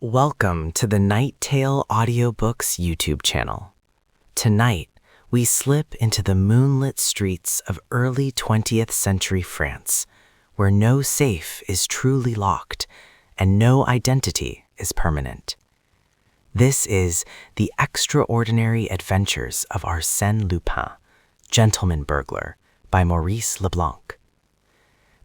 Welcome to the Night Tale Audiobooks YouTube channel. Tonight, we slip into the moonlit streets of early 20th century France, where no safe is truly locked and no identity is permanent. This is The Extraordinary Adventures of Arsène Lupin, Gentleman-Burglar, by Maurice Leblanc.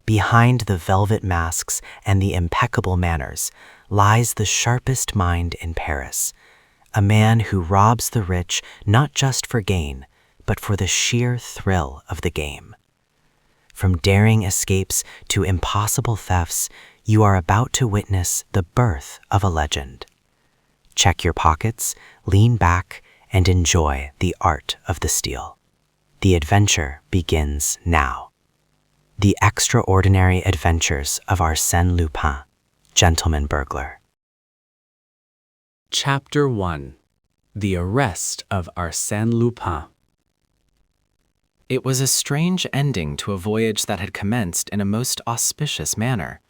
Behind the velvet masks and the impeccable manners lies the sharpest mind in Paris, a man who robs the rich not just for gain, but for the sheer thrill of the game. From daring escapes to impossible thefts, you are about to witness the birth of a legend. Check your pockets, lean back, and enjoy the art of the steal. The adventure begins now. The Extraordinary Adventures of Arsène Lupin, Gentleman-Burglar. Chapter 1. The Arrest of Arsène Lupin. It was a strange ending to a voyage that had commenced in a most auspicious manner.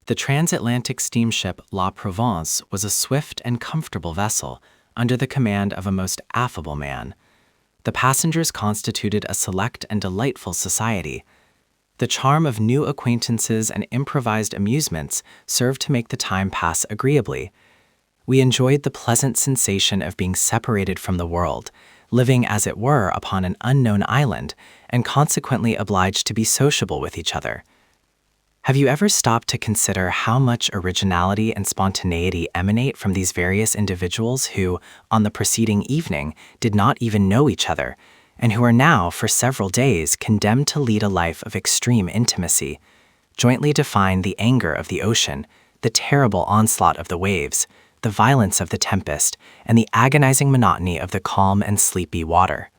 The transatlantic steamship La Provence was a swift and comfortable vessel under the command of a most affable man. The passengers constituted a select and delightful society. The charm of new acquaintances and improvised amusements served to make the time pass agreeably. We enjoyed the pleasant sensation of being separated from the world, living as it were upon an unknown island, and consequently obliged to be sociable with each other. Have you ever stopped to consider how much originality and spontaneity emanate from these various individuals who, on the preceding evening, did not even know each other, and who are now, for several days, condemned to lead a life of extreme intimacy, jointly define the anger of the ocean, the terrible onslaught of the waves, the violence of the tempest, and the agonizing monotony of the calm and sleepy water?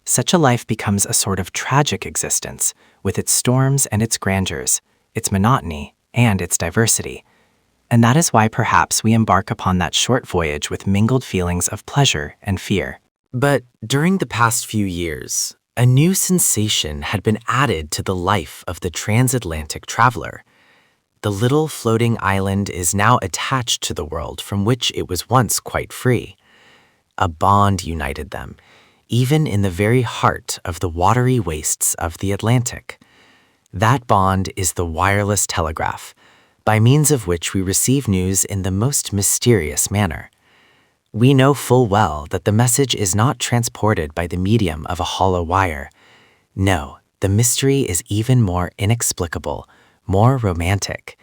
Such a life becomes a sort of tragic existence, with its storms and its grandeurs, its monotony and its diversity. And that is why perhaps we embark upon that short voyage with mingled feelings of pleasure and fear. But during the past few years, a new sensation had been added to the life of the transatlantic traveler. The little floating island is now attached to the world from which it was once quite free. A bond united them, even in the very heart of the watery wastes of the Atlantic. That bond is the wireless telegraph, by means of which we receive news in the most mysterious manner. We know full well that the message is not transported by the medium of a hollow wire. No, the mystery is even more inexplicable, more romantic,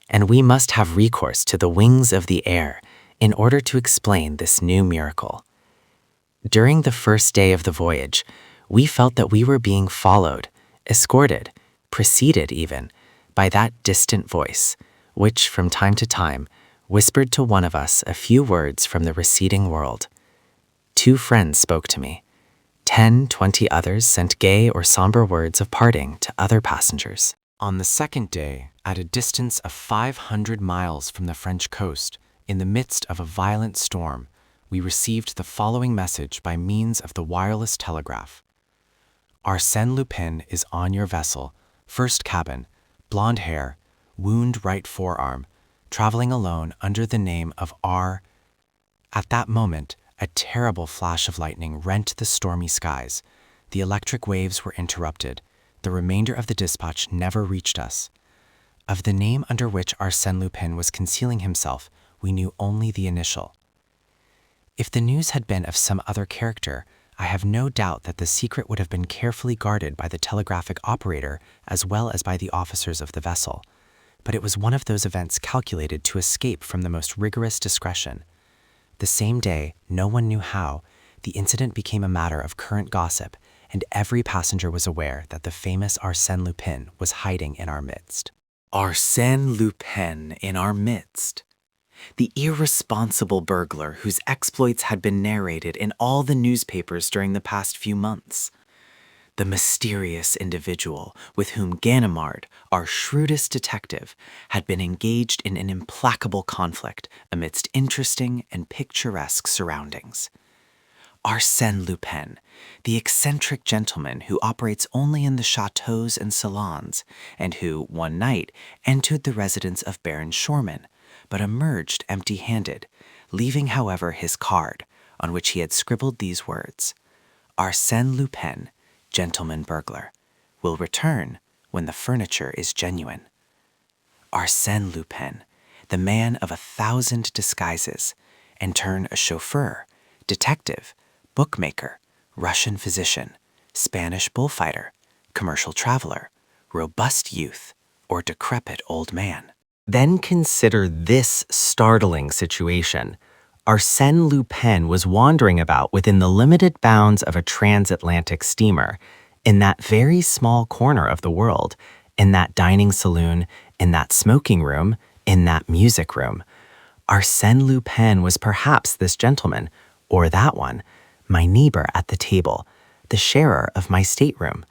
and we must have recourse to the wings of the air in order to explain this new miracle. During the first day of the voyage, we felt that we were being followed, escorted, preceded even, by that distant voice, which from time to time whispered to one of us a few words from the receding world. 2 friends spoke to me. 10, 20 others sent gay or somber words of parting to other passengers. On the second day, at a distance of 500 miles from the French coast, in the midst of a violent storm, we received the following message by means of the wireless telegraph. Arsène Lupin is on your vessel, first cabin, blonde hair, wound right forearm, traveling alone under the name of R. At that moment, a terrible flash of lightning rent the stormy skies. The electric waves were interrupted. The remainder of the dispatch never reached us. Of the name under which Arsène Lupin was concealing himself, we knew only the initial. If the news had been of some other character, I have no doubt that the secret would have been carefully guarded by the telegraphic operator as well as by the officers of the vessel. But it was one of those events calculated to escape from the most rigorous discretion. The same day, no one knew how, the incident became a matter of current gossip, and every passenger was aware that the famous Arsène Lupin was hiding in our midst. Arsène Lupin in our midst. The irresponsible burglar whose exploits had been narrated in all the newspapers during the past few months. The mysterious individual with whom Ganimard, our shrewdest detective, had been engaged in an implacable conflict amidst interesting and picturesque surroundings. Arsène Lupin, the eccentric gentleman who operates only in the chateaux and salons, and who, one night, entered the residence of Baron Schormann, but emerged empty-handed, leaving, however, his card, on which he had scribbled these words: Arsène Lupin, Gentleman-Burglar, will return when the furniture is genuine. Arsène Lupin, the man of 1,000 disguises, and turn a chauffeur, detective, bookmaker, Russian physician, Spanish bullfighter, commercial traveler, robust youth, or decrepit old man. Then consider this startling situation. Arsène Lupin was wandering about within the limited bounds of a transatlantic steamer, in that very small corner of the world, in that dining saloon, in that smoking room, in that music room. Arsène Lupin was perhaps this gentleman, or that one, my neighbor at the table, the sharer of my stateroom.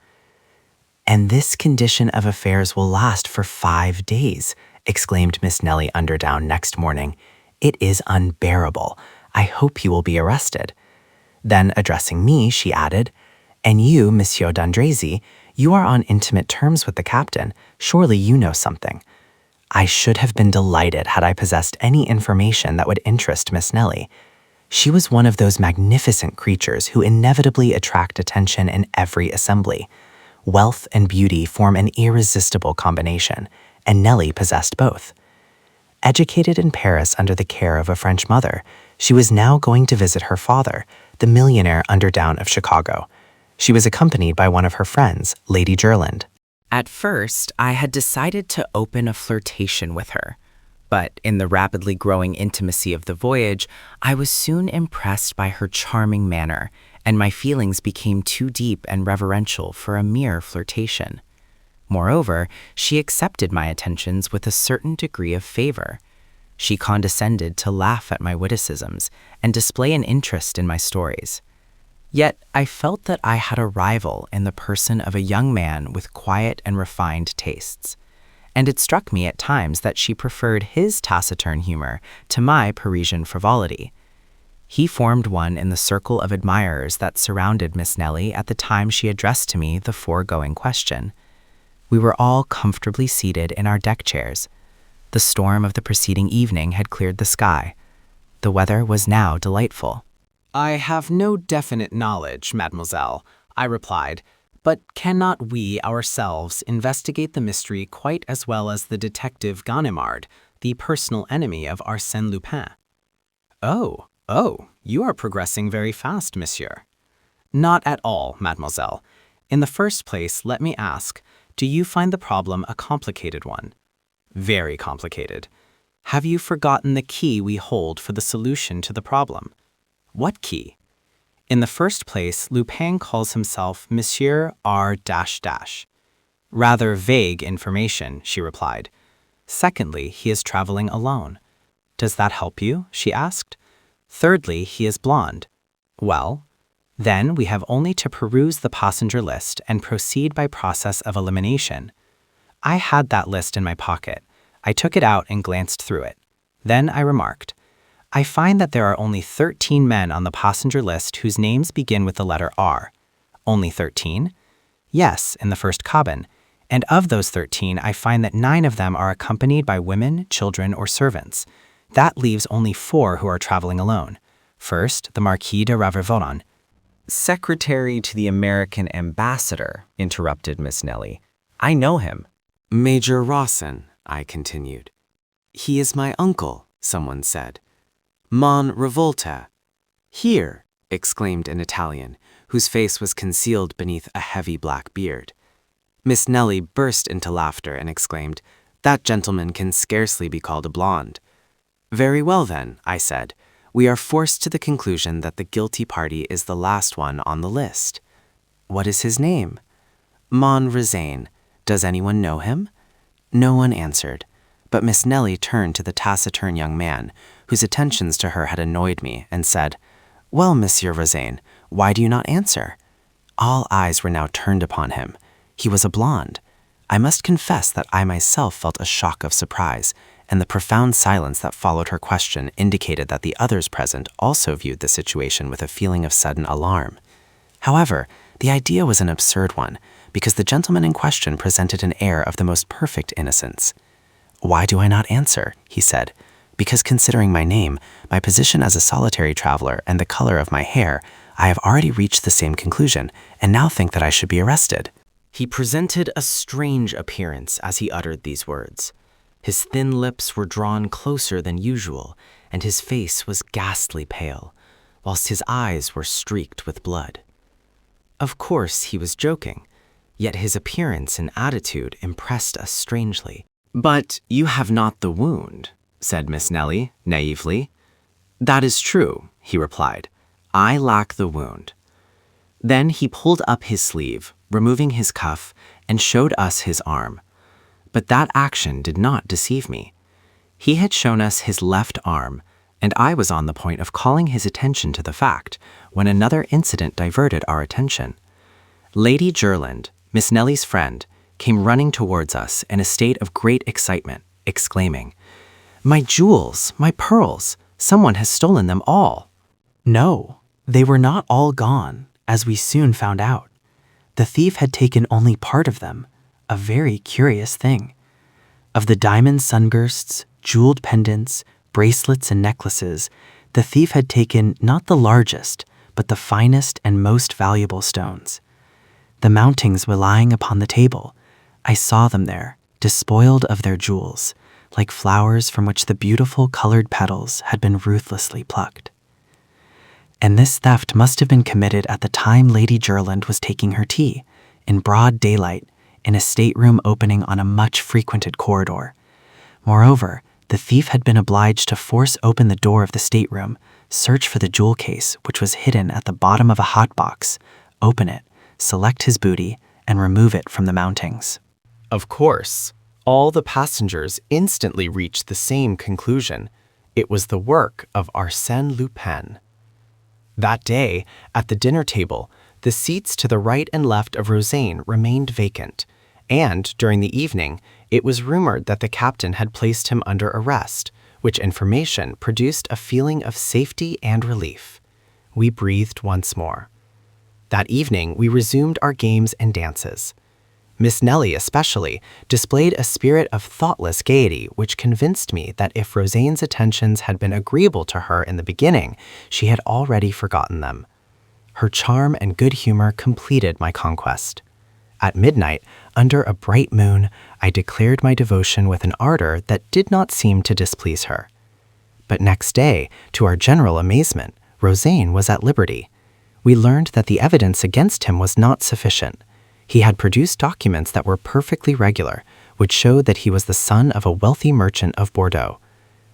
And this condition of affairs will last for 5 days, exclaimed Miss Nellie Underdown next morning. It is unbearable. I hope you will be arrested. Then, addressing me, she added, and you, Monsieur d'Andrézy, you are on intimate terms with the captain. Surely you know something. I should have been delighted had I possessed any information that would interest Miss Nellie. She was one of those magnificent creatures who inevitably attract attention in every assembly. Wealth and beauty form an irresistible combination, and Nellie possessed both. Educated in Paris under the care of a French mother, she was now going to visit her father, the millionaire Underdown of Chicago. She was accompanied by one of her friends, Lady Jerland. At first, I had decided to open a flirtation with her. But in the rapidly growing intimacy of the voyage, I was soon impressed by her charming manner, and my feelings became too deep and reverential for a mere flirtation. Moreover, she accepted my attentions with a certain degree of favor. She condescended to laugh at my witticisms and display an interest in my stories. Yet I felt that I had a rival in the person of a young man with quiet and refined tastes, and it struck me at times that she preferred his taciturn humor to my Parisian frivolity. He formed one in the circle of admirers that surrounded Miss Nellie at the time she addressed to me the foregoing question. We were all comfortably seated in our deck chairs. The storm of the preceding evening had cleared the sky. The weather was now delightful. I have no definite knowledge, mademoiselle, I replied, but cannot we ourselves investigate the mystery quite as well as the detective Ganimard, the personal enemy of Arsène Lupin? Oh, you are progressing very fast, monsieur. Not at all, mademoiselle. In the first place, let me ask, do you find the problem a complicated one? Very complicated. Have you forgotten the key we hold for the solution to the problem? What key? In the first place, Lupin calls himself Monsieur R-. Rather vague information, she replied. Secondly, he is traveling alone. Does that help you? She asked. Thirdly, he is blonde. Well, then we have only to peruse the passenger list and proceed by process of elimination. I had that list in my pocket. I took it out and glanced through it. Then I remarked, I find that there are only 13 men on the passenger list whose names begin with the letter R. Only 13? Yes, in the first cabin. And of those 13, I find that 9 of them are accompanied by women, children, or servants. That leaves only 4 who are traveling alone. First, the Marquis de Ravervoron. Secretary to the American ambassador, interrupted Miss Nellie. I know him. Major Rawson, I continued. He is my uncle, someone said. Mon Revolta. Here, exclaimed an Italian, whose face was concealed beneath a heavy black beard. Miss Nellie burst into laughter and exclaimed, That gentleman can scarcely be called a blonde. Very well then, I said. We are forced to the conclusion that the guilty party is the last one on the list. What is his name? Mon Rezaine. Does anyone know him? No one answered, but Miss Nellie turned to the taciturn young man, whose attentions to her had annoyed me, and said, Well, Monsieur Rezaine, why do you not answer? All eyes were now turned upon him. He was a blonde. I must confess that I myself felt a shock of surprise, and the profound silence that followed her question indicated that the others present also viewed the situation with a feeling of sudden alarm. However, the idea was an absurd one, because the gentleman in question presented an air of the most perfect innocence. Why do I not answer? He said. because considering my name, my position as a solitary traveler, and the color of my hair, I have already reached the same conclusion, and now think that I should be arrested." He presented a strange appearance as he uttered these words. His thin lips were drawn closer than usual, and his face was ghastly pale, whilst his eyes were streaked with blood. Of course, he was joking, yet his appearance and attitude impressed us strangely. "But you have not the wound," said Miss Nellie, naively. "That is true," he replied. "I lack the wound." Then he pulled up his sleeve, removing his cuff, and showed us his arm. But that action did not deceive me. He had shown us his left arm, and I was on the point of calling his attention to the fact when another incident diverted our attention. Lady Jerland, Miss Nellie's friend, came running towards us in a state of great excitement, exclaiming, "My jewels, my pearls, someone has stolen them all." No, they were not all gone, as we soon found out. The thief had taken only part of them, a very curious thing. Of the diamond sunbursts, jeweled pendants, bracelets, and necklaces, the thief had taken not the largest, but the finest and most valuable stones. The mountings were lying upon the table. I saw them there, despoiled of their jewels, like flowers from which the beautiful colored petals had been ruthlessly plucked. And this theft must have been committed at the time Lady Jerland was taking her tea, in broad daylight, in a stateroom opening on a much-frequented corridor. Moreover, the thief had been obliged to force open the door of the stateroom, search for the jewel case, which was hidden at the bottom of a hot box, open it, select his booty, and remove it from the mountings. Of course, all the passengers instantly reached the same conclusion. It was the work of Arsène Lupin. That day, at the dinner table, the seats to the right and left of Rosaine remained vacant, and during the evening, it was rumored that the captain had placed him under arrest, which information produced a feeling of safety and relief. We breathed once more. That evening, we resumed our games and dances. Miss Nellie, especially, displayed a spirit of thoughtless gaiety which convinced me that if Rosaine's attentions had been agreeable to her in the beginning, she had already forgotten them. Her charm and good humor completed my conquest. At midnight, under a bright moon, I declared my devotion with an ardor that did not seem to displease her. But next day, to our general amazement, Rosaine was at liberty. We learned that the evidence against him was not sufficient. He had produced documents that were perfectly regular, which showed that he was the son of a wealthy merchant of Bordeaux.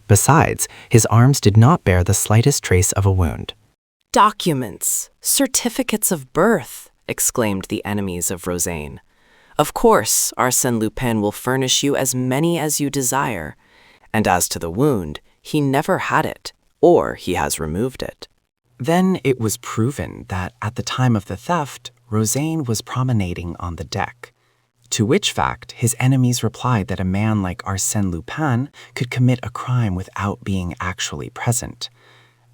Besides, his arms did not bear the slightest trace of a wound. "Documents, certificates of birth," exclaimed the enemies of Rosaine. "Of course, Arsène Lupin will furnish you as many as you desire. And as to the wound, he never had it, or he has removed it." Then it was proven that at the time of the theft, Rosaine was promenading on the deck. To which fact, his enemies replied that a man like Arsène Lupin could commit a crime without being actually present.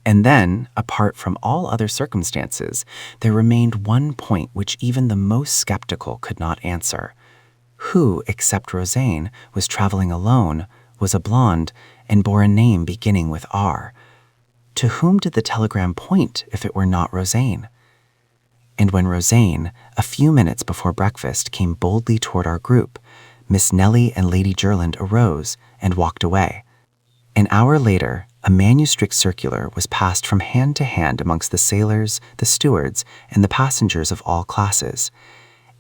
And then, apart from all other circumstances, there remained one point which even the most skeptical could not answer. Who, except Rosaine, was traveling alone, was a blonde, and bore a name beginning with R? To whom did the telegram point if it were not Rosaine? And when Rosaine, a few minutes before breakfast, came boldly toward our group, Miss Nellie and Lady Jerland arose and walked away. An hour later, a manuscript circular was passed from hand to hand amongst the sailors, the stewards, and the passengers of all classes.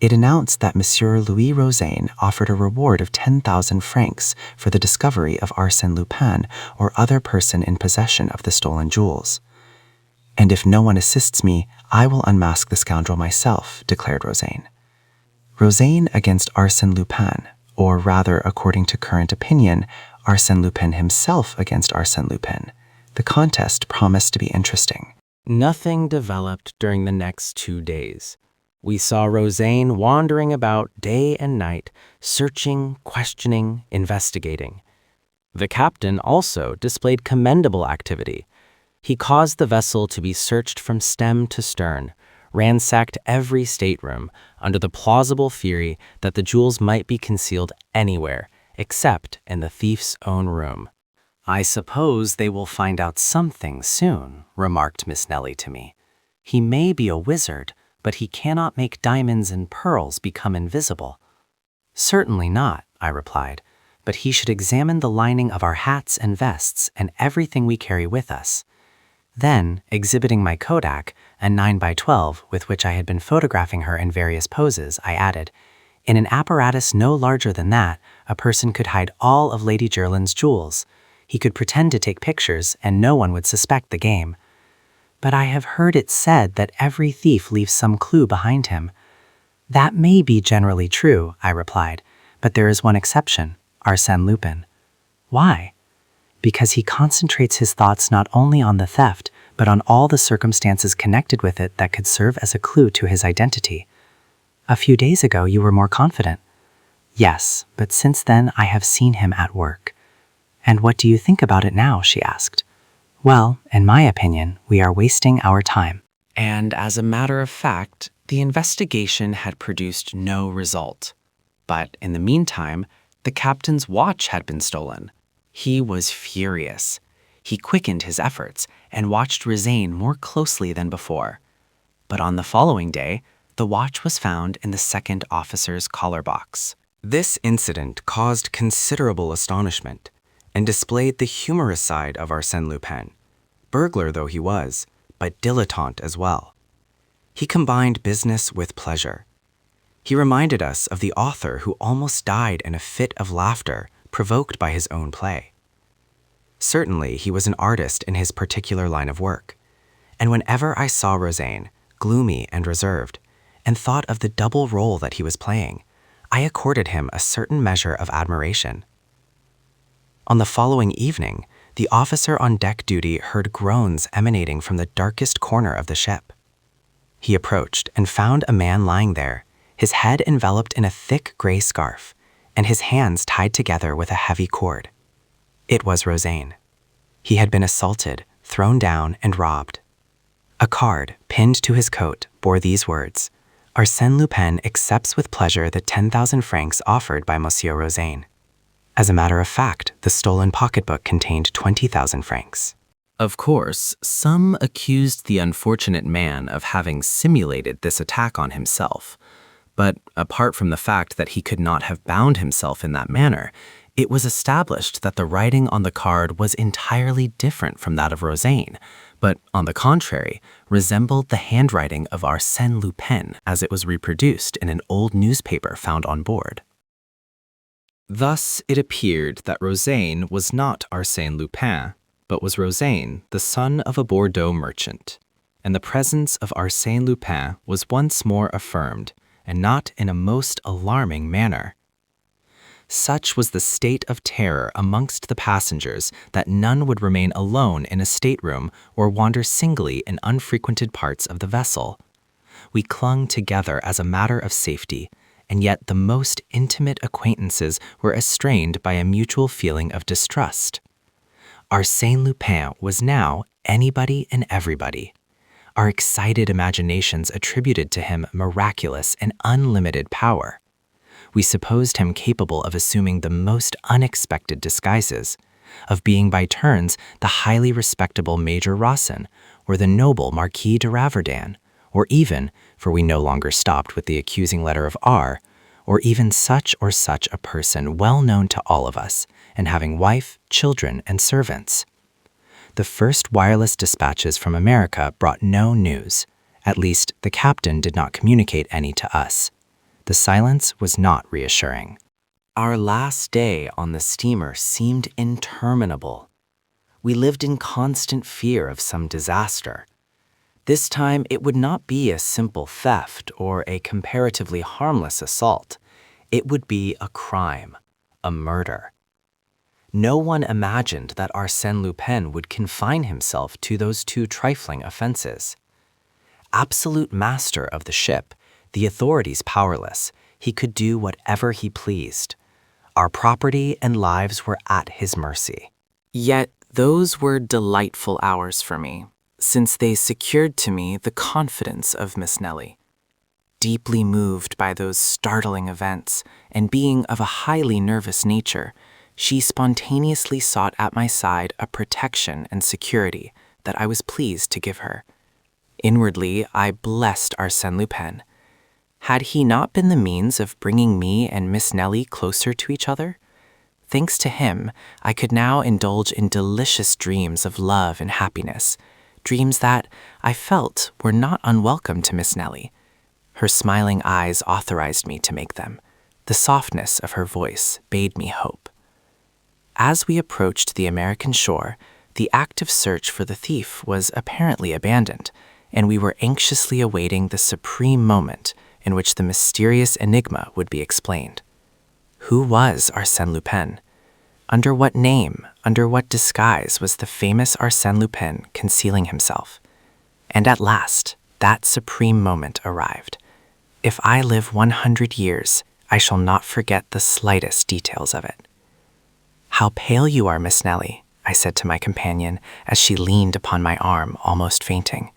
It announced that Monsieur Louis Rosaine offered a reward of 10,000 francs for the discovery of Arsène Lupin or other person in possession of the stolen jewels. "And if no one assists me, I will unmask the scoundrel myself," declared Rosaine. Rosaine against Arsène Lupin, or rather, according to current opinion, Arsène Lupin himself against Arsène Lupin. The contest promised to be interesting. Nothing developed during the next 2 days. We saw Rosaine wandering about day and night, searching, questioning, investigating. The captain also displayed commendable activity. He caused the vessel to be searched from stem to stern, ransacked every stateroom under the plausible theory that the jewels might be concealed anywhere except in the thief's own room. "I suppose they will find out something soon," remarked Miss Nellie to me. "He may be a wizard, but he cannot make diamonds and pearls become invisible." "Certainly not," I replied, "but he should examine the lining of our hats and vests and everything we carry with us." Then, exhibiting my Kodak, a 9x12 with which I had been photographing her in various poses, I added, "In an apparatus no larger than that, a person could hide all of Lady Jerland's jewels. He could pretend to take pictures, and no one would suspect the game. But I have heard it said that every thief leaves some clue behind him." "That may be generally true," I replied, "but there is one exception, Arsène Lupin." "Why?" "Because he concentrates his thoughts not only on the theft, but on all the circumstances connected with it that could serve as a clue to his identity." "A few days ago you were more confident." "Yes, but since then I have seen him at work." "And what do you think about it now?" she asked. "Well, in my opinion, we are wasting our time." And as a matter of fact, the investigation had produced no result. But in the meantime, the captain's watch had been stolen. He was furious. He quickened his efforts and watched Rosaine more closely than before. But on the following day, the watch was found in the second officer's collar box. This incident caused considerable astonishment and displayed the humorous side of Arsène Lupin, burglar though he was, but dilettante as well. He combined business with pleasure. He reminded us of the author who almost died in a fit of laughter provoked by his own play. Certainly, he was an artist in his particular line of work, and whenever I saw Rosaine, gloomy and reserved, and thought of the double role that he was playing, I accorded him a certain measure of admiration. On the following evening, the officer on deck duty heard groans emanating from the darkest corner of the ship. He approached and found a man lying there, his head enveloped in a thick gray scarf, and his hands tied together with a heavy cord. It was Rosaine. He had been assaulted, thrown down, and robbed. A card, pinned to his coat, bore these words: "Arsène Lupin accepts with pleasure the 10,000 francs offered by Monsieur Rosaine." As a matter of fact, the stolen pocketbook contained 20,000 francs. Of course, some accused the unfortunate man of having simulated this attack on himself. But apart from the fact that he could not have bound himself in that manner, it was established that the writing on the card was entirely different from that of Rosaine, but on the contrary, resembled the handwriting of Arsène Lupin as it was reproduced in an old newspaper found on board. Thus, it appeared that Rosaine was not Arsène Lupin, but was Rosaine, the son of a Bordeaux merchant, and the presence of Arsène Lupin was once more affirmed, and not in a most alarming manner. Such was the state of terror amongst the passengers that none would remain alone in a stateroom or wander singly in unfrequented parts of the vessel. We clung together as a matter of safety, and yet the most intimate acquaintances were estranged by a mutual feeling of distrust. Arsène Lupin was now anybody and everybody. Our excited imaginations attributed to him miraculous and unlimited power. We supposed him capable of assuming the most unexpected disguises, of being by turns the highly respectable Major Rawson, or the noble Marquis de Raverdan, or even, for we no longer stopped with the accusing letter of R, or even such or such a person well known to all of us, and having wife, children, and servants. The first wireless dispatches from America brought no news. At least, the captain did not communicate any to us. The silence was not reassuring. Our last day on the steamer seemed interminable. We lived in constant fear of some disaster. This time, it would not be a simple theft or a comparatively harmless assault. It would be a crime, a murder. No one imagined that Arsène Lupin would confine himself to those two trifling offenses. Absolute master of the ship, the authorities powerless, he could do whatever he pleased. Our property and lives were at his mercy. Yet those were delightful hours for me, since they secured to me the confidence of Miss Nellie. Deeply moved by those startling events, and being of a highly nervous nature, She spontaneously sought at my side a protection and security that I was pleased to give her. Inwardly, I blessed Arsène Lupin. Had he not been the means of bringing me and Miss Nellie closer to each other? Thanks to him, I could now indulge in delicious dreams of love and happiness, dreams that, I felt, were not unwelcome to Miss Nellie. Her smiling eyes authorized me to make them. The softness of her voice bade me hope. As we approached the American shore, the active search for the thief was apparently abandoned, and we were anxiously awaiting the supreme moment in which the mysterious enigma would be explained. Who was Arsène Lupin? Under what name, under what disguise was the famous Arsène Lupin concealing himself? And at last, that supreme moment arrived. If I live 100 years, I shall not forget the slightest details of it. "How pale you are, Miss Nellie," I said to my companion as she leaned upon my arm, almost fainting.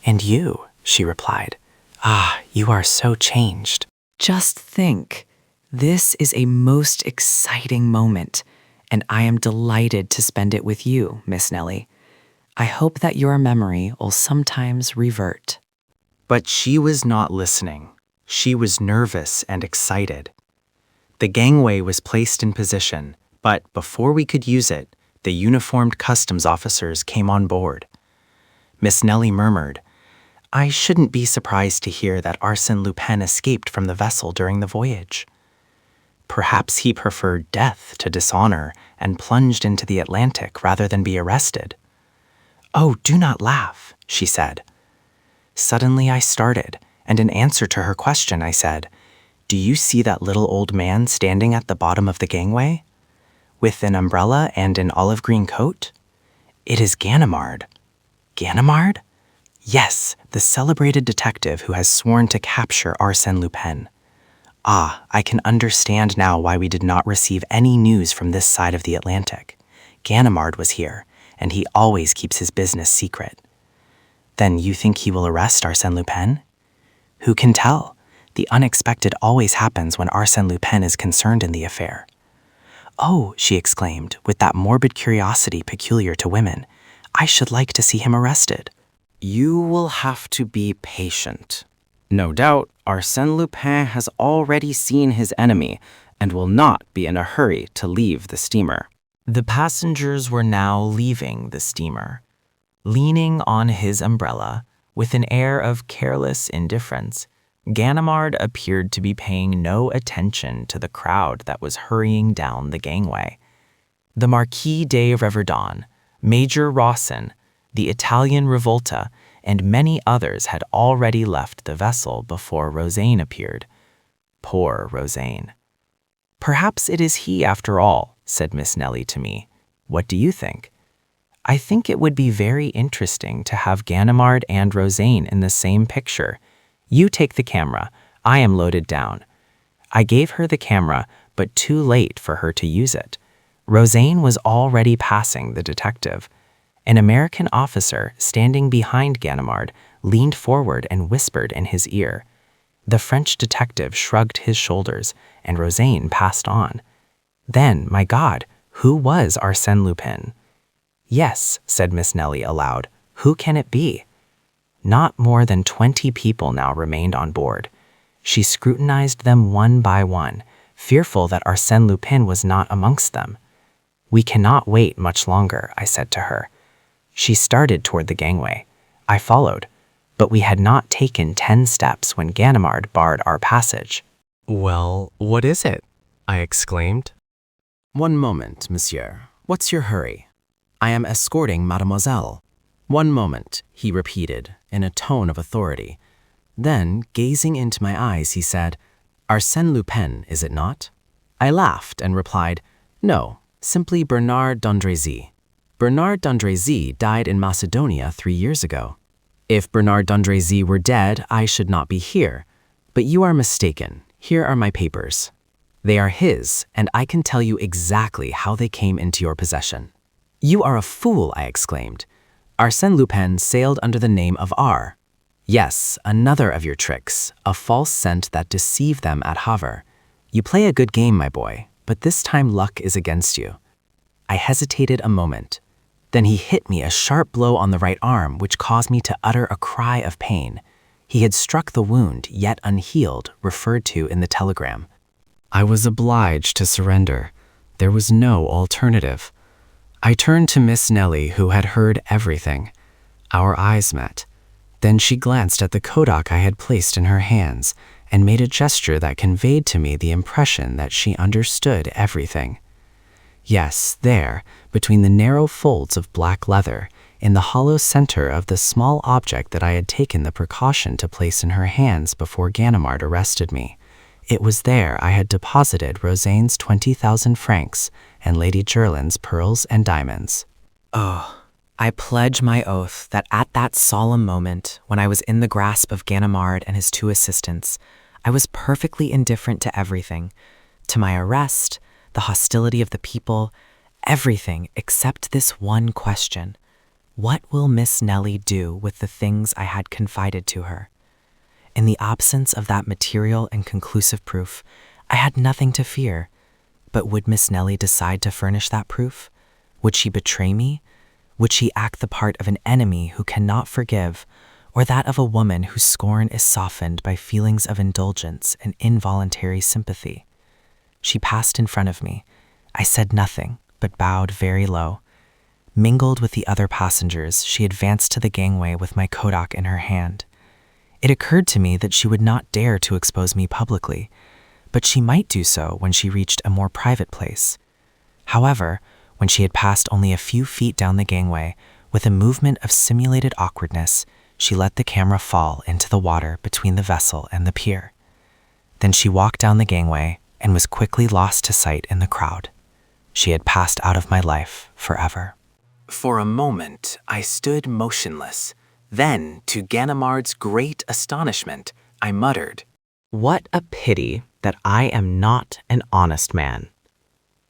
"And you," she replied. "Ah, you are so changed." Just think, this is a most exciting moment, and I am delighted to spend it with you, Miss Nellie. I hope that your memory will sometimes revert. But she was not listening. She was nervous and excited. The gangway was placed in position, but before we could use it, the uniformed customs officers came on board. Miss Nellie murmured, "I shouldn't be surprised to hear that Arsène Lupin escaped from the vessel during the voyage. Perhaps he preferred death to dishonor and plunged into the Atlantic rather than be arrested." "Oh, do not laugh," she said. Suddenly I started, and in answer to her question I said, "Do you see that little old man standing at the bottom of the gangway? With an umbrella and an olive green coat? It is Ganimard." "Ganimard?" "Yes, the celebrated detective who has sworn to capture Arsène Lupin. Ah, I can understand now why we did not receive any news from this side of the Atlantic. Ganimard was here, and he always keeps his business secret." "Then you think he will arrest Arsène Lupin?" "Who can tell? The unexpected always happens when Arsène Lupin is concerned in the affair." "Oh," she exclaimed, with that morbid curiosity peculiar to women, "I should like to see him arrested." You will have to be patient. No doubt, Arsène Lupin has already seen his enemy and will not be in a hurry to leave the steamer. The passengers were now leaving the steamer. Leaning on his umbrella, with an air of careless indifference, Ganimard appeared to be paying no attention to the crowd that was hurrying down the gangway. The Marquis de Reverdon, Major Rawson, the Italian Rivolta, and many others had already left the vessel before Rosaine appeared. Poor Rosaine. "Perhaps it is he after all," said Miss Nellie to me. "What do you think?" "I think it would be very interesting to have Ganimard and Rosaine in the same picture. You take the camera. I am loaded down." I gave her the camera, but too late for her to use it. Rosaine was already passing the detective. An American officer standing behind Ganimard leaned forward and whispered in his ear. The French detective shrugged his shoulders, and Rosaine passed on. Then, my God, who was Arsène Lupin? "Yes," said Miss Nellie aloud, "who can it be?" Not more than 20 people now remained on board. She scrutinized them one by one, fearful that Arsène Lupin was not amongst them. "We cannot wait much longer," I said to her. She started toward the gangway. I followed, but we had not taken 10 steps when Ganimard barred our passage. "Well, what is it?" I exclaimed. "One moment, monsieur. What's your hurry? I am escorting mademoiselle." "One moment," he repeated, in a tone of authority. Then, gazing into my eyes, he said, "Arsène Lupin, is it not?" I laughed and replied, "No, simply Bernard d'Andrézy. Bernard d'Andrézy died in Macedonia 3 years ago. If Bernard d'Andrézy were dead, I should not be here. But you are mistaken. Here are my papers. They are his, and I can tell you exactly how they came into your possession." "You are a fool," I exclaimed. "Arsène Lupin sailed under the name of R." "Yes, another of your tricks, a false scent that deceived them at Havre. You play a good game, my boy, but this time luck is against you." I hesitated a moment. Then he hit me a sharp blow on the right arm, which caused me to utter a cry of pain. He had struck the wound, yet unhealed, referred to in the telegram. I was obliged to surrender. There was no alternative. I turned to Miss Nellie, who had heard everything. Our eyes met. Then she glanced at the kodak I had placed in her hands and made a gesture that conveyed to me the impression that she understood everything. Yes, there, between the narrow folds of black leather, in the hollow center of the small object that I had taken the precaution to place in her hands before Ganimard arrested me, it was there I had deposited Rosane's 20,000 francs and Lady Jerland's pearls and diamonds. Oh, I pledge my oath that at that solemn moment, when I was in the grasp of Ganimard and his 2 assistants, I was perfectly indifferent to everything, to my arrest, the hostility of the people, everything except this one question. What will Miss Nellie do with the things I had confided to her? In the absence of that material and conclusive proof, I had nothing to fear. But would Miss Nellie decide to furnish that proof? Would she betray me? Would she act the part of an enemy who cannot forgive, or that of a woman whose scorn is softened by feelings of indulgence and involuntary sympathy? She passed in front of me. I said nothing, but bowed very low. Mingled with the other passengers, she advanced to the gangway with my kodak in her hand. It occurred to me that she would not dare to expose me publicly, but she might do so when she reached a more private place. However, when she had passed only a few feet down the gangway, with a movement of simulated awkwardness, she let the camera fall into the water between the vessel and the pier. Then she walked down the gangway and was quickly lost to sight in the crowd. She had passed out of my life forever. For a moment, I stood motionless. Then, to Ganimard's great astonishment, I muttered, "What a pity that I am not an honest man."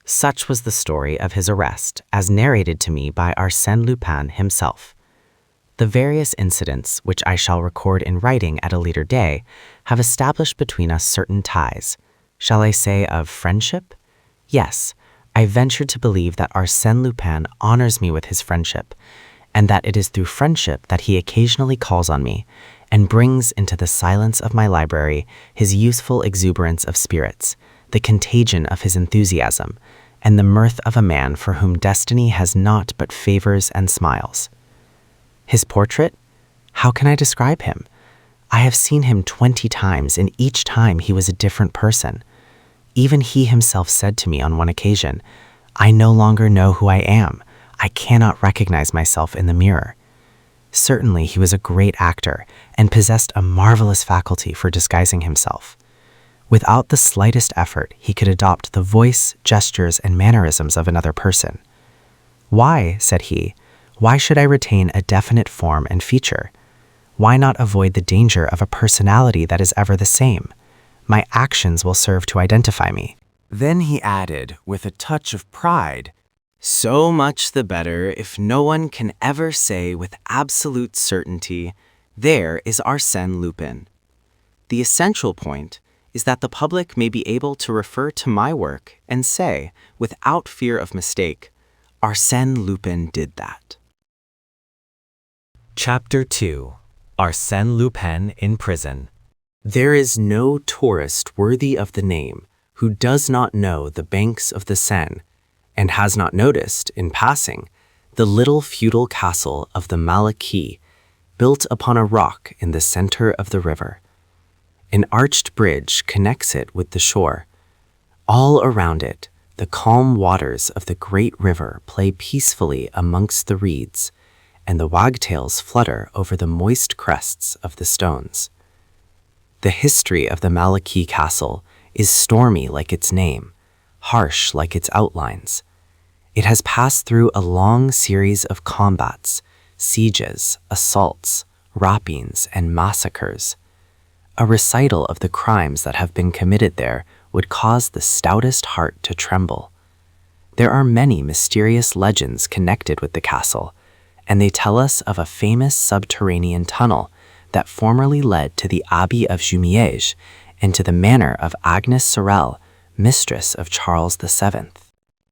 Such was the story of his arrest, as narrated to me by Arsène Lupin himself. The various incidents, which I shall record in writing at a later day, have established between us certain ties. Shall I say of friendship? Yes, I venture to believe that Arsène Lupin honors me with his friendship, and that it is through friendship that he occasionally calls on me and brings into the silence of my library his youthful exuberance of spirits, the contagion of his enthusiasm, and the mirth of a man for whom destiny has naught but favors and smiles. His portrait? How can I describe him? I have seen him 20 times, and each time he was a different person. Even he himself said to me on one occasion, "I no longer know who I am. I cannot recognize myself in the mirror." Certainly he was a great actor and possessed a marvelous faculty for disguising himself. Without the slightest effort, he could adopt the voice, gestures, and mannerisms of another person. "Why," said he, "why should I retain a definite form and feature? Why not avoid the danger of a personality that is ever the same? My actions will serve to identify me." Then he added, with a touch of pride, "So much the better if no one can ever say with absolute certainty, 'There is Arsène Lupin.' The essential point is that the public may be able to refer to my work and say, without fear of mistake, 'Arsène Lupin did that.'" Chapter 2. Arsène Lupin in Prison. There is no tourist worthy of the name who does not know the banks of the Seine and has not noticed, in passing, the little feudal castle of the Malakis, built upon a rock in the center of the river. An arched bridge connects it with the shore. All around it, the calm waters of the great river play peacefully amongst the reeds, and the wagtails flutter over the moist crests of the stones. The history of the Malakis castle is stormy like its name, harsh like its outlines. It has passed through a long series of combats, sieges, assaults, rapines, and massacres. A recital of the crimes that have been committed there would cause the stoutest heart to tremble. There are many mysterious legends connected with the castle, and they tell us of a famous subterranean tunnel that formerly led to the Abbey of Jumièges and to the manor of Agnes Sorel, mistress of Charles VII.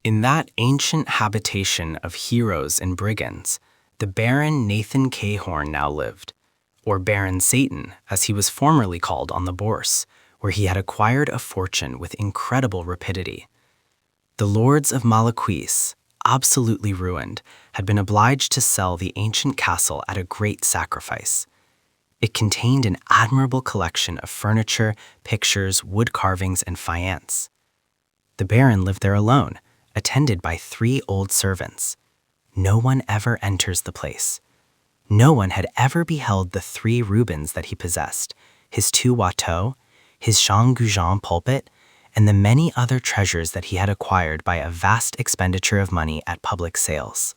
In that ancient habitation of heroes and brigands, the Baron Nathan Cahorn now lived, or Baron Satan, as he was formerly called on the bourse, where he had acquired a fortune with incredible rapidity. The lords of Malaquis, absolutely ruined, had been obliged to sell the ancient castle at a great sacrifice. It contained an admirable collection of furniture, pictures, wood carvings, and faience. The Baron lived there alone, attended by 3 old servants. No one ever enters the place. No one had ever beheld the 3 Rubens that he possessed, his 2 Watteaux, his Jean Goujon pulpit, and the many other treasures that he had acquired by a vast expenditure of money at public sales.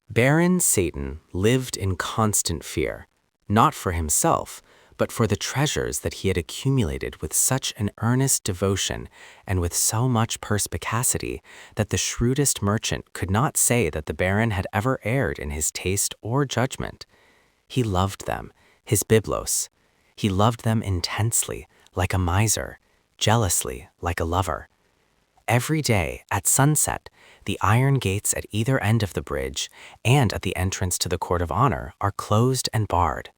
Baron Satan lived in constant fear, not for himself, but for the treasures that he had accumulated with such an earnest devotion and with so much perspicacity that the shrewdest merchant could not say that the Baron had ever erred in his taste or judgment. He loved them, his biblos. He loved them intensely, like a miser, jealously, like a lover. Every day, at sunset, the iron gates at either end of the bridge and at the entrance to the Court of Honor are closed and barred.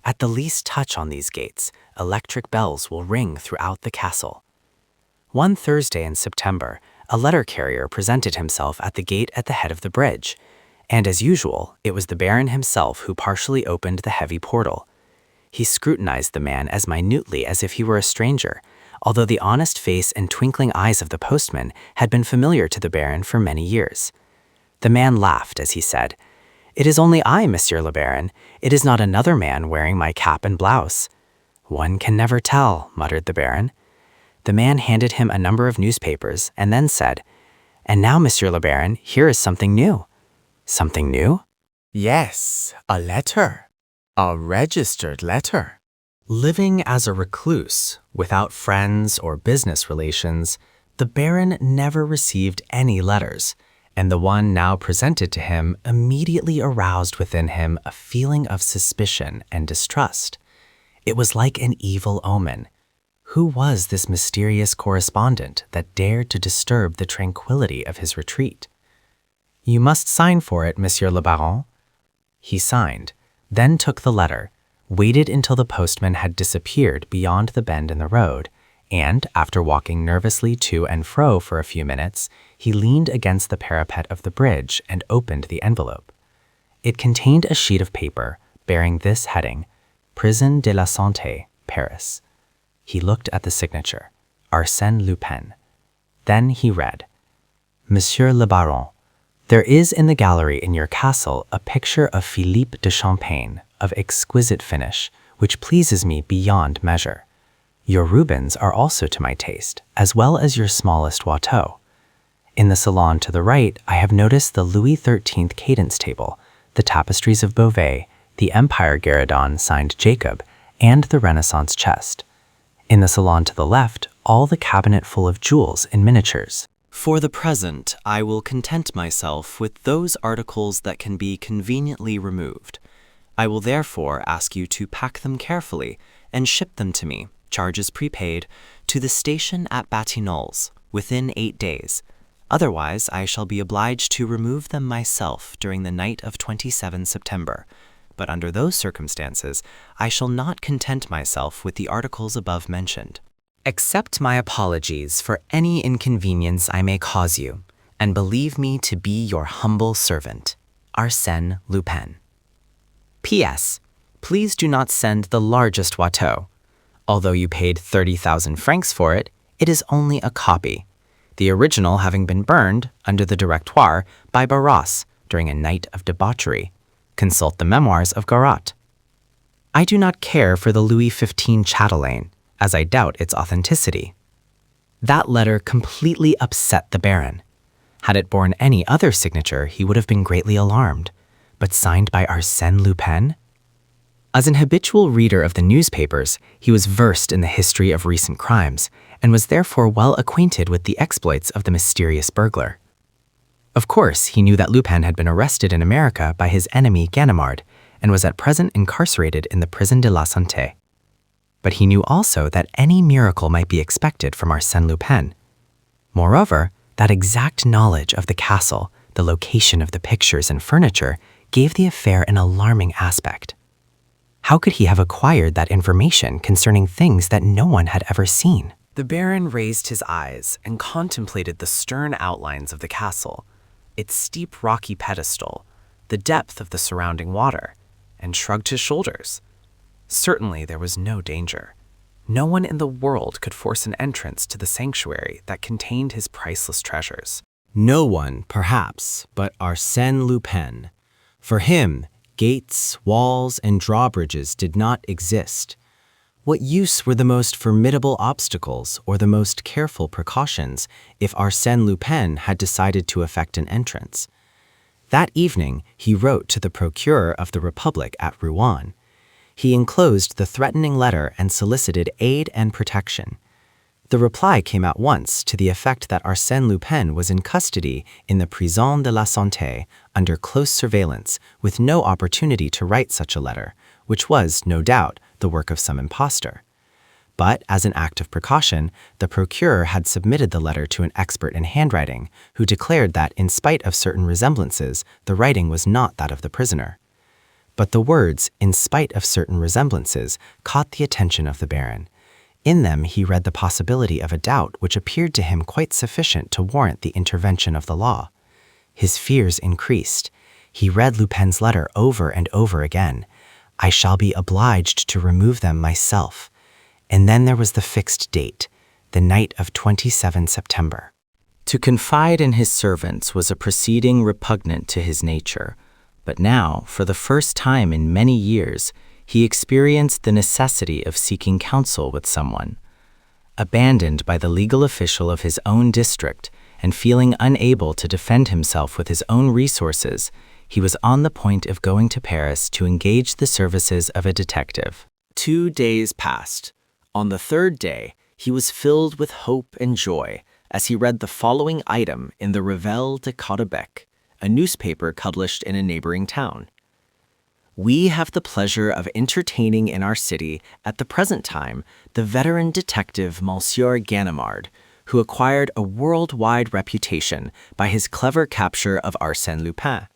At the least touch on these gates, electric bells will ring throughout the castle. One Thursday in September, a letter carrier presented himself at the gate at the head of the bridge, and as usual, it was the Baron himself who partially opened the heavy portal. He scrutinized the man as minutely as if he were a stranger, although the honest face and twinkling eyes of the postman had been familiar to the Baron for many years. The man laughed as he said, "It is only I, Monsieur le Baron. It is not another man wearing my cap and blouse." "One can never tell," muttered the Baron. The man handed him a number of newspapers and then said, "And now, Monsieur le Baron, here is something new." "Something new?" Yes, a letter. A registered letter. Living as a recluse, without friends or business relations, the Baron never received any letters, and the one now presented to him immediately aroused within him a feeling of suspicion and distrust. It was like an evil omen. Who was this mysterious correspondent that dared to disturb the tranquility of his retreat? "You must sign for it, Monsieur le Baron." He signed, then took the letter, waited until the postman had disappeared beyond the bend in the road, and, after walking nervously to and fro for a few minutes, he leaned against the parapet of the bridge and opened the envelope. It contained a sheet of paper bearing this heading, Prison de la Santé, Paris. He looked at the signature, Arsène Lupin. Then he read, Monsieur le Baron, there is in the gallery in your castle a picture of Philippe de Champagne of exquisite finish, which pleases me beyond measure. Your Rubens are also to my taste, as well as your smallest Watteau. In the salon to the right, I have noticed the Louis XIII cadence table, the tapestries of Beauvais, the Empire gueridon signed Jacob, and the Renaissance chest. In the salon to the left, all the cabinet full of jewels in miniatures. For the present, I will content myself with those articles that can be conveniently removed. I will therefore ask you to pack them carefully and ship them to me, charges prepaid, to the station at Batignolles within 8 days. Otherwise, I shall be obliged to remove them myself during the night of 27 September. But under those circumstances, I shall not content myself with the articles above mentioned. Accept my apologies for any inconvenience I may cause you, and believe me to be your humble servant, Arsène Lupin. P.S. Please do not send the largest Watteau. Although you paid 30,000 francs for it, it is only a copy, the original having been burned under the Directoire by Barras during a night of debauchery. Consult the memoirs of Garat. I do not care for the Louis XV chatelaine, as I doubt its authenticity. That letter completely upset the Baron. Had it borne any other signature, he would have been greatly alarmed. But signed by Arsène Lupin? As an habitual reader of the newspapers, he was versed in the history of recent crimes, and was therefore well acquainted with the exploits of the mysterious burglar. Of course, he knew that Lupin had been arrested in America by his enemy Ganimard, and was at present incarcerated in the Prison de la Santé. But he knew also that any miracle might be expected from Arsène Lupin. Moreover, that exact knowledge of the castle, the location of the pictures and furniture, gave the affair an alarming aspect. How could he have acquired that information concerning things that no one had ever seen? The Baron raised his eyes and contemplated the stern outlines of the castle, its steep rocky pedestal, the depth of the surrounding water, and shrugged his shoulders. Certainly there was no danger. No one in the world could force an entrance to the sanctuary that contained his priceless treasures. No one, perhaps, but Arsène Lupin. For him, gates, walls, and drawbridges did not exist. What use were the most formidable obstacles or the most careful precautions if Arsène Lupin had decided to effect an entrance? That evening, he wrote to the Procureur of the Republic at Rouen. He enclosed the threatening letter and solicited aid and protection. The reply came at once to the effect that Arsène Lupin was in custody in the Prison de la Santé under close surveillance with no opportunity to write such a letter, which was, no doubt, the work of some impostor. But as an act of precaution, the procureur had submitted the letter to an expert in handwriting, who declared that, in spite of certain resemblances, the writing was not that of the prisoner. But the words, in spite of certain resemblances, caught the attention of the Baron. In them he read the possibility of a doubt which appeared to him quite sufficient to warrant the intervention of the law. His fears increased. He read Lupin's letter over and over again. "I shall be obliged to remove them myself." And then there was the fixed date, the night of 27 September. To confide in his servants was a proceeding repugnant to his nature, but now, for the first time in many years, he experienced the necessity of seeking counsel with someone. Abandoned by the legal official of his own district and feeling unable to defend himself with his own resources, he was on the point of going to Paris to engage the services of a detective. 2 days passed. On the third day, he was filled with hope and joy as he read the following item in the Réveil de Caudebec, a newspaper published in a neighboring town. "We have the pleasure of entertaining in our city at the present time the veteran detective Monsieur Ganimard, who acquired a worldwide reputation by his clever capture of Arsène Lupin.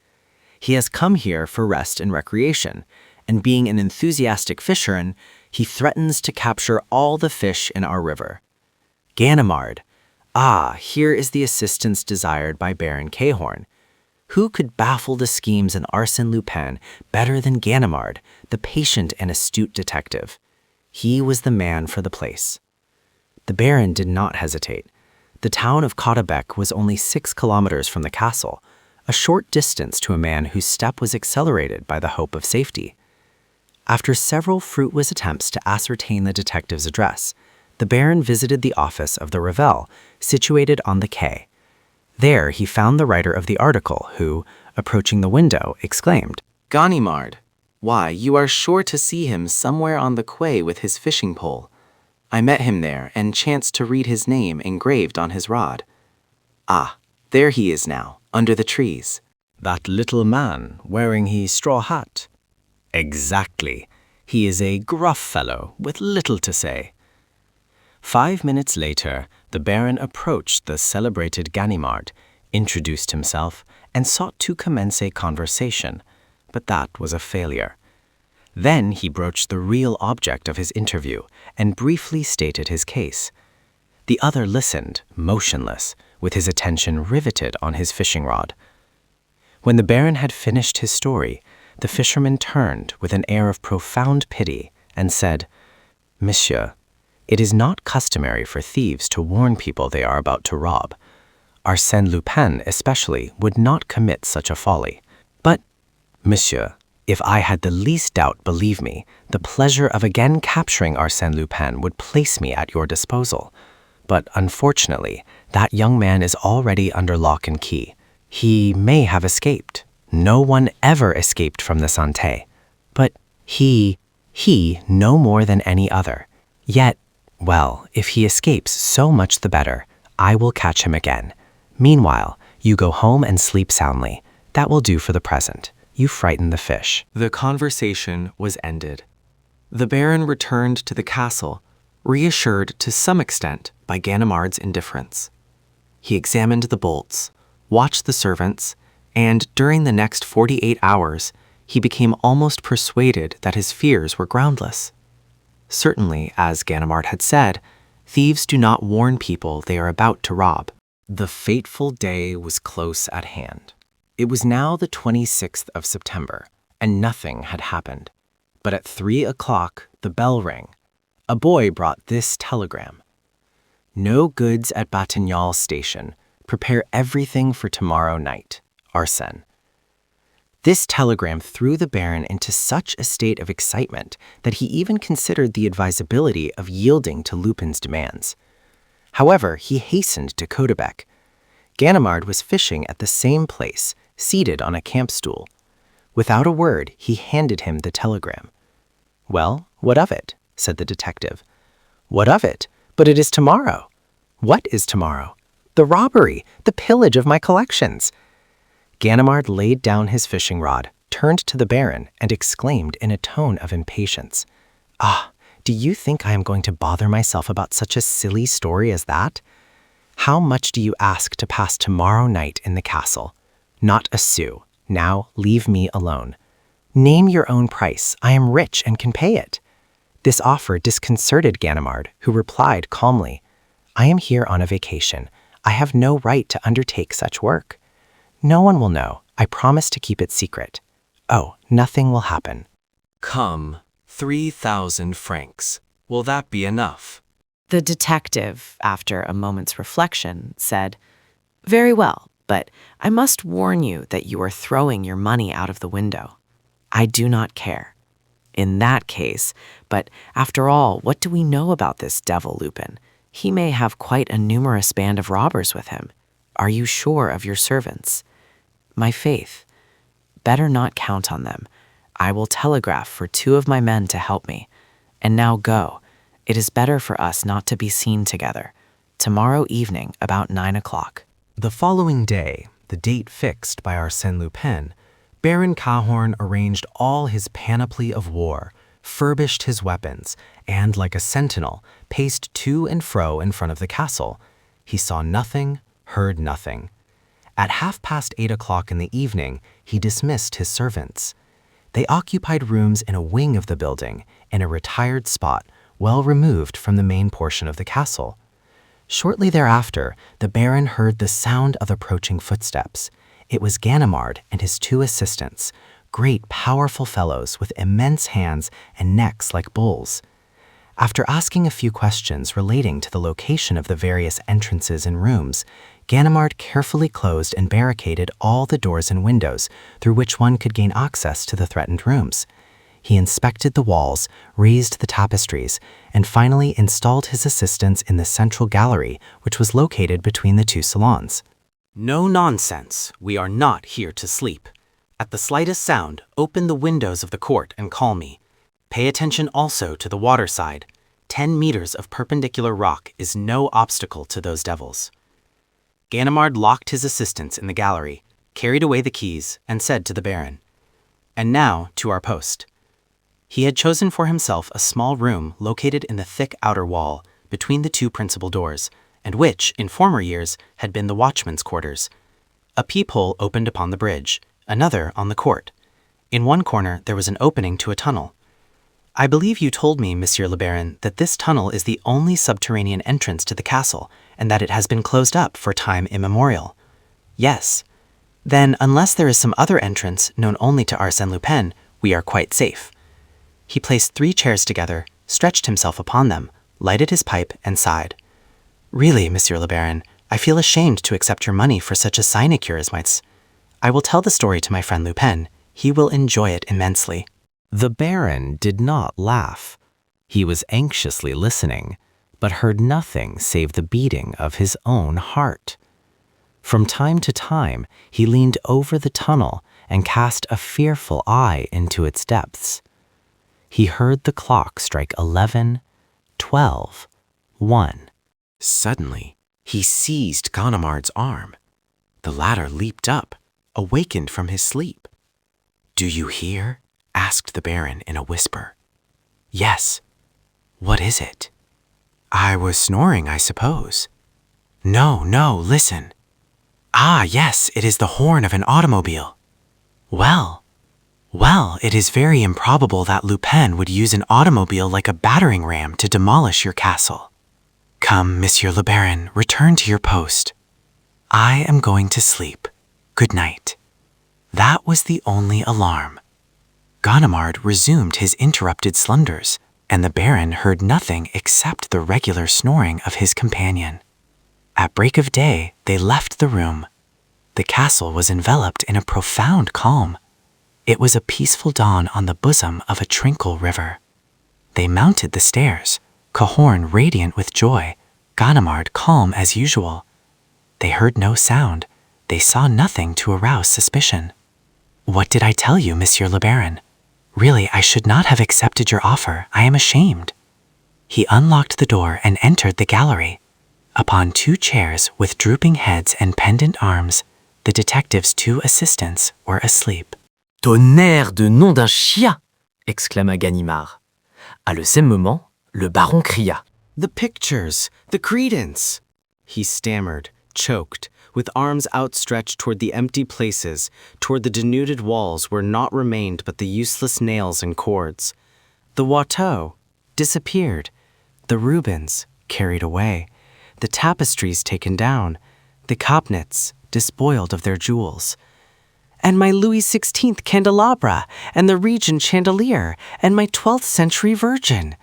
He has come here for rest and recreation, and being an enthusiastic fisherman, he threatens to capture all the fish in our river. Ganimard. Ah, here is the assistance desired by Baron Cahorn. Who could baffle the schemes in Arsène Lupin better than Ganimard, the patient and astute detective? He was the man for the place." The Baron did not hesitate. The town of Caudebec was only 6 kilometers from the castle, a short distance to a man whose step was accelerated by the hope of safety. After several fruitless attempts to ascertain the detective's address, the Baron visited the office of the Réveil, situated on the quay. There he found the writer of the article, who, approaching the window, exclaimed, "Ganimard! Why, you are sure to see him somewhere on the quay with his fishing pole. I met him there and chanced to read his name engraved on his rod. Ah, there he is now, under the trees." "That little man wearing his straw hat?" "Exactly. He is a gruff fellow with little to say." 5 minutes later, the Baron approached the celebrated Ganimard, introduced himself, and sought to commence a conversation, but that was a failure. Then he broached the real object of his interview and briefly stated his case. The other listened, motionless, with his attention riveted on his fishing rod. When the Baron had finished his story, the fisherman turned with an air of profound pity and said, "Monsieur, it is not customary for thieves to warn people they are about to rob. Arsène Lupin, especially, would not commit such a folly. But, monsieur, if I had the least doubt, believe me, the pleasure of again capturing Arsène Lupin would place me at your disposal. But unfortunately, that young man is already under lock and key. He may have escaped. No one ever escaped from the Santé. But he no more than any other. Yet, well, if he escapes, so much the better. I will catch him again. Meanwhile, you go home and sleep soundly. That will do for the present. You frighten the fish." The conversation was ended. The Baron returned to the castle, reassured to some extent by Ganimard's indifference. He examined the bolts, watched the servants, and during the next 48 hours, he became almost persuaded that his fears were groundless. Certainly, as Ganimard had said, thieves do not warn people they are about to rob. The fateful day was close at hand. It was now the 26th of September, and nothing had happened. But at 3 o'clock, the bell rang. A boy brought this telegram. "No goods at Batignolles station. Prepare everything for tomorrow night. Arsène." This telegram threw the Baron into such a state of excitement that he even considered the advisability of yielding to Lupin's demands. However, he hastened to Caudebec. Ganimard was fishing at the same place, seated on a camp stool. Without a word, he handed him the telegram. "Well, what of it?" said the detective. "What of it? But it is tomorrow." "What is tomorrow?" "The robbery, the pillage of my collections." Ganimard laid down his fishing rod, turned to the Baron, and exclaimed in a tone of impatience, "Ah, do you think I am going to bother myself about such a silly story as that? How much do you ask to pass tomorrow night in the castle? Not a sou. Now leave me alone. Name your own price. I am rich and can pay it." This offer disconcerted Ganimard, who replied calmly, "I am here on a vacation. I have no right to undertake such work. No one will know. I promise to keep it secret. Oh, nothing will happen." "Come, 3,000 francs. Will that be enough?" The detective, after a moment's reflection, said, "Very well, but I must warn you that you are throwing your money out of the window. I do not care. In that case, but after all, what do we know about this devil Lupin? He may have quite a numerous band of robbers with him. Are you sure of your servants? My faith, better not count on them. I will telegraph for 2 of my men to help me. And now go. It is better for us not to be seen together. Tomorrow evening, about 9 o'clock. The following day, the date fixed by Arsène Lupin, Baron Cahorn arranged all his panoply of war, furbished his weapons, and, like a sentinel, paced to and fro in front of the castle. He saw nothing, heard nothing. At 8:30 in the evening, he dismissed his servants. They occupied rooms in a wing of the building, in a retired spot, well removed from the main portion of the castle. Shortly thereafter, the Baron heard the sound of approaching footsteps. It was Ganimard and his 2 assistants, great powerful fellows with immense hands and necks like bulls. After asking a few questions relating to the location of the various entrances and rooms, Ganimard carefully closed and barricaded all the doors and windows through which one could gain access to the threatened rooms. He inspected the walls, raised the tapestries, and finally installed his assistants in the central gallery, which was located between the 2 salons. "No nonsense. We are not here to sleep. At the slightest sound, open the windows of the court and call me. Pay attention also to the water side. 10 meters of perpendicular rock is no obstacle to those devils." Ganimard locked his assistants in the gallery, carried away the keys, and said to the Baron, "And now to our post." He had chosen for himself a small room located in the thick outer wall, between the 2 principal doors, and which, in former years, had been the watchman's quarters. A peephole opened upon the bridge, another on the court. In one corner there was an opening to a tunnel. "I believe you told me, Monsieur le Baron, that this tunnel is the only subterranean entrance to the castle, and that it has been closed up for time immemorial." "Yes." "Then, unless there is some other entrance known only to Arsène Lupin, we are quite safe." He placed 3 chairs together, stretched himself upon them, lighted his pipe, and sighed. "Really, Monsieur le Baron, I feel ashamed to accept your money for such a sinecure as might. I will tell the story to my friend Lupin. He will enjoy it immensely." The Baron did not laugh. He was anxiously listening, but heard nothing save the beating of his own heart. From time to time, he leaned over the tunnel and cast a fearful eye into its depths. He heard the clock strike 11, 12, 1. Suddenly, he seized Ganimard's arm. The latter leaped up, awakened from his sleep. "Do you hear?" asked the Baron in a whisper. "Yes." "What is it?" "I was snoring, I suppose." No, no, listen. Ah, yes, it is the horn of an automobile. Well, it is very improbable that Lupin would use an automobile like a battering ram to demolish your castle. Come, Monsieur le Baron, return to your post. I am going to sleep. Good night. That was the only alarm. Ganimard resumed his interrupted slumbers, and the Baron heard nothing except the regular snoring of his companion. At break of day, they left the room. The castle was enveloped in a profound calm. It was a peaceful dawn on the bosom of a tranquil river. They mounted the stairs, Cahorn radiant with joy, Ganimard calm as usual. They heard no sound. They saw nothing to arouse suspicion. What did I tell you, Monsieur le Baron? Really, I should not have accepted your offer. I am ashamed. He unlocked the door and entered the gallery. Upon 2 chairs with drooping heads and pendant arms, the detective's 2 assistants were asleep. Tonnerre de nom d'un chien! Exclama Ganimard. À le même moment, le baron cria. The pictures, the credence! He stammered, choked, with arms outstretched toward the empty places, toward the denuded walls where naught remained but the useless nails and cords. The Watteau disappeared, the Rubens carried away, the tapestries taken down, the cabinets despoiled of their jewels. And my Louis XVI candelabra, and the Regent chandelier, and my 12th century Virgin.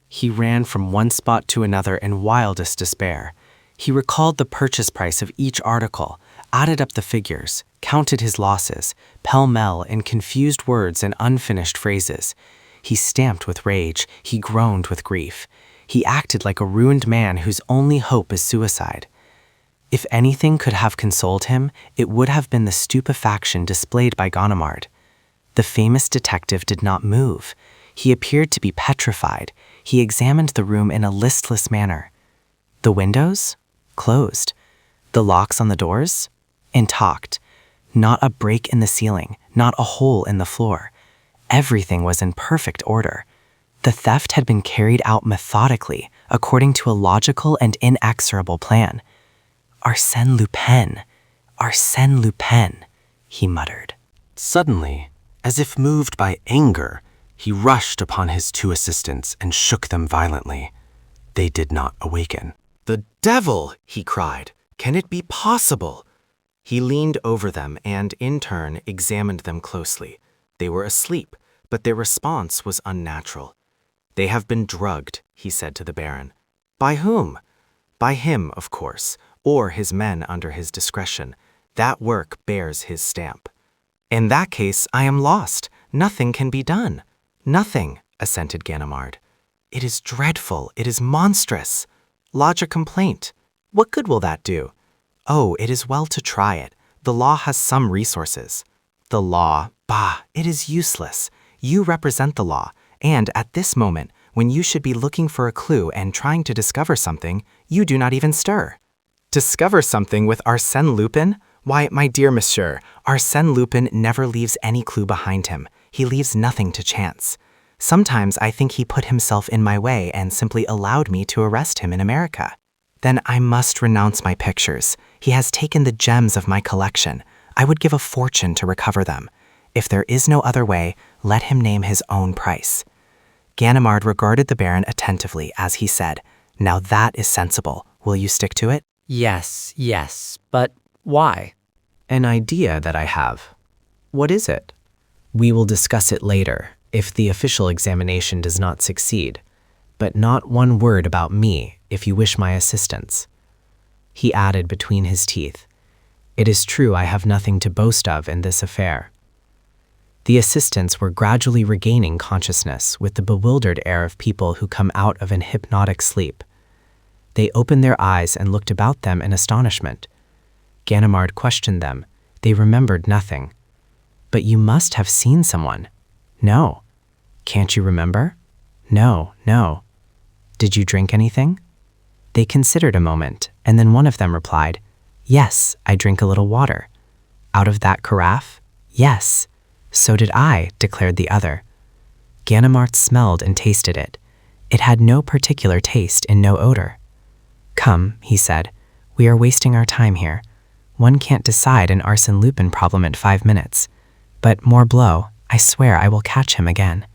He ran from one spot to another in wildest despair. He recalled the purchase price of each article, added up the figures, counted his losses, pell-mell in confused words and unfinished phrases. He stamped with rage, he groaned with grief. He acted like a ruined man whose only hope is suicide. If anything could have consoled him, it would have been the stupefaction displayed by Ganimard. The famous detective did not move. He appeared to be petrified. He examined the room in a listless manner. The windows? Closed. The locks on the doors? Intact. Not a break in the ceiling, not a hole in the floor. Everything was in perfect order. The theft had been carried out methodically, according to a logical and inexorable plan. Arsène Lupin, Arsène Lupin, he muttered. Suddenly, as if moved by anger, he rushed upon his 2 assistants and shook them violently. They did not awaken. The devil! He cried. Can it be possible? He leaned over them and, in turn, examined them closely. They were asleep, but their response was unnatural. They have been drugged, he said to the Baron. By whom? By him, of course, or his men under his discretion. That work bears his stamp. In that case, I am lost. Nothing can be done. Nothing, assented Ganimard. It is dreadful. It is monstrous. Lodge a complaint. What good will that do? Oh, it is well to try it. The law has some resources. The law? Bah, it is useless. You represent the law, and at this moment, when you should be looking for a clue and trying to discover something, you do not even stir. Discover something with Arsène Lupin? Why, my dear monsieur, Arsène Lupin never leaves any clue behind him. He leaves nothing to chance. Sometimes I think he put himself in my way and simply allowed me to arrest him in America. Then I must renounce my pictures. He has taken the gems of my collection. I would give a fortune to recover them. If there is no other way, let him name his own price. Ganimard regarded the Baron attentively as he said, Now that is sensible. Will you stick to it? Yes, but why? An idea that I have. What is it? We will discuss it later, if the official examination does not succeed, but not one word about me if you wish my assistance. He added between his teeth, It is true I have nothing to boast of in this affair. The assistants were gradually regaining consciousness with the bewildered air of people who come out of an hypnotic sleep. They opened their eyes and looked about them in astonishment. Ganimard questioned them. They remembered nothing. But you must have seen someone. No. Can't you remember? No. Did you drink anything? They considered a moment, and then one of them replied, Yes, I drink a little water. Out of that carafe? Yes. So did I, declared the other. Ganimard smelled and tasted it. It had no particular taste and no odor. Come, he said, We are wasting our time here. One can't decide an Arsène Lupin problem in 5 minutes. But Morbleu, I swear I will catch him again.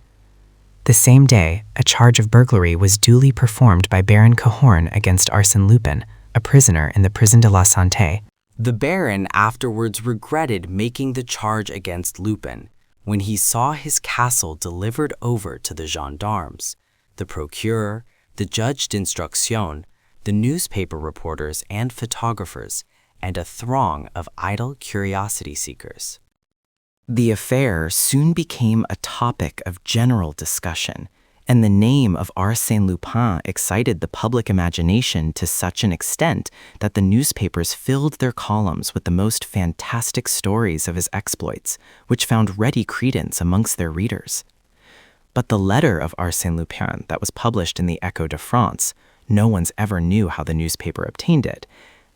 The same day, a charge of burglary was duly performed by Baron Cahorn against Arsène Lupin, a prisoner in the Prison de la Santé. The Baron afterwards regretted making the charge against Lupin when he saw his castle delivered over to the gendarmes, the procureur, the juge d'instruction, the newspaper reporters and photographers, and a throng of idle curiosity seekers. The affair soon became a topic of general discussion, and the name of Arsène Lupin excited the public imagination to such an extent that the newspapers filled their columns with the most fantastic stories of his exploits, which found ready credence amongst their readers. But the letter of Arsène Lupin that was published in the Echo de France, no one's ever knew how the newspaper obtained it.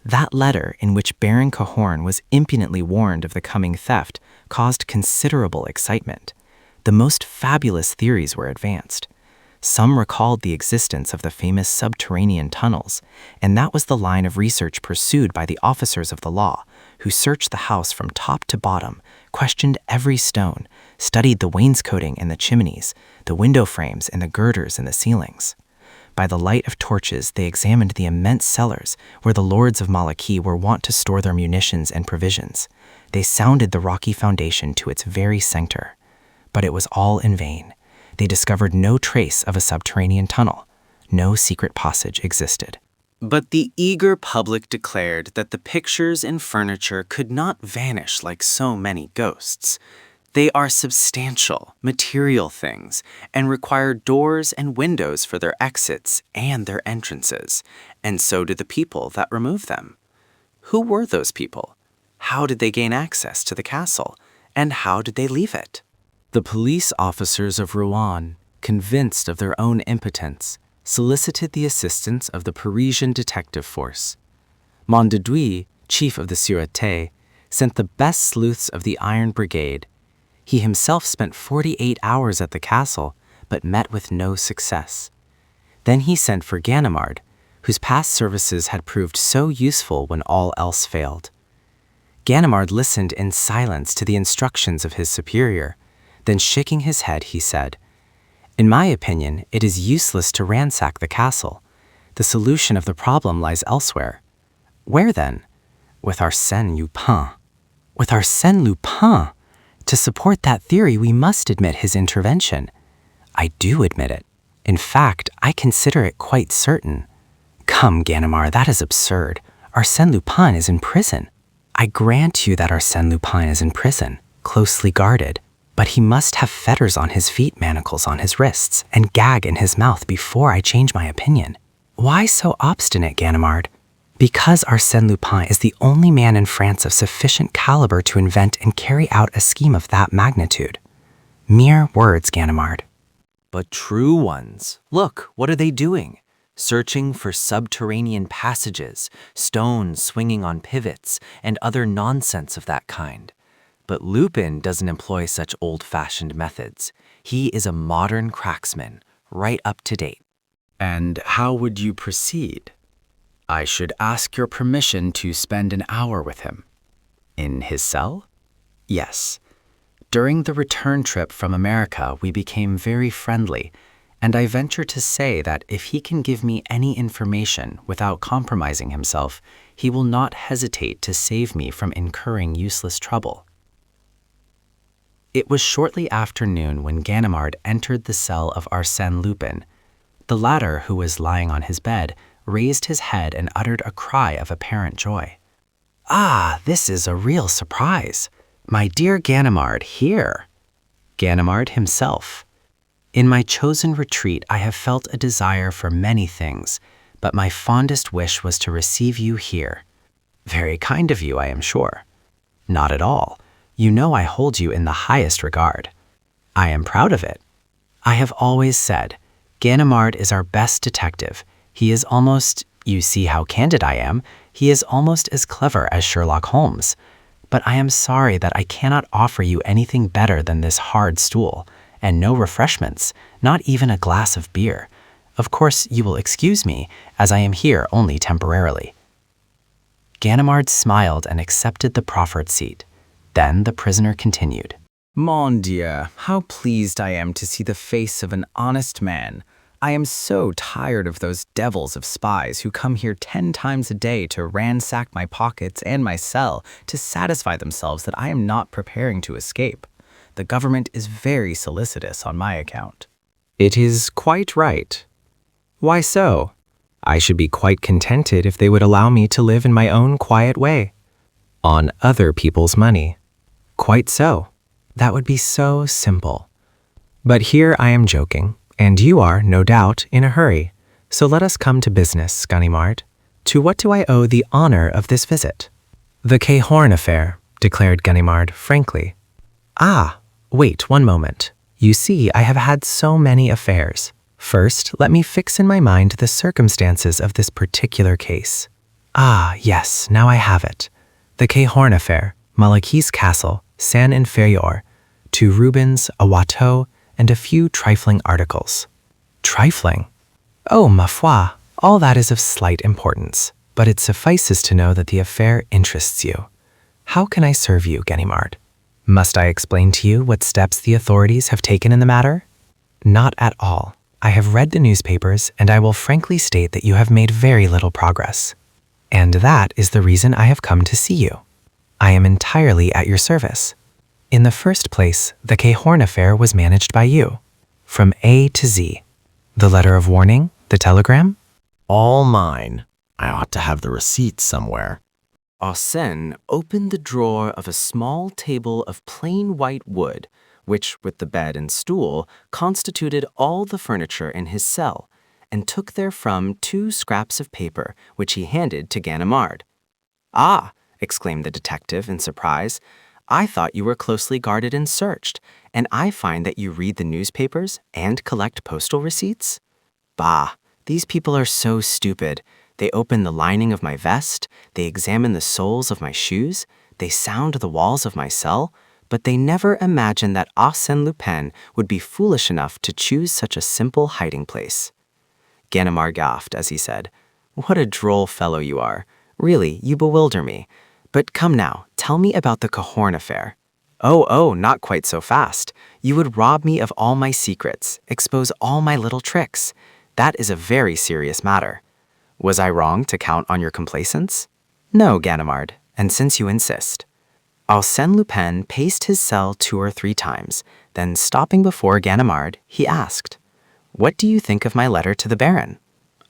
That letter, in which Baron Cahorn was impudently warned of the coming theft, caused considerable excitement. The most fabulous theories were advanced. Some recalled the existence of the famous subterranean tunnels, and that was the line of research pursued by the officers of the law, who searched the house from top to bottom, questioned every stone, studied the wainscoting and the chimneys, the window frames and the girders in the ceilings. By the light of torches, they examined the immense cellars where the lords of Malachy were wont to store their munitions and provisions. They sounded the rocky foundation to its very center. But it was all in vain. They discovered no trace of a subterranean tunnel. No secret passage existed. But the eager public declared that the pictures and furniture could not vanish like so many ghosts. They are substantial, material things, and require doors and windows for their exits and their entrances, and so do the people that remove them. Who were those people? How did they gain access to the castle, and how did they leave it? The police officers of Rouen, convinced of their own impotence, solicited the assistance of the Parisian detective force. Mondeduis, chief of the Sûreté, sent the best sleuths of the Iron Brigade. He himself spent 48 hours at the castle, but met with no success. Then he sent for Ganimard, whose past services had proved so useful when all else failed. Ganimard listened in silence to the instructions of his superior. Then, shaking his head, he said, "In my opinion, it is useless to ransack the castle. The solution of the problem lies elsewhere." "Where then?" "With Arsène Lupin." "With Arsène Lupin? To support that theory, we must admit his intervention." "I do admit it. In fact, I consider it quite certain." "Come, Ganimard, that is absurd. Arsène Lupin is in prison." "I grant you that Arsène Lupin is in prison, closely guarded. But he must have fetters on his feet, manacles on his wrists, and gag in his mouth before I change my opinion." "Why so obstinate, Ganimard?" "Because Arsène Lupin is the only man in France of sufficient caliber to invent and carry out a scheme of that magnitude." "Mere words, Ganimard." But true ones. Look, what are they doing? Searching for subterranean passages, stones swinging on pivots, and other nonsense of that kind. But Lupin doesn't employ such old-fashioned methods. He is a modern cracksman, right up to date. And how would you proceed? I should ask your permission to spend an hour with him. In his cell? Yes. During the return trip from America, we became very friendly, and I venture to say that if he can give me any information without compromising himself, he will not hesitate to save me from incurring useless trouble. It was shortly after noon when Ganimard entered the cell of Arsène Lupin. The latter, who was lying on his bed, raised his head and uttered a cry of apparent joy. "Ah, this is a real surprise. My dear Ganimard, here." Ganimard himself. "In my chosen retreat, I have felt a desire for many things, but my fondest wish was to receive you here." "Very kind of you, I am sure." "Not at all. You know I hold you in the highest regard." "I am proud of it." "I have always said, Ganimard is our best detective. He is almost, you see how candid I am, he is almost as clever as Sherlock Holmes. But I am sorry that I cannot offer you anything better than this hard stool, and no refreshments, not even a glass of beer. Of course, you will excuse me, as I am here only temporarily." Ganimard smiled and accepted the proffered seat. Then the prisoner continued. Mon Dieu, how pleased I am to see the face of an honest man. I am so tired of those devils of spies who come here 10 times a day to ransack my pockets and my cell to satisfy themselves that I am not preparing to escape. The government is very solicitous on my account. It is quite right. Why so? I should be quite contented if they would allow me to live in my own quiet way, on other people's money. Quite so. That would be so simple. But here I am joking, and you are, no doubt, in a hurry. So let us come to business, Ganimard. To what do I owe the honor of this visit? The Cahorn affair, declared Ganimard frankly. Ah, wait 1 moment. You see, I have had so many affairs. First, let me fix in my mind the circumstances of this particular case. Ah, yes, now I have it. The Cahorn affair, Malachis Castle, San Inferior, 2 Rubens, a Watteau, and a few trifling articles. Trifling? Oh, ma foi, all that is of slight importance, but it suffices to know that the affair interests you. How can I serve you, Ganimard? Must I explain to you what steps the authorities have taken in the matter? Not at all. I have read the newspapers, and I will frankly state that you have made very little progress. And that is the reason I have come to see you. I am entirely at your service. In the first place, the Cahorn affair was managed by you, from A to Z. The letter of warning, the telegram? All mine. I ought to have the receipts somewhere. Arsène opened the drawer of a small table of plain white wood, which, with the bed and stool, constituted all the furniture in his cell, and took therefrom 2 scraps of paper, which he handed to Ganimard. "Ah!" exclaimed the detective in surprise. "I thought you were closely guarded and searched, and I find that you read the newspapers and collect postal receipts? Bah, these people are so stupid. They open the lining of my vest, they examine the soles of my shoes, they sound the walls of my cell, but they never imagine that Arsène Lupin would be foolish enough to choose such a simple hiding place." Ganimard gasped as he said, "What a droll fellow you are. Really, you bewilder me. But come now, tell me about the Cahorn affair." Oh, not quite so fast. You would rob me of all my secrets, expose all my little tricks. That is a very serious matter. Was I wrong to count on your complacence? No, Ganimard, and since you insist." Arsène Lupin paced his cell 2 or 3 times, then stopping before Ganimard, he asked, "What do you think of my letter to the Baron?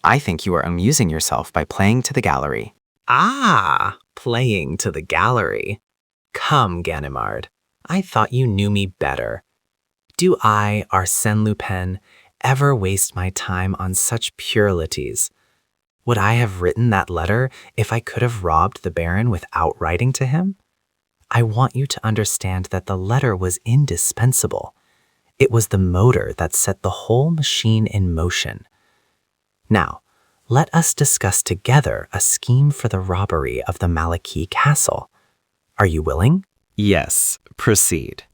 I think you are amusing yourself by playing to the gallery." Ah, playing to the gallery. Come, Ganimard, I thought you knew me better. Do I, Arsène Lupin, ever waste my time on such puerilities? Would I have written that letter if I could have robbed the Baron without writing to him? I want you to understand that the letter was indispensable. It was the motor that set the whole machine in motion. Now, let us discuss together a scheme for the robbery of the Malachis Castle. Are you willing? Yes, proceed.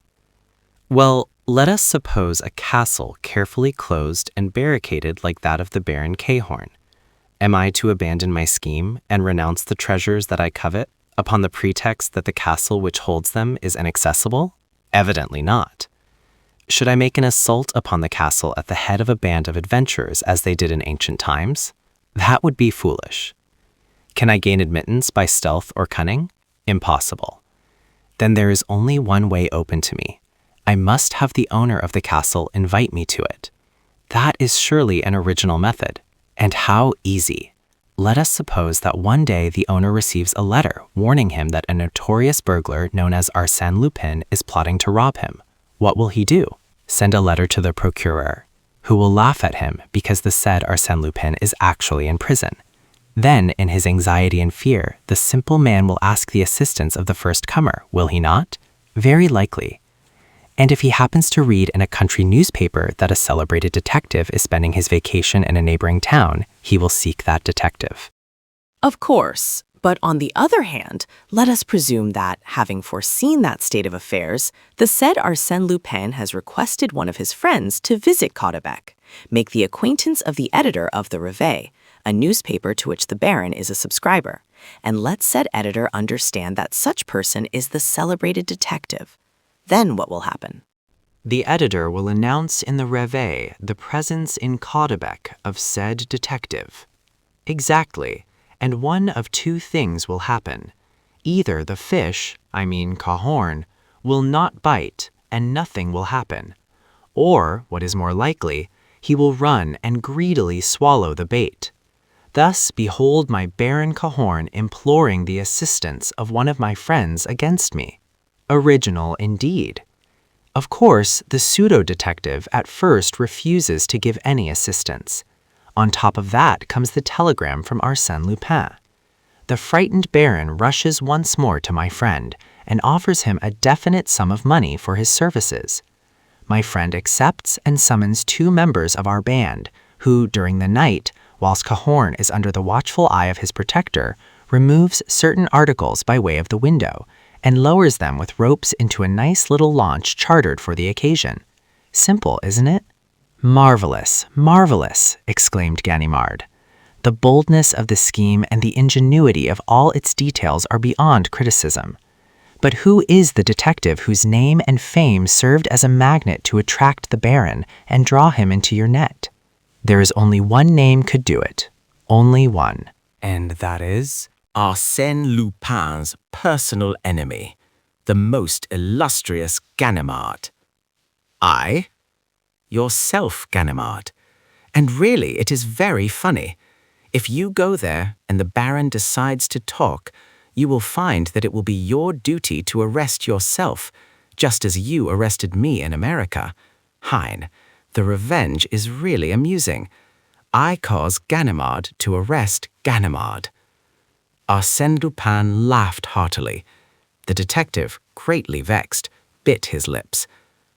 Well, let us suppose a castle carefully closed and barricaded like that of the Baron Cahorn. Am I to abandon my scheme and renounce the treasures that I covet upon the pretext that the castle which holds them is inaccessible? Evidently not. Should I make an assault upon the castle at the head of a band of adventurers as they did in ancient times? That would be foolish. Can I gain admittance by stealth or cunning? Impossible. Then there is only one way open to me. I must have the owner of the castle invite me to it. That is surely an original method. And how easy. Let us suppose that one day the owner receives a letter warning him that a notorious burglar known as Arsène Lupin is plotting to rob him. What will he do? Send a letter to the procureur, who will laugh at him because the said Arsène Lupin is actually in prison. Then, in his anxiety and fear, the simple man will ask the assistance of the first comer, will he not? Very likely. And if he happens to read in a country newspaper that a celebrated detective is spending his vacation in a neighboring town, he will seek that detective. Of course, but on the other hand, let us presume that, having foreseen that state of affairs, the said Arsène Lupin has requested one of his friends to visit Caudebec, make the acquaintance of the editor of the Réveil, a newspaper to which the Baron is a subscriber, and let said editor understand that such person is the celebrated detective. Then what will happen? The editor will announce in the Réveil the presence in Caudebec of said detective. Exactly, and one of two things will happen. Either the fish, Cahorn, will not bite and nothing will happen. Or, what is more likely, he will run and greedily swallow the bait. Thus behold my Baron Cahorn imploring the assistance of one of my friends against me. Original indeed. Of course, the pseudo-detective at first refuses to give any assistance. On top of that comes the telegram from Arsène Lupin. The frightened Baron rushes once more to my friend and offers him a definite sum of money for his services. My friend accepts and summons 2 members of our band, who, during the night, whilst Cahorn is under the watchful eye of his protector, removes certain articles by way of the window and lowers them with ropes into a nice little launch chartered for the occasion. Simple, isn't it? Marvelous, marvelous, exclaimed Ganimard. The boldness of the scheme and the ingenuity of all its details are beyond criticism. But who is the detective whose name and fame served as a magnet to attract the Baron and draw him into your net? There is only one name could do it. Only one. And that is Arsène Lupin's personal enemy, the most illustrious Ganimard. I? Yourself, Ganimard. And really, it is very funny. If you go there and the Baron decides to talk, you will find that it will be your duty to arrest yourself, just as you arrested me in America. Hein, the revenge is really amusing. I cause Ganimard to arrest Ganimard. Arsène Lupin laughed heartily. The detective, greatly vexed, bit his lips.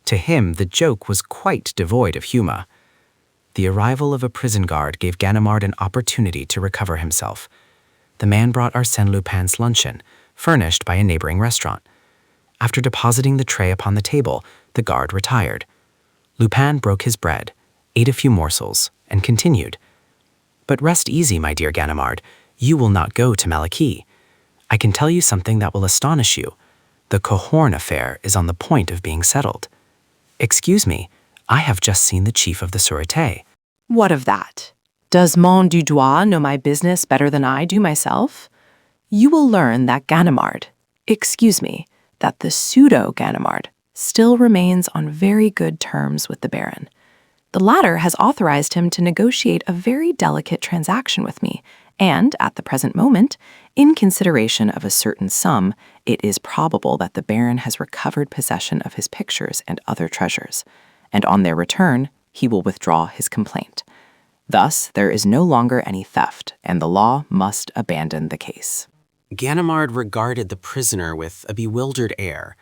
To him, the joke was quite devoid of humor. The arrival of a prison guard gave Ganimard an opportunity to recover himself. The man brought Arsène Lupin's luncheon, furnished by a neighboring restaurant. After depositing the tray upon the table, the guard retired. Lupin broke his bread, ate a few morsels, and continued. But rest easy, my dear Ganimard. You will not go to Malachy. I can tell you something that will astonish you. The Cahorn affair is on the point of being settled. Excuse me, I have just seen the chief of the Sûreté. What of that? Does Mon Dudois know my business better than I do myself? You will learn that Ganimard, that the pseudo-Ganimard, still remains on very good terms with the Baron. The latter has authorized him to negotiate a very delicate transaction with me, and at the present moment, in consideration of a certain sum, it is probable that the Baron has recovered possession of his pictures and other treasures, and on their return, he will withdraw his complaint. Thus, there is no longer any theft, and the law must abandon the case. Ganimard regarded the prisoner with a bewildered air.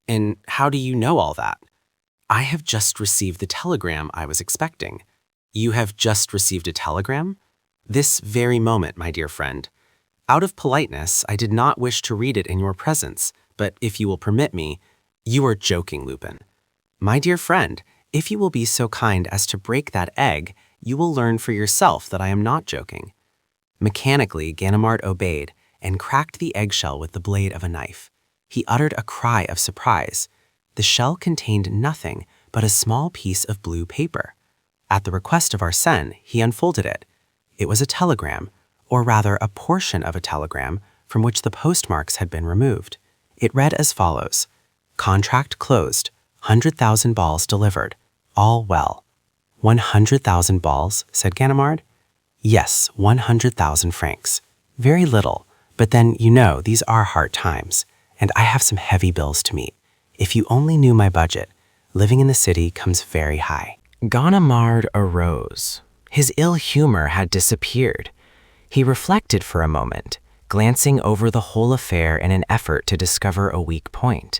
And how do you know all that? I have just received the telegram I was expecting. You have just received a telegram? This very moment, my dear friend. Out of politeness, I did not wish to read it in your presence, but if you will permit me, you are joking, Lupin. My dear friend, if you will be so kind as to break that egg, you will learn for yourself that I am not joking. Mechanically, Ganimard obeyed and cracked the eggshell with the blade of a knife. He uttered a cry of surprise. The shell contained nothing but a small piece of blue paper. At the request of Arsène, he unfolded it. It was a telegram, or rather a portion of a telegram, from which the postmarks had been removed. It read as follows: Contract closed, 100,000 balls delivered, all well. 100,000 balls, said Ganimard. Yes, 100,000 francs. Very little, but then, you know, these are hard times, and I have some heavy bills to meet. If you only knew my budget, living in the city comes very high. Ganimard arose. His ill humor had disappeared. He reflected for a moment, glancing over the whole affair in an effort to discover a weak point.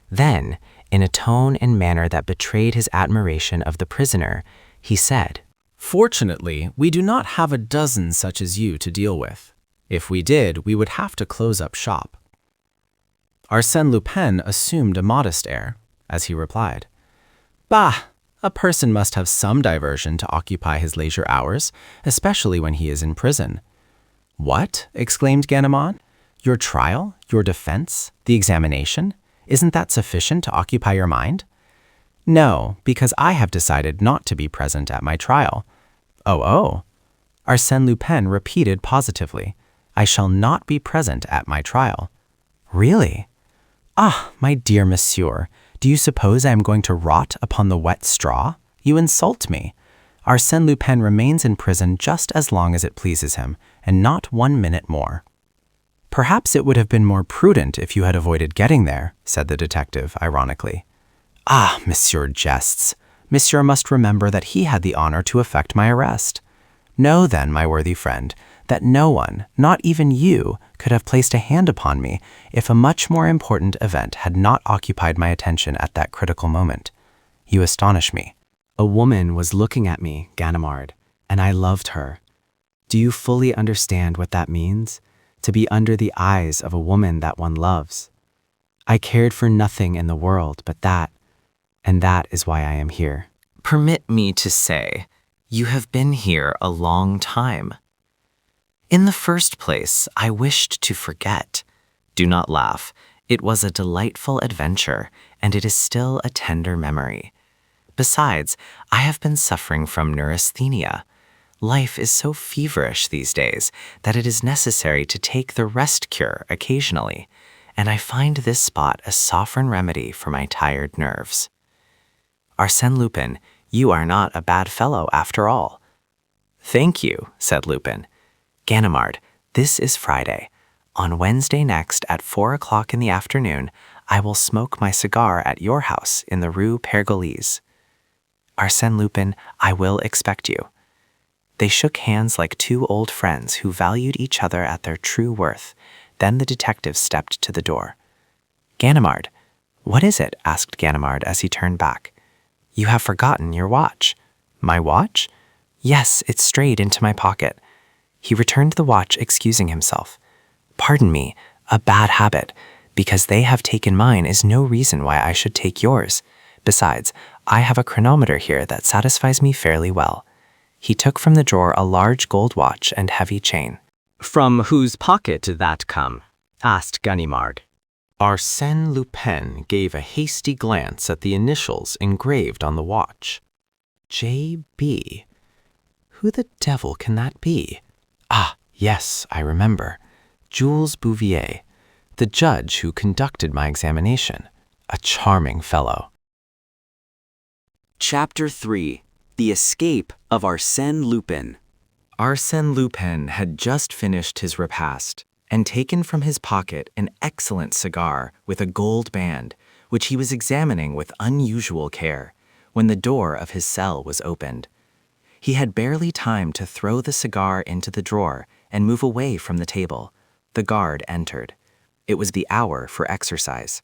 Then, in a tone and manner that betrayed his admiration of the prisoner, he said, Fortunately, we do not have a dozen such as you to deal with. If we did, we would have to close up shop. Arsène Lupin assumed a modest air, as he replied, Bah! A person must have some diversion to occupy his leisure hours, especially when he is in prison. What? Exclaimed Ganimard. Your trial, your defense, the examination, isn't that sufficient to occupy your mind? No, because I have decided not to be present at my trial. Oh. Arsène Lupin repeated positively, I shall not be present at my trial. Really? Ah, my dear monsieur, do you suppose I am going to rot upon the wet straw? You insult me. Arsène Lupin remains in prison just as long as it pleases him, and not 1 minute more. Perhaps it would have been more prudent if you had avoided getting there, said the detective, ironically. Ah, monsieur jests. Monsieur must remember that he had the honor to effect my arrest. Know then, my worthy friend, that no one, not even you, could have placed a hand upon me if a much more important event had not occupied my attention at that critical moment. You astonish me. A woman was looking at me, Ganimard, and I loved her. Do you fully understand what that means? To be under the eyes of a woman that one loves. I cared for nothing in the world but that, and that is why I am here. Permit me to say, you have been here a long time. In the first place, I wished to forget. Do not laugh. It was a delightful adventure, and it is still a tender memory. Besides, I have been suffering from neurasthenia. Life is so feverish these days that it is necessary to take the rest cure occasionally, and I find this spot a sovereign remedy for my tired nerves. Arsène Lupin, you are not a bad fellow after all. Thank you, said Lupin. Ganimard, this is Friday. On Wednesday next at 4 o'clock in the afternoon, I will smoke my cigar at your house in the Rue Pergolese. Arsène Lupin, I will expect you. They shook hands like two old friends who valued each other at their true worth. Then the detective stepped to the door. Ganimard, what is it? Asked Ganimard as he turned back. You have forgotten your watch. My watch? Yes, it strayed into my pocket. He returned the watch, excusing himself. Pardon me, a bad habit. Because they have taken mine is no reason why I should take yours. Besides, I have a chronometer here that satisfies me fairly well. He took from the drawer a large gold watch and heavy chain. From whose pocket did that come? Asked Ganimard. Arsène Lupin gave a hasty glance at the initials engraved on the watch. J.B. Who the devil can that be? Ah, yes, I remember. Jules Bouvier, the judge who conducted my examination. A charming fellow. Chapter 3. The Escape of Arsène Lupin. Arsène Lupin had just finished his repast and taken from his pocket an excellent cigar with a gold band, which he was examining with unusual care, when the door of his cell was opened. He had barely time to throw the cigar into the drawer and move away from the table. The guard entered. It was the hour for exercise.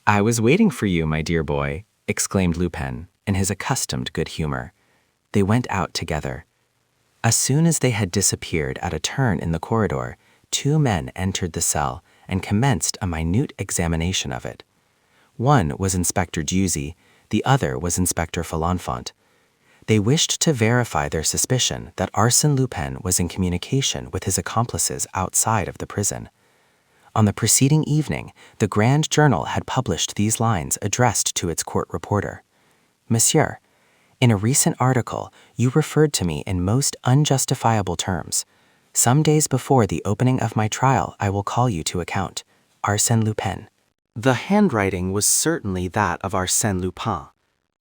I was waiting for you, my dear boy, exclaimed Lupin, in his accustomed good humor. They went out together. As soon as they had disappeared at a turn in the corridor, two men entered the cell and commenced a minute examination of it. One was Inspector Giusy, the other was Inspector Folenfant. They wished to verify their suspicion that Arsène Lupin was in communication with his accomplices outside of the prison. On the preceding evening, the Grand Journal had published these lines addressed to its court reporter. Monsieur, in a recent article, you referred to me in most unjustifiable terms. Some days before the opening of my trial, I will call you to account. Arsène Lupin. The handwriting was certainly that of Arsène Lupin.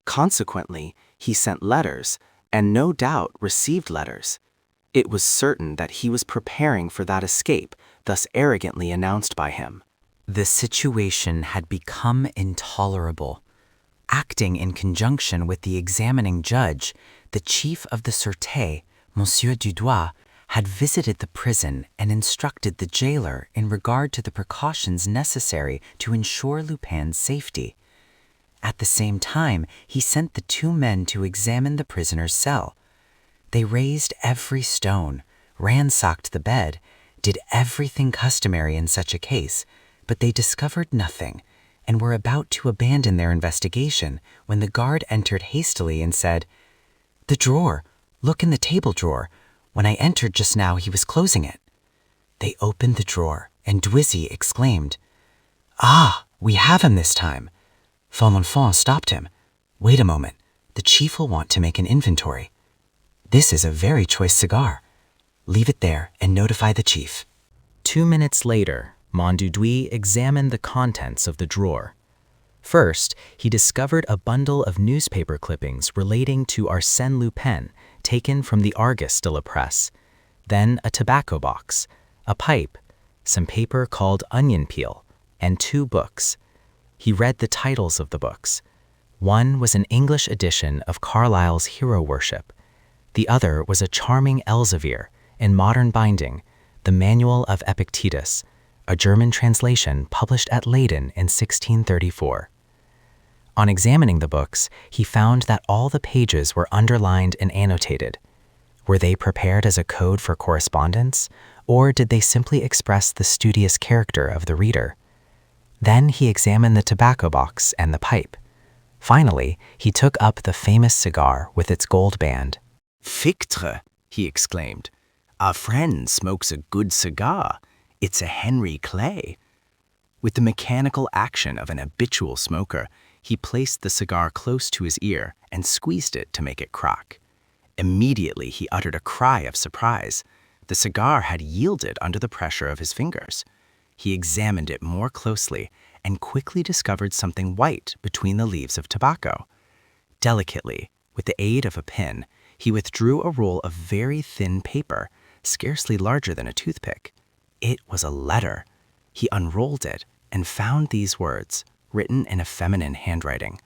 Consequently, he sent letters, and no doubt received letters. It was certain that he was preparing for that escape, thus arrogantly announced by him. The situation had become intolerable. Acting in conjunction with the examining judge, the chief of the Sûreté, Monsieur Dudois, had visited the prison and instructed the jailer in regard to the precautions necessary to ensure Lupin's safety. At the same time, he sent the two men to examine the prisoner's cell. They raised every stone, ransacked the bed, did everything customary in such a case, but they discovered nothing, and were about to abandon their investigation when the guard entered hastily and said, "The drawer! Look in the table drawer. When I entered just now, he was closing it." They opened the drawer, and Dwizzy exclaimed, "Ah, we have him this time." Folenfant stopped him. "Wait a moment. The chief will want to make an inventory. This is a very choice cigar. Leave it there and notify the chief." 2 minutes later, Mondudui examined the contents of the drawer. First, he discovered a bundle of newspaper clippings relating to Arsène Lupin taken from the Argus de la Presse, then a tobacco box, a pipe, some paper called onion peel, and 2 books. He read the titles of the books. One was an English edition of Carlyle's Hero Worship. The other was a charming Elsevier, in modern binding, the Manual of Epictetus, a German translation published at Leyden in 1634. On examining the books, he found that all the pages were underlined and annotated. Were they prepared as a code for correspondence, or did they simply express the studious character of the reader? Then he examined the tobacco box and the pipe. Finally, he took up the famous cigar with its gold band. "Fichtre," he exclaimed. "Our friend smokes a good cigar. It's a Henry Clay." With the mechanical action of an habitual smoker, he placed the cigar close to his ear and squeezed it to make it crack. Immediately, he uttered a cry of surprise. The cigar had yielded under the pressure of his fingers. He examined it more closely and quickly discovered something white between the leaves of tobacco. Delicately, with the aid of a pin, he withdrew a roll of very thin paper, scarcely larger than a toothpick. It was a letter. He unrolled it and found these words, written in a feminine handwriting.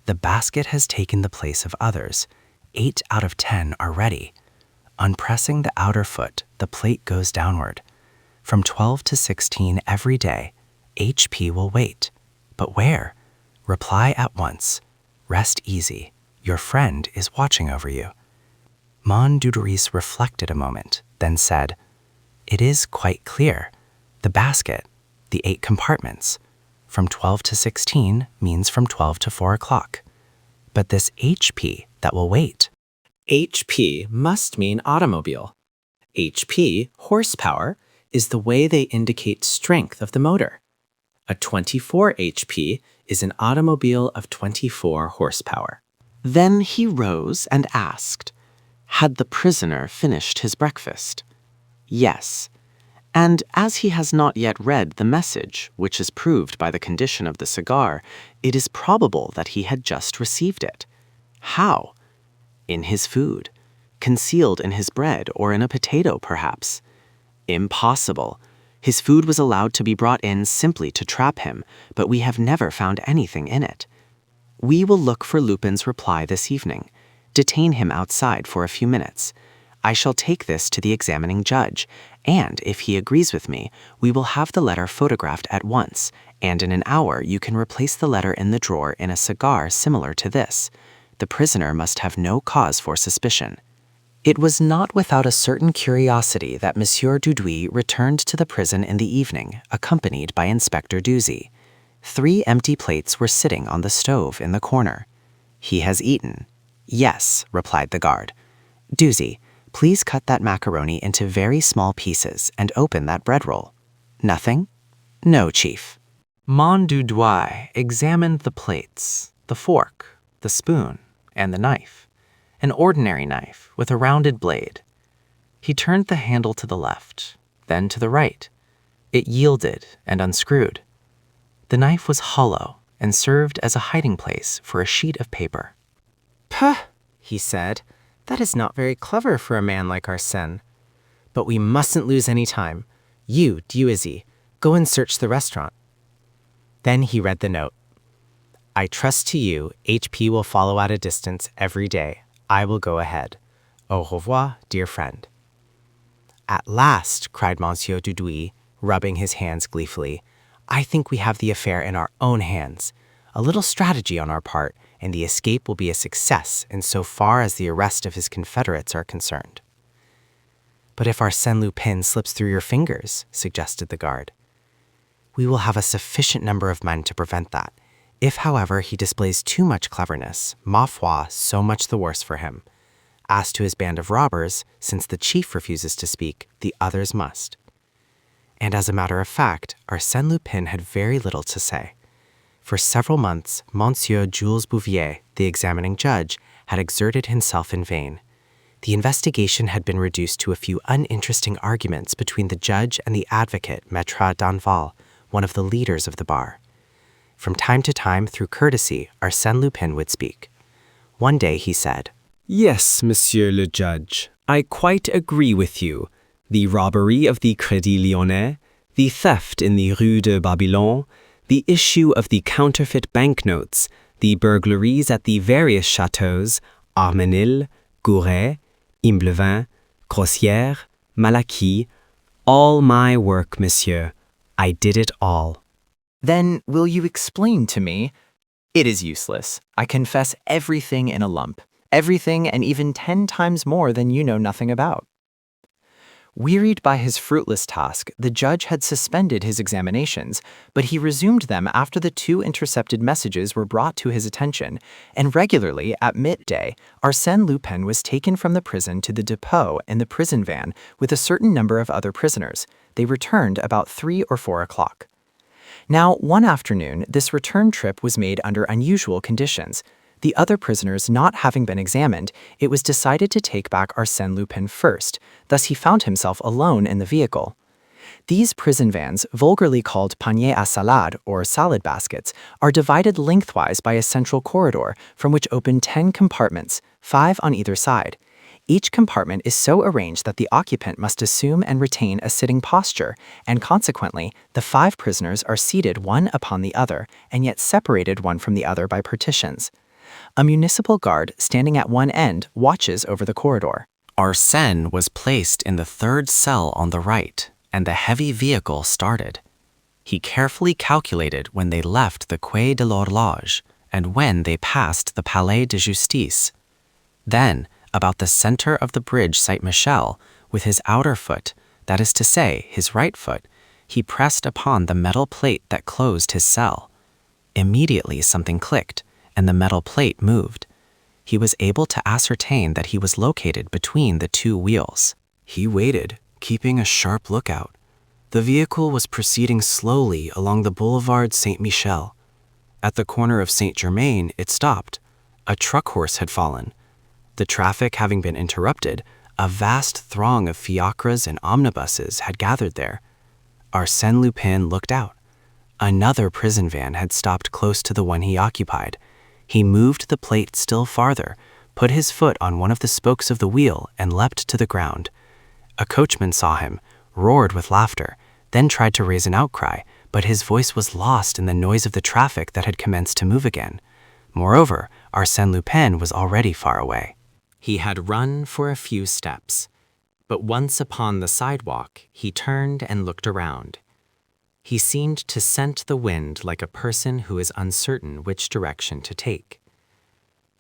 "The basket has taken the place of others. 8 out of 10 are ready. Unpressing the outer foot, the plate goes downward. From 12 to 16 every day, HP will wait. But where? Reply at once. Rest easy. Your friend is watching over you." Mondudouris reflected a moment, then said, "It is quite clear. The basket, the 8 compartments. From 12 to 16 means from 12 to 4 o'clock. But this HP that will wait." HP must mean automobile. HP, horsepower, is the way they indicate strength of the motor. A 24 HP is an automobile of 24 horsepower. Then he rose and asked, "Had the prisoner finished his breakfast?" "Yes. And as he has not yet read the message, which is proved by the condition of the cigar, it is probable that he had just received it." "How?" "In his food. Concealed in his bread or in a potato, perhaps." "Impossible. His food was allowed to be brought in simply to trap him, but we have never found anything in it. We will look for Lupin's reply this evening. Detain him outside for a few minutes. I shall take this to the examining judge, and if he agrees with me, we will have the letter photographed at once, and in an hour you can replace the letter in the drawer in a cigar similar to this. The prisoner must have no cause for suspicion." It was not without a certain curiosity that Monsieur Dudouis returned to the prison in the evening, accompanied by Inspector Duzy. 3 empty plates were sitting on the stove in the corner. "He has eaten." "Yes," replied the guard. "Duzy, please cut that macaroni into very small pieces and open that bread roll." "Nothing?" "No, Chief." Mondudouis examined the plates, the fork, the spoon, and the knife. An ordinary knife with a rounded blade. He turned the handle to the left, then to the right. It yielded and unscrewed. The knife was hollow and served as a hiding place for a sheet of paper. "Puh," he said. "That is not very clever for a man like Arsène. But we mustn't lose any time. You, Duizzy, go and search the restaurant." Then he read the note. "I trust to you, HP will follow at a distance every day. I will go ahead. Au revoir, dear friend." "At last," cried Monsieur Dudouis, rubbing his hands gleefully. "I think we have the affair in our own hands. A little strategy on our part, and the escape will be a success in so far as the arrest of his confederates are concerned." "But if Arsène Lupin slips through your fingers," suggested the guard. "We will have a sufficient number of men to prevent that. If, however, he displays too much cleverness, ma foi, so much the worse for him. As to his band of robbers, since the chief refuses to speak, the others must." And as a matter of fact, Arsène Lupin had very little to say. For several months, Monsieur Jules Bouvier, the examining judge, had exerted himself in vain. The investigation had been reduced to a few uninteresting arguments between the judge and the advocate, Maître Danval, one of the leaders of the bar. From time to time, through courtesy, Arsène Lupin would speak. One day he said, "Yes, Monsieur le Judge, I quite agree with you. The robbery of the Crédit Lyonnais, the theft in the Rue de Babylone, the issue of the counterfeit banknotes, the burglaries at the various chateaux, Armenil, Gouret, Imblevain, Grossière, Malaquis, all my work, monsieur. I did it all." Then will you explain to me? It is useless. I confess everything in a lump. Everything and even 10 times more than you know nothing about. Wearied by his fruitless task, the judge had suspended his examinations, but he resumed them after the 2 intercepted messages were brought to his attention, and regularly, at midday, Arsène Lupin was taken from the prison to the depot in the prison van with a certain number of other prisoners. They returned about 3 or 4 o'clock. Now, one afternoon, this return trip was made under unusual conditions. The other prisoners not having been examined, it was decided to take back Arsène Lupin first, thus he found himself alone in the vehicle. These prison vans, vulgarly called panier à salade or salad baskets, are divided lengthwise by a central corridor from which open 10 compartments, 5 on either side. Each compartment is so arranged that the occupant must assume and retain a sitting posture, and consequently, the 5 prisoners are seated one upon the other, and yet separated one from the other by partitions. A municipal guard standing at one end watches over the corridor. Arsène was placed in the 3rd cell on the right, and the heavy vehicle started. He carefully calculated when they left the Quai de l'Horloge and when they passed the Palais de Justice. Then, about the center of the bridge Saint-Michel, with his outer foot, that is to say, his right foot, he pressed upon the metal plate that closed his cell. Immediately something clicked, and the metal plate moved. He was able to ascertain that he was located between the 2 wheels. He waited, keeping a sharp lookout. The vehicle was proceeding slowly along the boulevard Saint-Michel. At the corner of Saint-Germain, it stopped. A truck horse had fallen. The traffic having been interrupted, a vast throng of fiacres and omnibuses had gathered there. Arsène Lupin looked out. Another prison van had stopped close to the one he occupied. He moved the plate still farther, put his foot on one of the spokes of the wheel, and leapt to the ground. A coachman saw him, roared with laughter, then tried to raise an outcry, but his voice was lost in the noise of the traffic that had commenced to move again. Moreover, Arsène Lupin was already far away. He had run for a few steps, but once upon the sidewalk, he turned and looked around. He seemed to scent the wind like a person who is uncertain which direction to take.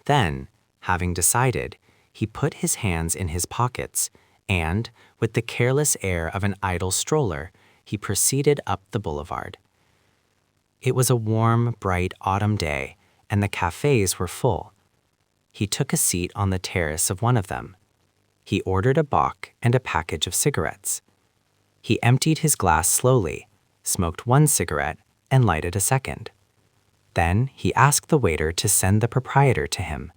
Then, having decided, he put his hands in his pockets and, with the careless air of an idle stroller, he proceeded up the boulevard. It was a warm, bright autumn day, and the cafes were full. He took a seat on the terrace of one of them. He ordered a bock and a package of cigarettes. He emptied his glass slowly, smoked 1 cigarette, and lighted a second. Then he asked the waiter to send the proprietor to him.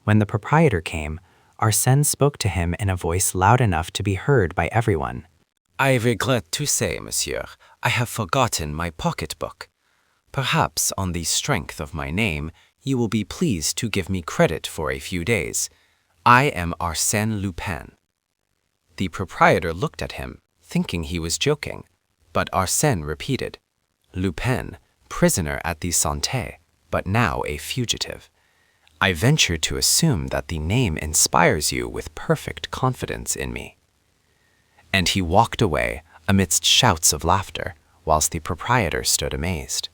When the proprietor came, Arsène spoke to him in a voice loud enough to be heard by everyone. "I regret to say, monsieur, I have forgotten my pocketbook. Perhaps on the strength of my name, you will be pleased to give me credit for a few days. I am Arsène Lupin." The proprietor looked at him, thinking he was joking, but Arsène repeated, "Lupin, prisoner at the Santé, but now a fugitive. I venture to assume that the name inspires you with perfect confidence in me." And he walked away amidst shouts of laughter, whilst the proprietor stood amazed.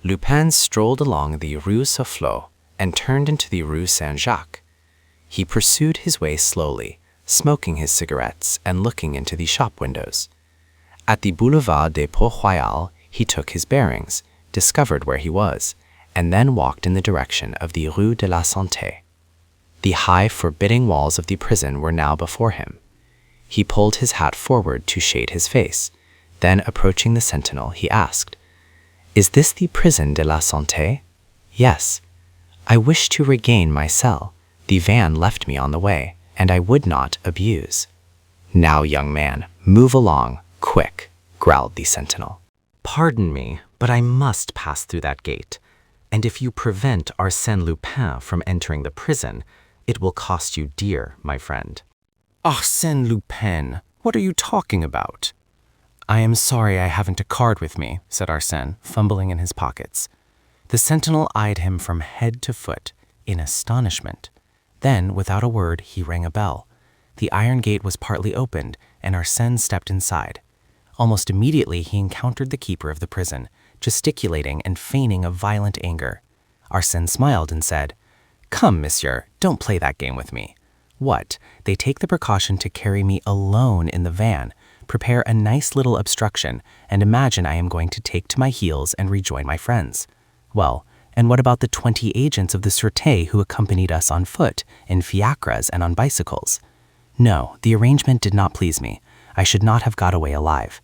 Lupin strolled along the Rue Soufflot and turned into the Rue Saint-Jacques. He pursued his way slowly, smoking his cigarettes and looking into the shop windows. At the Boulevard des Port-Royal, he took his bearings, discovered where he was, and then walked in the direction of the Rue de la Santé. The high, forbidding walls of the prison were now before him. He pulled his hat forward to shade his face, Then, approaching the sentinel, he asked, "Is this the prison de la Santé?" "Yes. I wish to regain my cell. The van left me on the way, and I would not abuse." "Now, young man, move along, quick," growled the sentinel. Pardon me, but I must pass through that gate. And if you prevent Arsène Lupin from entering the prison, it will cost you dear, my friend." Arsène Lupin, what are you talking about? I am sorry I haven't a card with me, said Arsène, fumbling in his pockets. The sentinel eyed him from head to foot, in astonishment. Then, without a word, he rang a bell. The iron gate was partly opened, and Arsène stepped inside. Almost immediately, he encountered the keeper of the prison, gesticulating and feigning a violent anger. Arsène smiled and said, "Come, monsieur, don't play that game with me. What? They take the precaution to carry me alone in the van, prepare a nice little obstruction, and imagine I am going to take to my heels and rejoin my friends. Well, and what about the 20 agents of the Sûreté who accompanied us on foot, in fiacres and on bicycles? No, the arrangement did not please me. I should not have got away alive.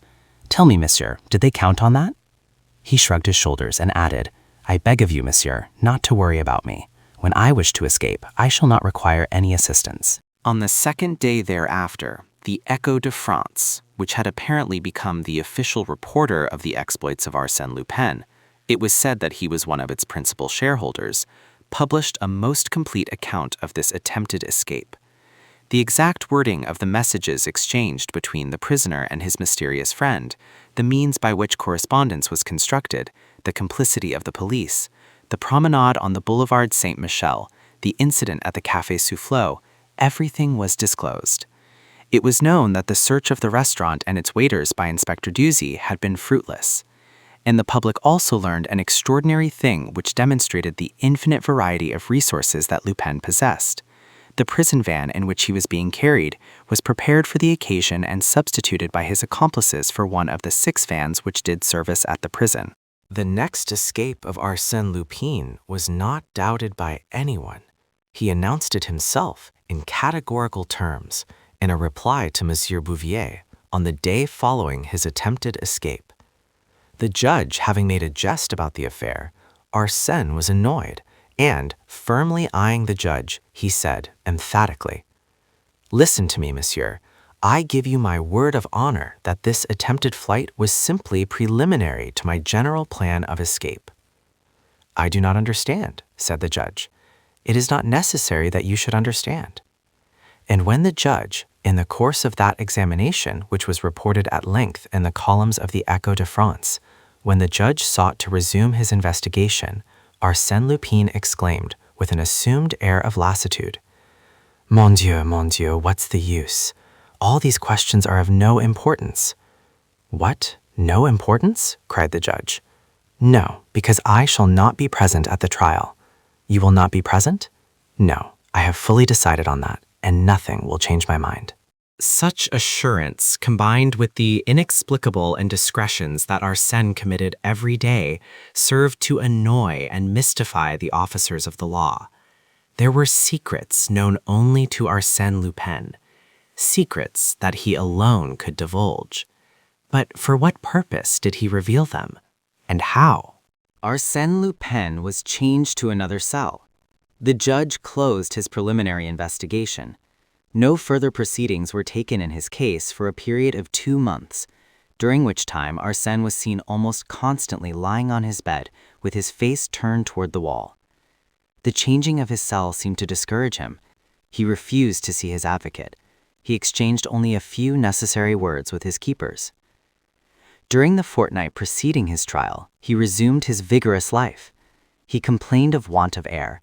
Tell me, monsieur, did they count on that?" He shrugged his shoulders and added, "I beg of you, monsieur, not to worry about me. When I wish to escape, I shall not require any assistance." On the second day thereafter, the Echo de France, which had apparently become the official reporter of the exploits of Arsène Lupin, it was said that he was one of its principal shareholders, published a most complete account of this attempted escape. The exact wording of the messages exchanged between the prisoner and his mysterious friend, the means by which correspondence was constructed, the complicity of the police, the promenade on the Boulevard Saint-Michel, the incident at the Café Soufflot, everything was disclosed. It was known that the search of the restaurant and its waiters by Inspector Duzy had been fruitless. And the public also learned an extraordinary thing which demonstrated the infinite variety of resources that Lupin possessed. The prison van in which he was being carried was prepared for the occasion and substituted by his accomplices for one of the 6 vans which did service at the prison. The next escape of Arsène Lupin was not doubted by anyone. He announced it himself in categorical terms in a reply to Monsieur Bouvier on the day following his attempted escape. The judge having made a jest about the affair, Arsène was annoyed, and, firmly eyeing the judge, he said emphatically, "Listen to me, monsieur. I give you my word of honor that this attempted flight was simply preliminary to my general plan of escape." "I do not understand," said the judge. "It is not necessary that you should understand." And when the judge, in the course of that examination which was reported at length in the columns of the Echo de France, when the judge sought to resume his investigation, Arsène Lupin exclaimed, with an assumed air of lassitude, mon Dieu, what's the use? All these questions are of no importance." "What? No importance?" cried the judge. "No, because I shall not be present at the trial." "You will not be present?" "No, I have fully decided on that, and nothing will change my mind." Such assurance, combined with the inexplicable indiscretions that Arsène committed every day, served to annoy and mystify the officers of the law. There were secrets known only to Arsène Lupin, secrets that he alone could divulge. But for what purpose did he reveal them? And how? Arsène Lupin was changed to another cell. The judge closed his preliminary investigation. No further proceedings were taken in his case for a period of 2 months, during which time Arsène was seen almost constantly lying on his bed with his face turned toward the wall. The changing of his cell seemed to discourage him. He refused to see his advocate. He exchanged only a few necessary words with his keepers. During the fortnight preceding his trial, he resumed his vigorous life. He complained of want of air.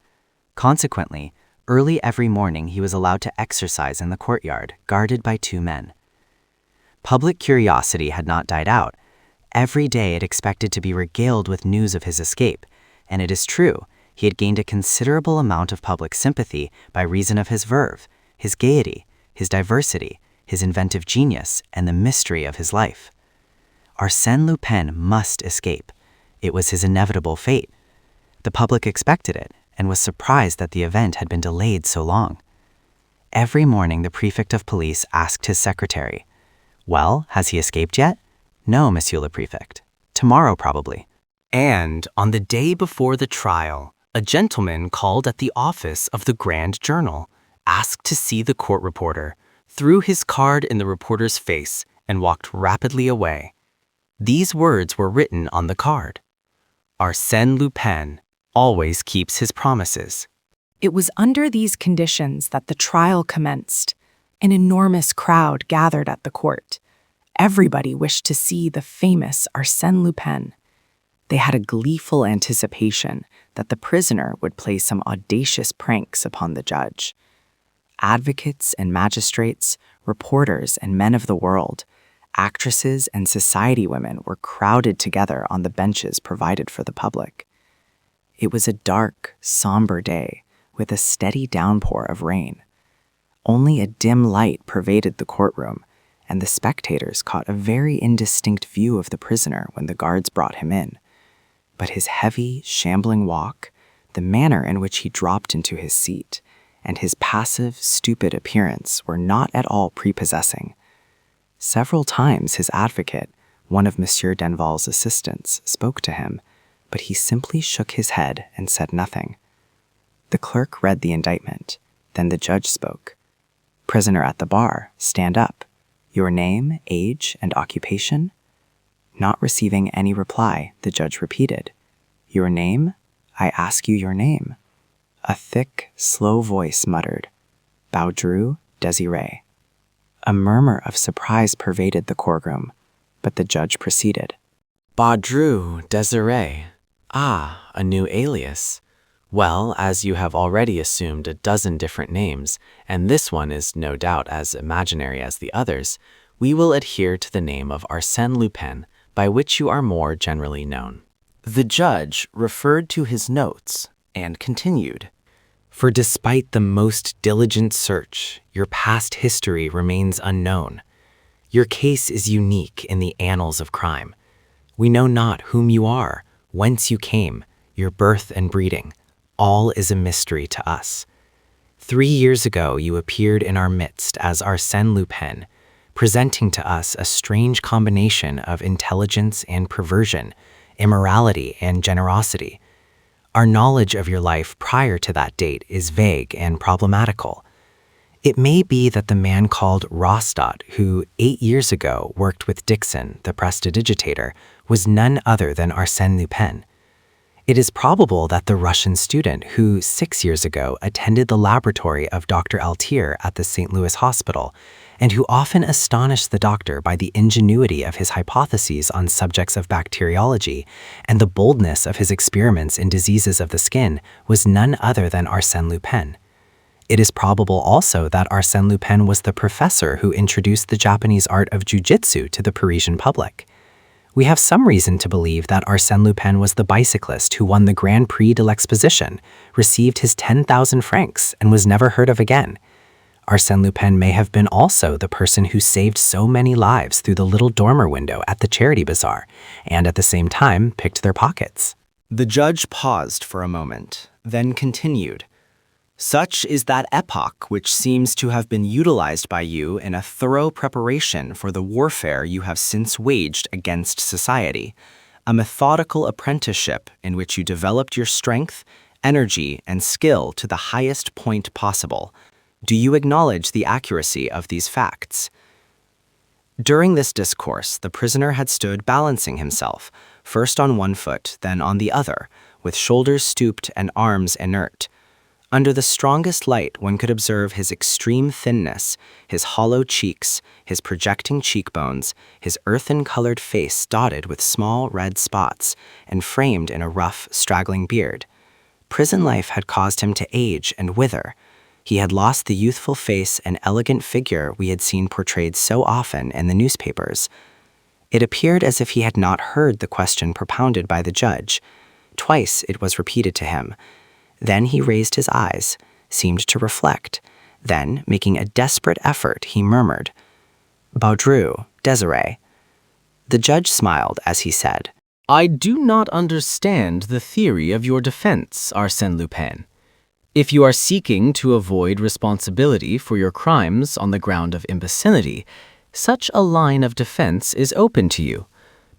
Consequently, early every morning he was allowed to exercise in the courtyard, guarded by 2 men. Public curiosity had not died out. Every day it expected to be regaled with news of his escape, and it is true, he had gained a considerable amount of public sympathy by reason of his verve, his gaiety, his diversity, his inventive genius, and the mystery of his life. Arsène Lupin must escape. It was his inevitable fate. The public expected it, and was surprised that the event had been delayed so long. Every morning the prefect of police asked his secretary, "Well, has he escaped yet?" No, Monsieur le Préfect. Tomorrow, probably. And on the day before the trial, a gentleman called at the office of the Grand Journal, asked to see the court reporter, threw his card in the reporter's face, and walked rapidly away. These words were written on the card. Arsène Lupin always keeps his promises. It was under these conditions that the trial commenced. An enormous crowd gathered at the court. Everybody wished to see the famous Arsène Lupin. They had a gleeful anticipation that the prisoner would play some audacious pranks upon the judge. Advocates and magistrates, reporters and men of the world, actresses and society women were crowded together on the benches provided for the public. It was a dark, somber day with a steady downpour of rain. Only a dim light pervaded the courtroom, and the spectators caught a very indistinct view of the prisoner when the guards brought him in. But his heavy, shambling walk, the manner in which he dropped into his seat, and his passive, stupid appearance were not at all prepossessing. Several times his advocate, one of Monsieur Denval's assistants, spoke to him, but he simply shook his head and said nothing. The clerk read the indictment. Then the judge spoke. "Prisoner at the bar, stand up. Your name, age, and occupation?" Not receiving any reply, the judge repeated, "Your name? I ask you your name." A thick, slow voice muttered, "Baudru Désiré." A murmur of surprise pervaded the courtroom, but the judge proceeded. Baudru Désiré. Ah, a new alias. Well, as you have already assumed a dozen different names, and this one is no doubt as imaginary as the others, we will adhere to the name of Arsène Lupin, by which you are more generally known. The judge referred to his notes and continued. For despite the most diligent search, your past history remains unknown. Your case is unique in the annals of crime. We know not whom you are, whence you came, your birth and breeding. All is a mystery to us. 3 years ago, you appeared in our midst as Arsène Lupin, presenting to us a strange combination of intelligence and perversion, immorality and generosity. Our knowledge of your life prior to that date is vague and problematical. It may be that the man called Rostat, who 8 years ago worked with Dixon, the prestidigitator, was none other than Arsène Lupin. It is probable that the Russian student who 6 years ago attended the laboratory of Dr. Altier at the St. Louis Hospital, and who often astonished the doctor by the ingenuity of his hypotheses on subjects of bacteriology and the boldness of his experiments in diseases of the skin, was none other than Arsène Lupin. It is probable also that Arsène Lupin was the professor who introduced the Japanese art of jiu-jitsu to the Parisian public. We have some reason to believe that Arsène Lupin was the bicyclist who won the Grand Prix de l'Exposition, received his 10,000 francs, and was never heard of again. Arsène Lupin may have been also the person who saved so many lives through the little dormer window at the charity bazaar, and at the same time picked their pockets. The judge paused for a moment, then continued. Such is that epoch which seems to have been utilized by you in a thorough preparation for the warfare you have since waged against society, a methodical apprenticeship in which you developed your strength, energy, and skill to the highest point possible. Do you acknowledge the accuracy of these facts? During this discourse, the prisoner had stood balancing himself, first on one foot, then on the other, with shoulders stooped and arms inert. Under the strongest light, one could observe his extreme thinness, his hollow cheeks, his projecting cheekbones, his earthen-colored face dotted with small red spots, and framed in a rough, straggling beard. Prison life had caused him to age and wither. He had lost the youthful face and elegant figure we had seen portrayed so often in the newspapers. It appeared as if he had not heard the question propounded by the judge. Twice it was repeated to him. Then he raised his eyes, seemed to reflect. Then, making a desperate effort, he murmured, "Baudru, Désiré." The judge smiled as he said, I do not understand the theory of your defense, Arsène Lupin. If you are seeking to avoid responsibility for your crimes on the ground of imbecility, such a line of defense is open to you.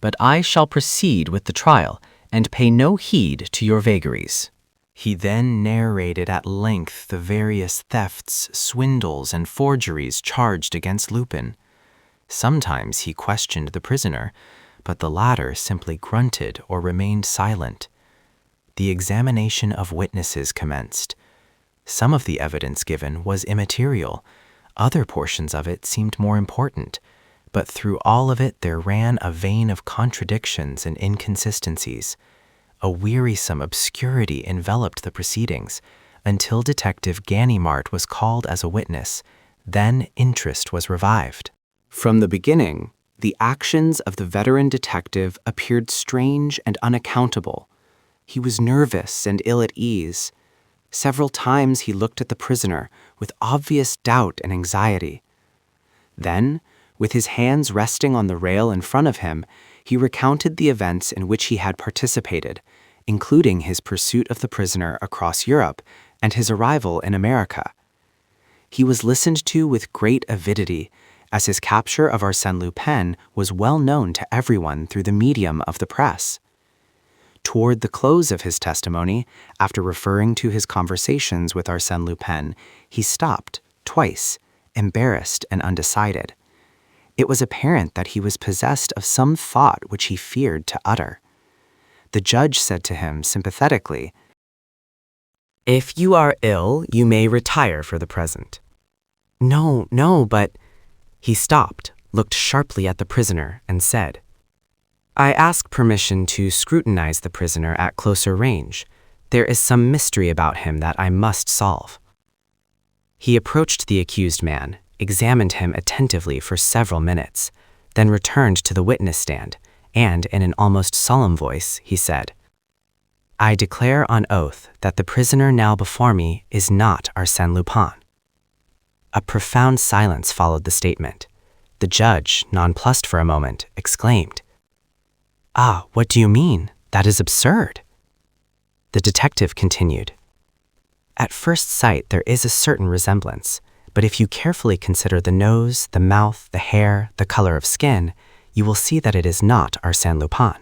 but I shall proceed with the trial and pay no heed to your vagaries." He then narrated at length the various thefts, swindles, and forgeries charged against Lupin. Sometimes he questioned the prisoner, but the latter simply grunted or remained silent. The examination of witnesses commenced. Some of the evidence given was immaterial. Other portions of it seemed more important, but through all of it there ran a vein of contradictions and inconsistencies. A wearisome obscurity enveloped the proceedings until Detective Ganimard was called as a witness. Then interest was revived. From the beginning, the actions of the veteran detective appeared strange and unaccountable. He was nervous and ill at ease. Several times he looked at the prisoner with obvious doubt and anxiety. Then, with his hands resting on the rail in front of him, he recounted the events in which he had participated, including his pursuit of the prisoner across Europe and his arrival in America. He was listened to with great avidity, as his capture of Arsène Lupin was well known to everyone through the medium of the press. Toward the close of his testimony, after referring to his conversations with Arsène Lupin, he stopped, twice, embarrassed and undecided. It was apparent that he was possessed of some thought which he feared to utter. The judge said to him sympathetically, "If you are ill, you may retire for the present." No, but..." He stopped, looked sharply at the prisoner, and said, "I ask permission to scrutinize the prisoner at closer range. There is some mystery about him that I must solve." He approached the accused man, examined him attentively for several minutes, then returned to the witness stand, and in an almost solemn voice, he said, "I declare on oath that the prisoner now before me is not Arsène Lupin." A profound silence followed the statement. The judge, nonplussed for a moment, exclaimed, "Ah, what do you mean? That is absurd." The detective continued, "At first sight there is a certain resemblance, but if you carefully consider the nose, the mouth, the hair, the color of skin, you will see that it is not Arsène Lupin.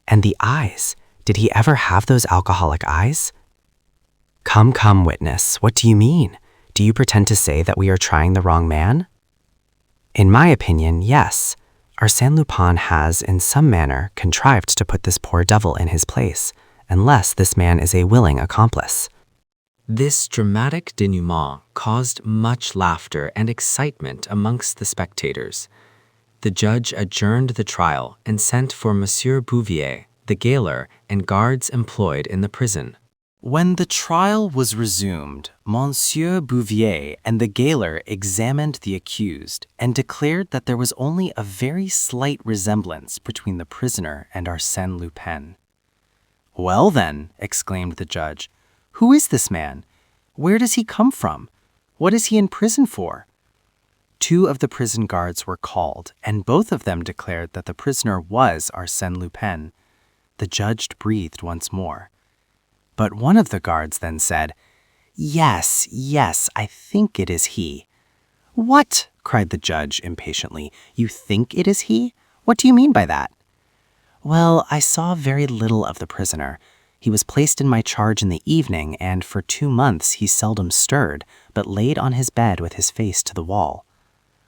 And the eyes, did he ever have those alcoholic eyes? Come, witness, what do you mean? Do you pretend to say that we are trying the wrong man? In my opinion, yes. Arsène Lupin has, in some manner, contrived to put this poor devil in his place, unless this man is a willing accomplice." This dramatic denouement caused much laughter and excitement amongst the spectators. The judge adjourned the trial and sent for Monsieur Bouvier, the gaoler, and guards employed in the prison. When the trial was resumed, Monsieur Bouvier and the gaoler examined the accused and declared that there was only a very slight resemblance between the prisoner and Arsène Lupin. "Well then," exclaimed the judge, "who is this man? Where does he come from? What is he in prison for?" 2 of the prison guards were called, and both of them declared that the prisoner was Arsène Lupin. The judge breathed once more. But one of the guards then said, Yes, I think it is he." "What?" cried the judge impatiently. "You think it is he? What do you mean by that?" "Well, I saw very little of the prisoner. He was placed in my charge in the evening, and for 2 months he seldom stirred, but laid on his bed with his face to the wall."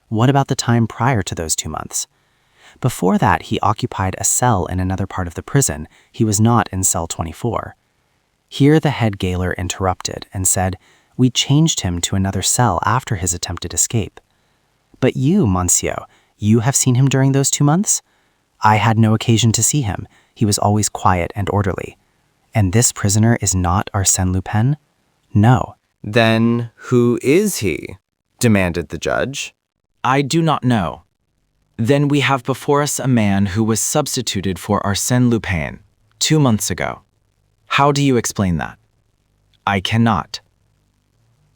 "What about the time prior to those 2 months?" "Before that, he occupied a cell in another part of the prison. He was not in cell 24. Here the head gaoler interrupted and said, "We changed him to another cell after his attempted escape." "But you, monsieur, you have seen him during those 2 months?" "I had no occasion to see him. He was always quiet and orderly." "And this prisoner is not Arsène Lupin?" "No." "Then who is he?" demanded the judge. "I do not know." "Then we have before us a man who was substituted for Arsène Lupin 2 months ago. How do you explain that?" "I cannot."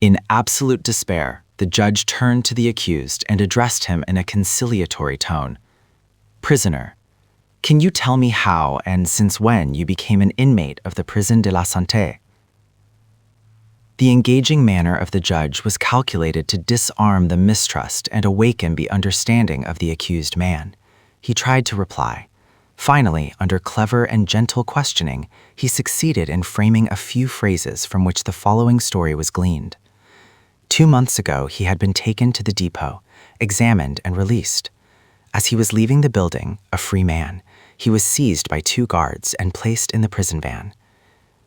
In absolute despair, the judge turned to the accused and addressed him in a conciliatory tone. "Prisoner, can you tell me how and since when you became an inmate of the Prison de la Santé?" The engaging manner of the judge was calculated to disarm the mistrust and awaken the understanding of the accused man. He tried to reply, Finally, under clever and gentle questioning, he succeeded in framing a few phrases from which the following story was gleaned. 2 months ago, he had been taken to the depot, examined and released. As he was leaving the building, a free man, he was seized by 2 guards and placed in the prison van.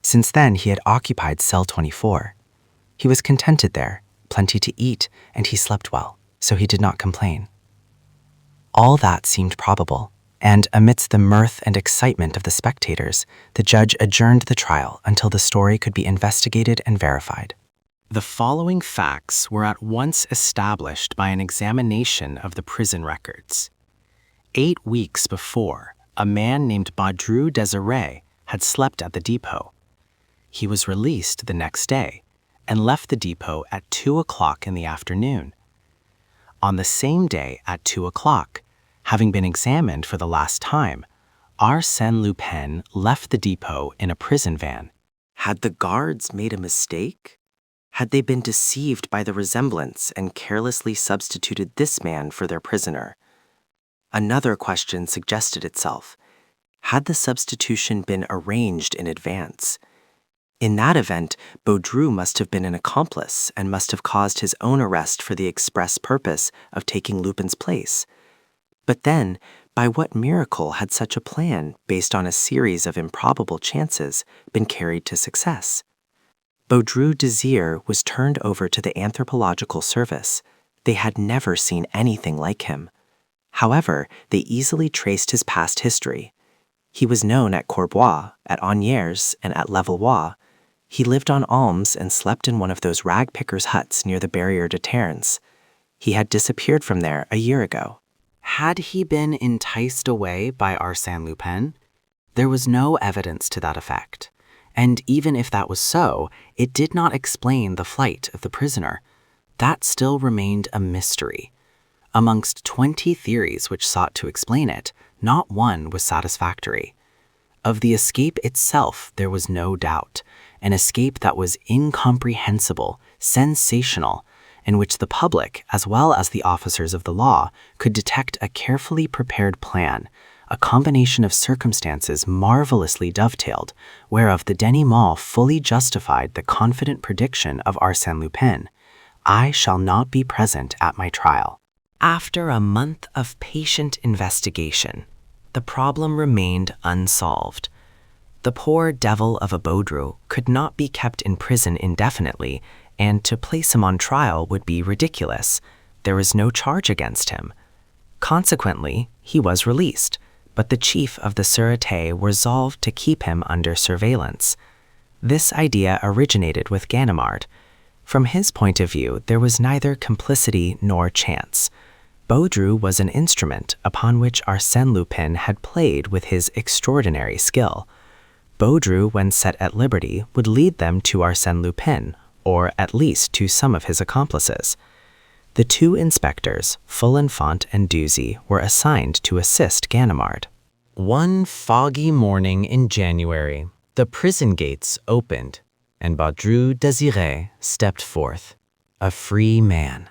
Since then, he had occupied cell 24. He was contented there, plenty to eat, and he slept well, so he did not complain. All that seemed probable, and amidst the mirth and excitement of the spectators, the judge adjourned the trial until the story could be investigated and verified. The following facts were at once established by an examination of the prison records. 8 weeks before, a man named Baudru Désiré had slept at the depot. He was released the next day and left the depot at 2 o'clock in the afternoon. On the same day at 2 o'clock, having been examined for the last time, Arsène Lupin left the depot in a prison van. Had the guards made a mistake? Had they been deceived by the resemblance and carelessly substituted this man for their prisoner? Another question suggested itself. Had the substitution been arranged in advance? In that event, Baudru must have been an accomplice and must have caused his own arrest for the express purpose of taking Lupin's place. But then, by what miracle had such a plan, based on a series of improbable chances, been carried to success? Baudru Désiré was turned over to the anthropological service. They had never seen anything like him. However, they easily traced his past history. He was known at Courbois, at Agnières, and at Levallois. He lived on alms and slept in one of those rag pickers' huts near the Barrière de Ternes. He had disappeared from there a year ago. Had he been enticed away by Arsène Lupin? There was no evidence to that effect. And even if that was so, it did not explain the flight of the prisoner. That still remained a mystery. Amongst 20 theories which sought to explain it, not one was satisfactory. Of the escape itself, there was no doubt, an escape that was incomprehensible, sensational, in which the public, as well as the officers of the law, could detect a carefully prepared plan, a combination of circumstances marvelously dovetailed, whereof the denouement fully justified the confident prediction of Arsène Lupin. I shall not be present at my trial. After a month of patient investigation, the problem remained unsolved. The poor devil of a Baudru could not be kept in prison indefinitely, and to place him on trial would be ridiculous. There was no charge against him. Consequently, he was released, but the chief of the Sûreté resolved to keep him under surveillance. This idea originated with Ganimard. From his point of view, there was neither complicity nor chance. Baudru was an instrument upon which Arsène Lupin had played with his extraordinary skill. Baudru, when set at liberty, would lead them to Arsène Lupin, or at least to some of his accomplices. The 2 inspectors, Folenfant and Douzy, were assigned to assist Ganimard. One foggy morning in January, the prison gates opened, and Baudru Désiré stepped forth, a free man.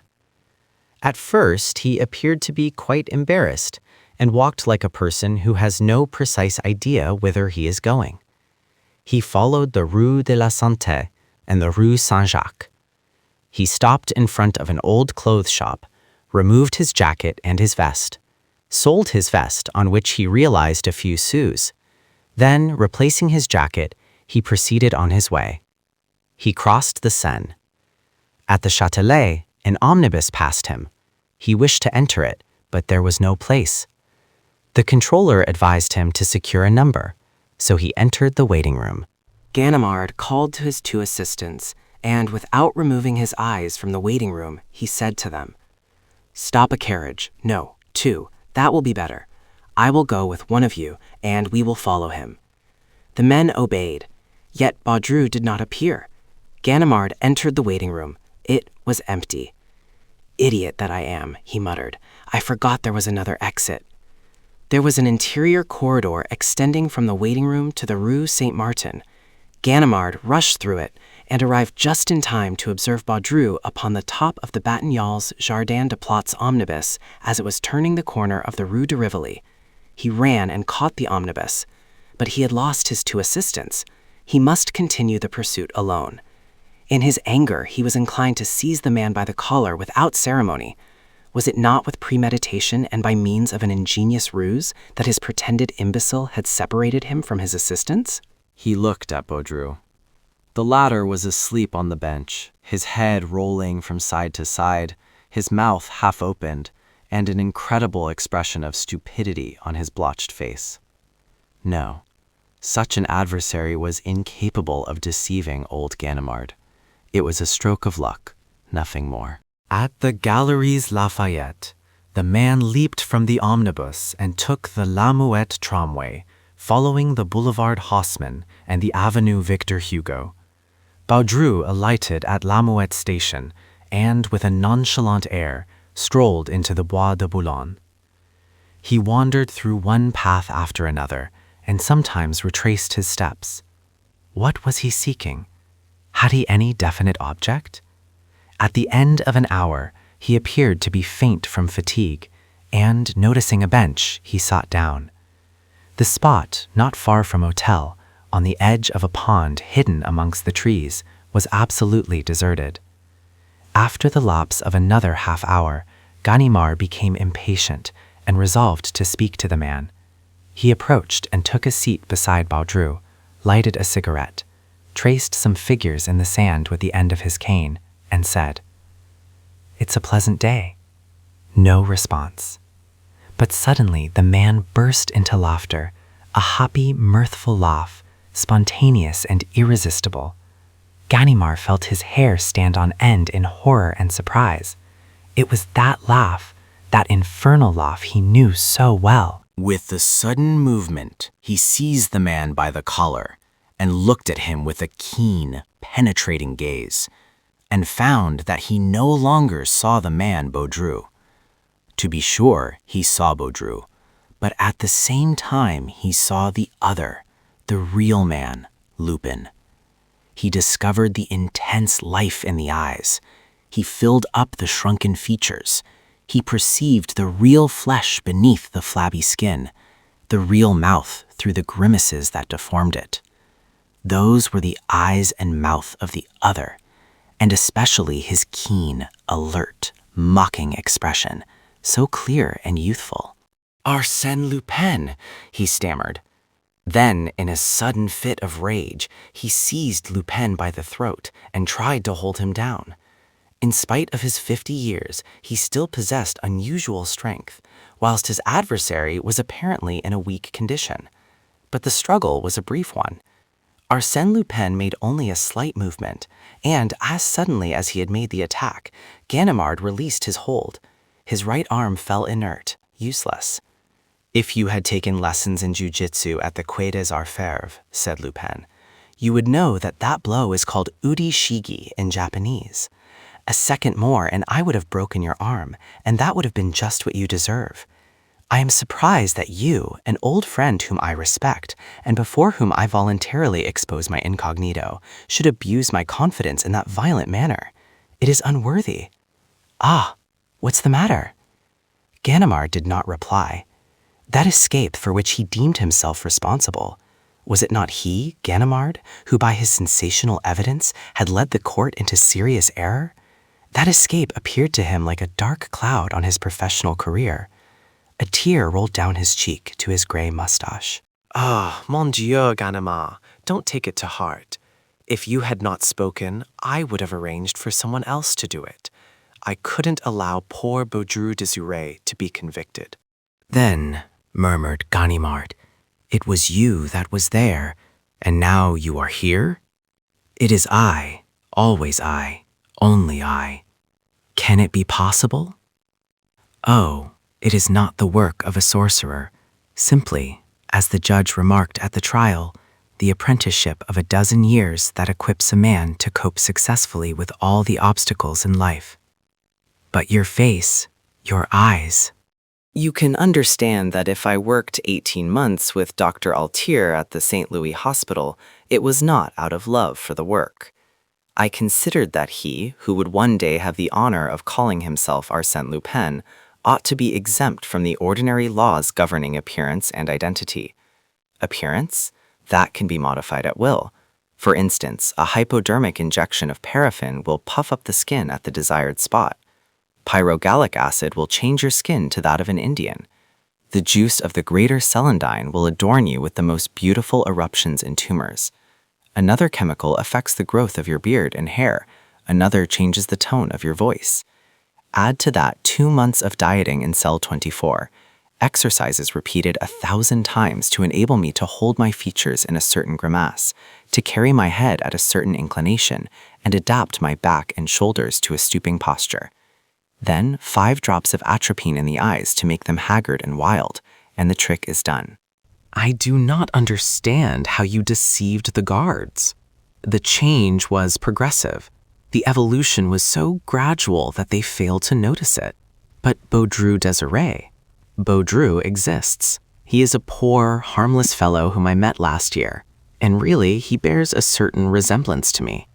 At first, he appeared to be quite embarrassed and walked like a person who has no precise idea whither he is going. He followed the Rue de la Santé and the Rue Saint-Jacques. He stopped in front of an old clothes shop, removed his jacket and his vest, sold his vest, on which he realized a few sous. Then, replacing his jacket, he proceeded on his way. He crossed the Seine. At the Châtelet, an omnibus passed him. He wished to enter it, but there was no place. The controller advised him to secure a number, so he entered the waiting room. Ganimard called to his 2 assistants, and without removing his eyes from the waiting room, he said to them, "Stop a carriage. No, 2. That will be better. I will go with one of you, and we will follow him." The men obeyed, yet Baudru did not appear. Ganimard entered the waiting room. It was empty. "Idiot that I am," he muttered. "I forgot there was another exit." There was an interior corridor extending from the waiting room to the Rue Saint-Martin. Ganimard rushed through it and arrived just in time to observe Baudru upon the top of the Batignolles Jardin de Platz omnibus as it was turning the corner of the Rue de Rivoli. He ran and caught the omnibus, but he had lost his 2 assistants. He must continue the pursuit alone. In his anger, he was inclined to seize the man by the collar without ceremony. Was it not with premeditation and by means of an ingenious ruse that his pretended imbecile had separated him from his assistants? He looked at Baudru. The latter was asleep on the bench, his head rolling from side to side, his mouth half opened, and an incredible expression of stupidity on his blotched face. No, such an adversary was incapable of deceiving old Ganimard. It was a stroke of luck, nothing more. At the Galeries Lafayette, the man leaped from the omnibus and took the La Muette tramway, following the Boulevard Haussmann and the Avenue Victor Hugo. Baudru alighted at La Muette station and, with a nonchalant air, strolled into the Bois de Boulogne. He wandered through one path after another and sometimes retraced his steps. What was he seeking? Had he any definite object? At the end of an hour, he appeared to be faint from fatigue, and, noticing a bench, he sat down. The spot, not far from Hotel, on the edge of a pond hidden amongst the trees, was absolutely deserted. After the lapse of another half-hour, Ganimard became impatient and resolved to speak to the man. He approached and took a seat beside Baudru, lighted a cigarette, traced some figures in the sand with the end of his cane, and said, "It's a pleasant day." No response. But suddenly the man burst into laughter, a happy, mirthful laugh, spontaneous and irresistible. Ganimard felt his hair stand on end in horror and surprise. It was that laugh, that infernal laugh he knew so well. With a sudden movement, he seized the man by the collar and looked at him with a keen, penetrating gaze, and found that he no longer saw the man Baudru. To be sure, he saw Baudru, but at the same time he saw the other, the real man, Lupin. He discovered the intense life in the eyes. He filled up the shrunken features. He perceived the real flesh beneath the flabby skin, the real mouth through the grimaces that deformed it. Those were the eyes and mouth of the other, and especially his keen, alert, mocking expression, so clear and youthful. "Arsène Lupin," he stammered. Then, in a sudden fit of rage, he seized Lupin by the throat and tried to hold him down. In spite of his 50 years, he still possessed unusual strength, whilst his adversary was apparently in a weak condition. But the struggle was a brief one. Arsène Lupin made only a slight movement, and as suddenly as he had made the attack, Ganimard released his hold. His right arm fell inert, useless. "If you had taken lessons in jiu-jitsu at the Quai des Arts Fèvres," said Lupin, "you would know that that blow is called uri shigi in Japanese. A second more and I would have broken your arm, and that would have been just what you deserve. I am surprised that you, an old friend whom I respect, and before whom I voluntarily expose my incognito, should abuse my confidence in that violent manner. It is unworthy. Ah, what's the matter?" Ganimard did not reply. That escape for which he deemed himself responsible, was it not he, Ganimard, who by his sensational evidence had led the court into serious error? That escape appeared to him like a dark cloud on his professional career. A tear rolled down his cheek to his gray mustache. "Ah, mon Dieu, Ganimard, don't take it to heart. If you had not spoken, I would have arranged for someone else to do it. I couldn't allow poor Baudru de Zuré to be convicted." "Then," murmured Ganimard, "it was you that was there, and now you are here? It is I, always I, only I. Can it be possible? Oh, it is not the work of a sorcerer, simply, as the judge remarked at the trial, the apprenticeship of a dozen years that equips a man to cope successfully with all the obstacles in life. But your face, your eyes." You can understand that if I worked 18 months with Dr. Altier at the St. Louis Hospital, it was not out of love for the work. I considered that he, who would one day have the honor of calling himself Arsène Lupin, ought to be exempt from the ordinary laws governing appearance and identity. Appearance? That can be modified at will. For instance, a hypodermic injection of paraffin will puff up the skin at the desired spot. Pyrogallic acid will change your skin to that of an Indian. The juice of the greater celandine will adorn you with the most beautiful eruptions and tumors. Another chemical affects the growth of your beard and hair. Another changes the tone of your voice. Add to that 2 months of dieting in cell 24, exercises repeated 1,000 times to enable me to hold my features in a certain grimace, to carry my head at a certain inclination, and adapt my back and shoulders to a stooping posture. Then 5 drops of atropine in the eyes to make them haggard and wild, and the trick is done. I do not understand how you deceived the guards. The change was progressive. The evolution was so gradual that they failed to notice it. But Baudru Desiree. Baudru exists. He is a poor, harmless fellow whom I met last year, and really he bears a certain resemblance to me.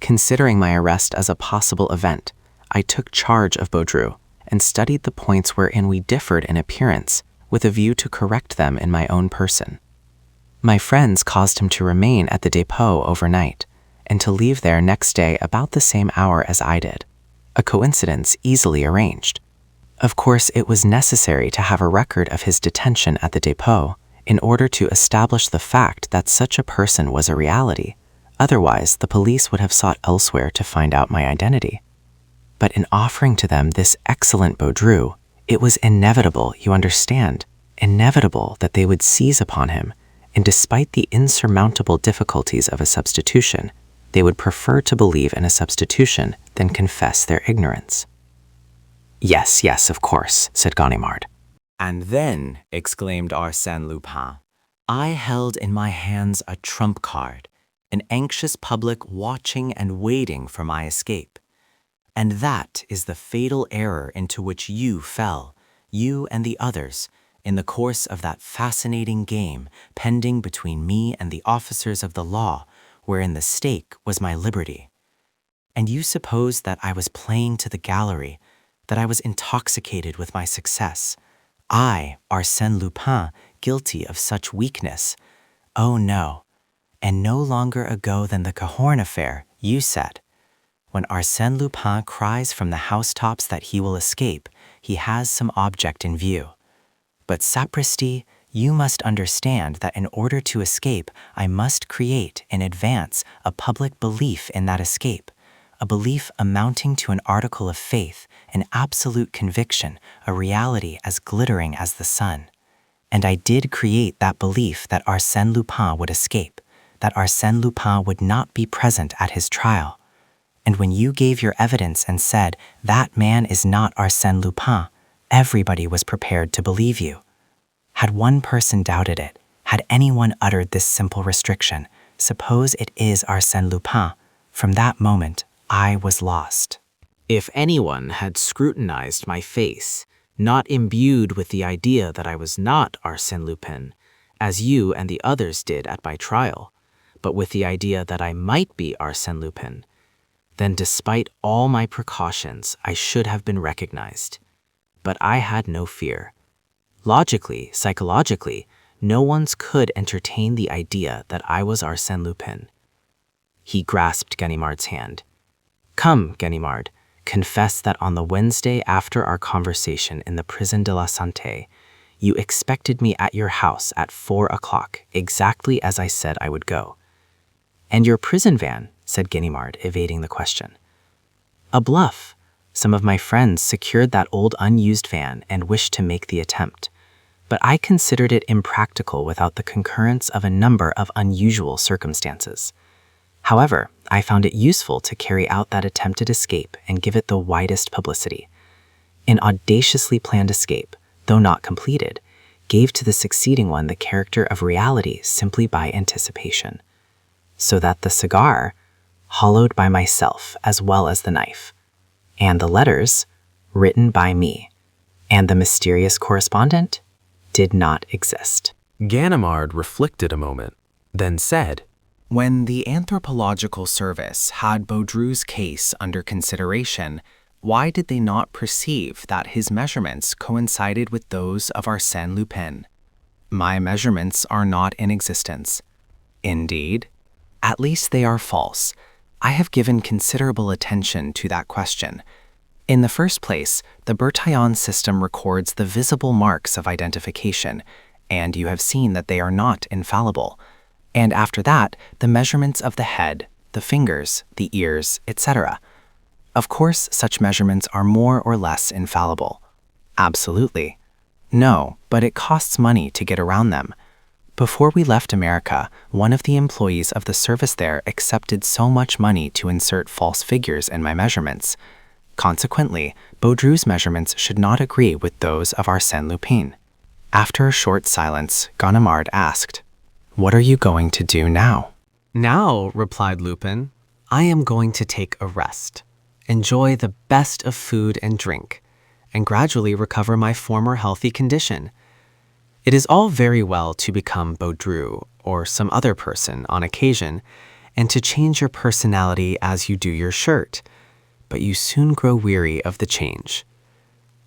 Considering my arrest as a possible event, I took charge of Baudru and studied the points wherein we differed in appearance with a view to correct them in my own person. My friends caused him to remain at the dépôt overnight and to leave there next day about the same hour as I did, a coincidence easily arranged. Of course, it was necessary to have a record of his detention at the dépôt in order to establish the fact that such a person was a reality. Otherwise, the police would have sought elsewhere to find out my identity. But in offering to them this excellent Baudru, it was inevitable, you understand, inevitable that they would seize upon him, and despite the insurmountable difficulties of a substitution, they would prefer to believe in a substitution than confess their ignorance. Yes, yes, of course, said Ganimard. And then, exclaimed Arsène Lupin, I held in my hands a trump card, an anxious public watching and waiting for my escape. And that is the fatal error into which you fell, you and the others, in the course of that fascinating game pending between me and the officers of the law, wherein the stake was my liberty. And you supposed that I was playing to the gallery, that I was intoxicated with my success. I, Arsène Lupin, guilty of such weakness. Oh no. And no longer ago than the Cahorn affair, you said, when Arsène Lupin cries from the housetops that he will escape, he has some object in view. But sapristi, you must understand that in order to escape, I must create in advance a public belief in that escape, a belief amounting to an article of faith, an absolute conviction, a reality as glittering as the sun. And I did create that belief that Arsène Lupin would escape, that Arsène Lupin would not be present at his trial. And when you gave your evidence and said, that man is not Arsène Lupin, everybody was prepared to believe you. Had one person doubted it, had anyone uttered this simple restriction, suppose it is Arsène Lupin, from that moment, I was lost. If anyone had scrutinized my face, not imbued with the idea that I was not Arsène Lupin, as you and the others did at my trial, but with the idea that I might be Arsène Lupin, then despite all my precautions, I should have been recognized. But I had no fear. Logically, psychologically, no one could entertain the idea that I was Arsène Lupin. He grasped Ganimard's hand. Come, Ganimard, confess that on the Wednesday after our conversation in the Prison de la Santé, you expected me at your house at 4 o'clock, exactly as I said I would go. And your prison van, said Ganimard, evading the question. A bluff. Some of my friends secured that old unused van and wished to make the attempt. But I considered it impractical without the concurrence of a number of unusual circumstances. However, I found it useful to carry out that attempted escape and give it the widest publicity. An audaciously planned escape, though not completed, gave to the succeeding one the character of reality simply by anticipation. So that the cigar, hollowed by myself as well as the knife, and the letters, written by me, and the mysterious correspondent, did not exist. Ganimard reflected a moment, then said, When the Anthropological Service had Baudru's case under consideration, Why did they not perceive that his measurements coincided with those of Arsène Lupin? My measurements are not in existence. Indeed? At least they are false. I have given considerable attention to that question. In the first place, the Bertillon system records the visible marks of identification, and you have seen that they are not infallible. And after that, the measurements of the head, the fingers, the ears, etc. Of course, such measurements are more or less infallible. Absolutely. No, but it costs money to get around them. Before we left America, one of the employees of the service there accepted so much money to insert false figures in my measurements. Consequently, Baudru's measurements should not agree with those of Arsène Lupin. After a short silence, Ganimard asked, "What are you going to do now?" "Now," replied Lupin, "I am going to take a rest, enjoy the best of food and drink, and gradually recover my former healthy condition. It is all very well to become Baudru or some other person on occasion, and to change your personality as you do your shirt, but you soon grow weary of the change.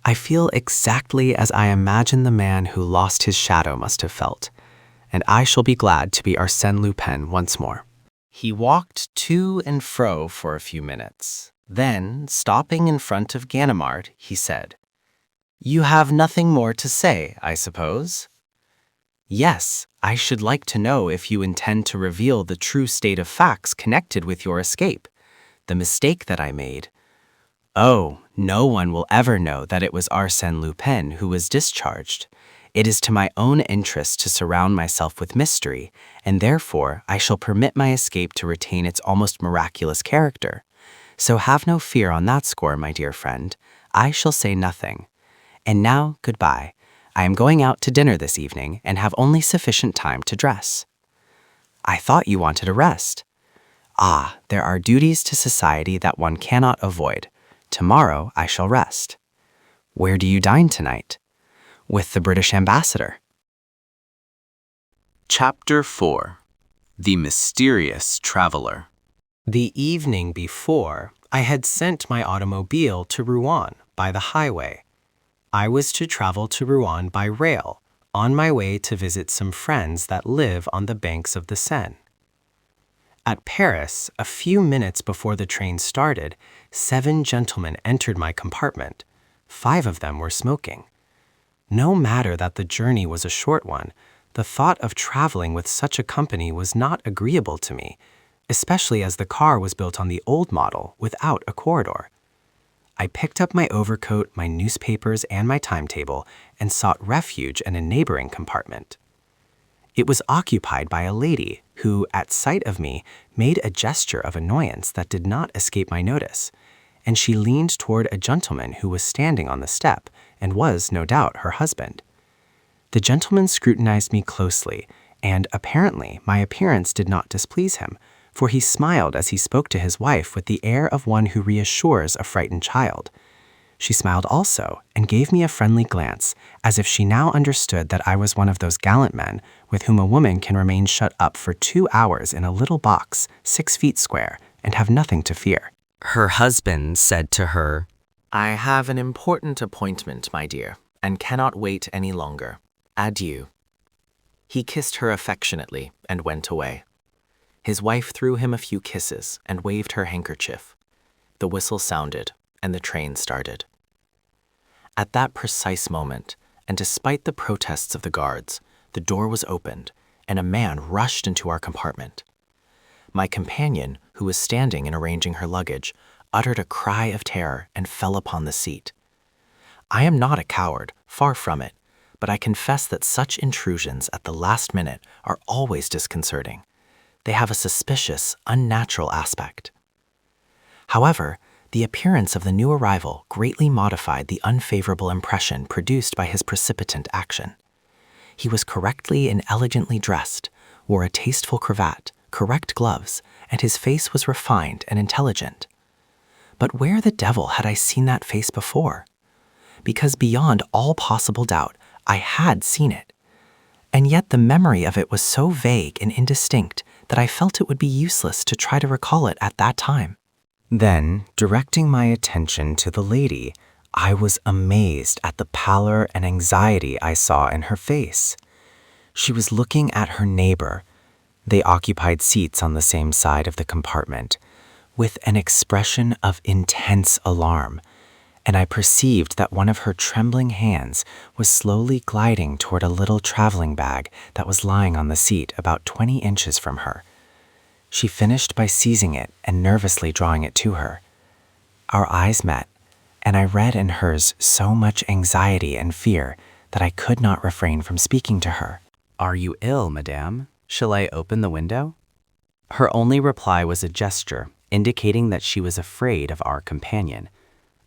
I feel exactly as I imagine the man who lost his shadow must have felt, and I shall be glad to be Arsène Lupin once more." He walked to and fro for a few minutes. Then, stopping in front of Ganimard, he said, "You have nothing more to say, I suppose?" "Yes, I should like to know if you intend to reveal the true state of facts connected with your escape, the mistake that I made." "Oh, no one will ever know that it was Arsène Lupin who was discharged. It is to my own interest to surround myself with mystery, and therefore I shall permit my escape to retain its almost miraculous character. So have no fear on that score, my dear friend. I shall say nothing. And now, goodbye. I am going out to dinner this evening and have only sufficient time to dress." "I thought you wanted a rest." "Ah, there are duties to society that one cannot avoid. Tomorrow I shall rest." "Where do you dine tonight?" "With the British ambassador." Chapter 4. The Mysterious Traveler. The evening before, I had sent my automobile to Rouen by the highway. I was to travel to Rouen by rail, on my way to visit some friends that live on the banks of the Seine. At Paris, a few minutes before the train started, 7 gentlemen entered my compartment. 5 of them were smoking. No matter that the journey was a short one, the thought of traveling with such a company was not agreeable to me, especially as the car was built on the old model without a corridor. I picked up my overcoat, my newspapers, and my timetable and sought refuge in a neighboring compartment. It was occupied by a lady who, at sight of me, made a gesture of annoyance that did not escape my notice, and she leaned toward a gentleman who was standing on the step and was, no doubt, her husband. The gentleman scrutinized me closely, and apparently my appearance did not displease him, for he smiled as he spoke to his wife with the air of one who reassures a frightened child. She smiled also and gave me a friendly glance, as if she now understood that I was one of those gallant men with whom a woman can remain shut up for 2 hours in a little box 6 feet square and have nothing to fear. Her husband said to her, "I have an important appointment, my dear, and cannot wait any longer. Adieu." He kissed her affectionately and went away. His wife threw him a few kisses and waved her handkerchief. The whistle sounded, and the train started. At that precise moment, and despite the protests of the guards, the door was opened, and a man rushed into our compartment. My companion, who was standing and arranging her luggage, uttered a cry of terror and fell upon the seat. I am not a coward, far from it, but I confess that such intrusions at the last minute are always disconcerting. They have a suspicious, unnatural aspect. However, the appearance of the new arrival greatly modified the unfavorable impression produced by his precipitant action. He was correctly and elegantly dressed, wore a tasteful cravat, correct gloves, and his face was refined and intelligent. But where the devil had I seen that face before? Because beyond all possible doubt, I had seen it. And yet the memory of it was so vague and indistinct that I felt it would be useless to try to recall it at that time. Then, directing my attention to the lady, I was amazed at the pallor and anxiety I saw in her face. She was looking at her neighbor. They occupied seats on the same side of the compartment, with an expression of intense alarm, and I perceived that one of her trembling hands was slowly gliding toward a little traveling bag that was lying on the seat about 20 inches from her. She finished by seizing it and nervously drawing it to her. Our eyes met, and I read in hers so much anxiety and fear that I could not refrain from speaking to her. "Are you ill, madame? Shall I open the window?" Her only reply was a gesture, indicating that she was afraid of our companion.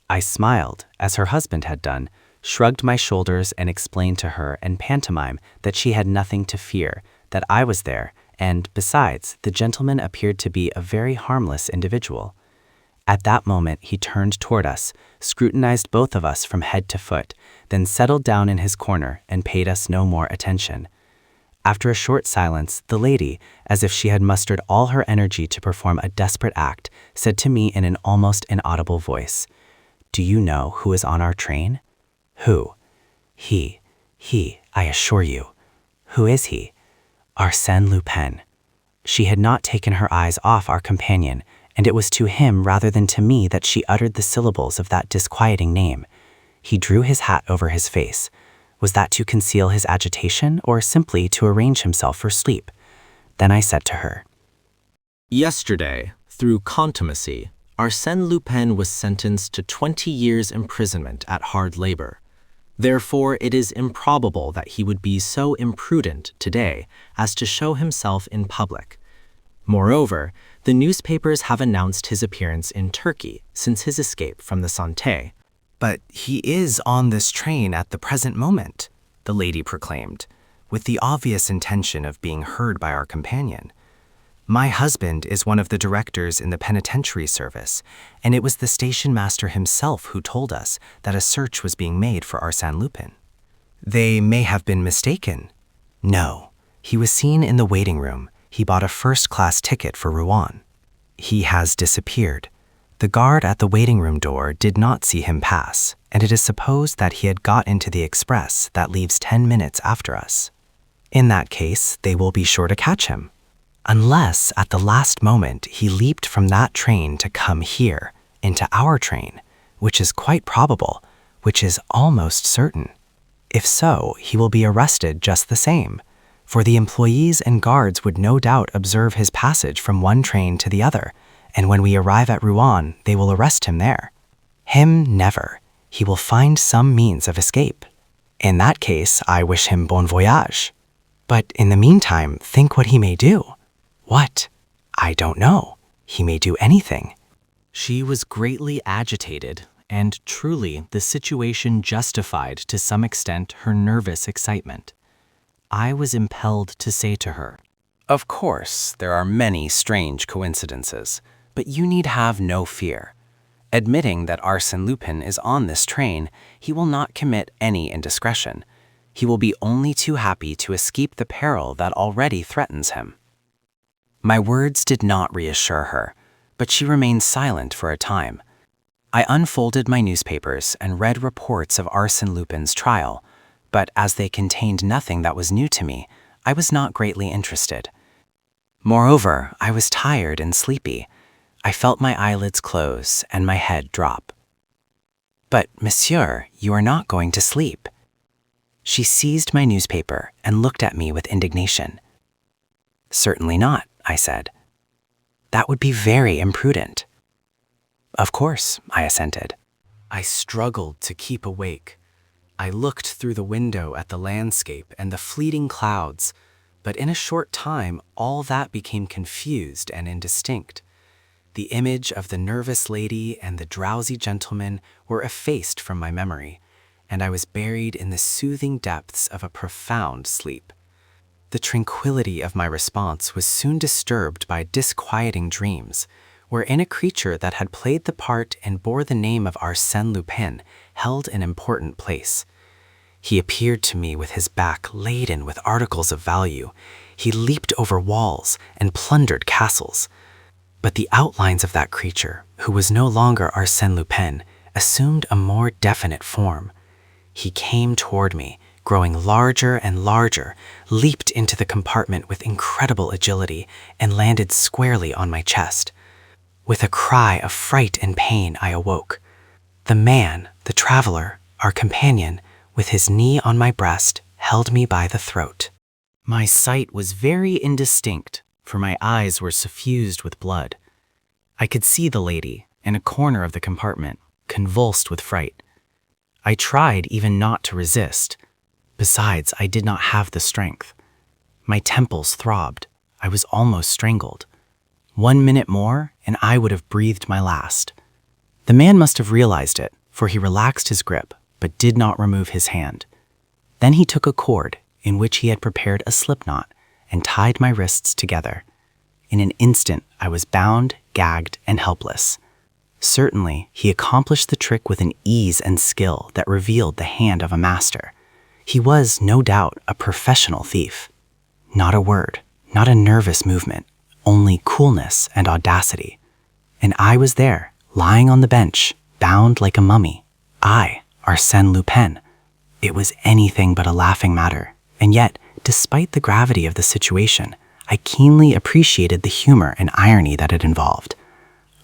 I smiled, as her husband had done, shrugged my shoulders and explained to her in pantomime that she had nothing to fear, that I was there, and, besides, the gentleman appeared to be a very harmless individual. At that moment he turned toward us, scrutinized both of us from head to foot, then settled down in his corner and paid us no more attention. After a short silence, the lady, as if she had mustered all her energy to perform a desperate act, said to me in an almost inaudible voice, "Do you know who is on our train?" "Who?" He, I assure you." "Who is he?" "Arsène Lupin." She had not taken her eyes off our companion, and it was to him rather than to me that she uttered the syllables of that disquieting name. He drew his hat over his face. Was that to conceal his agitation, or simply to arrange himself for sleep? Then I said to her, Yesterday, through contumacy, Arsène Lupin was sentenced to 20 years imprisonment at hard labor. Therefore, it is improbable that he would be so imprudent today as to show himself in public. Moreover, the newspapers have announced his appearance in Turkey since his escape from the Santé. "But he is on this train at the present moment," the lady proclaimed, with the obvious intention of being heard by our companion. "My husband is one of the directors in the penitentiary service, and it was the station master himself who told us that a search was being made for Arsène Lupin." "They may have been mistaken." "No, he was seen in the waiting room. He bought a first-class ticket for Rouen. He has disappeared. The guard at the waiting room door did not see him pass, and it is supposed that he had got into the express that leaves 10 minutes after us. In that case, they will be sure to catch him. Unless, at the last moment, he leaped from that train to come here, into our train, which is quite probable, which is almost certain. If so, he will be arrested just the same, for the employees and guards would no doubt observe his passage from one train to the other, and when we arrive at Rouen, they will arrest him there. Him, never. He will find some means of escape. In that case, I wish him bon voyage. But in the meantime, think what he may do." "What?" "I don't know. He may do anything." She was greatly agitated, and truly the situation justified to some extent her nervous excitement. I was impelled to say to her, "Of course, there are many strange coincidences, but you need have no fear. Admitting that Arsène Lupin is on this train, he will not commit any indiscretion. He will be only too happy to escape the peril that already threatens him." My words did not reassure her, but she remained silent for a time. I unfolded my newspapers and read reports of Arsène Lupin's trial, but as they contained nothing that was new to me, I was not greatly interested. Moreover, I was tired and sleepy. I felt my eyelids close and my head drop. "But, monsieur, you are not going to sleep." She seized my newspaper and looked at me with indignation. "Certainly not," I said. "That would be very imprudent." "Of course," I assented. I struggled to keep awake. I looked through the window at the landscape and the fleeting clouds, but in a short time all that became confused and indistinct. The image of the nervous lady and the drowsy gentleman were effaced from my memory, and I was buried in the soothing depths of a profound sleep. The tranquility of my response was soon disturbed by disquieting dreams, wherein a creature that had played the part and bore the name of Arsène Lupin held an important place. He appeared to me with his back laden with articles of value. He leaped over walls and plundered castles. But the outlines of that creature, who was no longer Arsène Lupin, assumed a more definite form. He came toward me, growing larger and larger, leaped into the compartment with incredible agility, and landed squarely on my chest. With a cry of fright and pain, I awoke. The man, the traveler, our companion, with his knee on my breast, held me by the throat. My sight was very indistinct, for my eyes were suffused with blood. I could see the lady, in a corner of the compartment, convulsed with fright. I tried even not to resist. Besides, I did not have the strength. My temples throbbed. I was almost strangled. 1 minute more, and I would have breathed my last. The man must have realized it, for he relaxed his grip, but did not remove his hand. Then he took a cord, in which he had prepared a slipknot, and tied my wrists together. In an instant, I was bound, gagged, and helpless. Certainly, he accomplished the trick with an ease and skill that revealed the hand of a master. He was, no doubt, a professional thief. Not a word, not a nervous movement, only coolness and audacity. And I was there, lying on the bench, bound like a mummy. I, Arsène Lupin. It was anything but a laughing matter, and yet, despite the gravity of the situation, I keenly appreciated the humor and irony that it involved.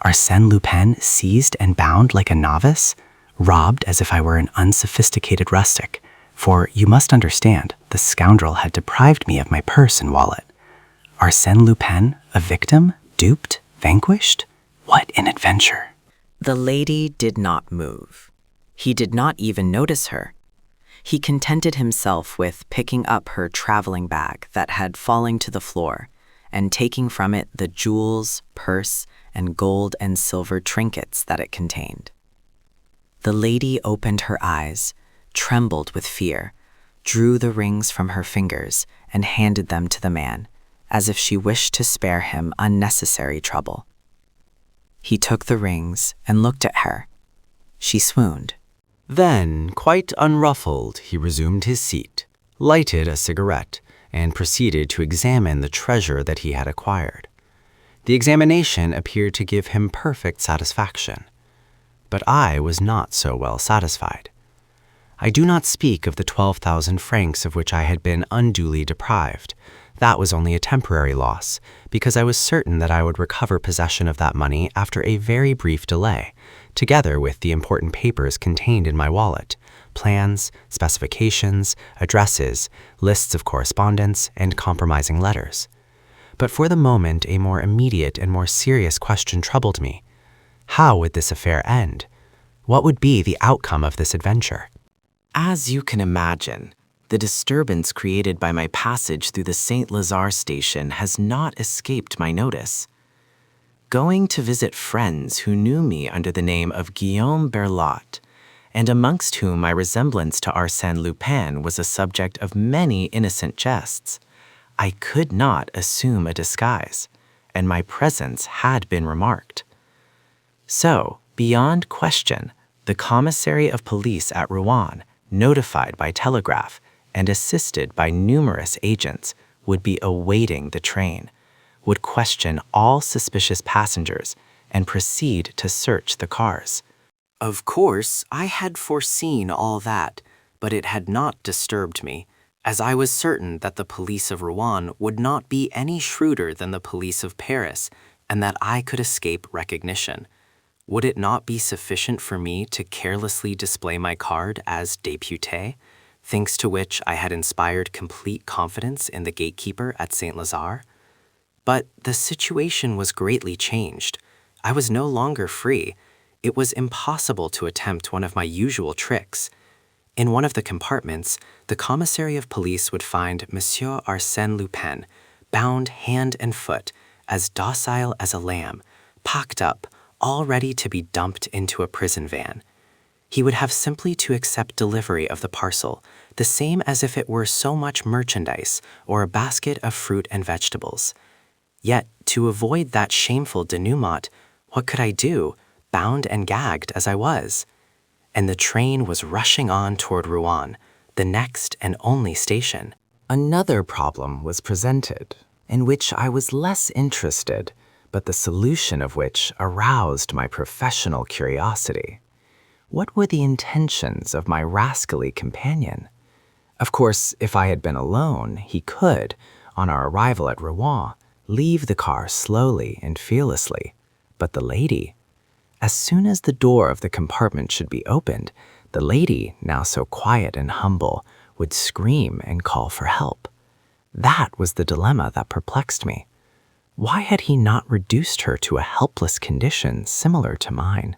Arsène Lupin seized and bound like a novice, robbed as if I were an unsophisticated rustic, for you must understand, the scoundrel had deprived me of my purse and wallet. Arsène Lupin, a victim, duped, vanquished? What an adventure! The lady did not move. He did not even notice her. He contented himself with picking up her traveling bag that had fallen to the floor and taking from it the jewels, purse, and gold and silver trinkets that it contained. The lady opened her eyes, trembled with fear, drew the rings from her fingers, and handed them to the man, as if she wished to spare him unnecessary trouble. He took the rings and looked at her. She swooned. Then, quite unruffled, he resumed his seat, lighted a cigarette, and proceeded to examine the treasure that he had acquired. The examination appeared to give him perfect satisfaction. But I was not so well satisfied. I do not speak of the 12,000 francs of which I had been unduly deprived. That was only a temporary loss, because I was certain that I would recover possession of that money after a very brief delay, together with the important papers contained in my wallet, plans, specifications, addresses, lists of correspondence, and compromising letters. But for the moment, a more immediate and more serious question troubled me. How would this affair end? What would be the outcome of this adventure? As you can imagine, the disturbance created by my passage through the St. Lazare station has not escaped my notice. Going to visit friends who knew me under the name of Guillaume Berlotte, and amongst whom my resemblance to Arsène Lupin was a subject of many innocent jests, I could not assume a disguise, and my presence had been remarked. So, beyond question, the commissary of police at Rouen, notified by telegraph and assisted by numerous agents, would be awaiting the train, would question all suspicious passengers, and proceed to search the cars. Of course, I had foreseen all that, but it had not disturbed me, as I was certain that the police of Rouen would not be any shrewder than the police of Paris, and that I could escape recognition. Would it not be sufficient for me to carelessly display my card as député, thanks to which I had inspired complete confidence in the gatekeeper at St. Lazare? But the situation was greatly changed. I was no longer free. It was impossible to attempt one of my usual tricks. In one of the compartments, the commissary of police would find Monsieur Arsène Lupin, bound hand and foot, as docile as a lamb, packed up, all ready to be dumped into a prison van. He would have simply to accept delivery of the parcel, the same as if it were so much merchandise or a basket of fruit and vegetables. Yet, to avoid that shameful denouement, what could I do, bound and gagged as I was? And the train was rushing on toward Rouen, the next and only station. Another problem was presented, in which I was less interested, but the solution of which aroused my professional curiosity. What were the intentions of my rascally companion? Of course, if I had been alone, he could, on our arrival at Rouen, leave the car slowly and fearlessly. But the lady? As soon as the door of the compartment should be opened, the lady, now so quiet and humble, would scream and call for help. That was the dilemma that perplexed me. Why had he not reduced her to a helpless condition similar to mine?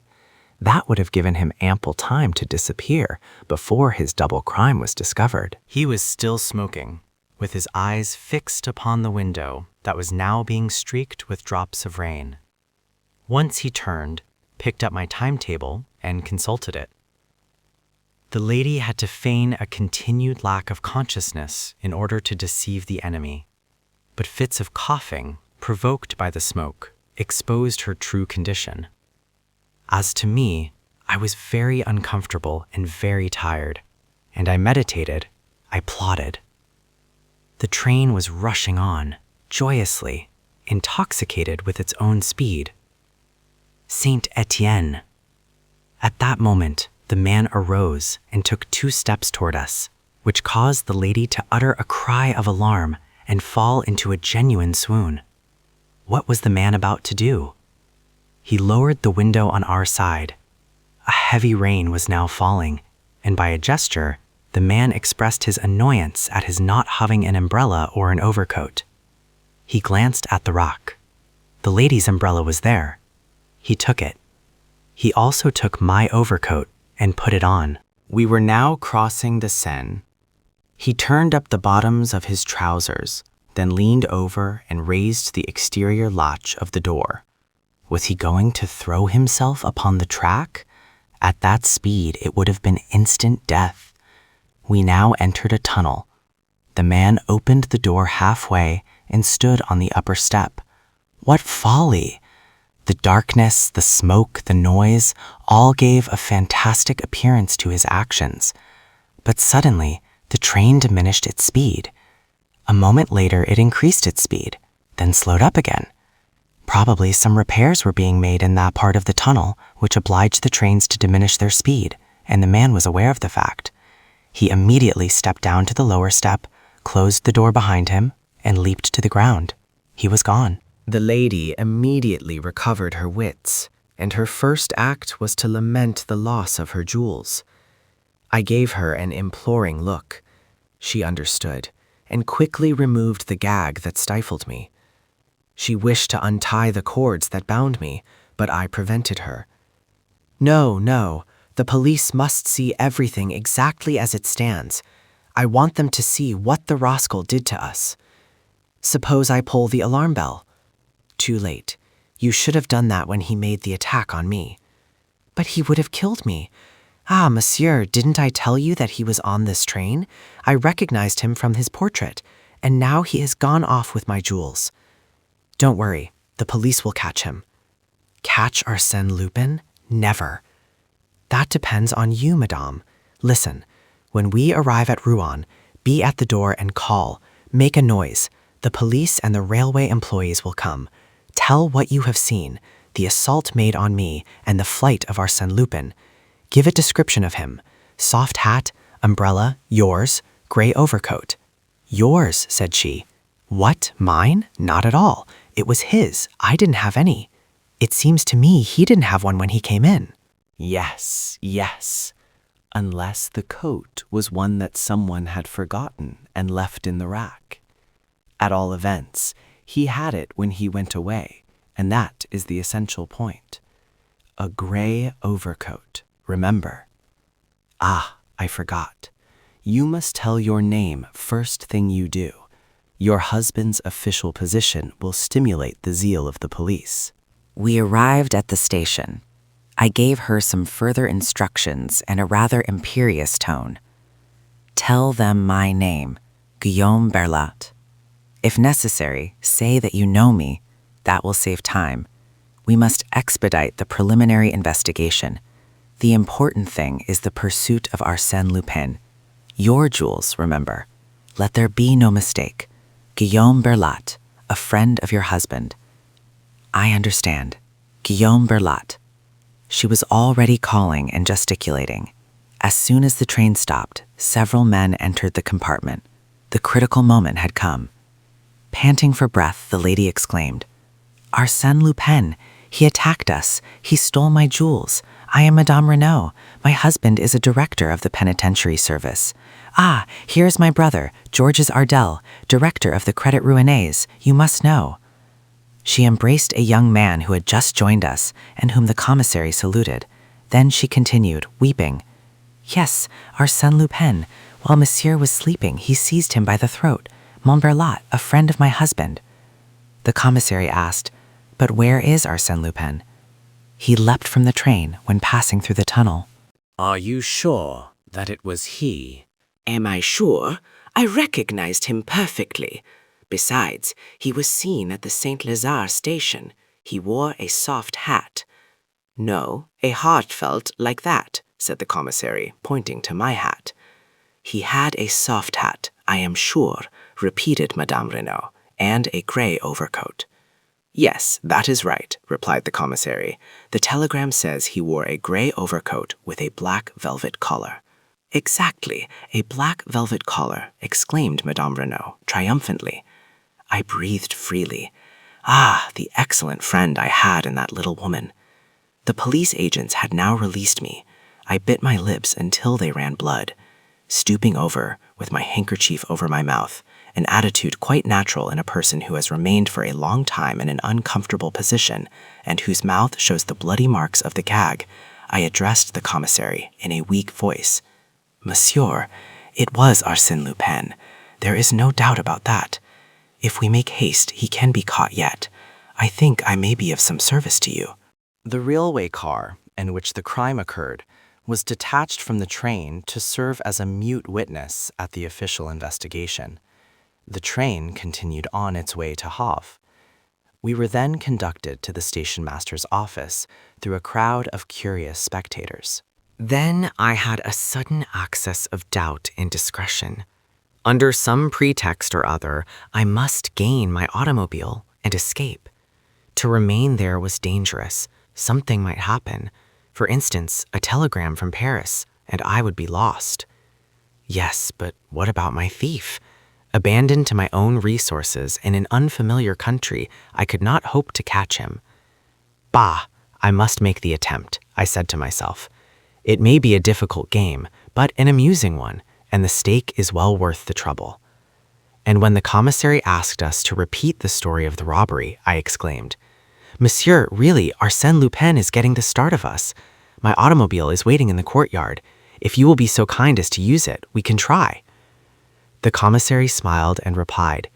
That would have given him ample time to disappear before his double crime was discovered. He was still smoking, with his eyes fixed upon the window that was now being streaked with drops of rain. Once he turned, picked up my timetable, and consulted it. The lady had to feign a continued lack of consciousness in order to deceive the enemy, but fits of coughing, provoked by the smoke, exposed her true condition. As to me, I was very uncomfortable and very tired, and I meditated, I plotted. The train was rushing on, joyously, intoxicated with its own speed. Saint Etienne. At that moment, the man arose and took 2 steps toward us, which caused the lady to utter a cry of alarm and fall into a genuine swoon. What was the man about to do? He lowered the window on our side. A heavy rain was now falling, and by a gesture, the man expressed his annoyance at his not having an umbrella or an overcoat. He glanced at the rock. The lady's umbrella was there. He took it. He also took my overcoat and put it on. We were now crossing the Seine. He turned up the bottoms of his trousers, then leaned over and raised the exterior latch of the door. Was he going to throw himself upon the track? At that speed, it would have been instant death. We now entered a tunnel. The man opened the door halfway and stood on the upper step. What folly! The darkness, the smoke, the noise, all gave a fantastic appearance to his actions. But suddenly, the train diminished its speed. A moment later, it increased its speed, then slowed up again. Probably some repairs were being made in that part of the tunnel, which obliged the trains to diminish their speed, and the man was aware of the fact. He immediately stepped down to the lower step, closed the door behind him, and leaped to the ground. He was gone. The lady immediately recovered her wits, and her first act was to lament the loss of her jewels. I gave her an imploring look. She understood, and quickly removed the gag that stifled me. She wished to untie the cords that bound me, but I prevented her. No, the police must see everything exactly as it stands. I want them to see what the rascal did to us. Suppose I pull the alarm bell? Too late. You should have done that when he made the attack on me. But he would have killed me. Ah, monsieur, didn't I tell you that he was on this train? I recognized him from his portrait, and now he has gone off with my jewels. Don't worry, the police will catch him. Catch Arsène Lupin? Never. That depends on you, madame. Listen, when we arrive at Rouen, be at the door and call. Make a noise. The police and the railway employees will come. Tell what you have seen, the assault made on me, and the flight of Arsène Lupin. Give a description of him. Soft hat, umbrella, yours, gray overcoat. Yours, said she. What, mine? Not at all. It was his. I didn't have any. It seems to me he didn't have one when he came in. Yes. Unless the coat was one that someone had forgotten and left in the rack. At all events, he had it when he went away, and that is the essential point. A gray overcoat, remember. Ah, I forgot. You must tell your name first thing you do. Your husband's official position will stimulate the zeal of the police. We arrived at the station. I gave her some further instructions in a rather imperious tone. Tell them my name, Guillaume-Burglar. If necessary, say that you know me. That will save time. We must expedite the preliminary investigation. The important thing is the pursuit of Arsène Lupin. Your jewels, remember. Let there be no mistake. Guillaume-Burglar, a friend of your husband. I understand. Guillaume Berlat. She was already calling and gesticulating. As soon as the train stopped, several men entered the compartment. The critical moment had come. Panting for breath, the lady exclaimed, "Arsène Lupin! He attacked us. He stole my jewels. I am Madame Renaud. My husband is a director of the penitentiary service. Ah, here is my brother, Georges Ardel, director of the Credit Rouennais. You must know." She embraced a young man who had just joined us and whom the commissary saluted. Then she continued, weeping, "Yes, Arsène Lupin. While Monsieur was sleeping, he seized him by the throat. Montberlat, a friend of my husband." The commissary asked, "But where is Arsène Lupin?" "He leapt from the train when passing through the tunnel." "Are you sure that it was he?" "Am I sure? I recognized him perfectly. Besides, he was seen at the Saint-Lazare station. He wore a soft hat." "No, a heartfelt like that," said the commissary, pointing to my hat. "He had a soft hat, I am sure," repeated Madame Renaud, "and a gray overcoat." "Yes, that is right," replied the commissary. "The telegram says he wore a gray overcoat with a black velvet collar." "Exactly, a black velvet collar," exclaimed Madame Renaud, triumphantly. I breathed freely. Ah, the excellent friend I had in that little woman. The police agents had now released me. I bit my lips until they ran blood. Stooping over, with my handkerchief over my mouth, an attitude quite natural in a person who has remained for a long time in an uncomfortable position and whose mouth shows the bloody marks of the gag, I addressed the commissary in a weak voice. "Monsieur, it was Arsène Lupin. There is no doubt about that. If we make haste, he can be caught yet. I think I may be of some service to you." The railway car, in which the crime occurred, was detached from the train to serve as a mute witness at the official investigation. The train continued on its way to Havre. We were then conducted to the station master's office through a crowd of curious spectators. Then I had a sudden access of doubt and discretion. Under some pretext or other, I must gain my automobile and escape. To remain there was dangerous. Something might happen. For instance, a telegram from Paris, and I would be lost. Yes, but what about my thief? Abandoned to my own resources in an unfamiliar country, I could not hope to catch him. Bah, I must make the attempt, I said to myself. It may be a difficult game, but an amusing one, and the stake is well worth the trouble. And when the commissary asked us to repeat the story of the robbery, I exclaimed, "Monsieur, really, Arsène Lupin is getting the start of us. My automobile is waiting in the courtyard. If you will be so kind as to use it, we can try." The commissary smiled and replied,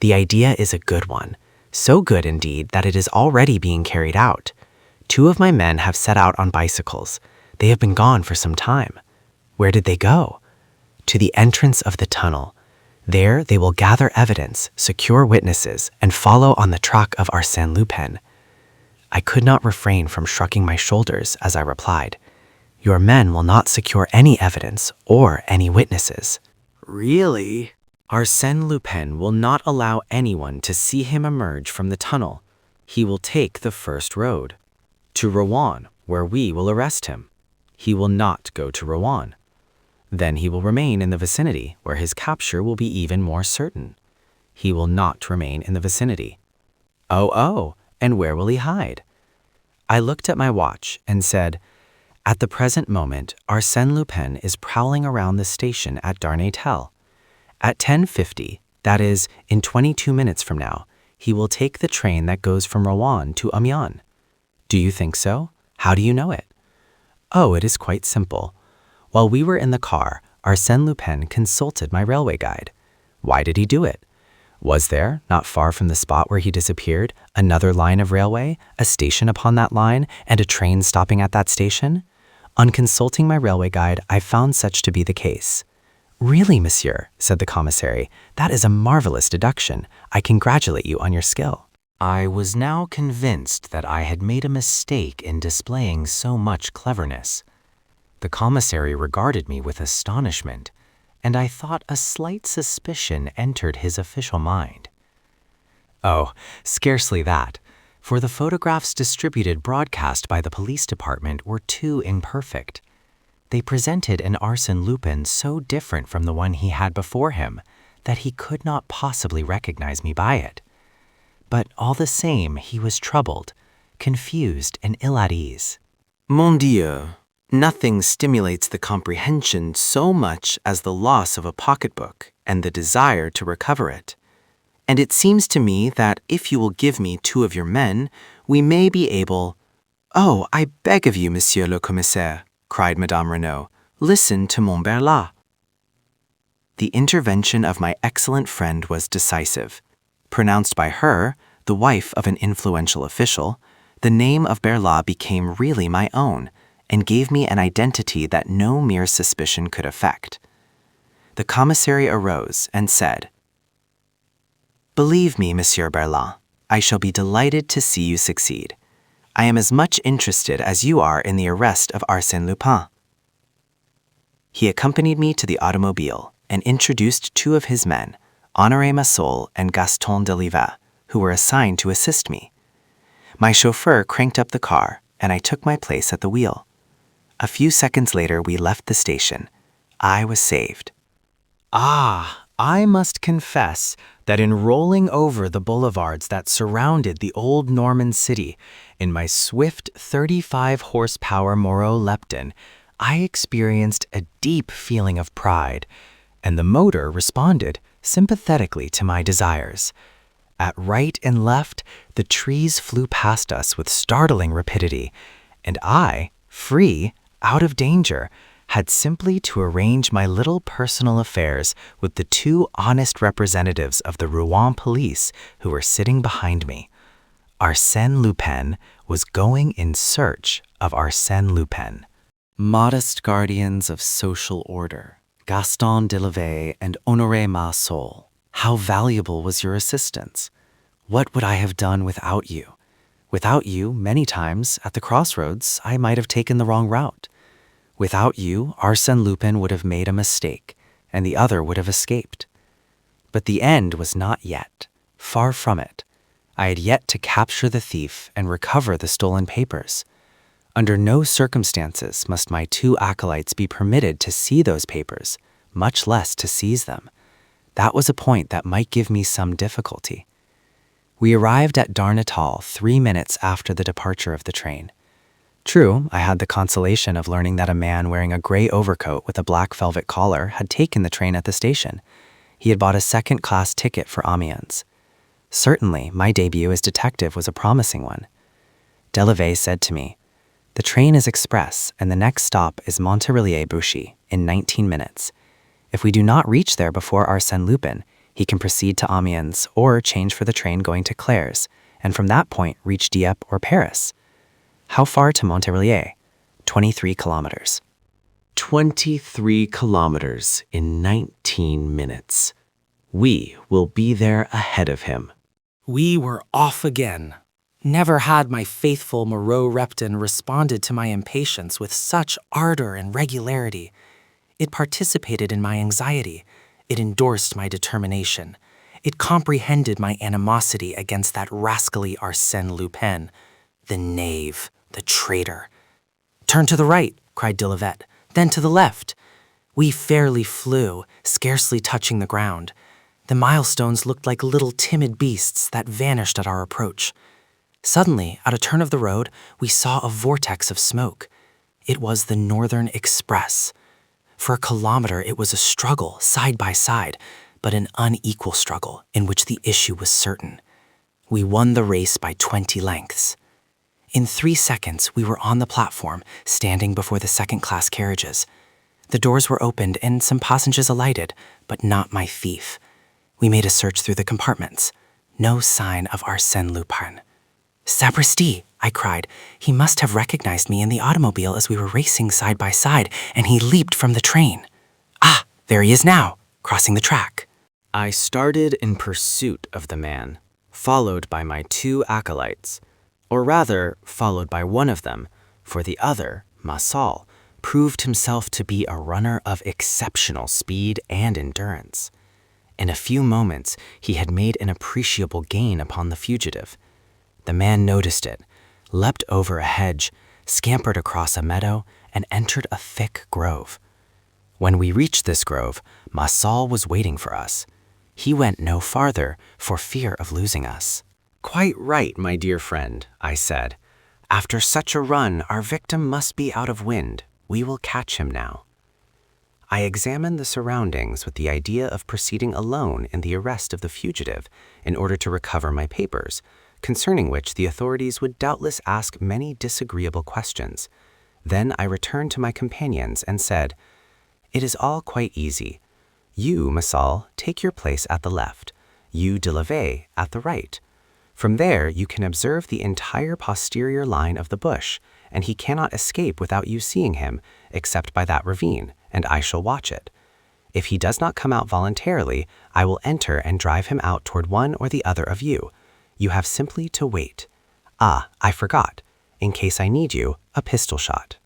"The idea is a good one, so good indeed that it is already being carried out. 2 of my men have set out on bicycles. They have been gone for some time." "Where did they go?" "To the entrance of the tunnel. There they will gather evidence, secure witnesses, and follow on the track of Arsène Lupin." I could not refrain from shrugging my shoulders as I replied, "Your men will not secure any evidence or any witnesses." "Really?" Arsène Lupin will not allow anyone to see him emerge from the tunnel. He will take the first road to Rouen, where we will arrest him. He will not go to Rouen. Then he will remain in the vicinity, where his capture will be even more certain. He will not remain in the vicinity. Oh, and where will he hide? I looked at my watch and said, "At the present moment, Arsène Lupin is prowling around the station at Darnétal. At 10:50, that is, in 22 minutes from now, he will take the train that goes from Rouen to Amiens. Do you think so? How do you know it?" "Oh, it is quite simple. While we were in the car, Arsène Lupin consulted my railway guide. Why did he do it? Was there, not far from the spot where he disappeared, another line of railway, a station upon that line, and a train stopping at that station? On consulting my railway guide, I found such to be the case." "Really, monsieur," said the commissary, "that is a marvelous deduction. I congratulate you on your skill." I was now convinced that I had made a mistake in displaying so much cleverness. The commissary regarded me with astonishment, and I thought a slight suspicion entered his official mind. Oh, scarcely that. for the photographs distributed broadcast by the police department were too imperfect. They presented an Arsène Lupin so different from the one he had before him that he could not possibly recognize me by it. But all the same, he was troubled, confused, and ill at ease. Mon Dieu, nothing stimulates the comprehension so much as the loss of a pocketbook and the desire to recover it. And it seems to me that if you will give me 2 of your men, we may be able— Oh, I beg of you, Monsieur le Commissaire, cried Madame Renaud, listen to mon Berla. The intervention of my excellent friend was decisive. Pronounced by her, the wife of an influential official, the name of Berla became really my own and gave me an identity that no mere suspicion could affect. The commissary arose and said, Believe me, Monsieur Berla, I shall be delighted to see you succeed. I am as much interested as you are in the arrest of Arsène Lupin. He accompanied me to the automobile and introduced 2 of his men, Honoré Massol and Gaston Delivet, who were assigned to assist me. My chauffeur cranked up the car, and I took my place at the wheel. A few seconds later, we left the station. I was saved. I must confess that in rolling over the boulevards that surrounded the old Norman city in my swift 35-horsepower Moreau Lepton, I experienced a deep feeling of pride, and the motor responded sympathetically to my desires. At right and left, the trees flew past us with startling rapidity, and I, free, out of danger, had simply to arrange my little personal affairs with the 2 honest representatives of the Rouen police who were sitting behind me. Arsène Lupin was going in search of Arsène Lupin. Modest guardians of social order, Gaston Delivet and Honoré Massol, how valuable was your assistance? What would I have done without you? Without you, many times, at the crossroads, I might have taken the wrong route. Without you, Arsène Lupin would have made a mistake, and the other would have escaped. But the end was not yet. Far from it. I had yet to capture the thief and recover the stolen papers. Under no circumstances must my 2 acolytes be permitted to see those papers, much less to seize them. That was a point that might give me some difficulty. We arrived at Darnétal 3 minutes after the departure of the train. True, I had the consolation of learning that a man wearing a gray overcoat with a black velvet collar had taken the train at the station. He had bought a second-class ticket for Amiens. Certainly, my debut as detective was a promising one. Delivet said to me, "The train is express, and the next stop is Montarellier-Bouchy in 19 minutes. If we do not reach there before Arsène Lupin, he can proceed to Amiens or change for the train going to Claire's, and from that point reach Dieppe or Paris. How far to Montarellier? 23 kilometers. 23 kilometers in 19 minutes. We will be there ahead of him." We were off again. Never had my faithful Moreau Repton responded to my impatience with such ardor and regularity. It participated in my anxiety. It endorsed my determination. It comprehended my animosity against that rascally Arsène Lupin. The knave, the traitor. "Turn to the right," cried Delivet, "then to the left." We fairly flew, scarcely touching the ground. The milestones looked like little timid beasts that vanished at our approach. Suddenly, at a turn of the road, we saw a vortex of smoke. It was the Northern Express. For a kilometer, it was a struggle, side by side, but an unequal struggle in which the issue was certain. We won the race by 20 lengths. In 3 seconds, we were on the platform, standing before the second-class carriages. The doors were opened and some passengers alighted, but not my thief. We made a search through the compartments. No sign of Arsène Lupin. "Sapristi!" I cried. "He must have recognized me in the automobile as we were racing side by side, and he leaped from the train. Ah, there he is now, crossing the track." I started in pursuit of the man, followed by my 2 acolytes, or rather, followed by one of them, for the other, Massol, proved himself to be a runner of exceptional speed and endurance. In a few moments, he had made an appreciable gain upon the fugitive. The man noticed it, leapt over a hedge, scampered across a meadow, and entered a thick grove. When we reached this grove, Massol was waiting for us. He went no farther for fear of losing us. "Quite right, my dear friend," I said. "After such a run, our victim must be out of wind. We will catch him now." I examined the surroundings with the idea of proceeding alone in the arrest of the fugitive in order to recover my papers, concerning which the authorities would doubtless ask many disagreeable questions. Then I returned to my companions and said, "It is all quite easy. You, Massol, take your place at the left. You, Delavet, at the right. From there, you can observe the entire posterior line of the bush, and he cannot escape without you seeing him, except by that ravine, and I shall watch it. If he does not come out voluntarily, I will enter and drive him out toward one or the other of you. You have simply to wait. Ah, I forgot. In case I need you, a pistol shot."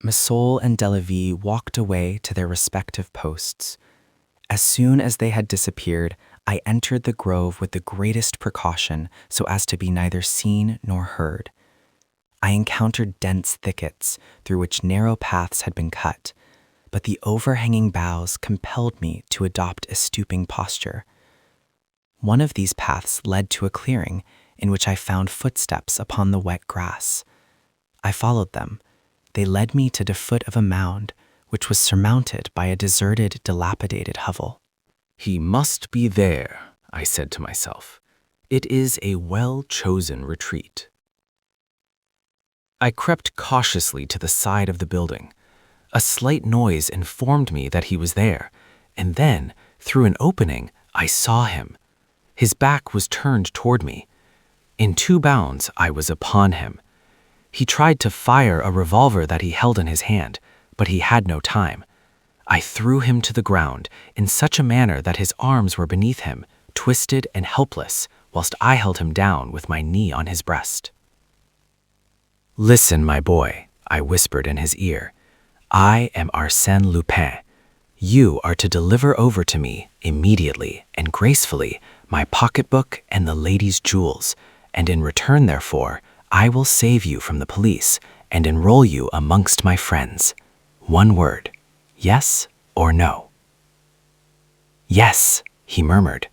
Massol and Delavet walked away to their respective posts. As soon as they had disappeared, I entered the grove with the greatest precaution so as to be neither seen nor heard. I encountered dense thickets through which narrow paths had been cut, but the overhanging boughs compelled me to adopt a stooping posture. One of these paths led to a clearing in which I found footsteps upon the wet grass. I followed them. They led me to the foot of a mound, which was surmounted by a deserted, dilapidated hovel. "He must be there," I said to myself. "It is a well-chosen retreat." I crept cautiously to the side of the building. A slight noise informed me that he was there, and then, through an opening, I saw him. His back was turned toward me. In 2 bounds, I was upon him. He tried to fire a revolver that he held in his hand, but he had no time. I threw him to the ground in such a manner that his arms were beneath him, twisted and helpless, whilst I held him down with my knee on his breast. "Listen, my boy," I whispered in his ear. "I am Arsène Lupin. You are to deliver over to me, immediately and gracefully, my pocketbook and the lady's jewels, and in return therefore, I will save you from the police and enroll you amongst my friends. One word, yes or no?" "Yes," he murmured.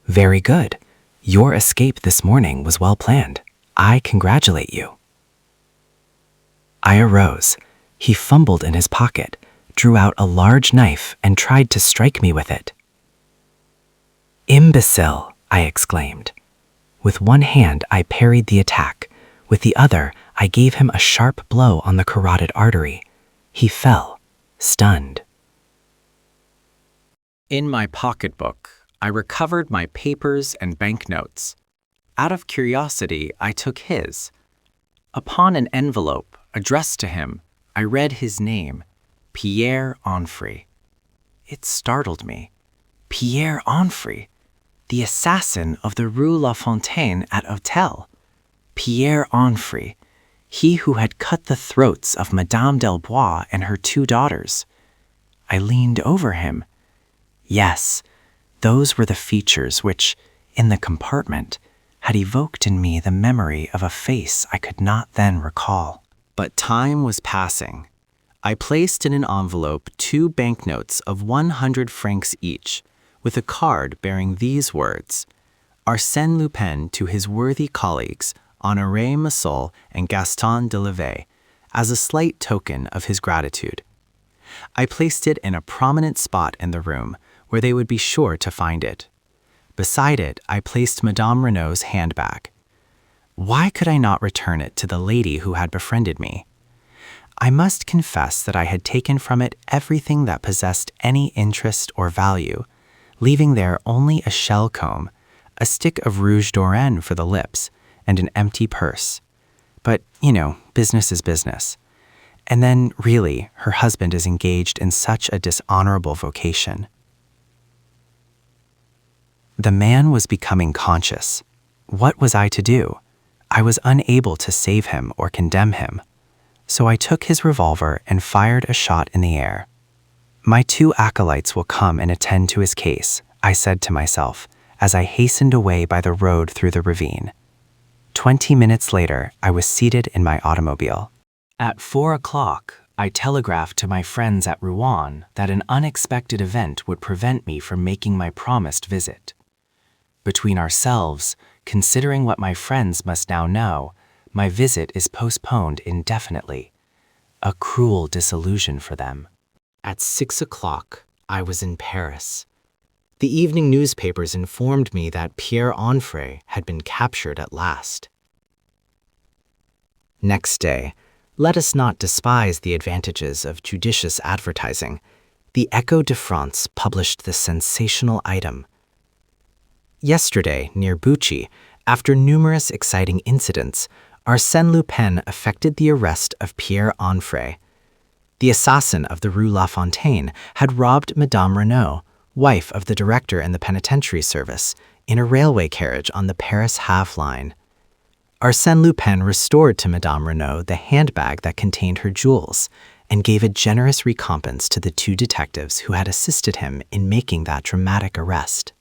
"Very good. Your escape this morning was well planned. I congratulate you." I arose. He fumbled in his pocket, drew out a large knife, and tried to strike me with it. "Imbecile!" I exclaimed. With one hand, I parried the attack. With the other, I gave him a sharp blow on the carotid artery. He fell, stunned. In my pocketbook, I recovered my papers and banknotes. Out of curiosity, I took his. Upon an envelope addressed to him, I read his name, Pierre Onfray. It startled me. Pierre Onfray, the assassin of the Rue La Fontaine at Hôtel. Pierre Onfray, he who had cut the throats of Madame Delbois and her 2 daughters. I leaned over him. Yes, those were the features which, in the compartment, had evoked in me the memory of a face I could not then recall. But time was passing. I placed in an envelope 2 banknotes of 100 francs each, with a card bearing these words: Arsène Lupin to his worthy colleagues, Honoré Massol and Gaston Delavet, as a slight token of his gratitude. I placed it in a prominent spot in the room where they would be sure to find it. Beside it, I placed Madame Renaud's handbag. Why could I not return it to the lady who had befriended me? I must confess that I had taken from it everything that possessed any interest or value, leaving there only a shell comb, a stick of rouge d'Oran for the lips, and an empty purse. But, business is business. And then, really, her husband is engaged in such a dishonorable vocation. The man was becoming conscious. What was I to do? I was unable to save him or condemn him. So I took his revolver and fired a shot in the air. My 2 acolytes will come and attend to his case, I said to myself, as I hastened away by the road through the ravine. 20 minutes later, I was seated in my automobile. At 4 o'clock, I telegraphed to my friends at Rouen that an unexpected event would prevent me from making my promised visit. Between ourselves, considering what my friends must now know, my visit is postponed indefinitely. A cruel disillusion for them. At 6 o'clock, I was in Paris. The evening newspapers informed me that Pierre Onfray had been captured at last. Next day, let us not despise the advantages of judicious advertising. The Echo de France published this sensational item. Yesterday, near Bucci, after numerous exciting incidents, Arsène Lupin effected the arrest of Pierre Onfray. The assassin of the Rue La Fontaine had robbed Madame Renaud, wife of the director in the penitentiary service, in a railway carriage on the Paris-Havre line. Arsène Lupin restored to Madame Renaud the handbag that contained her jewels and gave a generous recompense to the 2 detectives who had assisted him in making that dramatic arrest.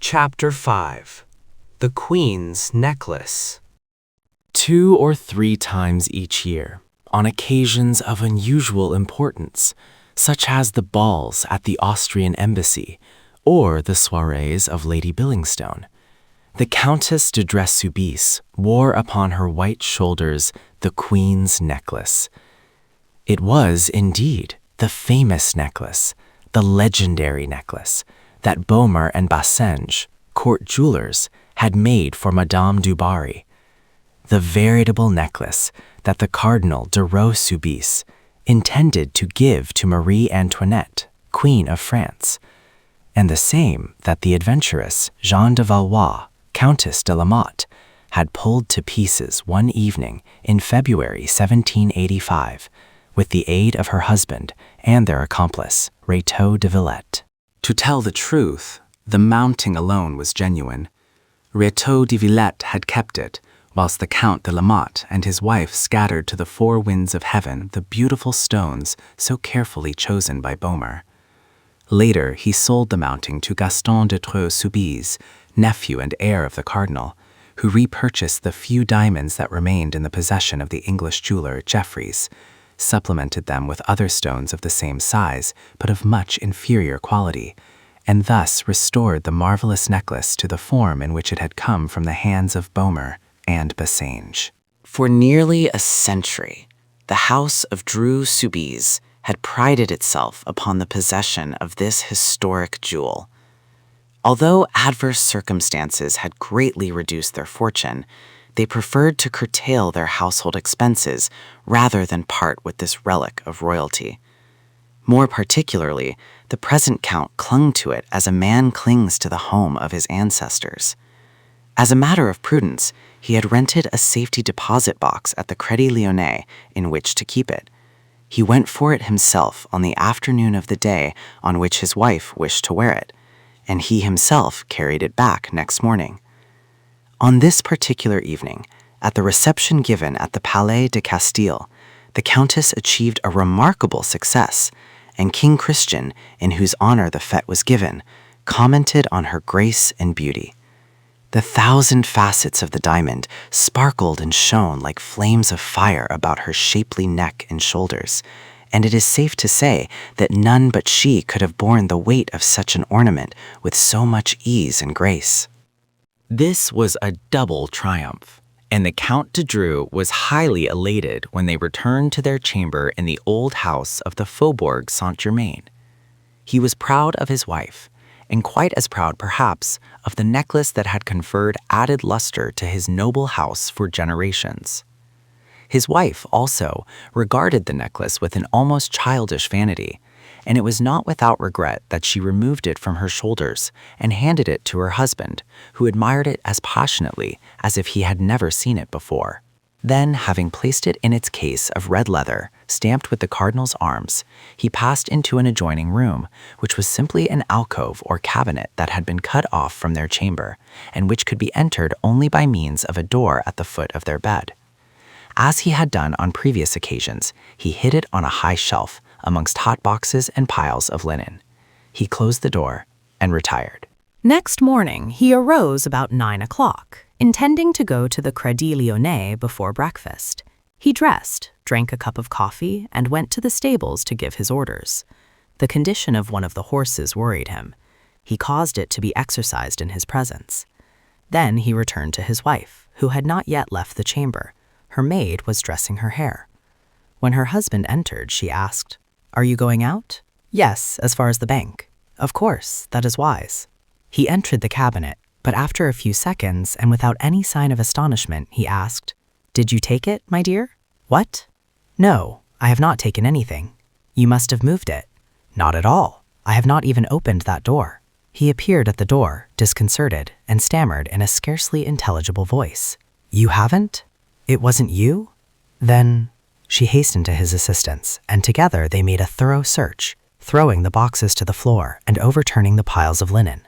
Chapter 5. The Queen's Necklace. 2 or 3 times each year, on occasions of unusual importance, such as the balls at the Austrian embassy or the soirees of Lady Billingstone, the Countess de Dreux-Soubise wore upon her white shoulders the Queen's necklace. It was, indeed, the famous necklace, the legendary necklace, that Baumer and Bassenge, court jewelers, had made for Madame du Barry. The veritable necklace that the Cardinal de Dreux-Soubise intended to give to Marie Antoinette, Queen of France, and the same that the adventuress Jeanne de Valois, Countess de la Motte, had pulled to pieces one evening in February 1785, with the aid of her husband and their accomplice, Rétaux de Villette. To tell the truth, the mounting alone was genuine. Rétaux de Villette had kept it, whilst the Count de la Motte and his wife scattered to the 4 winds of heaven the beautiful stones so carefully chosen by Baumer. Later, he sold the mounting to Gaston de Dreux-Soubise, nephew and heir of the cardinal, who repurchased the few diamonds that remained in the possession of the English jeweler Jeffreys, supplemented them with other stones of the same size but of much inferior quality, and thus restored the marvelous necklace to the form in which it had come from the hands of Baumer and Bassenge. For nearly a century, the House of Dreux-Soubise had prided itself upon the possession of this historic jewel. Although adverse circumstances had greatly reduced their fortune, they preferred to curtail their household expenses rather than part with this relic of royalty. More particularly, the present count clung to it as a man clings to the home of his ancestors. As a matter of prudence, he had rented a safety deposit box at the Crédit Lyonnais in which to keep it. He went for it himself on the afternoon of the day on which his wife wished to wear it, and he himself carried it back next morning. On this particular evening, at the reception given at the Palais de Castille, the Countess achieved a remarkable success, and King Christian, in whose honor the fête was given, commented on her grace and beauty. The 1,000 facets of the diamond sparkled and shone like flames of fire about her shapely neck and shoulders, and it is safe to say that none but she could have borne the weight of such an ornament with so much ease and grace. This was a double triumph, and the Count de Dreux was highly elated when they returned to their chamber in the old house of the Faubourg Saint-Germain. He was proud of his wife, and quite as proud, perhaps, of the necklace that had conferred added luster to his noble house for generations. His wife, also, regarded the necklace with an almost childish vanity, and it was not without regret that she removed it from her shoulders and handed it to her husband, who admired it as passionately as if he had never seen it before. Then, having placed it in its case of red leather, stamped with the cardinal's arms, he passed into an adjoining room, which was simply an alcove or cabinet that had been cut off from their chamber, and which could be entered only by means of a door at the foot of their bed. As he had done on previous occasions, he hid it on a high shelf amongst hot boxes and piles of linen. He closed the door and retired. Next morning, he arose about 9 o'clock intending to go to the Crédit Lyonnais before breakfast. He dressed, drank a cup of coffee, and went to the stables to give his orders. The condition of one of the horses worried him. He caused it to be exercised in his presence. Then he returned to his wife, who had not yet left the chamber. Her maid was dressing her hair. When her husband entered, she asked, "Are you going out?" "Yes, as far as the bank." "Of course, that is wise." He entered the cabinet, but after a few seconds, and without any sign of astonishment, he asked, "Did you take it, my dear?" "What?" "No, I have not taken anything." "You must have moved it." "Not at all. I have not even opened that door." He appeared at the door, disconcerted, and stammered in a scarcely intelligible voice. "You haven't? It wasn't you? Then—" She hastened to his assistance, and together they made a thorough search, throwing the boxes to the floor and overturning the piles of linen.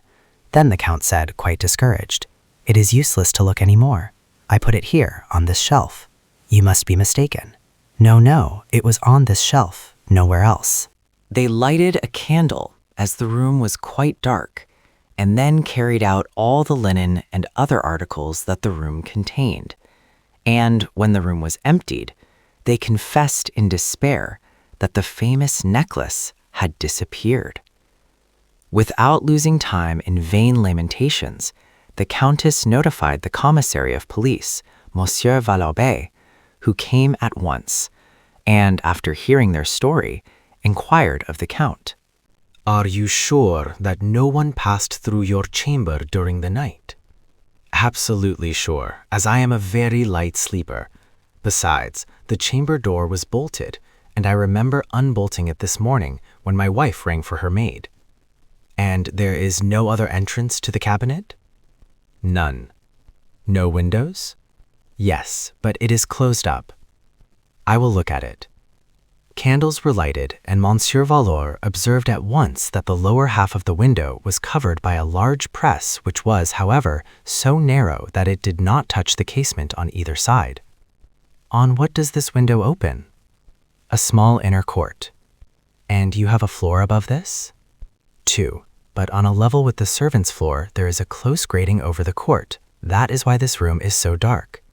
Then the Count said, quite discouraged, "It is useless to look any more. I put it here, on this shelf." "You must be mistaken." No, it was on this shelf, nowhere else." They lighted a candle, as the room was quite dark, and then carried out all the linen and other articles that the room contained. And when the room was emptied, they confessed in despair that the famous necklace had disappeared. Without losing time in vain lamentations, the Countess notified the commissary of police, Monsieur Valorbe, who came at once, and after hearing their story, inquired of the Count, "Are you sure that no one passed through your chamber during the night?" "Absolutely sure, as I am a very light sleeper. Besides, the chamber door was bolted, and I remember unbolting it this morning when my wife rang for her maid." "And there is no other entrance to the cabinet?" "None." "No windows?" "Yes, but it is closed up." "I will look at it." Candles were lighted, and Monsieur Valor observed at once that the lower half of the window was covered by a large press which was, however, so narrow that it did not touch the casement on either side. "On what does this window open?" "A small inner court." "And you have a floor above this?" "Two, but on a level with the servants' floor there is a close grating over the court. That is why this room is so dark."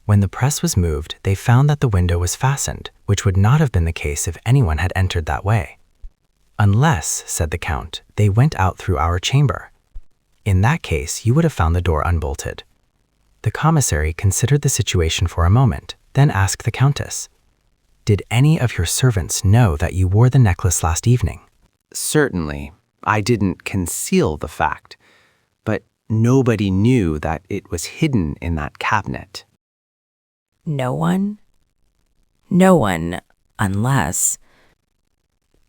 When the press was moved, they found that the window was fastened, which would not have been the case if anyone had entered that way. "Unless," said the Count, "they went out through our chamber. In that case, you would have found the door unbolted." The commissary considered the situation for a moment, then asked the Countess, "Did any of your servants know that you wore the necklace last evening?" Certainly, I didn't conceal the fact, but nobody knew that it was hidden in that cabinet. No one? No one, unless—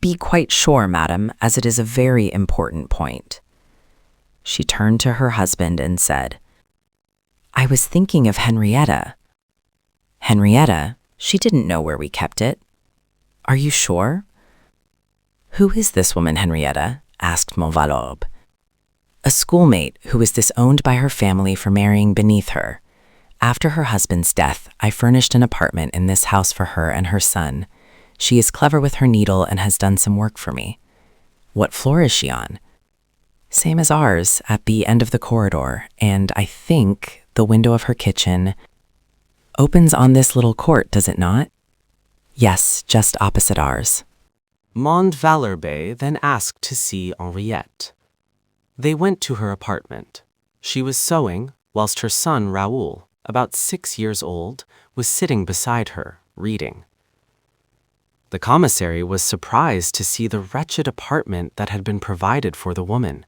Be quite sure, madam, as it is a very important point. She turned to her husband and said, "I was thinking of Henrietta." "Henrietta? She didn't know where we kept it." "Are you sure?" "Who is this woman, Henrietta?" asked Montvalorbe. "A schoolmate who is disowned by her family for marrying beneath her. After her husband's death, I furnished an apartment in this house for her and her son. She is clever with her needle and has done some work for me." "What floor is she on?" "Same as ours, at the end of the corridor, and I think the window of her kitchen opens on this little court, does it not?" "Yes, just opposite ours." Montvalorbe then asked to see Henriette. They went to her apartment. She was sewing, whilst her son Raoul, about 6 years old, was sitting beside her, reading. The commissary was surprised to see the wretched apartment that had been provided for the woman.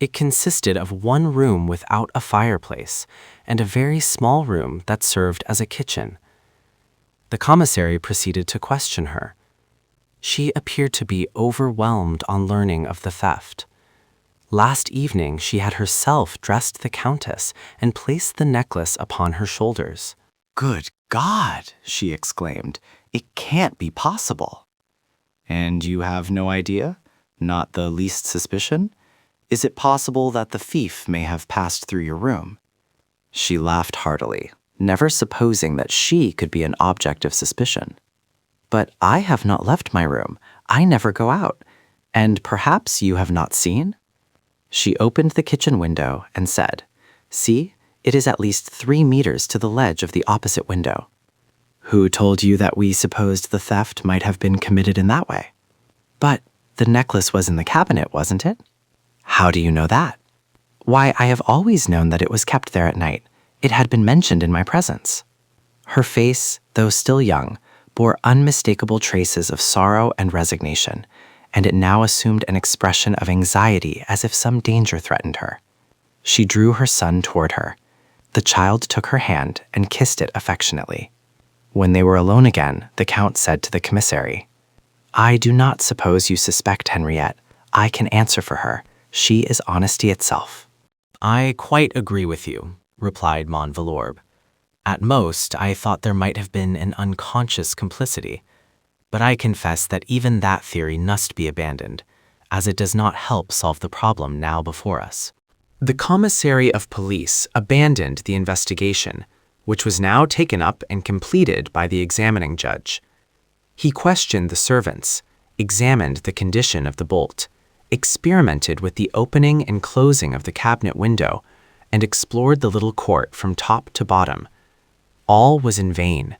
It consisted of one room without a fireplace and a very small room that served as a kitchen. The commissary proceeded to question her. She appeared to be overwhelmed on learning of the theft. Last evening she had herself dressed the Countess and placed the necklace upon her shoulders. "Good God!" she exclaimed. "It can't be possible." "And you have no idea? Not the least suspicion? Is it possible that the thief may have passed through your room?" She laughed heartily, never supposing that she could be an object of suspicion. "But I have not left my room. I never go out. And perhaps you have not seen?" She opened the kitchen window and said, "See, It is at least 3 meters to the ledge of the opposite window. Who told you that we supposed the theft might have been committed in that way? But the necklace was in the cabinet, wasn't it? How do you know that? Why, I have always known that it was kept there at night. It had been mentioned in my presence. Her face, though still young, bore unmistakable traces of sorrow and resignation, and it now assumed an expression of anxiety as if some danger threatened her. She drew her son toward her. The child took her hand and kissed it affectionately. When they were alone again, the Count said to the commissary, "I do not suppose you suspect Henriette. I can answer for her. She is honesty itself." "I quite agree with you," replied Montvalorbe. "At most, I thought there might have been an unconscious complicity, but I confess that even that theory must be abandoned, as it does not help solve the problem now before us." The commissary of police abandoned the investigation, which was now taken up and completed by the examining judge. He questioned the servants, examined the condition of the bolt, experimented with the opening and closing of the cabinet window, and explored the little court from top to bottom. All was in vain.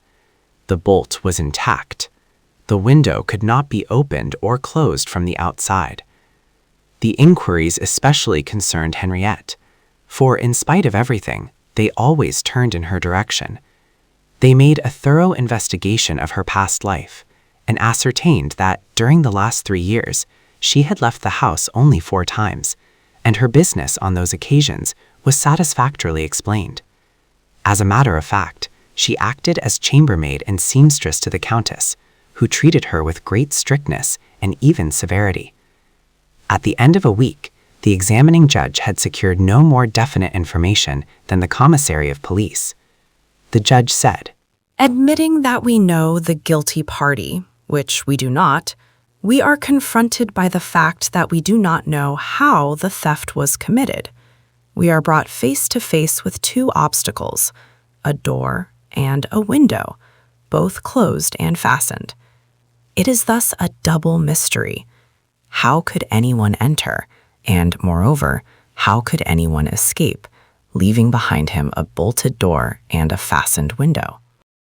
The bolt was intact. The window could not be opened or closed from the outside. The inquiries especially concerned Henriette, for in spite of everything, they always turned in her direction. They made a thorough investigation of her past life and ascertained that during the last 3 years, she had left the house only 4 times, and her business on those occasions was satisfactorily explained. As a matter of fact, she acted as chambermaid and seamstress to the Countess, who treated her with great strictness and even severity. At the end of a week, the examining judge had secured no more definite information than the commissary of police. The judge said, "Admitting that we know the guilty party, which we do not, we are confronted by the fact that we do not know how the theft was committed. We are brought face to face with 2 obstacles, a door and a window, both closed and fastened. It is thus a double mystery. How could anyone enter? And, moreover, how could anyone escape, leaving behind him a bolted door and a fastened window?"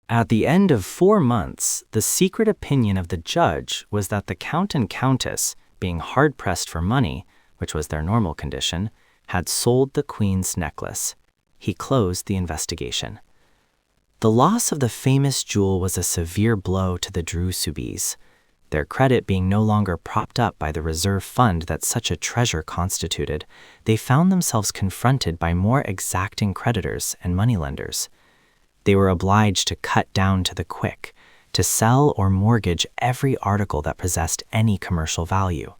At the end of 4 months, the secret opinion of the judge was that the Count and Countess, being hard-pressed for money, which was their normal condition, had sold the Queen's necklace. He closed the investigation. The loss of the famous jewel was a severe blow to the Dreux-Soubise. Their credit being no longer propped up by the reserve fund that such a treasure constituted, they found themselves confronted by more exacting creditors and moneylenders. They were obliged to cut down to the quick, to sell or mortgage every article that possessed any commercial value.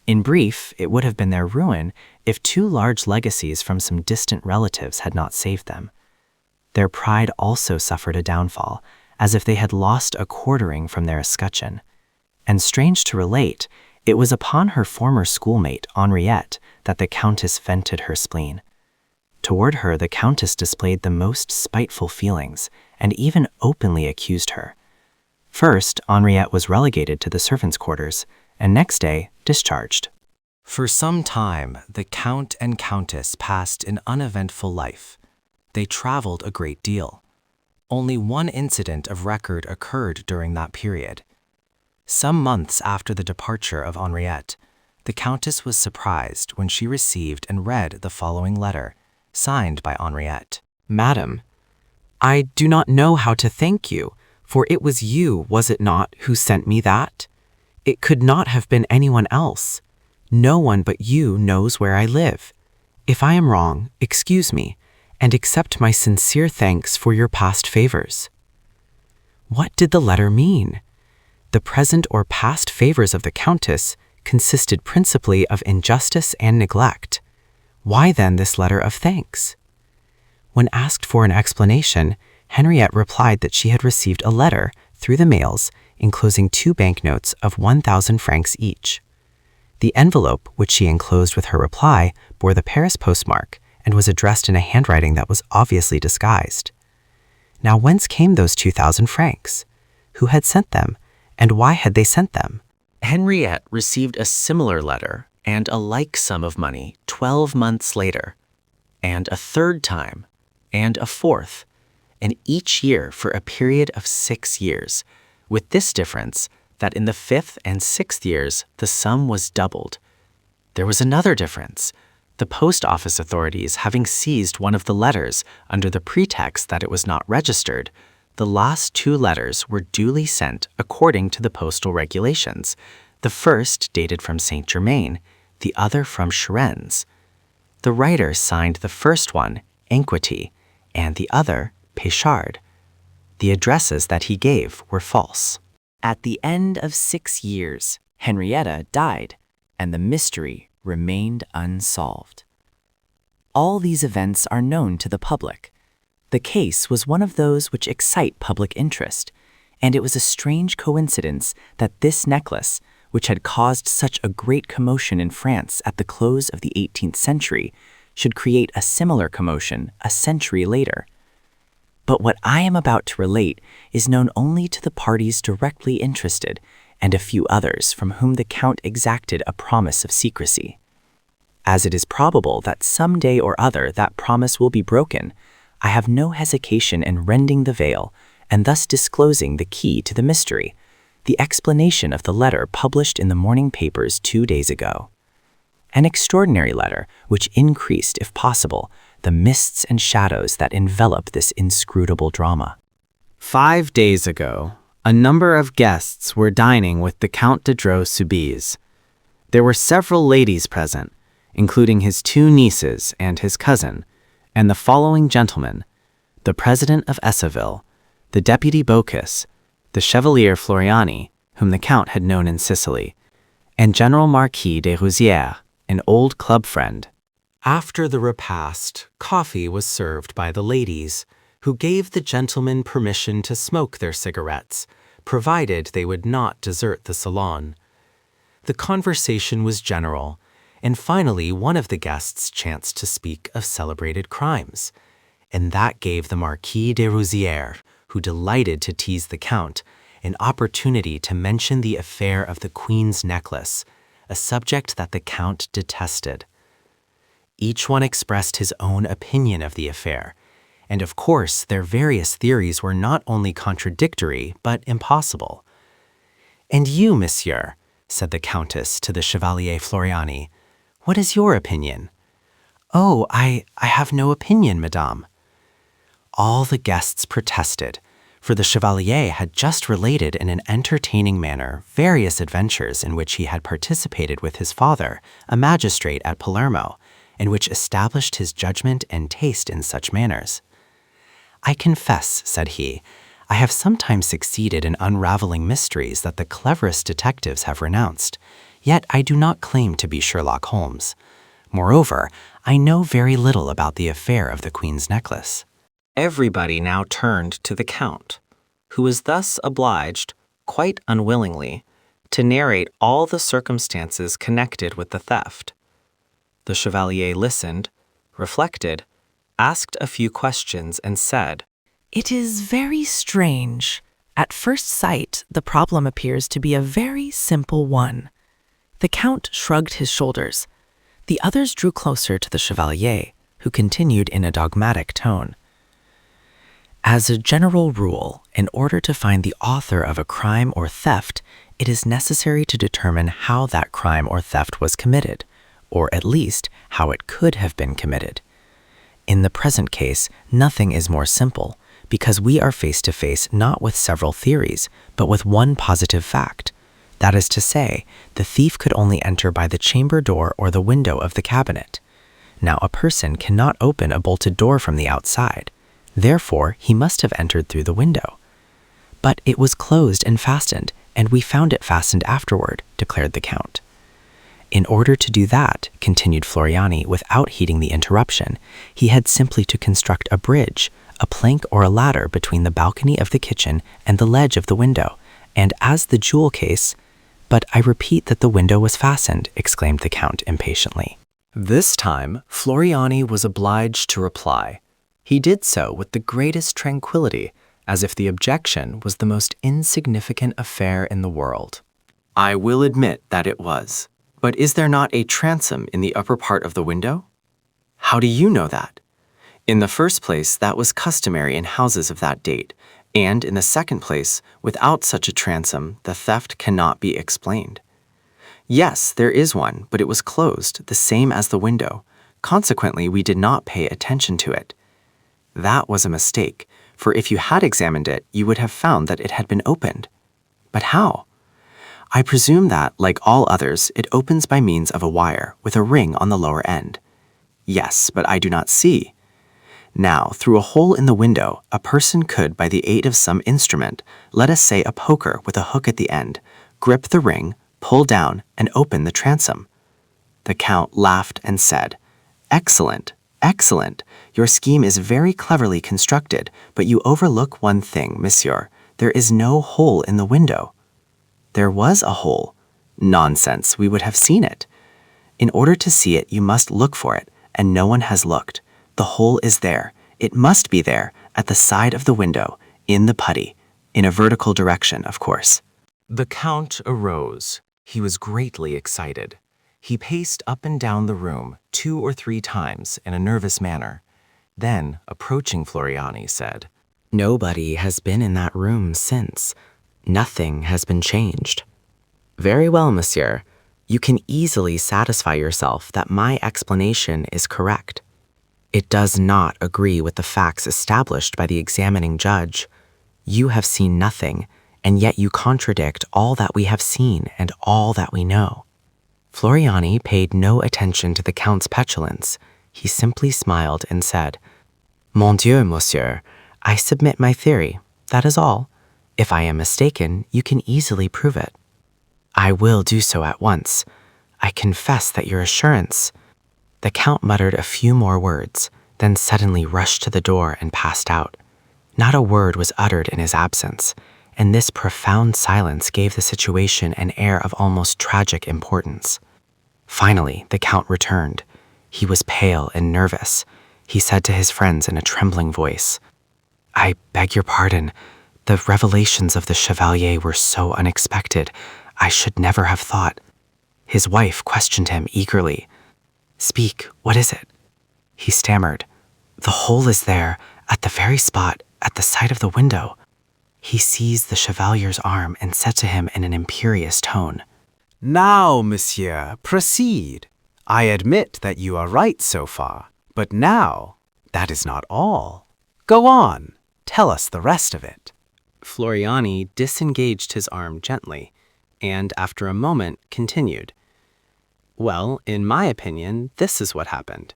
In brief, it would have been their ruin if 2 large legacies from some distant relatives had not saved them. Their pride also suffered a downfall, as if they had lost a quartering from their escutcheon. And strange to relate, it was upon her former schoolmate, Henriette, that the Countess vented her spleen. Toward her, the Countess displayed the most spiteful feelings, and even openly accused her. First, Henriette was relegated to the servants' quarters, and next day, discharged. For some time, the Count and Countess passed an uneventful life. They traveled a great deal. Only one incident of record occurred during that period. Some months after the departure of Henriette, the Countess was surprised when she received and read the following letter, signed by Henriette. "Madam, I do not know how to thank you, for it was you, was it not, who sent me that? It could not have been anyone else. No one but you knows where I live. If I am wrong, excuse me, and accept my sincere thanks for your past favors." What did the letter mean? The present or past favors of the Countess consisted principally of injustice and neglect. Why then this letter of thanks? When asked for an explanation, Henriette replied that she had received a letter through the mails enclosing 2 banknotes of 1,000 francs each. The envelope, which she enclosed with her reply, bore the Paris postmark and was addressed in a handwriting that was obviously disguised. Now whence came those 2,000 francs? Who had sent them, and why had they sent them? Henriette received a similar letter and a like sum of money 12 months later, and a third time, and a fourth, and each year for a period of 6 years, with this difference that in the 5th and 6th years the sum was doubled. There was another difference. The post office authorities having seized one of the letters under the pretext that it was not registered, the last 2 letters were duly sent according to the postal regulations, the first dated from Saint-Germain, the other from Cherennes. The writer signed the first one, Enquity, and the other, Péchard. The addresses that he gave were false. At the end of 6 years, Henrietta died, and the mystery remained unsolved. All these events are known to the public. The case was one of those which excite public interest, and it was a strange coincidence that this necklace, which had caused such a great commotion in France at the close of the 18th century, should create a similar commotion a century later. But what I am about to relate is known only to the parties directly interested and a few others from whom the Count exacted a promise of secrecy. As it is probable that some day or other that promise will be broken, I have no hesitation in rending the veil and thus disclosing the key to the mystery, the explanation of the letter published in the morning papers 2 days ago. An extraordinary letter which increased, if possible, the mists and shadows that envelop this inscrutable drama. 5 days ago, a number of guests were dining with the Count de Dreux-Soubise. There were several ladies present, including his 2 nieces and his cousin, and the following gentlemen: the president of Esseville, the deputy Bocchus, the Chevalier Floriani, whom the Count had known in Sicily, and General Marquis de Rouzières, an old club friend. After the repast, coffee was served by the ladies, who gave the gentlemen permission to smoke their cigarettes, provided they would not desert the salon. The conversation was general, and finally one of the guests chanced to speak of celebrated crimes, and that gave the Marquis de Rouzières, who delighted to tease the Count, an opportunity to mention the affair of the Queen's necklace, a subject that the Count detested. Each one expressed his own opinion of the affair, and of course their various theories were not only contradictory but impossible. "And you, monsieur," said the Countess to the Chevalier Floriani, "what is your opinion?" "Oh, I have no opinion, madame." All the guests protested, for the Chevalier had just related in an entertaining manner various adventures in which he had participated with his father, a magistrate at Palermo, and which established his judgment and taste in such manners. "I confess," said he, "I have sometimes succeeded in unraveling mysteries that the cleverest detectives have renounced, yet I do not claim to be Sherlock Holmes. Moreover, I know very little about the affair of the Queen's necklace." Everybody now turned to the Count, who was thus obliged, quite unwillingly, to narrate all the circumstances connected with the theft. The Chevalier listened, reflected, asked a few questions, and said, "It is very strange. At first sight, the problem appears to be a very simple one." The Count shrugged his shoulders. The others drew closer to the Chevalier, who continued in a dogmatic tone. "As a general rule, in order to find the author of a crime or theft, it is necessary to determine how that crime or theft was committed, or at least how it could have been committed. In the present case, nothing is more simple, because we are face to face not with several theories, but with one positive fact. That is to say, the thief could only enter by the chamber door or the window of the cabinet. Now, a person cannot open a bolted door from the outside. Therefore, he must have entered through the window. But it was closed and fastened, and we found it fastened afterward, declared the Count. In order to do that, continued Floriani without heeding the interruption, he had simply to construct a bridge, a plank or a ladder between the balcony of the kitchen and the ledge of the window, and as the jewel case— "But I repeat that the window was fastened," exclaimed the Count impatiently. This time, Floriani was obliged to reply. He did so with the greatest tranquility, as if the objection was the most insignificant affair in the world. "I will admit that it was. But is there not a transom in the upper part of the window?" "How do you know that?" In the first place, that was customary in houses of that date, and in the second place, without such a transom, the theft cannot be explained. Yes, there is one, but it was closed, the same as the window. Consequently, we did not pay attention to it. That was a mistake, for if you had examined it, you would have found that it had been opened. But how? I presume that, like all others, it opens by means of a wire with a ring on the lower end. Yes, but I do not see. Now, through a hole in the window, a person could, by the aid of some instrument, let us say a poker with a hook at the end, grip the ring, pull down, and open the transom. The Count laughed and said, "Excellent, excellent. Your scheme is very cleverly constructed, but you overlook one thing, monsieur. There is no hole in the window." "There was a hole." "Nonsense, we would have seen it." "In order to see it, you must look for it, and no one has looked. The hole is there. It must be there, at the side of the window, in the putty. In a vertical direction, of course." The Count arose. He was greatly excited. He paced up and down the room 2 or 3 times in a nervous manner. Then, approaching Floriani, said, "Nobody has been in that room since. Nothing has been changed." "Very well, monsieur. You can easily satisfy yourself that my explanation is correct. It does not agree with the facts established by the examining judge. You have seen nothing, and yet you contradict all that we have seen and all that we know." Floriani paid no attention to the Count's petulance. He simply smiled and said, "Mon Dieu, monsieur, I submit my theory. That is all. If I am mistaken, you can easily prove it." "I will do so at once. I confess that your assurance—" The Count muttered a few more words, then suddenly rushed to the door and passed out. Not a word was uttered in his absence, and this profound silence gave the situation an air of almost tragic importance. Finally, the Count returned. He was pale and nervous. He said to his friends in a trembling voice, "I beg your pardon. The revelations of the Chevalier were so unexpected. I should never have thought." His wife questioned him eagerly. "Speak, what is it?" He stammered, "The hole is there, at the very spot, at the side of the window." He seized the Chevalier's arm and said to him in an imperious tone, "Now, monsieur, proceed. I admit that you are right so far, but now, that is not all. Go on, tell us the rest of it." Floriani disengaged his arm gently, and after a moment continued. "Well, in my opinion, this is what happened.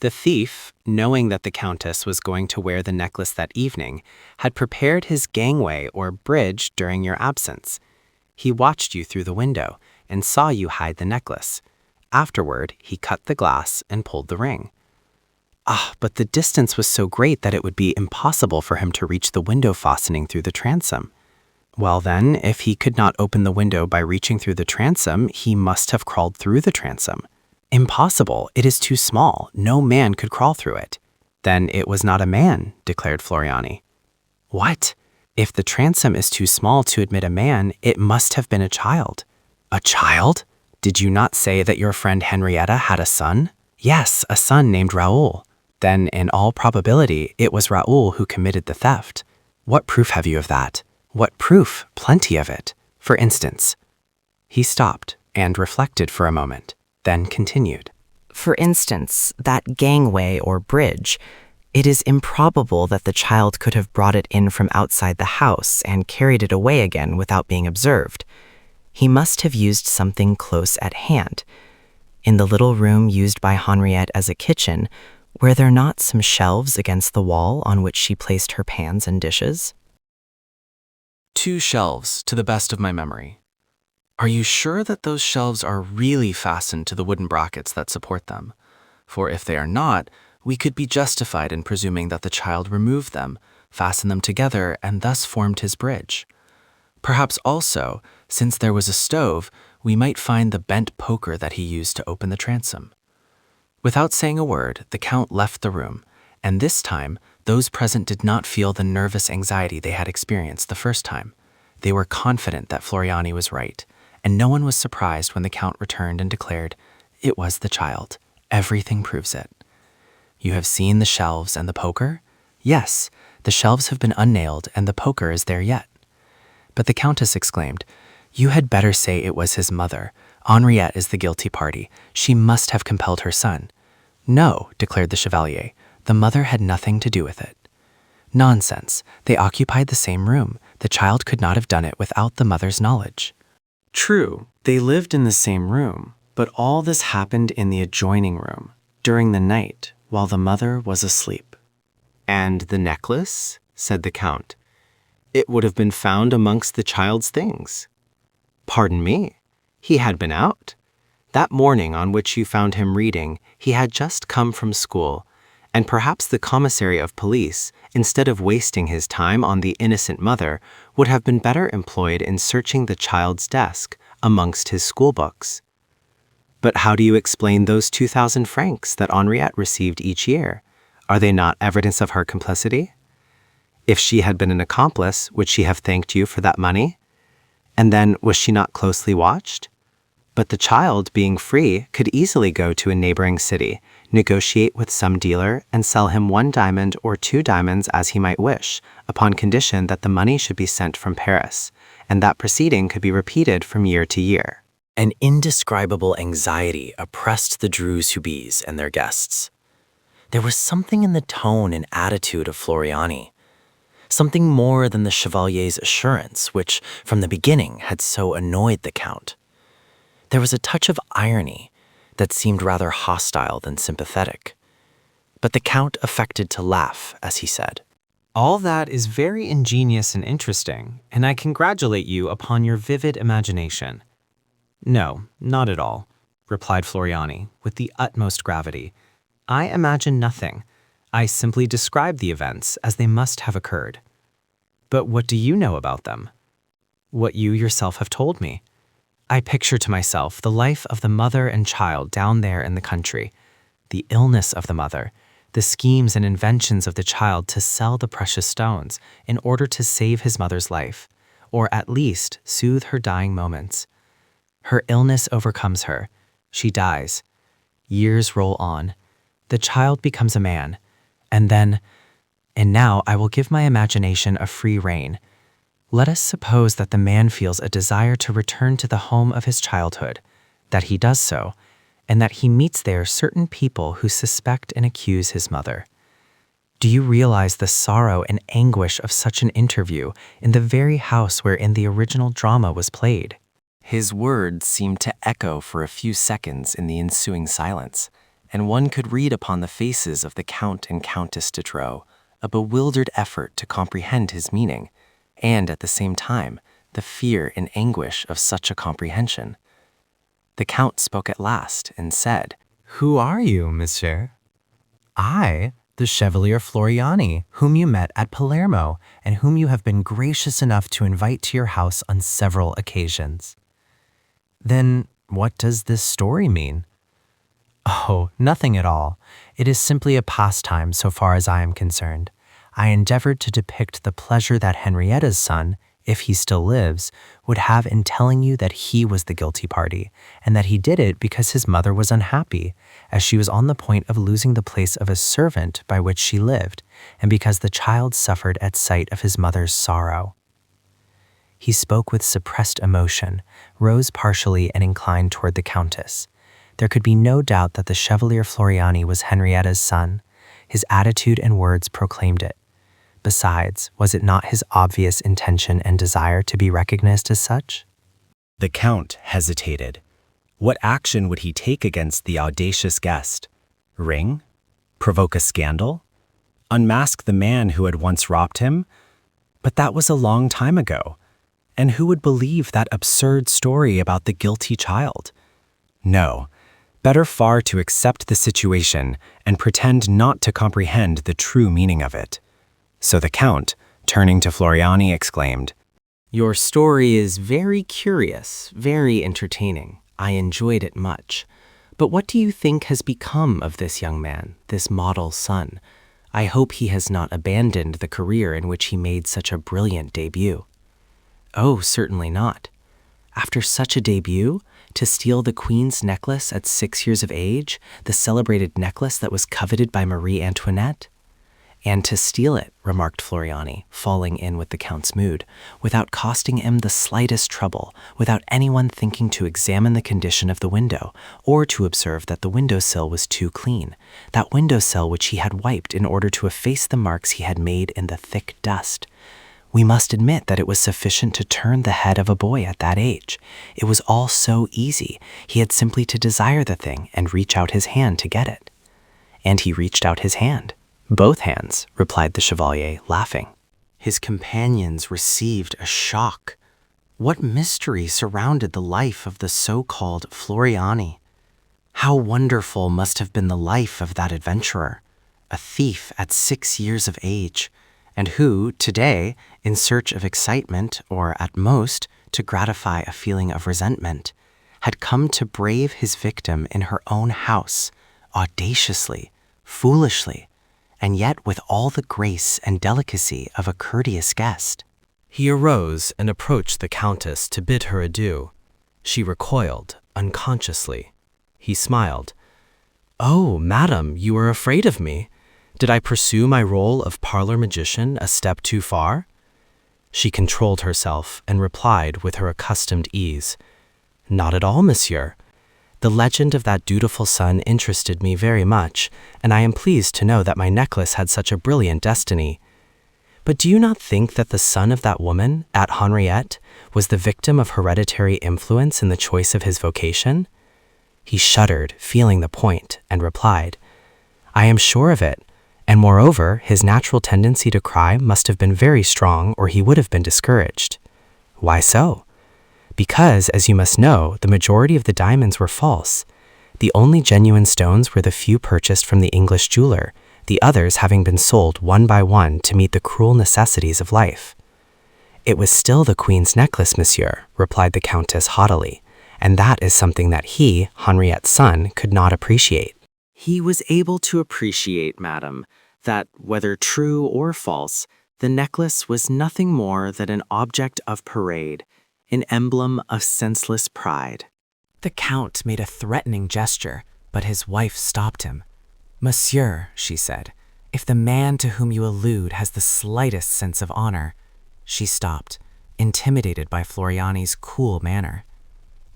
The thief, knowing that the Countess was going to wear the necklace that evening, had prepared his gangway or bridge during your absence. He watched you through the window and saw you hide the necklace. Afterward, he cut the glass and pulled the ring. But the distance was so great that it would be impossible for him to reach the window fastening through the transom. Well then, if he could not open the window by reaching through the transom, he must have crawled through the transom. Impossible, it is too small, no man could crawl through it. Then it was not a man, declared Floriani. What? If the transom is too small to admit a man, it must have been a child. A child? Did you not say that your friend Henrietta had a son? Yes, a son named Raoul. Then, in all probability, it was Raoul who committed the theft. What proof have you of that? What proof? Plenty of it. For instance. He stopped and reflected for a moment, then continued. For instance, that gangway or bridge. It is improbable that the child could have brought it in from outside the house and carried it away again without being observed. He must have used something close at hand. In the little room used by Henriette as a kitchen, were there not some shelves against the wall on which she placed her pans and dishes? 2 shelves, to the best of my memory. Are you sure that those shelves are really fastened to the wooden brackets that support them? For if they are not, we could be justified in presuming that the child removed them, fastened them together, and thus formed his bridge. Perhaps also, since there was a stove, we might find the bent poker that he used to open the transom. Without saying a word, the Count left the room, and this time, those present did not feel the nervous anxiety they had experienced the first time. They were confident that Floriani was right, and no one was surprised when the Count returned and declared, "It was the child. Everything proves it." You have seen the shelves and the poker? Yes, the shelves have been unnailed and the poker is there yet. But the Countess exclaimed, You had better say it was his mother. Henriette is the guilty party. She must have compelled her son. No, declared the Chevalier. The mother had nothing to do with it. Nonsense. They occupied the same room. The child could not have done it without the mother's knowledge. True, they lived in the same room, but all this happened in the adjoining room, during the night, while the mother was asleep. And the necklace? Said the Count. It would have been found amongst the child's things. Pardon me, he had been out. That morning on which you found him reading, he had just come from school, and perhaps the commissary of police, instead of wasting his time on the innocent mother, would have been better employed in searching the child's desk amongst his schoolbooks. But how do you explain those 2,000 francs that Henriette received each year? Are they not evidence of her complicity? If she had been an accomplice, would she have thanked you for that money? And then, was she not closely watched? But the child, being free, could easily go to a neighboring city, negotiate with some dealer, and sell him 1 diamond or 2 diamonds as he might wish, upon condition that the money should be sent from Paris, and that proceeding could be repeated from year to year. An indescribable anxiety oppressed the Dreux-Soubise and their guests. There was something in the tone and attitude of Floriani, something more than the Chevalier's assurance, which, from the beginning, had so annoyed the Count. There was a touch of irony that seemed rather hostile than sympathetic. But the Count affected to laugh as he said, All that is very ingenious and interesting, and I congratulate you upon your vivid imagination. No, not at all, replied Floriani, with the utmost gravity. I imagine nothing. I simply describe the events as they must have occurred. But what do you know about them? What you yourself have told me. I picture to myself the life of the mother and child down there in the country, the illness of the mother, the schemes and inventions of the child to sell the precious stones in order to save his mother's life, or at least soothe her dying moments. Her illness overcomes her. She dies. Years roll on. The child becomes a man. And now I will give my imagination a free rein. Let us suppose that the man feels a desire to return to the home of his childhood, that he does so, and that he meets there certain people who suspect and accuse his mother. Do you realize the sorrow and anguish of such an interview in the very house wherein the original drama was played? His words seemed to echo for a few seconds in the ensuing silence, and one could read upon the faces of the Count and Countess de Dreux a bewildered effort to comprehend his meaning, and at the same time, the fear and anguish of such a comprehension. The Count spoke at last and said, Who are you, monsieur? I, the Chevalier Floriani, whom you met at Palermo, and whom you have been gracious enough to invite to your house on several occasions. Then, what does this story mean? Oh, nothing at all. It is simply a pastime so far as I am concerned. I endeavored to depict the pleasure that Henrietta's son, if he still lives, would have in telling you that he was the guilty party, and that he did it because his mother was unhappy, as she was on the point of losing the place of a servant by which she lived, and because the child suffered at sight of his mother's sorrow. He spoke with suppressed emotion, rose partially and inclined toward the Countess. There could be no doubt that the Chevalier Floriani was Henrietta's son. His attitude and words proclaimed it. Besides, was it not his obvious intention and desire to be recognized as such? The Count hesitated. What action would he take against the audacious guest? Ring? Provoke a scandal? Unmask the man who had once robbed him? But that was a long time ago. And who would believe that absurd story about the guilty child? No, better far to accept the situation and pretend not to comprehend the true meaning of it. So the Count, turning to Floriani, exclaimed, Your story is very curious, very entertaining. I enjoyed it much. But what do you think has become of this young man, this model son? I hope he has not abandoned the career in which he made such a brilliant debut. Oh, certainly not. After such a debut, to steal the Queen's necklace at 6 years of age, the celebrated necklace that was coveted by Marie Antoinette? And to steal it, remarked Floriani, falling in with the Count's mood, without costing him the slightest trouble, without anyone thinking to examine the condition of the window, or to observe that the windowsill was too clean, that windowsill which he had wiped in order to efface the marks he had made in the thick dust. We must admit that it was sufficient to turn the head of a boy at that age. It was all so easy. He had simply to desire the thing and reach out his hand to get it. And he reached out his hand. Both hands, replied the Chevalier, laughing. His companions received a shock. What mystery surrounded the life of the so-called Floriani? How wonderful must have been the life of that adventurer, a thief at 6 years of age, and who, today, in search of excitement, or at most, to gratify a feeling of resentment, had come to brave his victim in her own house, audaciously, foolishly, and yet with all the grace and delicacy of a courteous guest. He arose and approached the Countess to bid her adieu. She recoiled, unconsciously. He smiled. "Oh, madam, you are afraid of me. Did I pursue my role of parlor magician a step too far?" She controlled herself and replied with her accustomed ease, "Not at all, monsieur. The legend of that dutiful son interested me very much, and I am pleased to know that my necklace had such a brilliant destiny. But do you not think that the son of that woman, at Henriette, was the victim of hereditary influence in the choice of his vocation?" He shuddered, feeling the point, and replied, "I am sure of it, and moreover, his natural tendency to crime must have been very strong, or he would have been discouraged." "Why so?" "Because, as you must know, the majority of the diamonds were false. The only genuine stones were the few purchased from the English jeweler, the others having been sold one by one to meet the cruel necessities of life." "It was still the Queen's necklace, monsieur," replied the Countess haughtily, "and that is something that he, Henriette's son, could not appreciate." He was able to appreciate, madam, that, whether true or false, the necklace was nothing more than an object of parade, an emblem of senseless pride. The Count made a threatening gesture, but his wife stopped him. "Monsieur," she said, "if the man to whom you allude has the slightest sense of honor—" She stopped, intimidated by Floriani's cool manner.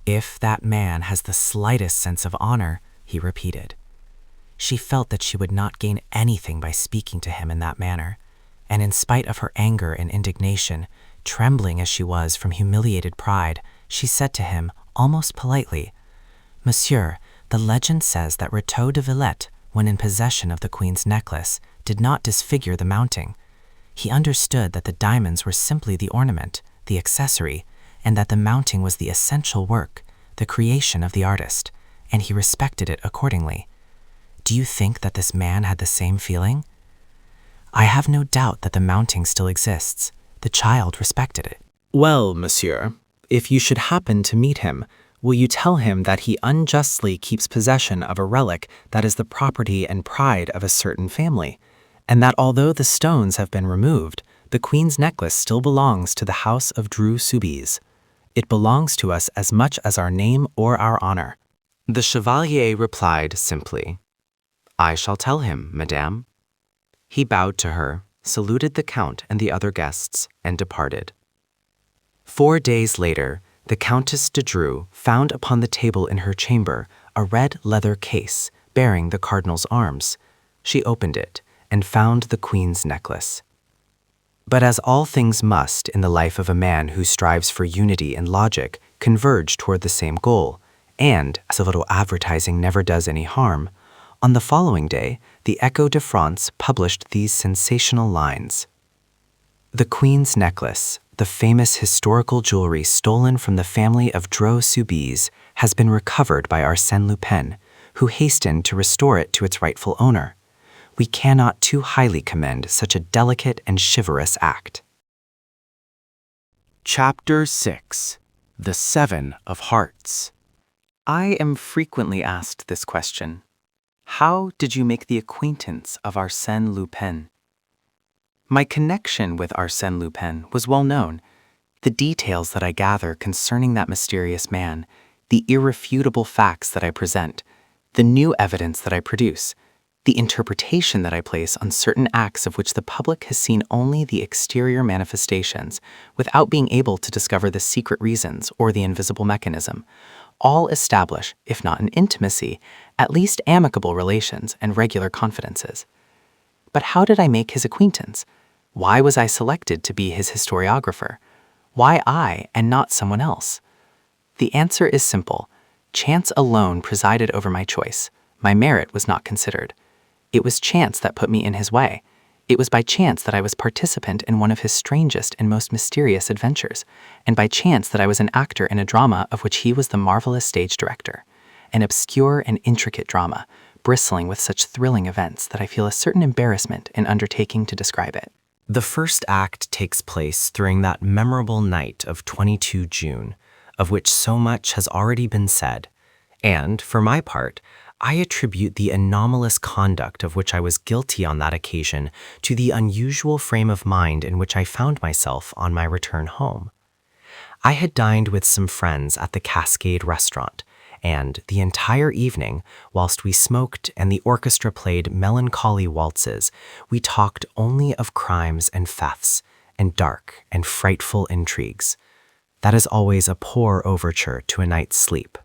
"If that man has the slightest sense of honor," he repeated. She felt that she would not gain anything by speaking to him in that manner, and in spite of her anger and indignation, trembling as she was from humiliated pride, she said to him, almost politely, "Monsieur, the legend says that Rétaux de Villette, when in possession of the Queen's necklace, did not disfigure the mounting. He understood that the diamonds were simply the ornament, the accessory, and that the mounting was the essential work, the creation of the artist, and he respected it accordingly. Do you think that this man had the same feeling? I have no doubt that the mounting still exists. The child respected it." "Well, monsieur, if you should happen to meet him, will you tell him that he unjustly keeps possession of a relic that is the property and pride of a certain family, and that although the stones have been removed, the Queen's necklace still belongs to the house of Dreux-Soubise. It belongs to us as much as our name or our honor." The Chevalier replied simply, "I shall tell him, madame." He bowed to her, saluted the Count and the other guests, and departed. 4 days later, the Countess de Dreux found upon the table in her chamber a red leather case bearing the cardinal's arms. She opened it and found the Queen's necklace. But as all things must in the life of a man who strives for unity and logic converge toward the same goal, and as a little advertising never does any harm, on the following day, the Echo de France published these sensational lines. "The Queen's necklace, the famous historical jewelry stolen from the family of Dreux-Soubise, has been recovered by Arsène Lupin, who hastened to restore it to its rightful owner. We cannot too highly commend such a delicate and chivalrous act." Chapter 6. The Seven of Hearts. I am frequently asked this question. How did you make the acquaintance of Arsène Lupin? My connection with Arsène Lupin was well known. The details that I gather concerning that mysterious man, the irrefutable facts that I present, the new evidence that I produce, the interpretation that I place on certain acts of which the public has seen only the exterior manifestations without being able to discover the secret reasons or the invisible mechanism, all establish, if not an intimacy, at least amicable relations and regular confidences. But how did I make his acquaintance? Why was I selected to be his historiographer? Why I and not someone else? The answer is simple. Chance alone presided over my choice. My merit was not considered. It was chance that put me in his way. It was by chance that I was participant in one of his strangest and most mysterious adventures, and by chance that I was an actor in a drama of which he was the marvelous stage director. An obscure and intricate drama, bristling with such thrilling events that I feel a certain embarrassment in undertaking to describe it. The first act takes place during that memorable night of 22 June, of which so much has already been said, and, for my part, I attribute the anomalous conduct of which I was guilty on that occasion to the unusual frame of mind in which I found myself on my return home. I had dined with some friends at the Cascade restaurant, and the entire evening, whilst we smoked and the orchestra played melancholy waltzes, we talked only of crimes and thefts, and dark and frightful intrigues. That is always a poor overture to a night's sleep.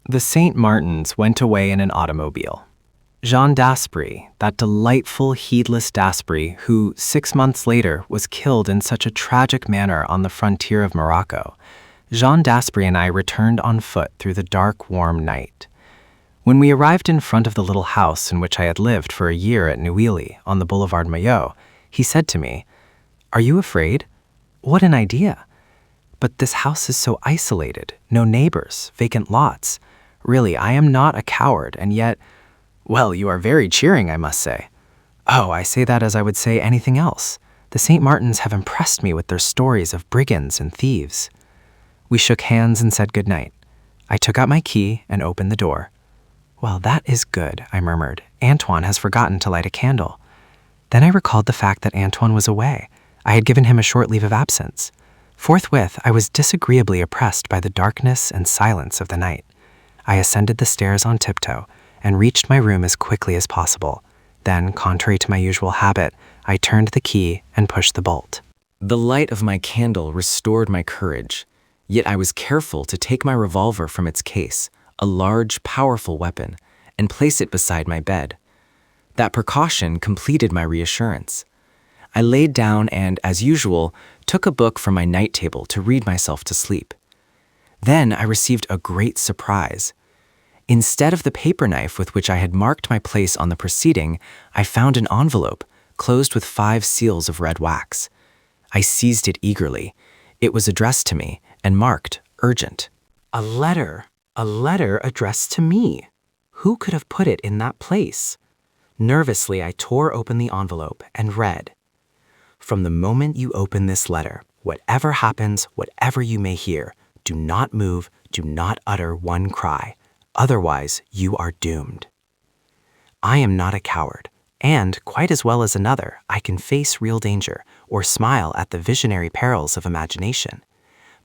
The St. Martins went away in an automobile. Jean Daspry, that delightful, heedless Daspry who, 6 months later, was killed in such a tragic manner on the frontier of Morocco, Jean Daspry and I returned on foot through the dark, warm night. When we arrived in front of the little house in which I had lived for a year at Neuilly on the Boulevard Maillot, he said to me, "Are you afraid? What an idea! But this house is so isolated, no neighbors, vacant lots. Really, I am not a coward, and yet, well, you are very cheering, I must say." "Oh, I say that as I would say anything else. The St. Martins have impressed me with their stories of brigands and thieves." We shook hands and said goodnight. I took out my key and opened the door. "Well, that is good," I murmured. "Antoine has forgotten to light a candle." Then I recalled the fact that Antoine was away. I had given him a short leave of absence. Forthwith, I was disagreeably oppressed by the darkness and silence of the night. I ascended the stairs on tiptoe and reached my room as quickly as possible. Then, contrary to my usual habit, I turned the key and pushed the bolt. The light of my candle restored my courage, yet I was careful to take my revolver from its case, a large, powerful weapon, and place it beside my bed. That precaution completed my reassurance. I laid down and, as usual, took a book from my night table to read myself to sleep. Then I received a great surprise. Instead of the paper knife with which I had marked my place on the proceeding, I found an envelope closed with 5 seals of red wax. I seized it eagerly. It was addressed to me and marked urgent. A letter addressed to me. Who could have put it in that place? Nervously, I tore open the envelope and read, "From the moment you open this letter, whatever happens, whatever you may hear, do not move, do not utter one cry. Otherwise, you are doomed." I am not a coward, and, quite as well as another, I can face real danger or smile at the visionary perils of imagination.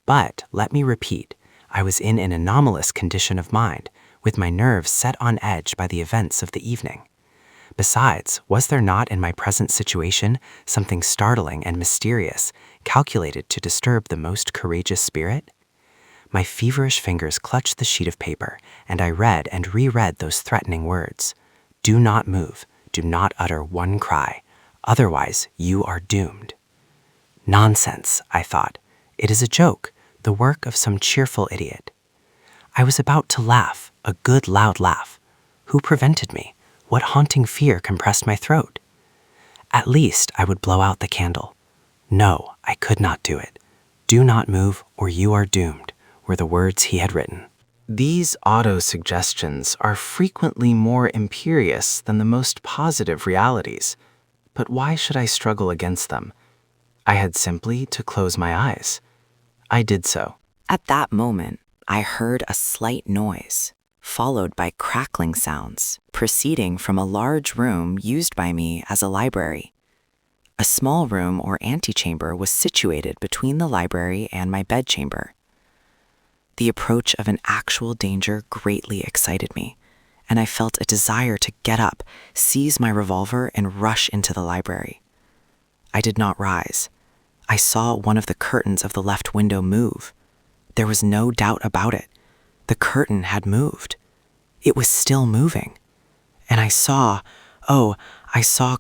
But, let me repeat, I was in an anomalous condition of mind, with my nerves set on edge by the events of the evening. Besides, was there not in my present situation something startling and mysterious, calculated to disturb the most courageous spirit? My feverish fingers clutched the sheet of paper, and I read and reread those threatening words. "Do not move, do not utter one cry, otherwise you are doomed." Nonsense, I thought. It is a joke, the work of some cheerful idiot. I was about to laugh, a good loud laugh. Who prevented me? What haunting fear compressed my throat? At least I would blow out the candle. No, I could not do it. "Do not move, or you are doomed," were the words he had written. These auto-suggestions are frequently more imperious than the most positive realities. But why should I struggle against them? I had simply to close my eyes. I did so. At that moment, I heard a slight noise, followed by crackling sounds, proceeding from a large room used by me as a library. A small room or antechamber was situated between the library and my bedchamber. The approach of an actual danger greatly excited me, and I felt a desire to get up, seize my revolver, and rush into the library. I did not rise. I saw one of the curtains of the left window move. There was no doubt about it. The curtain had moved. It was still moving. And I saw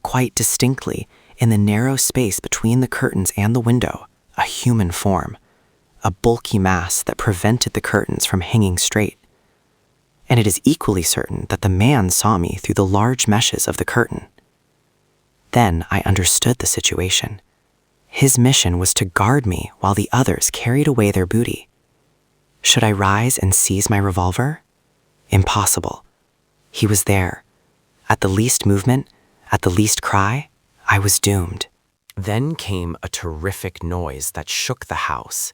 quite distinctly, in the narrow space between the curtains and the window, a human form, a bulky mass that prevented the curtains from hanging straight. And it is equally certain that the man saw me through the large meshes of the curtain. Then I understood the situation. His mission was to guard me while the others carried away their booty. Should I rise and seize my revolver? Impossible. He was there. At the least movement, at the least cry, I was doomed. Then came a terrific noise that shook the house.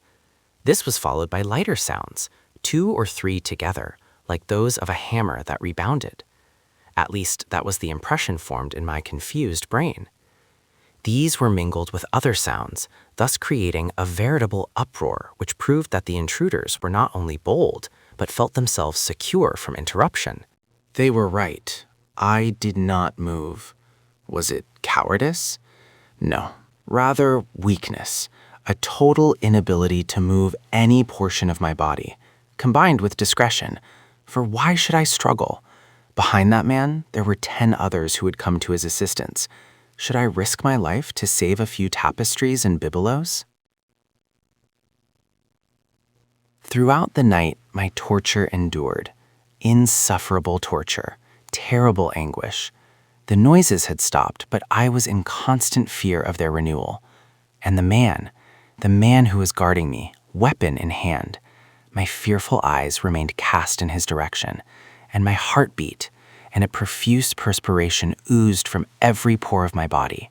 This was followed by lighter sounds, 2 or 3 together, like those of a hammer that rebounded. At least that was the impression formed in my confused brain. These were mingled with other sounds, thus creating a veritable uproar which proved that the intruders were not only bold, but felt themselves secure from interruption. They were right. I did not move. Was it cowardice? No, rather weakness, a total inability to move any portion of my body, combined with discretion. For why should I struggle? Behind that man, there were 10 others who would come to his assistance. Should I risk my life to save a few tapestries and bibelots? Throughout the night, my torture endured. Insufferable torture, terrible anguish. The noises had stopped, but I was in constant fear of their renewal. And the man who was guarding me, weapon in hand, my fearful eyes remained cast in his direction, and my heart beat, and a profuse perspiration oozed from every pore of my body.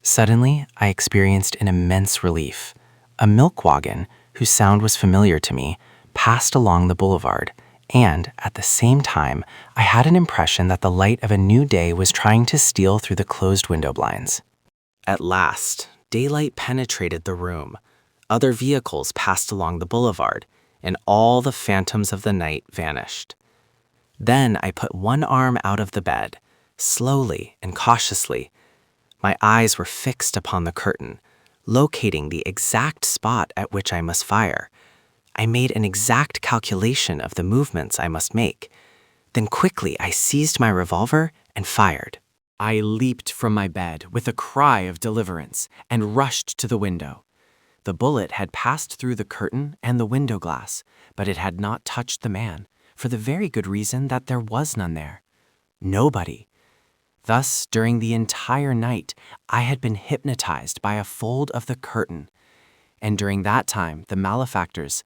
Suddenly, I experienced an immense relief. A milk wagon, whose sound was familiar to me, passed along the boulevard, and, at the same time, I had an impression that the light of a new day was trying to steal through the closed window blinds. At last, daylight penetrated the room. Other vehicles passed along the boulevard, and all the phantoms of the night vanished. Then I put one arm out of the bed, slowly and cautiously. My eyes were fixed upon the curtain, locating the exact spot at which I must fire. I made an exact calculation of the movements I must make. Then quickly I seized my revolver and fired. I leaped from my bed with a cry of deliverance and rushed to the window. The bullet had passed through the curtain and the window glass, but it had not touched the man, for the very good reason that there was none there. Nobody. Thus, during the entire night, I had been hypnotized by a fold of the curtain. And during that time, the malefactors,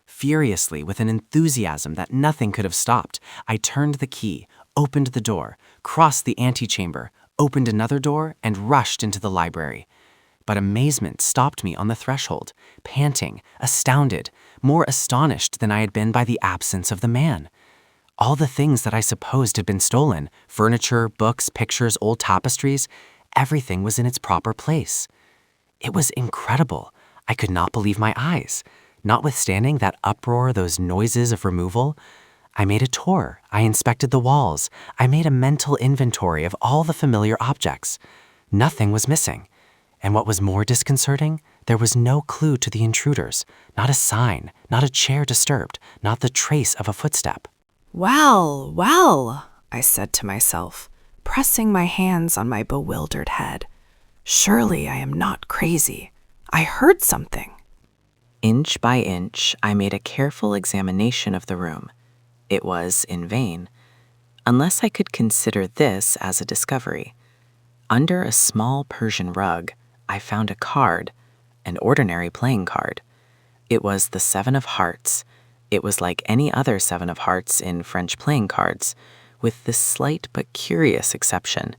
furiously, with an enthusiasm that nothing could have stopped, I turned the key, opened the door, crossed the antechamber, opened another door, and rushed into the library. But amazement stopped me on the threshold, panting, astounded, more astonished than I had been by the absence of the man. All the things that I supposed had been stolen, furniture, books, pictures, old tapestries, everything was in its proper place. It was incredible. I could not believe my eyes. Notwithstanding that uproar, those noises of removal, I made a tour. I inspected the walls. I made a mental inventory of all the familiar objects. Nothing was missing. And what was more disconcerting, there was no clue to the intruders, not a sign, not a chair disturbed, not the trace of a footstep. Well, well, I said to myself, pressing my hands on my bewildered head. Surely I am not crazy. I heard something. Inch by inch, I made a careful examination of the room. It was in vain, unless I could consider this as a discovery. Under a small Persian rug, I found a card, an ordinary playing card. It was the 7 of hearts. It was like any other 7 of hearts in French playing cards, with this slight but curious exception.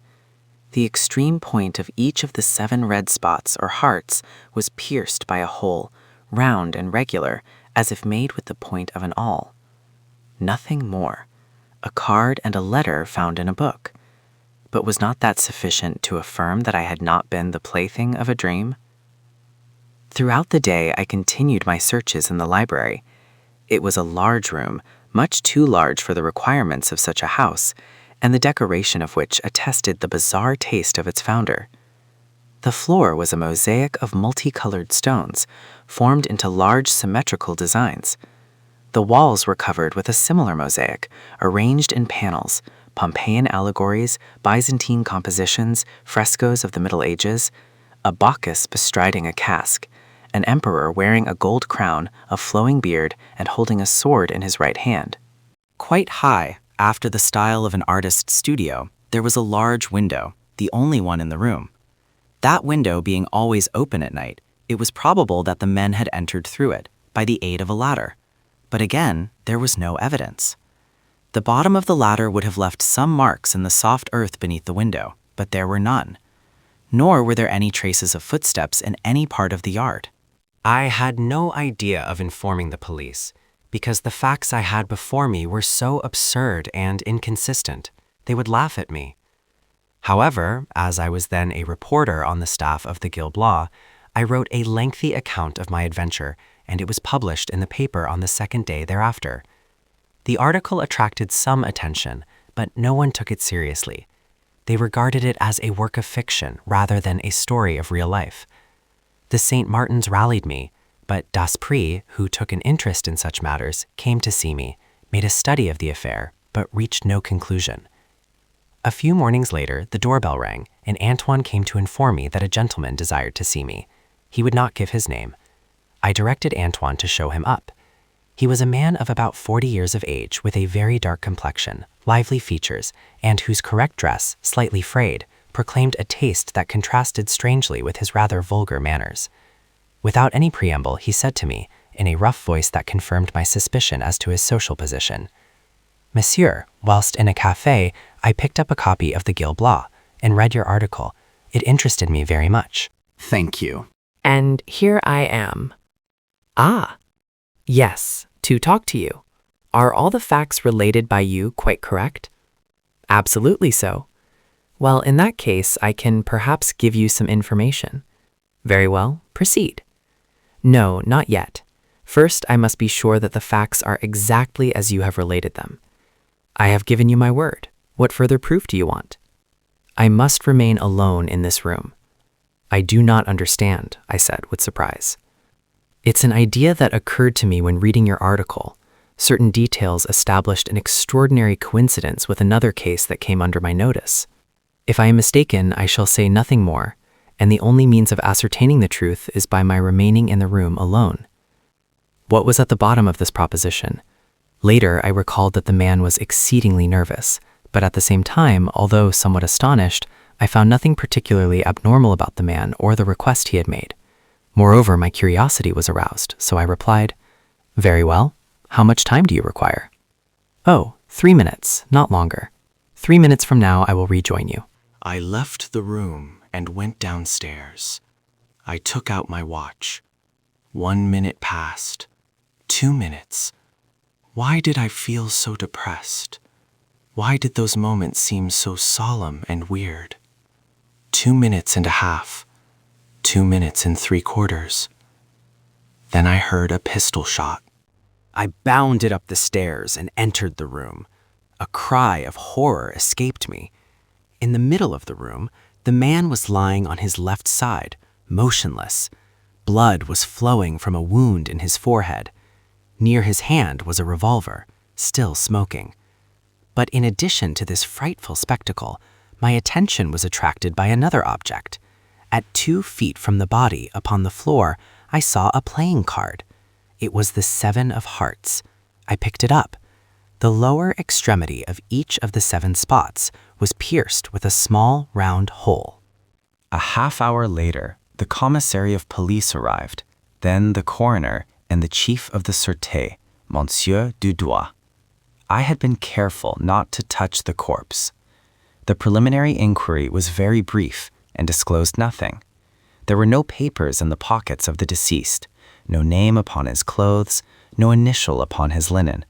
The extreme point of each of the 7 red spots or hearts was pierced by a hole, round and regular, as if made with the point of an awl. Nothing more. A card and a letter found in a book. But was not that sufficient to affirm that I had not been the plaything of a dream? Throughout the day, I continued my searches in the library. It was a large room, much too large for the requirements of such a house, and the decoration of which attested the bizarre taste of its founder. The floor was a mosaic of multicolored stones, formed into large symmetrical designs. The walls were covered with a similar mosaic, arranged in panels, Pompeian allegories, Byzantine compositions, frescoes of the Middle Ages, a Bacchus bestriding a cask, an emperor wearing a gold crown, a flowing beard, and holding a sword in his right hand. Quite high, after the style of an artist's studio, there was a large window, the only one in the room. That window being always open at night, it was probable that the men had entered through it, by the aid of a ladder. But again, there was no evidence. The bottom of the ladder would have left some marks in the soft earth beneath the window, but there were none. Nor were there any traces of footsteps in any part of the yard. I had no idea of informing the police, because the facts I had before me were so absurd and inconsistent, they would laugh at me. However, as I was then a reporter on the staff of the Gil Blas, I wrote a lengthy account of my adventure, and it was published in the paper on the second day thereafter. The article attracted some attention, but no one took it seriously. They regarded it as a work of fiction rather than a story of real life. The St. Martins rallied me, but Daspry, who took an interest in such matters, came to see me, made a study of the affair, but reached no conclusion. A few mornings later, the doorbell rang, and Antoine came to inform me that a gentleman desired to see me. He would not give his name. I directed Antoine to show him up. He was a man of about 40 years of age, with a very dark complexion, lively features, and whose correct dress, slightly frayed, proclaimed a taste that contrasted strangely with his rather vulgar manners. Without any preamble, he said to me, in a rough voice that confirmed my suspicion as to his social position, "Monsieur, whilst in a café, I picked up a copy of the Gil Blas and read your article. It interested me very much." Thank you. And here I am. Ah, yes, to talk to you. Are all the facts related by you quite correct? Absolutely so. Well, in that case, I can perhaps give you some information. Very well, proceed. No, not yet. First, I must be sure that the facts are exactly as you have related them. I have given you my word. What further proof do you want? I must remain alone in this room. I do not understand, I said with surprise. It's an idea that occurred to me when reading your article. Certain details established an extraordinary coincidence with another case that came under my notice. If I am mistaken, I shall say nothing more, and the only means of ascertaining the truth is by my remaining in the room alone. What was at the bottom of this proposition? Later, I recalled that the man was exceedingly nervous, but at the same time, although somewhat astonished, I found nothing particularly abnormal about the man or the request he had made. Moreover, my curiosity was aroused, so I replied, "Very well. How much time do you require?" "Oh, 3 minutes, not longer. 3 minutes from now, I will rejoin you." I left the room and went downstairs. I took out my watch. 1 minute passed. 2 minutes. Why did I feel so depressed? Why did those moments seem so solemn and weird? 2 minutes and a half. 2 minutes and 3/4. Then I heard a pistol shot. I bounded up the stairs and entered the room. A cry of horror escaped me. In the middle of the room, the man was lying on his left side, motionless. Blood was flowing from a wound in his forehead. Near his hand was a revolver, still smoking. But in addition to this frightful spectacle, my attention was attracted by another object. At 2 feet from the body, upon the floor, I saw a playing card. It was the 7 of hearts. I picked it up. The lower extremity of each of the 7 spots was pierced with a small round hole. A half-hour later, the commissary of police arrived, then the coroner and the chief of the Sûreté, Monsieur Dudois. I had been careful not to touch the corpse. The preliminary inquiry was very brief and disclosed nothing. There were no papers in the pockets of the deceased, no name upon his clothes, no initial upon his linen,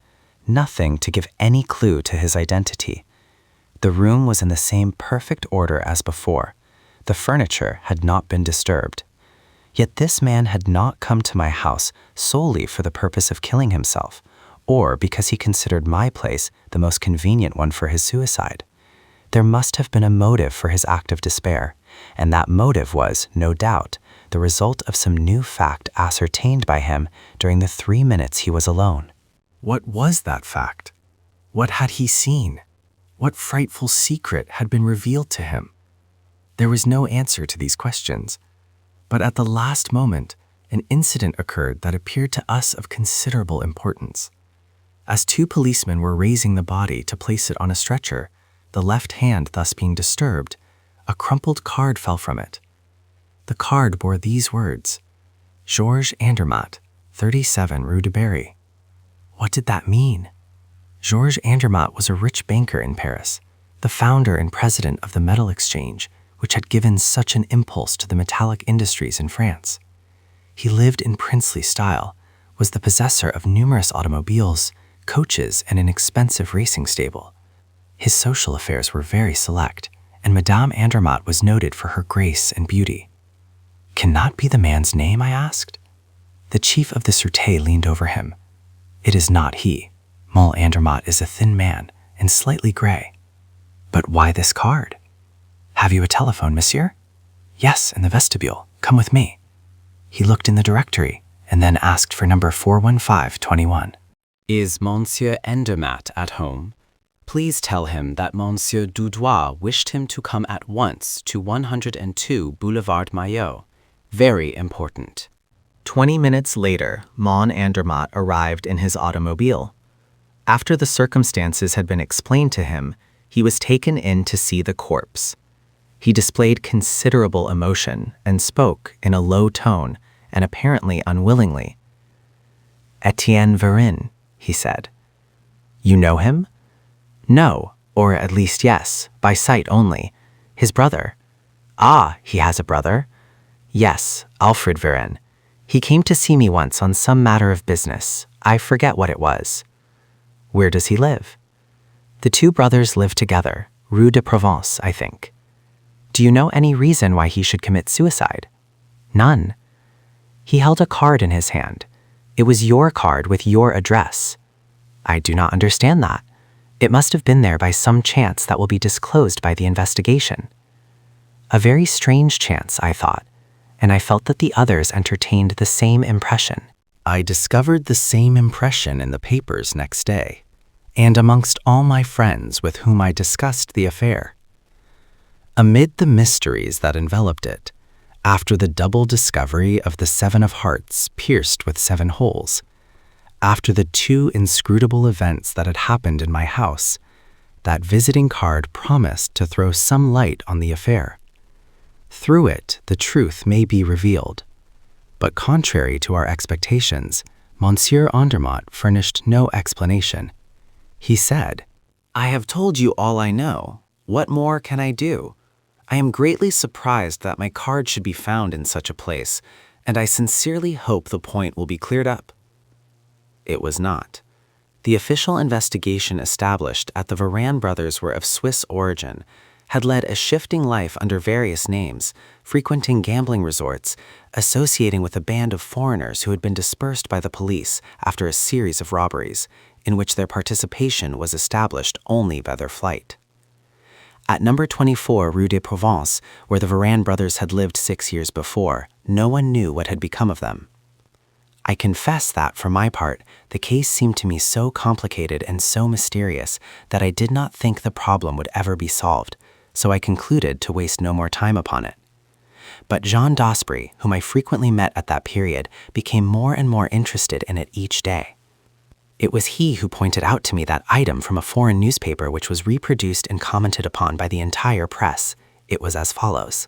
nothing to give any clue to his identity. The room was in the same perfect order as before. The furniture had not been disturbed. Yet this man had not come to my house solely for the purpose of killing himself, or because he considered my place the most convenient one for his suicide. There must have been a motive for his act of despair, and that motive was, no doubt, the result of some new fact ascertained by him during the 3 minutes he was alone. What was that fact? What had he seen? What frightful secret had been revealed to him? There was no answer to these questions. But at the last moment, an incident occurred that appeared to us of considerable importance. As 2 policemen were raising the body to place it on a stretcher, the left hand thus being disturbed, a crumpled card fell from it. The card bore these words: Georges Andermatt, 37 Rue de Berry. What did that mean? Georges Andermatt was a rich banker in Paris, the founder and president of the metal exchange, which had given such an impulse to the metallic industries in France. He lived in princely style, was the possessor of numerous automobiles, coaches, and an expensive racing stable. His social affairs were very select, and Madame Andermatt was noted for her grace and beauty. Can that be the man's name? I asked. The chief of the Sûreté leaned over him. It is not he. Mole Andermatt is a thin man and slightly gray. But why this card? Have you a telephone, monsieur? Yes, in the vestibule. Come with me. He looked in the directory and then asked for number 41521. Is Monsieur Andermatt at home? Please tell him that Monsieur Doudois wished him to come at once to 102 Boulevard Maillot. Very important. 20 minutes later, Mon Andermatt arrived in his automobile. After the circumstances had been explained to him, he was taken in to see the corpse. He displayed considerable emotion and spoke in a low tone and apparently unwillingly. Etienne Varin, he said. You know him? No, or at least yes, by sight only. His brother. Ah, he has a brother? Yes, Alfred Varin. He came to see me once on some matter of business. I forget what it was. Where does he live? The 2 brothers live together, Rue de Provence, I think. Do you know any reason why he should commit suicide? None. He held a card in his hand. It was your card with your address. I do not understand that. It must have been there by some chance that will be disclosed by the investigation. A very strange chance, I thought, and I felt that the others entertained the same impression. I discovered the same impression in the papers next day, and amongst all my friends with whom I discussed the affair. Amid the mysteries that enveloped it, after the double discovery of the 7 of hearts pierced with 7 holes, after the 2 inscrutable events that had happened in my house, that visiting card promised to throw some light on the affair. Through it, the truth may be revealed. But contrary to our expectations, Monsieur Andermatt furnished no explanation. He said, I have told you all I know. What more can I do? I am greatly surprised that my card should be found in such a place, and I sincerely hope the point will be cleared up. It was not. The official investigation established at the Varin brothers were of Swiss origin, had led a shifting life under various names, frequenting gambling resorts, associating with a band of foreigners who had been dispersed by the police after a series of robberies, in which their participation was established only by their flight. At number 24 Rue de Provence, where the Varin brothers had lived 6 years before, no one knew what had become of them. I confess that, for my part, the case seemed to me so complicated and so mysterious that I did not think the problem would ever be solved, so I concluded to waste no more time upon it. But Jean d'Osprey, whom I frequently met at that period, became more and more interested in it each day. It was he who pointed out to me that item from a foreign newspaper which was reproduced and commented upon by the entire press. It was as follows.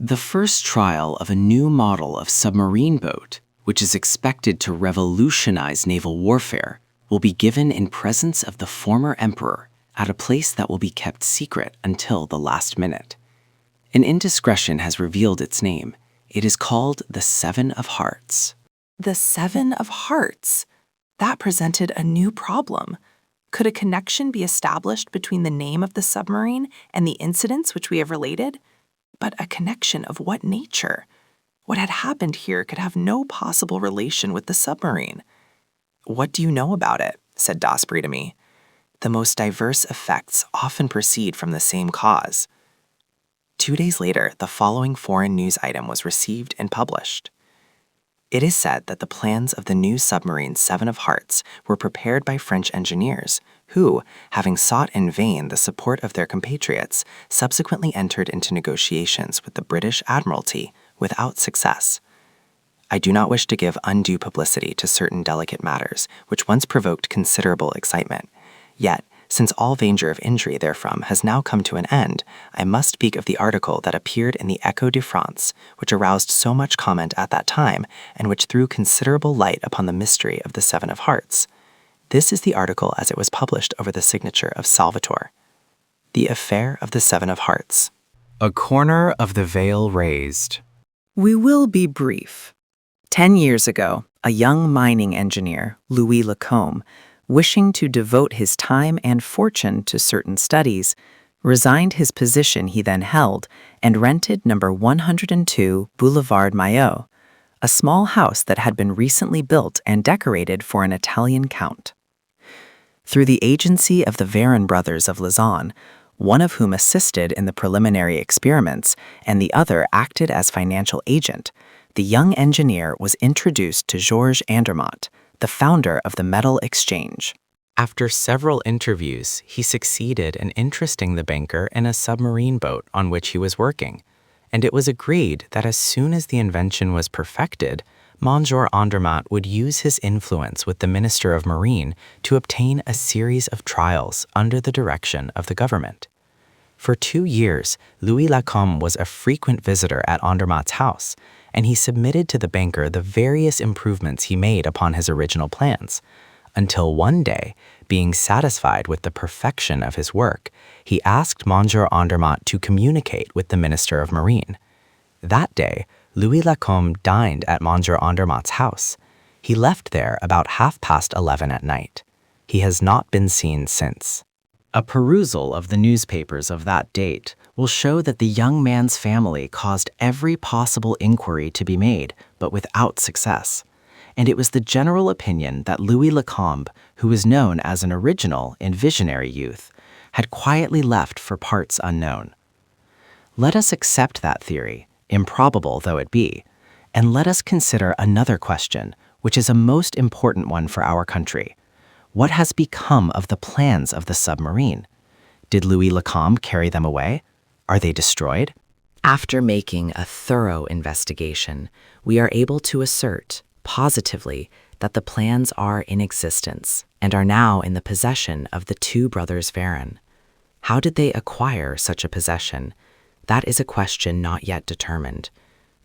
The first trial of a new model of submarine boat, which is expected to revolutionize naval warfare, will be given in presence of the former emperor at a place that will be kept secret until the last minute. An indiscretion has revealed its name. It is called the 7 of Hearts. The 7 of Hearts? That presented a new problem. Could a connection be established between the name of the submarine and the incidents which we have related? But a connection of what nature? What had happened here could have no possible relation with the submarine. "What do you know about it?" said Dasbury to me. "The most diverse effects often proceed from the same cause." 2 days later, the following foreign news item was received and published. It is said that the plans of the new submarine Seven of Hearts were prepared by French engineers, who, having sought in vain the support of their compatriots, subsequently entered into negotiations with the British Admiralty without success. I do not wish to give undue publicity to certain delicate matters which once provoked considerable excitement. Yet, since all danger of injury therefrom has now come to an end, I must speak of the article that appeared in the Echo de France, which aroused so much comment at that time, and which threw considerable light upon the mystery of the Seven of Hearts. This is the article as it was published over the signature of Salvator. The Affair of the Seven of Hearts. A corner of the veil raised. We will be brief. 10 years ago, a young mining engineer, Louis Lacombe, wishing to devote his time and fortune to certain studies, resigned his position he then held and rented number 102 Boulevard Maillot, a small house that had been recently built and decorated for an Italian count. Through the agency of the Varin brothers of Lausanne, one of whom assisted in the preliminary experiments and the other acted as financial agent, the young engineer was introduced to Georges Andermatt, the founder of the Metal Exchange. After several interviews, he succeeded in interesting the banker in a submarine boat on which he was working, and it was agreed that as soon as the invention was perfected, Monsieur Andermatt would use his influence with the Minister of Marine to obtain a series of trials under the direction of the government. For 2 years, Louis Lacombe was a frequent visitor at Andermatt's house, and he submitted to the banker the various improvements he made upon his original plans, until one day, being satisfied with the perfection of his work, he asked Monsieur Andermatt to communicate with the Minister of Marine. That day, Louis Lacombe dined at Monsieur Andermatt's house. He left there about 11:30 at night. He has not been seen since. A perusal of the newspapers of that date will show that the young man's family caused every possible inquiry to be made, but without success. And it was the general opinion that Louis Lacombe, who was known as an original and visionary youth, had quietly left for parts unknown. Let us accept that theory, improbable though it be, and let us consider another question, which is a most important one for our country. What has become of the plans of the submarine? Did Louis Lacombe carry them away? Are they destroyed? After making a thorough investigation, we are able to assert, positively, that the plans are in existence and are now in the possession of the two brothers Varin. How did they acquire such a possession? That is a question not yet determined,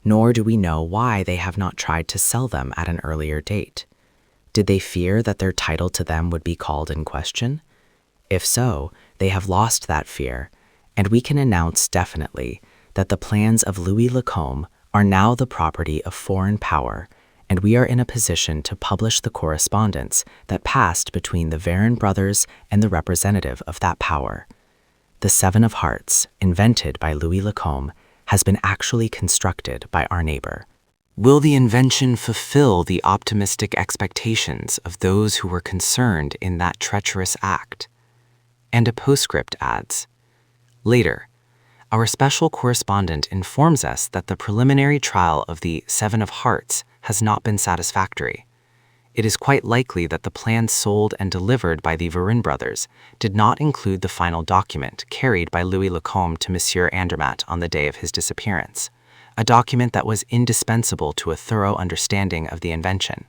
nor do we know why they have not tried to sell them at an earlier date. Did they fear that their title to them would be called in question? If so, they have lost that fear, and we can announce definitely that the plans of Louis Lacombe are now the property of foreign power, and we are in a position to publish the correspondence that passed between the Varin brothers and the representative of that power. The Seven of Hearts, invented by Louis Lacombe, has been actually constructed by our neighbor. Will the invention fulfill the optimistic expectations of those who were concerned in that treacherous act? And a postscript adds, later, our special correspondent informs us that the preliminary trial of the Seven of Hearts has not been satisfactory. It is quite likely that the plans sold and delivered by the Varin brothers did not include the final document carried by Louis Lacombe to Monsieur Andermatt on the day of his disappearance, a document that was indispensable to a thorough understanding of the invention.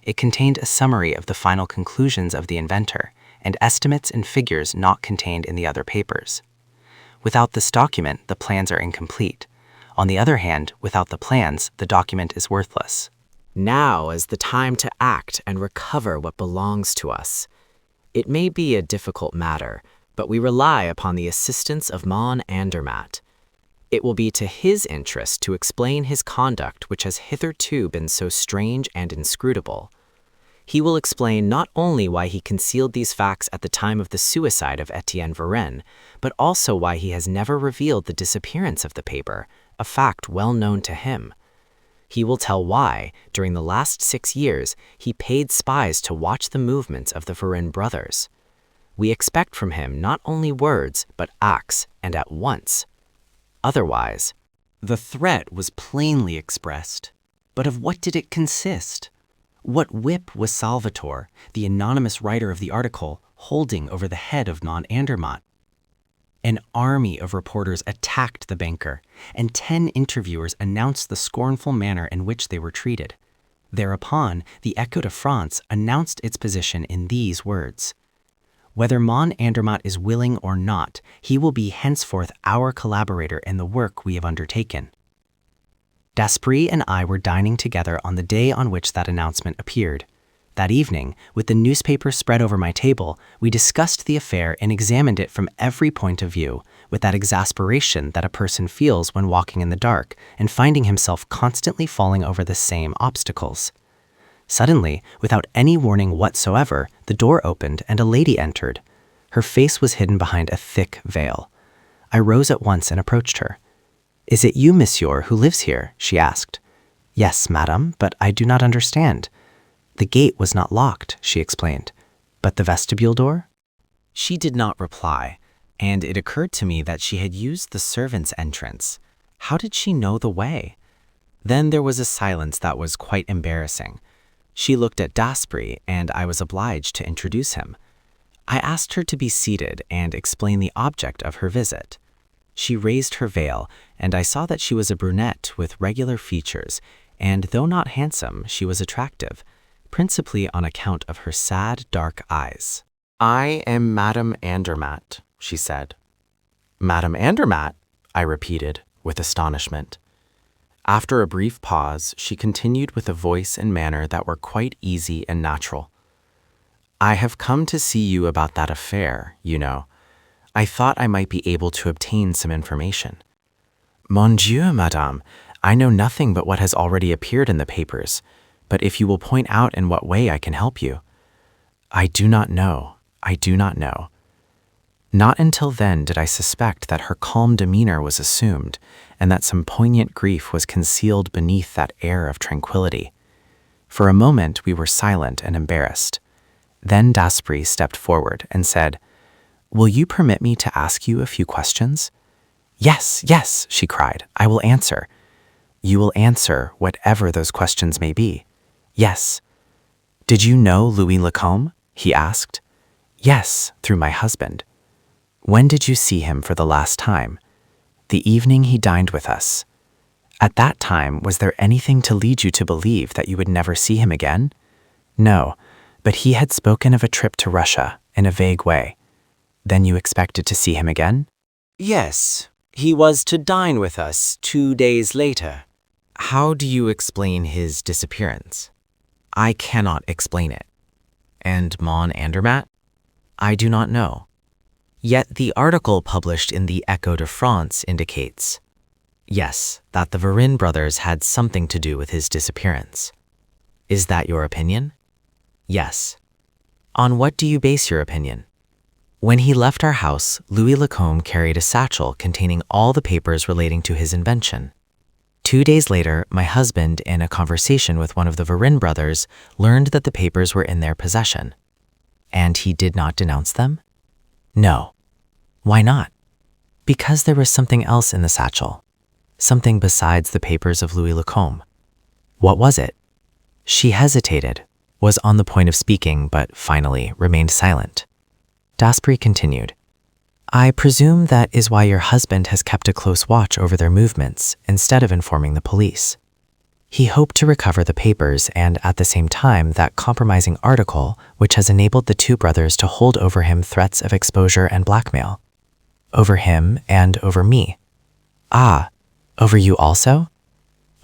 It contained a summary of the final conclusions of the inventor and estimates and figures not contained in the other papers. Without this document, the plans are incomplete. On the other hand, without the plans, the document is worthless. Now is the time to act and recover what belongs to us. It may be a difficult matter, but we rely upon the assistance of Mon Andermatt. It will be to his interest to explain his conduct which has hitherto been so strange and inscrutable. He will explain not only why he concealed these facts at the time of the suicide of Etienne Varenne, but also why he has never revealed the disappearance of the paper, a fact well known to him. He will tell why, during the last 6 years, he paid spies to watch the movements of the Varenne brothers. We expect from him not only words, but acts, and at once. Otherwise, The threat was plainly expressed, but of what did it consist? What whip was Salvatore, the anonymous writer of the article, holding over the head of Mon Andermatt? An army of reporters attacked the banker, and 10 interviewers announced the scornful manner in which they were treated. Thereupon, the Echo de France announced its position in these words: "Whether Mon Andermatt is willing or not, he will be henceforth our collaborator in the work we have undertaken." Daspry and I were dining together on the day on which that announcement appeared. That evening, with the newspaper spread over my table, we discussed the affair and examined it from every point of view, with that exasperation that a person feels when walking in the dark and finding himself constantly falling over the same obstacles. Suddenly, without any warning whatsoever, the door opened and a lady entered. Her face was hidden behind a thick veil. I rose at once and approached her. "Is it you, monsieur, who lives here?" she asked. "Yes, madame, but I do not understand." "The gate was not locked," she explained. "But the vestibule door?" She did not reply, and it occurred to me that she had used the servant's entrance. How did she know the way? Then there was a silence that was quite embarrassing. She looked at Daspry, and I was obliged to introduce him. I asked her to be seated and explain the object of her visit. She raised her veil, and I saw that she was a brunette with regular features, and though not handsome, she was attractive, principally on account of her sad, dark eyes. "I am Madame Andermatt," she said. "Madame Andermatt?" I repeated, with astonishment. After a brief pause, she continued with a voice and manner that were quite easy and natural. "I have come to see you about that affair, you know. I thought I might be able to obtain some information." "Mon Dieu, madame, I know nothing but what has already appeared in the papers, but if you will point out in what way I can help you." "I do not know. I do not know." Not until then did I suspect that her calm demeanor was assumed, and that some poignant grief was concealed beneath that air of tranquility. For a moment we were silent and embarrassed. Then Daspry stepped forward and said, "Will you permit me to ask you a few questions?" "Yes, yes," she cried, "I will answer." "You will answer whatever those questions may be?" "Yes." "Did you know Louis Lacombe?" he asked. "Yes, through my husband." "When did you see him for the last time?" "The evening he dined with us." "At that time, was there anything to lead you to believe that you would never see him again?" "No, but he had spoken of a trip to Russia in a vague way." "Then you expected to see him again?" Yes, he was to dine with us 2 days later. How do you explain his disappearance? I cannot explain it. And Mon Andermatt? I do not know. Yet the article published in the Echo de France indicates, yes, that the Varenne brothers had something to do with his disappearance. Is that your opinion? Yes. On what do you base your opinion? When he left our house, Louis Lacombe carried a satchel containing all the papers relating to his invention. 2 days later, my husband, in a conversation with one of the Varenne brothers, learned that the papers were in their possession. And he did not denounce them? No. Why not? Because there was something else in the satchel. Something besides the papers of Louis Lacombe. What was it? She hesitated, was on the point of speaking, but finally remained silent. Daspry continued, I presume that is why your husband has kept a close watch over their movements instead of informing the police. He hoped to recover the papers and at the same time that compromising article which has enabled the two brothers to hold over him threats of exposure and blackmail. Over him and over me. Ah, over you also?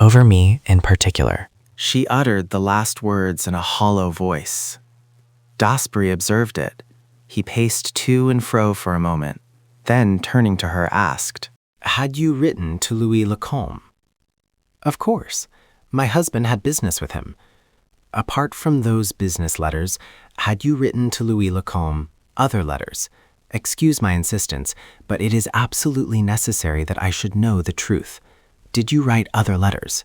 Over me in particular. She uttered the last words in a hollow voice. Daspry observed it. He paced to and fro for a moment, then turning to her asked, Had you written to Louis Lacombe? Of course. My husband had business with him. Apart from those business letters, had you written to Louis Lacombe other letters? Excuse my insistence, but it is absolutely necessary that I should know the truth. Did you write other letters?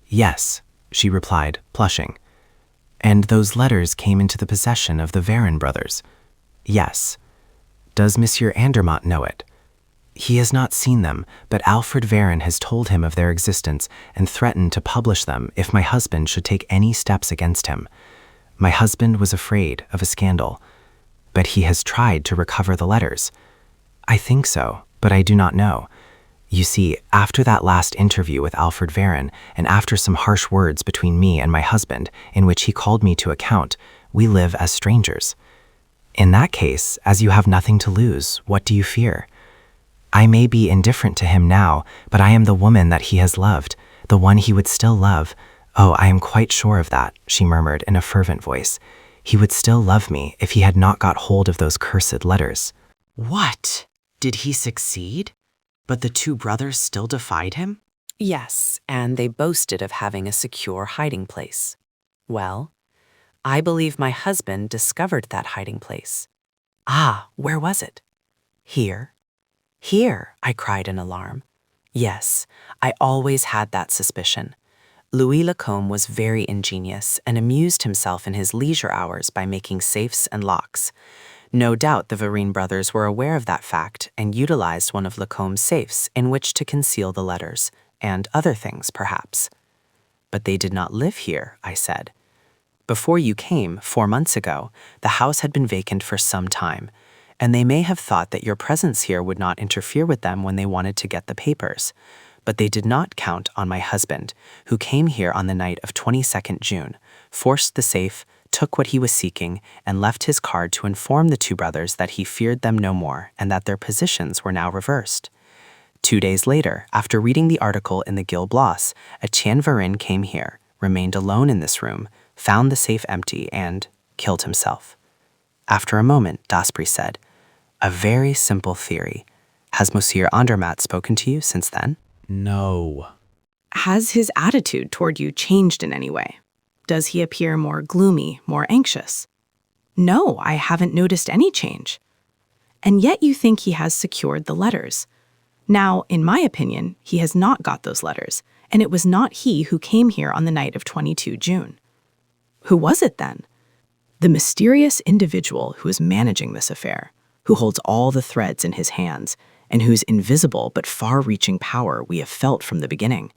Yes, she replied, blushing. And those letters came into the possession of the Varin brothers? Yes. Does Monsieur Andermatt know it? He has not seen them, but Alfred Varin has told him of their existence and threatened to publish them if my husband should take any steps against him. My husband was afraid of a scandal, but he has tried to recover the letters. I think so, but I do not know. You see, after that last interview with Alfred Varin, and after some harsh words between me and my husband, in which he called me to account, we live as strangers. In that case, as you have nothing to lose, what do you fear? I may be indifferent to him now, but I am the woman that he has loved, the one he would still love. Oh, I am quite sure of that, she murmured in a fervent voice. He would still love me if he had not got hold of those cursed letters. What? Did he succeed? But the two brothers still defied him? Yes, and they boasted of having a secure hiding place. Well, I believe my husband discovered that hiding place. Ah, where was it? Here. Here, I cried in alarm. Yes, I always had that suspicion. Louis Lacombe was very ingenious and amused himself in his leisure hours by making safes and locks. No doubt the Varin brothers were aware of that fact and utilized one of Lacombe's safes in which to conceal the letters, and other things, perhaps. But they did not live here, I said. Before you came, 4 months ago, the house had been vacant for some time, and they may have thought that your presence here would not interfere with them when they wanted to get the papers. But they did not count on my husband, who came here on the night of 22nd June, forced the safe, took what he was seeking, and left his card to inform the two brothers that he feared them no more and that their positions were now reversed. 2 days later, after reading the article in the Gil Blas, Etienne Varin came here, remained alone in this room, found the safe empty, and killed himself. After a moment, Daspry said, "A very simple theory. Has Monsieur Andermatt spoken to you since then?" No. Has his attitude toward you changed in any way? Does he appear more gloomy, more anxious? No, I haven't noticed any change. And yet you think he has secured the letters. Now, in my opinion, he has not got those letters, and it was not he who came here on the night of 22 June. Who was it then? The mysterious individual who is managing this affair, who holds all the threads in his hands, and whose invisible but far-reaching power we have felt from the beginning.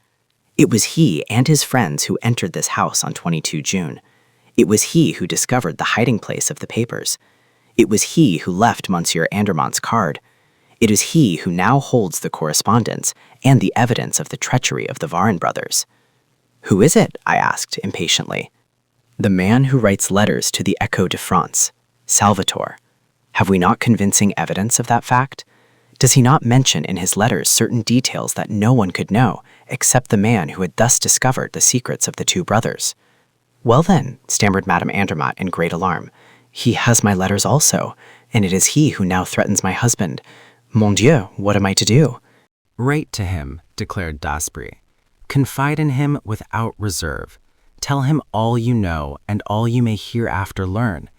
It was he and his friends who entered this house on 22 June. It was he who discovered the hiding place of the papers. It was he who left Monsieur Andermatt's card. It is he who now holds the correspondence and the evidence of the treachery of the Varin brothers. Who is it? I asked impatiently. The man who writes letters to the Echo de France, Salvatore. Have we not convincing evidence of that fact? Does he not mention in his letters certain details that no one could know except the man who had thus discovered the secrets of the two brothers? Well then, stammered Madame Andermatt in great alarm, he has my letters also, and it is he who now threatens my husband. Mon Dieu, what am I to do? Write to him, declared Daspry. Confide in him without reserve. Tell him all you know and all you may hereafter learn.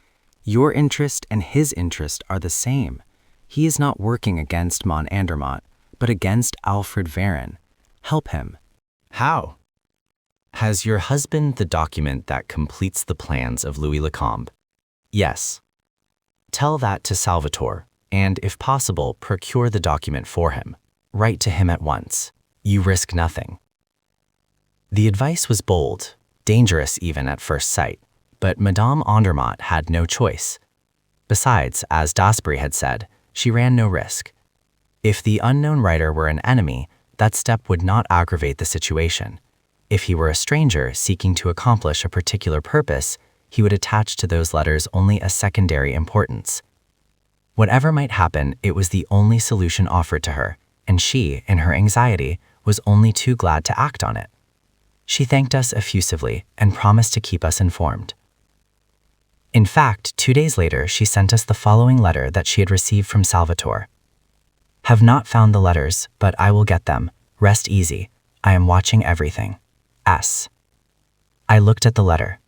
Your interest and his interest are the same. He is not working against Mon Andermatt, but against Alfred Varin. Help him. How? Has your husband the document that completes the plans of Louis Lacombe? Yes. Tell that to Salvatore, and if possible, procure the document for him. Write to him at once. You risk nothing. The advice was bold, dangerous even at first sight, but Madame Andermatt had no choice. Besides, as Daspry had said, she ran no risk. If the unknown writer were an enemy, that step would not aggravate the situation. If he were a stranger seeking to accomplish a particular purpose, he would attach to those letters only a secondary importance. Whatever might happen, it was the only solution offered to her, and she, in her anxiety, was only too glad to act on it. She thanked us effusively and promised to keep us informed. In fact, 2 days later, she sent us the following letter that she had received from Salvatore. Have not found the letters, but I will get them. Rest easy. I am watching everything. S. I looked at the letter.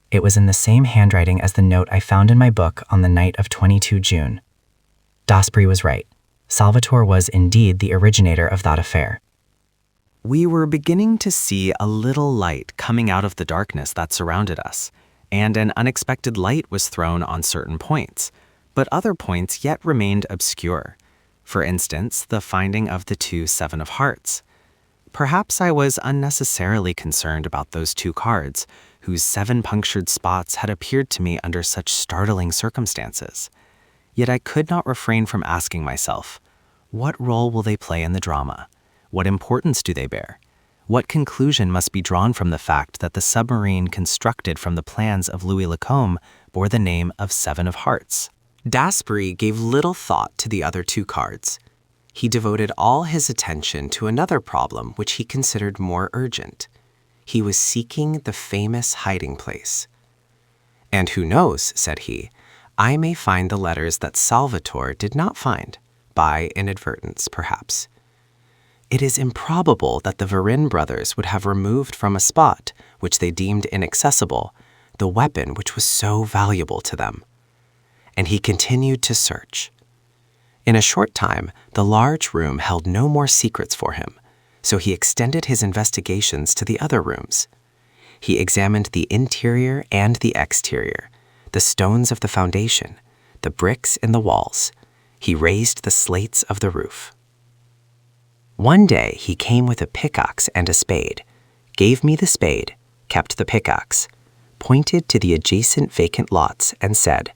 It was in the same handwriting as the note I found in my book on the night of 22 June. Daspry was right. Salvatore was indeed the originator of that affair. We were beginning to see a little light coming out of the darkness that surrounded us, and an unexpected light was thrown on certain points, but other points yet remained obscure. For instance, the finding of the two Seven of Hearts. Perhaps I was unnecessarily concerned about those two cards, whose 7 punctured spots had appeared to me under such startling circumstances. Yet I could not refrain from asking myself, what role will they play in the drama? What importance do they bear? What conclusion must be drawn from the fact that the submarine constructed from the plans of Louis Lacombe bore the name of Seven of Hearts? Daspry gave little thought to the other two cards. He devoted all his attention to another problem which he considered more urgent. He was seeking the famous hiding place. "And who knows," said he, "I may find the letters that Salvatore did not find, by inadvertence, perhaps." It is improbable that the Varin brothers would have removed from a spot which they deemed inaccessible the weapon which was so valuable to them. And he continued to search. In a short time, the large room held no more secrets for him, so he extended his investigations to the other rooms. He examined the interior and the exterior, the stones of the foundation, the bricks in the walls. He raised the slates of the roof. One day he came with a pickaxe and a spade, gave me the spade, kept the pickaxe, pointed to the adjacent vacant lots, and said,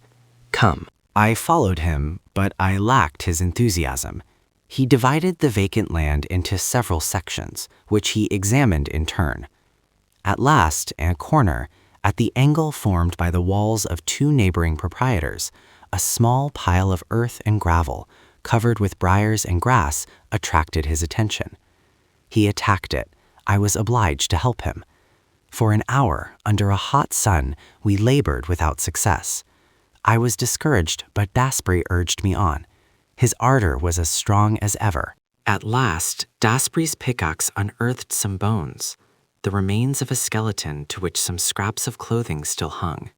"Come." I followed him, but I lacked his enthusiasm. He divided the vacant land into several sections, which he examined in turn. At last, in a corner, at the angle formed by the walls of 2 neighboring proprietors, a small pile of earth and gravel, covered with briars and grass, attracted his attention. He attacked it. I was obliged to help him. For an hour, under a hot sun, we labored without success. I was discouraged, but Daspry urged me on. His ardor was as strong as ever. At last, Daspry's pickaxe unearthed some bones, the remains of a skeleton to which some scraps of clothing still hung.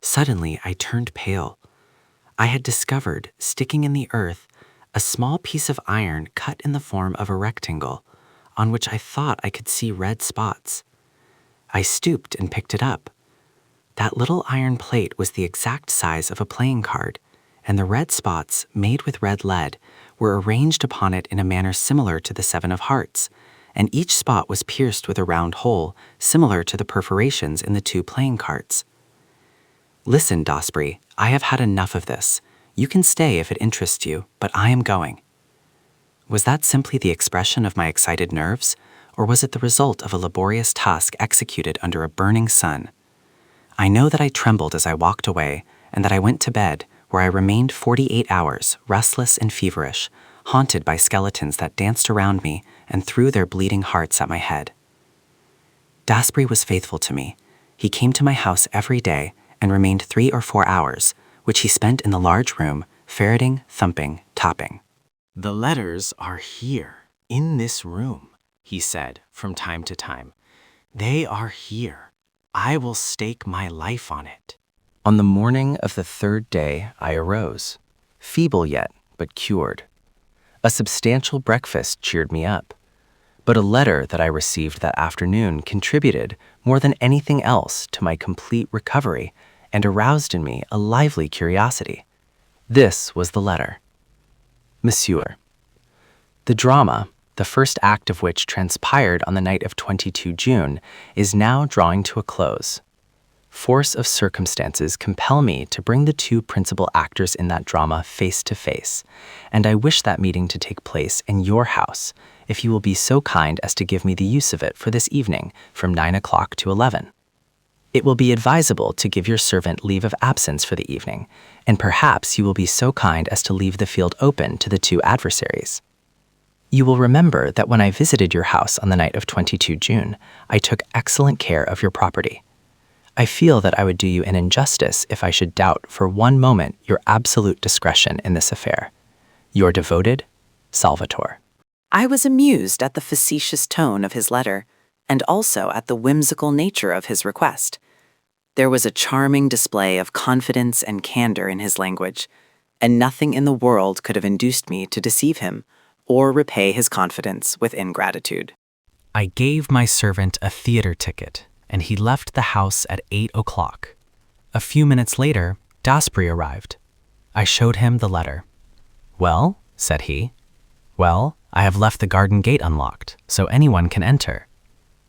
Suddenly, I turned pale. I had discovered, sticking in the earth, a small piece of iron cut in the form of a rectangle, on which I thought I could see red spots. I stooped and picked it up. That little iron plate was the exact size of a playing card, and the red spots, made with red lead, were arranged upon it in a manner similar to the 7 of Hearts, and each spot was pierced with a round hole, similar to the perforations in the 2 playing cards. "Listen, Daspry, I have had enough of this. You can stay if it interests you, but I am going." Was that simply the expression of my excited nerves, or was it the result of a laborious task executed under a burning sun? I know that I trembled as I walked away, and that I went to bed, where I remained 48 hours, restless and feverish, haunted by skeletons that danced around me and threw their bleeding hearts at my head. Daspry was faithful to me. He came to my house every day and remained 3 or 4 hours, which he spent in the large room, ferreting, thumping, tapping. "The letters are here, in this room," he said from time to time. "They are here. I will stake my life on it." On the morning of the 3rd day, I arose, feeble yet, but cured. A substantial breakfast cheered me up, but a letter that I received that afternoon contributed, more than anything else, to my complete recovery and aroused in me a lively curiosity. This was the letter. Monsieur, the drama, the first act of which transpired on the night of 22 June, is now drawing to a close. Force of circumstances compel me to bring the 2 principal actors in that drama face to face, and I wish that meeting to take place in your house, if you will be so kind as to give me the use of it for this evening from 9 o'clock to 11. It will be advisable to give your servant leave of absence for the evening, and perhaps you will be so kind as to leave the field open to the 2 adversaries. You will remember that when I visited your house on the night of 22 June, I took excellent care of your property. I feel that I would do you an injustice if I should doubt for one moment your absolute discretion in this affair. Your devoted, Salvatore. I was amused at the facetious tone of his letter, and also at the whimsical nature of his request. There was a charming display of confidence and candor in his language, and nothing in the world could have induced me to deceive him or repay his confidence with ingratitude. I gave my servant a theater ticket, and he left the house at 8 o'clock. A few minutes later, Daspry arrived. I showed him the letter. "Well," said he. "Well, I have left the garden gate unlocked, so anyone can enter."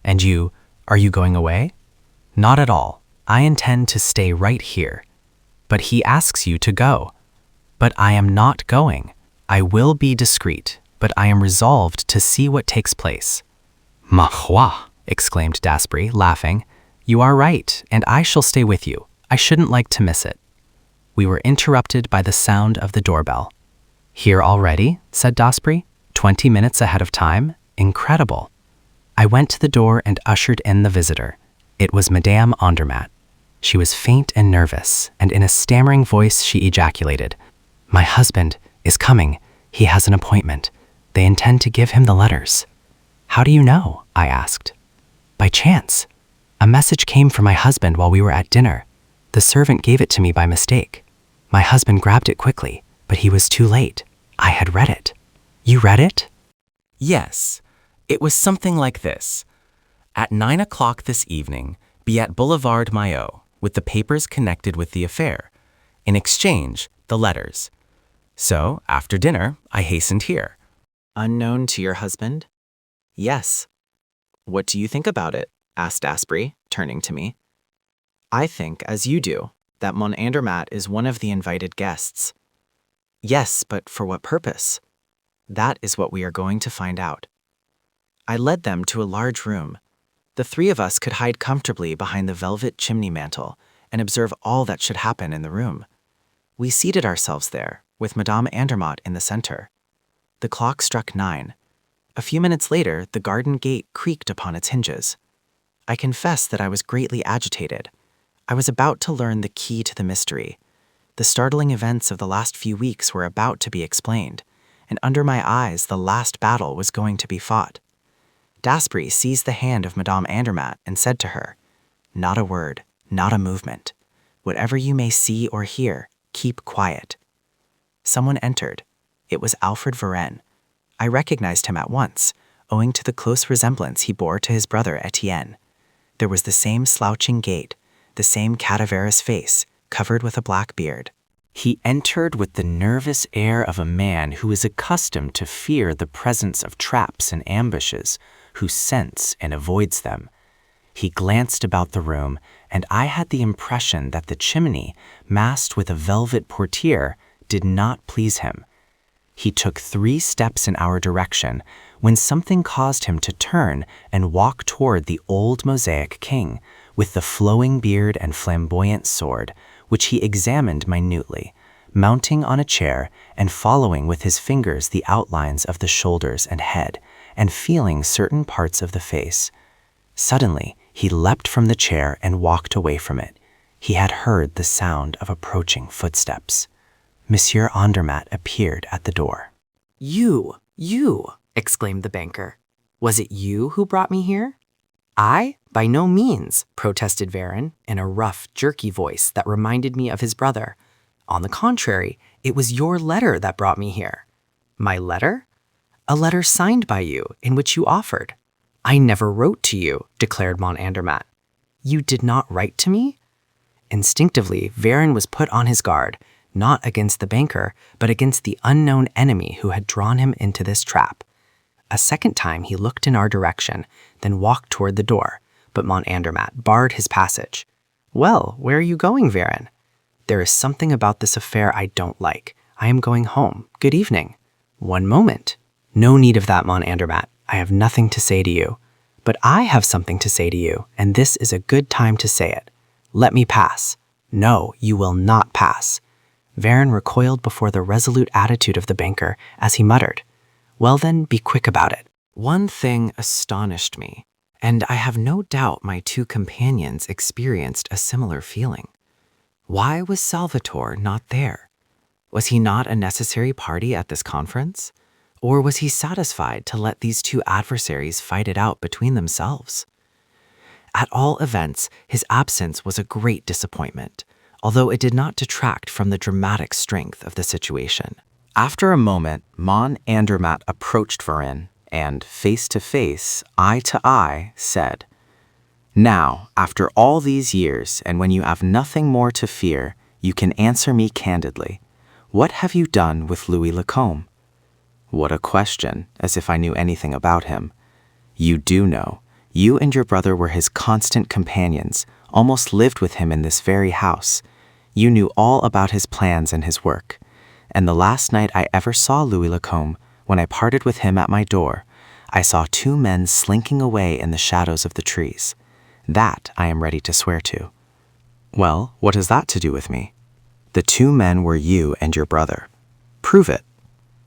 "And you, are you going away?" "Not at all. I intend to stay right here." "But he asks you to go." "But I am not going. I will be discreet, but I am resolved to see what takes place." "Ma foi!" exclaimed Daspry, laughing. "You are right, and I shall stay with you. I shouldn't like to miss it." We were interrupted by the sound of the doorbell. "Here already?" said Daspry. 20 minutes ahead of time? Incredible. I went to the door and ushered in the visitor. It was Madame Andermatt. She was faint and nervous, and in a stammering voice she ejaculated, "My husband is coming. He has an appointment. They intend to give him the letters." "How do you know?" I asked. "By chance. A message came from my husband while we were at dinner. The servant gave it to me by mistake. My husband grabbed it quickly, but he was too late. I had read it." "You read it?" "Yes. It was something like this. At 9 o'clock this evening, be at Boulevard Maillot, with the papers connected with the affair. In exchange, the letters. So, after dinner, I hastened here." "Unknown to your husband?" "Yes." "What do you think about it?" asked Daspry, turning to me. "I think, as you do, that Mon Andermatt is one of the invited guests." "Yes, but for what purpose?" "That is what we are going to find out." I led them to a large room. The three of us could hide comfortably behind the velvet chimney mantel and observe all that should happen in the room. We seated ourselves there, with Madame Andermatt in the center. The clock struck 9. A few minutes later, the garden gate creaked upon its hinges. I confess that I was greatly agitated. I was about to learn the key to the mystery. The startling events of the last few weeks were about to be explained, and under my eyes the last battle was going to be fought. Daspry seized the hand of Madame Andermatt and said to her, "Not a word, not a movement. Whatever you may see or hear, keep quiet." Someone entered. It was Alfred Varenne. I recognized him at once, owing to the close resemblance he bore to his brother Etienne. There was the same slouching gait, the same cadaverous face, covered with a black beard. He entered with the nervous air of a man who is accustomed to fear the presence of traps and ambushes, who scents and avoids them. He glanced about the room, and I had the impression that the chimney, masked with a velvet portiere, did not please him. He took 3 steps in our direction when something caused him to turn and walk toward the old mosaic king, with the flowing beard and flamboyant sword, which he examined minutely, mounting on a chair and following with his fingers the outlines of the shoulders and head, and feeling certain parts of the face. Suddenly, he leapt from the chair and walked away from it. He had heard the sound of approaching footsteps. Monsieur Andermatt appeared at the door. You, exclaimed the banker. "Was it you who brought me here?" "I? By no means," protested Varenne in a rough, jerky voice that reminded me of his brother. "On the contrary, it was your letter that brought me here." "My letter?" "A letter signed by you, in which you offered." "I never wrote to you," declared Mon Andermatt. "You did not write to me?" Instinctively, Varenne was put on his guard, not against the banker, but against the unknown enemy who had drawn him into this trap. A second time he looked in our direction, then walked toward the door, but Mon Andermatt barred his passage. "Well, where are you going, Varenne?" "There is something about this affair I don't like. I am going home. Good evening." "One moment." "No need of that, Mon Andermatt. I have nothing to say to you. But I have something to say to you, and this is a good time to say it. Let me pass." "No, you will not pass." Varenne recoiled before the resolute attitude of the banker as he muttered, "Well then, be quick about it." One thing astonished me, and I have no doubt my 2 companions experienced a similar feeling. Why was Salvatore not there? Was he not a necessary party at this conference? Or was he satisfied to let these 2 adversaries fight it out between themselves? At all events, his absence was a great disappointment, although it did not detract from the dramatic strength of the situation. After a moment, Mon Andermatt approached Varenne and, face to face, eye to eye, said, "Now, after all these years, and when you have nothing more to fear, you can answer me candidly. What have you done with Louis Lacombe?" What a question, as if I knew anything about him. You do know. You and your brother were his constant companions, almost lived with him in this very house. You knew all about his plans and his work. And the last night I ever saw Louis Lacombe, when I parted with him at my door, I saw two men slinking away in the shadows of the trees. That I am ready to swear to. Well, what has that to do with me? The two men were you and your brother. Prove it.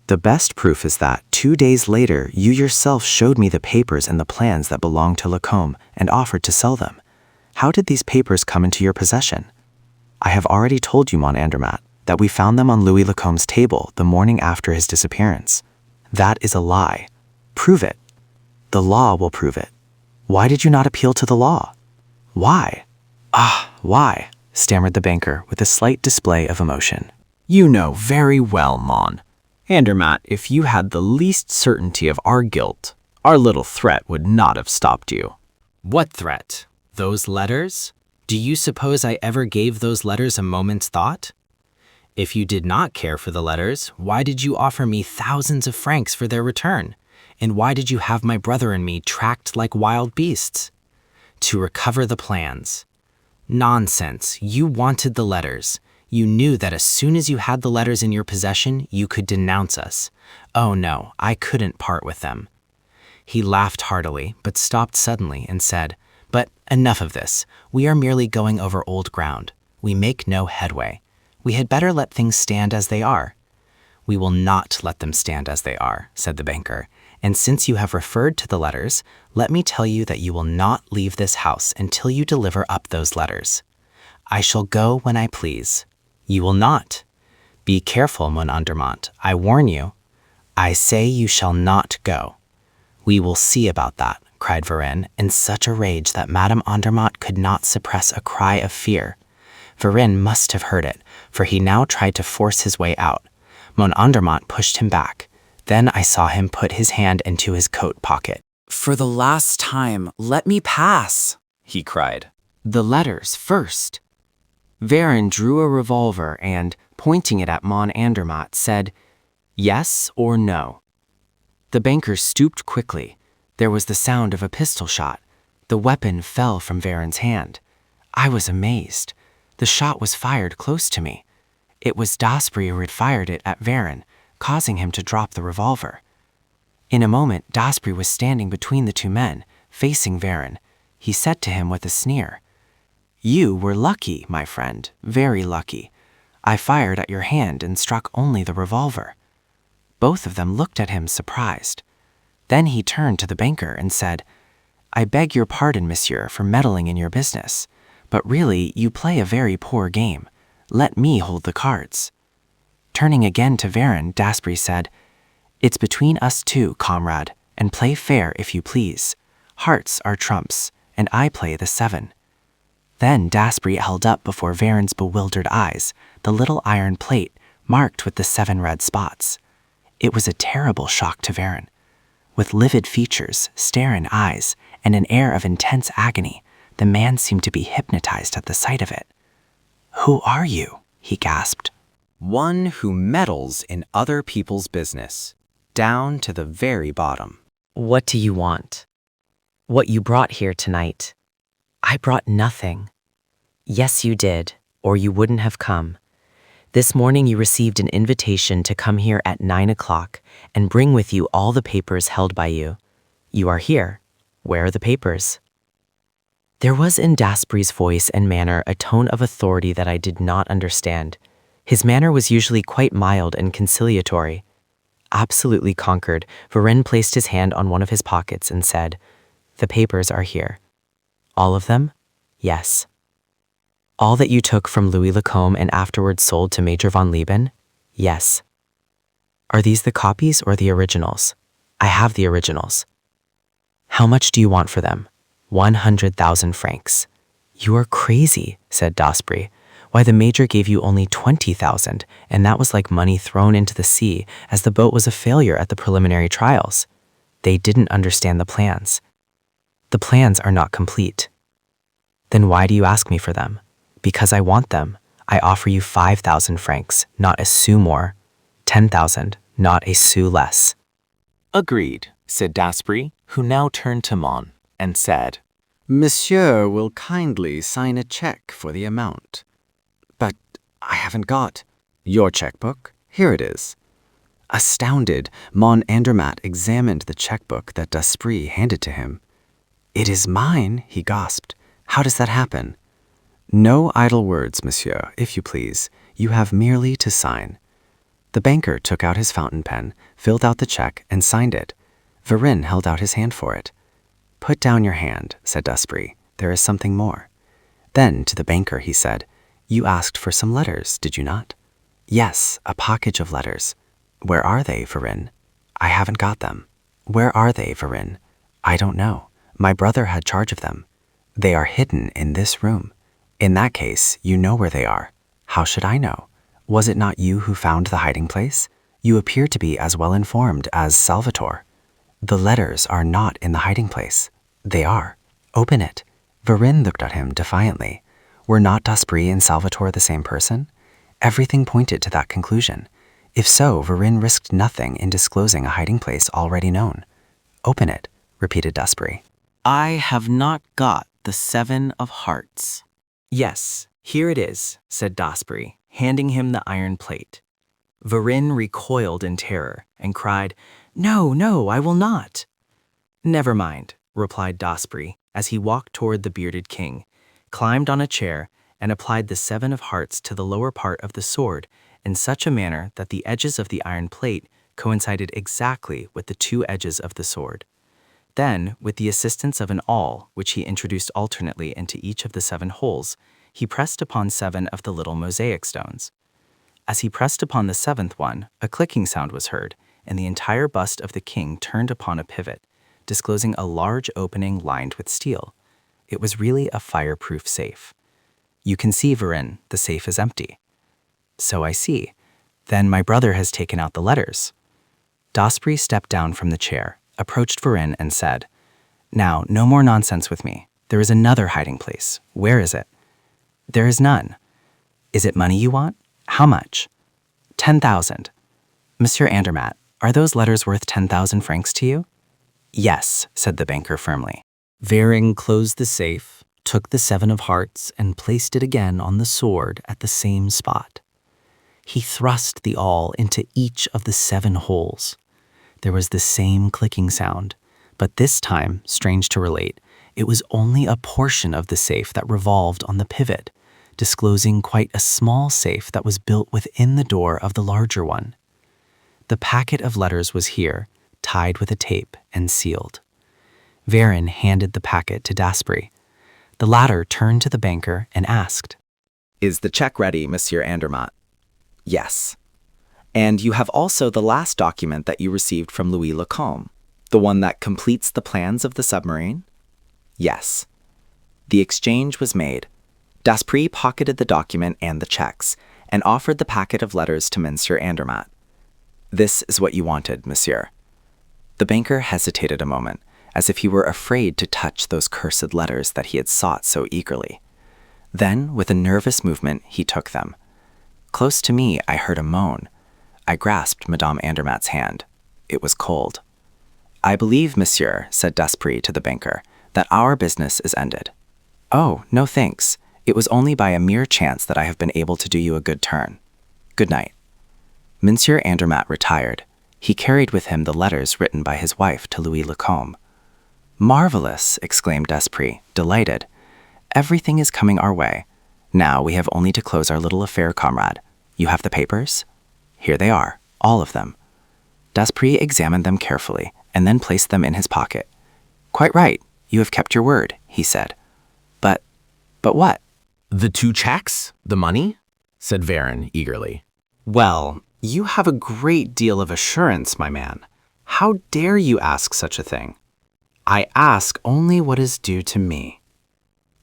The best proof is that 2 days later, you yourself showed me the papers and the plans that belonged to Lacombe and offered to sell them. How did these papers come into your possession? I have already told you, Mon Andermatt, that we found them on Louis Lacombe's table the morning after his disappearance. That is a lie. Prove it. The law will prove it. Why did you not appeal to the law? Why? Why? Stammered the banker with a slight display of emotion. You know very well, Mon. Andermatt, if you had the least certainty of our guilt, our little threat would not have stopped you. What threat? Those letters? Do you suppose I ever gave those letters a moment's thought? If you did not care for the letters, why did you offer me thousands of francs for their return? And why did you have my brother and me tracked like wild beasts? To recover the plans. Nonsense. You wanted the letters. You knew that as soon as you had the letters in your possession, you could denounce us. Oh no, I couldn't part with them. He laughed heartily, but stopped suddenly and said, "But enough of this. We are merely going over old ground. We make no headway. We had better let things stand as they are." "We will not let them stand as they are," said the banker. "And since you have referred to the letters, let me tell you that you will not leave this house until you deliver up those letters. I shall go when I please. You will not. Be careful, Mon Andermatt. I warn you. I say you shall not go." "We will see about that," cried Varenne, in such a rage that Madame Andermatt could not suppress a cry of fear. Varenne must have heard it, for he now tried to force his way out. Mon Andermatt pushed him back. Then I saw him put his hand into his coat pocket. "For the last time, let me pass," he cried. "The letters first." Varenne drew a revolver and, pointing it at Mon Andermatt, said, "Yes or no?" The banker stooped quickly. There was the sound of a pistol shot. The weapon fell from Varenne's hand. I was amazed. The shot was fired close to me. It was Daspry who had fired it at Varenne, causing him to drop the revolver. In a moment, Daspry was standing between the two men, facing Varenne. He said to him with a sneer, "You were lucky, my friend, very lucky. I fired at your hand and struck only the revolver." Both of them looked at him surprised. Then he turned to the banker and said, "I beg your pardon, monsieur, for meddling in your business, but really you play a very poor game. Let me hold the cards." Turning again to Varenne, Daspry said, "It's between us two, comrade, and play fair if you please. Hearts are trumps, and I play the 7. Then Daspry held up before Varenne's bewildered eyes the little iron plate marked with the 7 red spots. It was a terrible shock to Varenne. With livid features, staring eyes, and an air of intense agony, the man seemed to be hypnotized at the sight of it. "Who are you?" he gasped. One who meddles in other people's business, down to the very bottom. What do you want? What you brought here tonight? I brought nothing. Yes, you did, or you wouldn't have come. This morning you received an invitation to come here at 9 o'clock and bring with you all the papers held by you. You are here. Where are the papers? There was in Daspry's voice and manner a tone of authority that I did not understand. His manner was usually quite mild and conciliatory. Absolutely conquered, Varenne placed his hand on one of his pockets and said, "The papers are here." "All of them?" "Yes." "All that you took from Louis Lacombe and afterwards sold to Major von Lieben?" "Yes." "Are these the copies or the originals?" "I have the originals." "How much do you want for them?" 100,000 francs. You are crazy, said Daspry. Why, the major gave you only 20,000, and that was like money thrown into the sea, as the boat was a failure at the preliminary trials. They didn't understand the plans. The plans are not complete. Then why do you ask me for them? Because I want them. I offer you 5,000 francs, not a sou more. 10,000, not a sou less. Agreed, said Daspry, who now turned to Mon and said, Monsieur will kindly sign a check for the amount. But I haven't got your checkbook. Here it is. Astounded, Mon Andermatt examined the checkbook that Daspry handed to him. It is mine, he gasped. How does that happen? No idle words, monsieur, if you please. You have merely to sign. The banker took out his fountain pen, filled out the check, and signed it. Varin held out his hand for it. Put down your hand, said Daspry. There is something more. Then, to the banker, he said, You asked for some letters, did you not? Yes, a package of letters. Where are they, Varin? I haven't got them. Where are they, Varin? I don't know. My brother had charge of them. They are hidden in this room. In that case, you know where they are. How should I know? Was it not you who found the hiding place? You appear to be as well informed as Salvatore. The letters are not in the hiding place. They are. Open it. Varin looked at him defiantly. Were not Daspry and Salvatore the same person? Everything pointed to that conclusion. If so, Varin risked nothing in disclosing a hiding place already known. Open it, repeated Daspry. I have not got the 7 of hearts. Yes, here it is, said Daspry, handing him the iron plate. Varin recoiled in terror and cried, No, no, I will not. Never mind, replied Daspry as he walked toward the bearded king, climbed on a chair, and applied the 7 of hearts to the lower part of the sword in such a manner that the edges of the iron plate coincided exactly with the 2 edges of the sword. Then, with the assistance of an awl, which he introduced alternately into each of the 7 holes, he pressed upon 7 of the little mosaic stones. As he pressed upon the 7th one, a clicking sound was heard, and the entire bust of the king turned upon a pivot, disclosing a large opening lined with steel. It was really a fireproof safe. You can see, Varin, the safe is empty. So I see. Then my brother has taken out the letters. Daspry stepped down from the chair, approached Varin, and said, Now, no more nonsense with me. There is another hiding place. Where is it? There is none. Is it money you want? How much? 10,000. Monsieur Andermatt, are those letters worth 10,000 francs to you? Yes, said the banker firmly. Varin closed the safe, took the 7 of hearts, and placed it again on the sword at the same spot. He thrust the awl into each of the 7 holes. There was the same clicking sound, but this time, strange to relate, it was only a portion of the safe that revolved on the pivot, disclosing quite a small safe that was built within the door of the larger one. The packet of letters was here, tied with a tape and sealed. Varin handed the packet to Daspry. The latter turned to the banker and asked, Is the check ready, Monsieur Andermatt? Yes. And you have also the last document that you received from Louis Lacombe, the one that completes the plans of the submarine? Yes. The exchange was made. Daspry pocketed the document and the checks, and offered the packet of letters to Monsieur Andermatt. This is what you wanted, monsieur. The banker hesitated a moment, as if he were afraid to touch those cursed letters that he had sought so eagerly. Then, with a nervous movement, he took them. Close to me, I heard a moan. I grasped Madame Andermatt's hand. It was cold. I believe, monsieur, said Daspry to the banker, that our business is ended. Oh, no thanks. It was only by a mere chance that I have been able to do you a good turn. Good night. Monsieur Andermatt retired. He carried with him the letters written by his wife to Louis Lacombe. Marvelous, exclaimed Daspry, delighted. Everything is coming our way. Now we have only to close our little affair, comrade. You have the papers? Here they are, all of them. Daspry examined them carefully and then placed them in his pocket. Quite right, you have kept your word, he said. But what? The 2 checks? The money? Said Varin eagerly. Well, you have a great deal of assurance, my man. How dare you ask such a thing? I ask only what is due to me.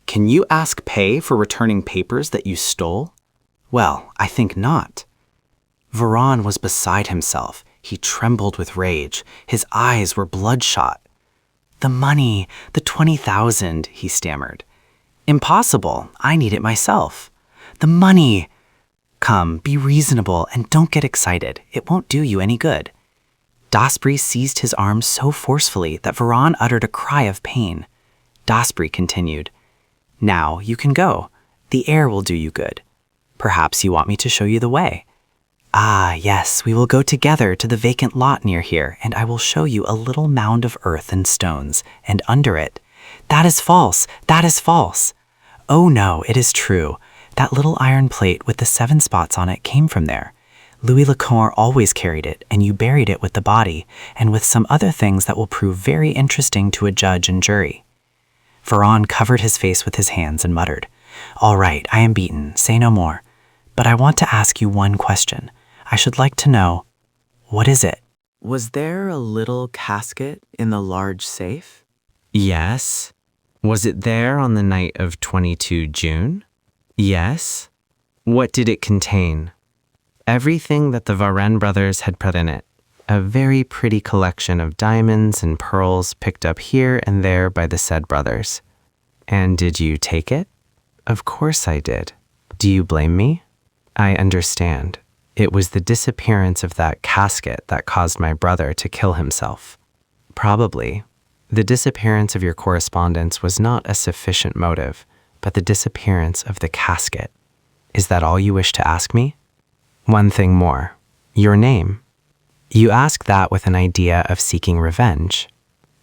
Can you ask pay for returning papers that you stole? Well, I think not. Varan was beside himself. He trembled with rage. His eyes were bloodshot. The money, the 20,000, he stammered. Impossible. I need it myself. The money. Come, be reasonable and don't get excited. It won't do you any good. Dasbury seized his arm so forcefully that Varan uttered a cry of pain. Dasbury continued, Now you can go. The air will do you good. Perhaps you want me to show you the way. Ah, yes, we will go together to the vacant lot near here, and I will show you a little mound of earth and stones, and under it, That is false, that is false. Oh no, it is true. That little iron plate with the 7 spots on it came from there. Louis Lecour always carried it, and you buried it with the body, and with some other things that will prove very interesting to a judge and jury. Varan covered his face with his hands and muttered, All right, I am beaten, say no more. But I want to ask you one question. I should like to know, what is it? Was there a little casket in the large safe? Yes. Was it there on the night of 22 June? Yes. What did it contain? Everything that the Varenne brothers had put in it. A very pretty collection of diamonds and pearls picked up here and there by the said brothers. And did you take it? Of course I did. Do you blame me? I understand. It was the disappearance of that casket that caused my brother to kill himself. Probably. The disappearance of your correspondence was not a sufficient motive, but the disappearance of the casket. Is that all you wish to ask me? One thing more. Your name. You ask that with an idea of seeking revenge.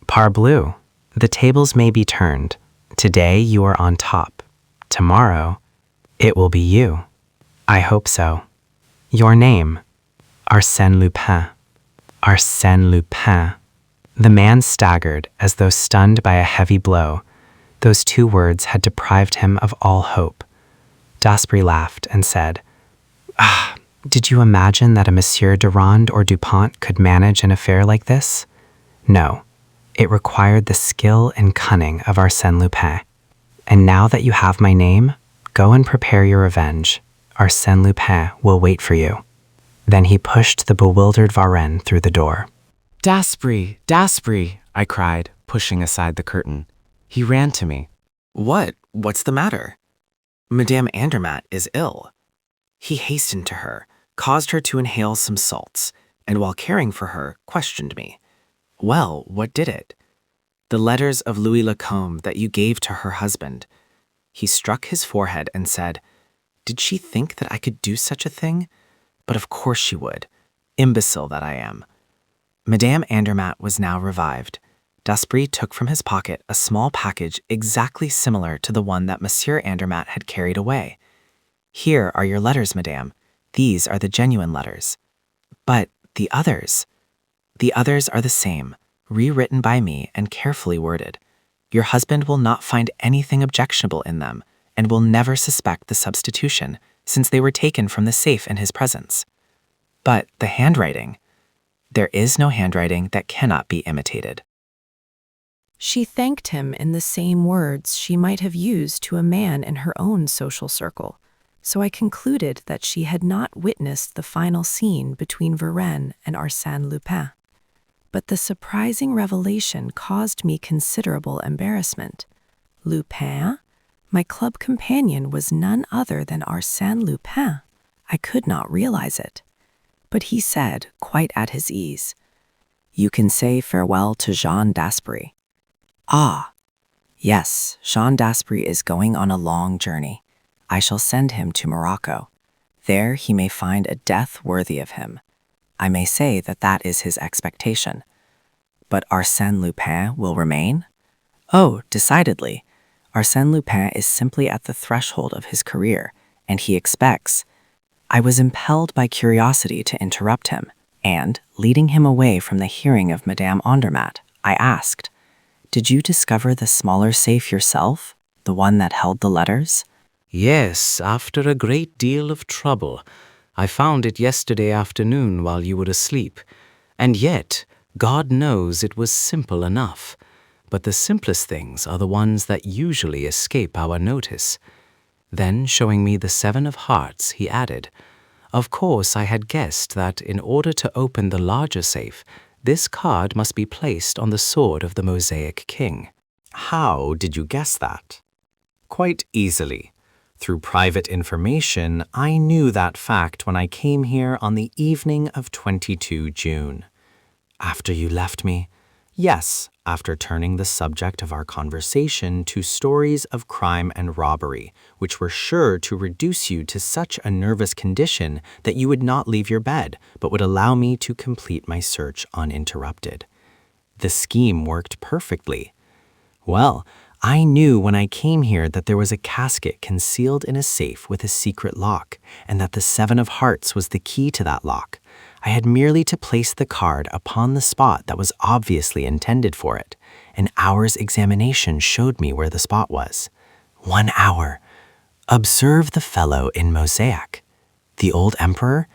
Parbleu. The tables may be turned. Today you are on top. Tomorrow, it will be you. I hope so. Your name. Arsène Lupin. Arsène Lupin. The man staggered as though stunned by a heavy blow. Those 2 words had deprived him of all hope. Dasbury laughed and said, Ah, did you imagine that a Monsieur Durand or Dupont could manage an affair like this? No, it required the skill and cunning of Arsène Lupin. And now that you have my name, go and prepare your revenge. Arsène Lupin will wait for you. Then he pushed the bewildered Varenne through the door. Dasbury, Dasbury, I cried, pushing aside the curtain. He ran to me. What? What's the matter? Madame Andermatt is ill. He hastened to her, caused her to inhale some salts, and while caring for her, questioned me. Well, what did it? The letters of Louis Lacombe that you gave to her husband. He struck his forehead and said, Did she think that I could do such a thing? But of course she would. Imbecile that I am. Madame Andermatt was now revived. Dasbury took from his pocket a small package exactly similar to the one that Monsieur Andermatt had carried away. Here are your letters, madame. These are the genuine letters. But the others? The others are the same, rewritten by me and carefully worded. Your husband will not find anything objectionable in them, and will never suspect the substitution, since they were taken from the safe in his presence. But the handwriting? There is no handwriting that cannot be imitated. She thanked him in the same words she might have used to a man in her own social circle, so I concluded that she had not witnessed the final scene between Varenne and Arsène Lupin. But the surprising revelation caused me considerable embarrassment. Lupin? My club companion was none other than Arsène Lupin. I could not realize it. But he said, quite at his ease, You can say farewell to Jean Dasbury. Ah, yes, Jean Dasbury is going on a long journey. I shall send him to Morocco. There he may find a death worthy of him. I may say that that is his expectation. But Arsène Lupin will remain? Oh, decidedly. Arsène Lupin is simply at the threshold of his career, and he expects. I was impelled by curiosity to interrupt him, and, leading him away from the hearing of Madame Andermatt, I asked, Did you discover the smaller safe yourself, the one that held the letters? Yes, after a great deal of trouble. I found it yesterday afternoon while you were asleep. And yet, God knows it was simple enough. but the simplest things are the ones that usually escape our notice. Then, showing me the 7 of hearts, he added, "Of course, I had guessed that in order to open the larger safe, this card must be placed on the sword of the Mosaic king." How did you guess that? Quite easily. Through private information, I knew that fact when I came here on the evening of 22 June. After you left me? Yes, after turning the subject of our conversation to stories of crime and robbery, which were sure to reduce you to such a nervous condition that you would not leave your bed, but would allow me to complete my search uninterrupted. The scheme worked perfectly. Well, I knew when I came here that there was a casket concealed in a safe with a secret lock, and that the 7 of hearts was the key to that lock. I had merely to place the card upon the spot that was obviously intended for it. An hour's examination showed me where the spot was. 1 hour. Observe the fellow in mosaic. The old emperor?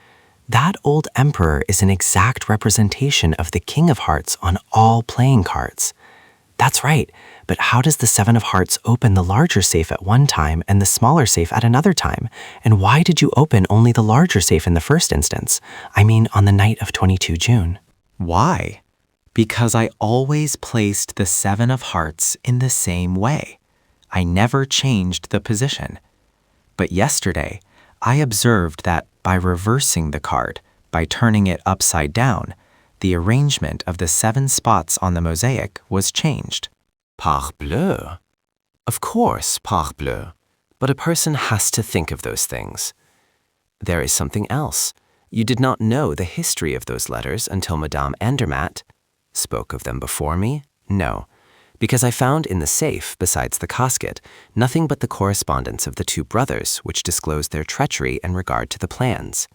That old emperor is an exact representation of the King of Hearts on all playing cards. That's right, but how does the 7 of hearts open the larger safe at one time and the smaller safe at another time? And why did you open only the larger safe in the first instance? I mean, on the night of 22 June. Why? Because I always placed the 7 of hearts in the same way. I never changed the position. But yesterday, I observed that by reversing the card, by turning it upside down, the arrangement of the 7 spots on the mosaic was changed. Parbleu. Of course, parbleu. But a person has to think of those things. There is something else. You did not know the history of those letters until Madame Andermatt spoke of them before me? No, because I found in the safe, besides the casket, nothing but the correspondence of the 2 brothers, which disclosed their treachery in regard to the plans.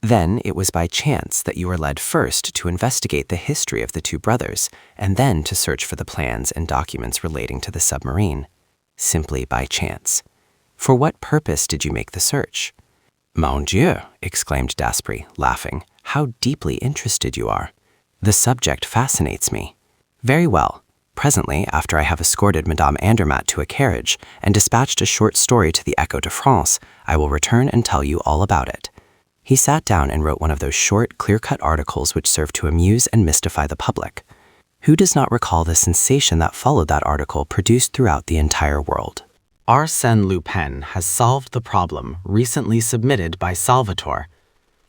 Then it was by chance that you were led first to investigate the history of the 2 brothers, and then to search for the plans and documents relating to the submarine. Simply by chance. For what purpose did you make the search? Mon Dieu, exclaimed Daspry, laughing. How deeply interested you are. The subject fascinates me. Very well. Presently, after I have escorted Madame Andermatt to a carriage and dispatched a short story to the Echo de France, I will return and tell you all about it. He sat down and wrote one of those short, clear-cut articles which serve to amuse and mystify the public. Who does not recall the sensation that followed that article produced throughout the entire world? Arsène Lupin has solved the problem recently submitted by Salvatore.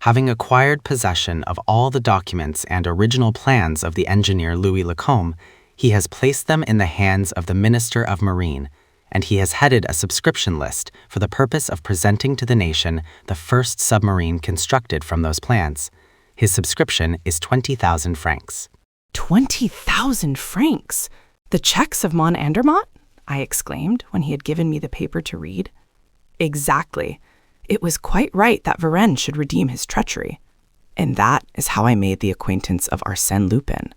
Having acquired possession of all the documents and original plans of the engineer Louis Lacombe, he has placed them in the hands of the Minister of Marine, and he has headed a subscription list for the purpose of presenting to the nation the first submarine constructed from those plans. His subscription is 20,000 francs. 20,000 francs? The checks of Mon Andermatt? I exclaimed when he had given me the paper to read. Exactly. It was quite right that Varenne should redeem his treachery. And that is how I made the acquaintance of Arsène Lupin.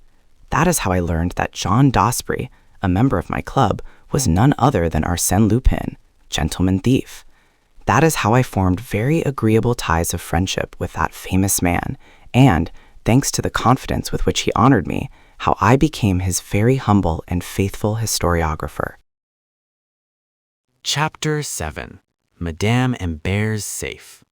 That is how I learned that John Daspry, a member of my club, was none other than Arsène Lupin, gentleman thief. That is how I formed very agreeable ties of friendship with that famous man, and, thanks to the confidence with which he honored me, how I became his very humble and faithful historiographer. Chapter 7. Madame Imbert's Safe.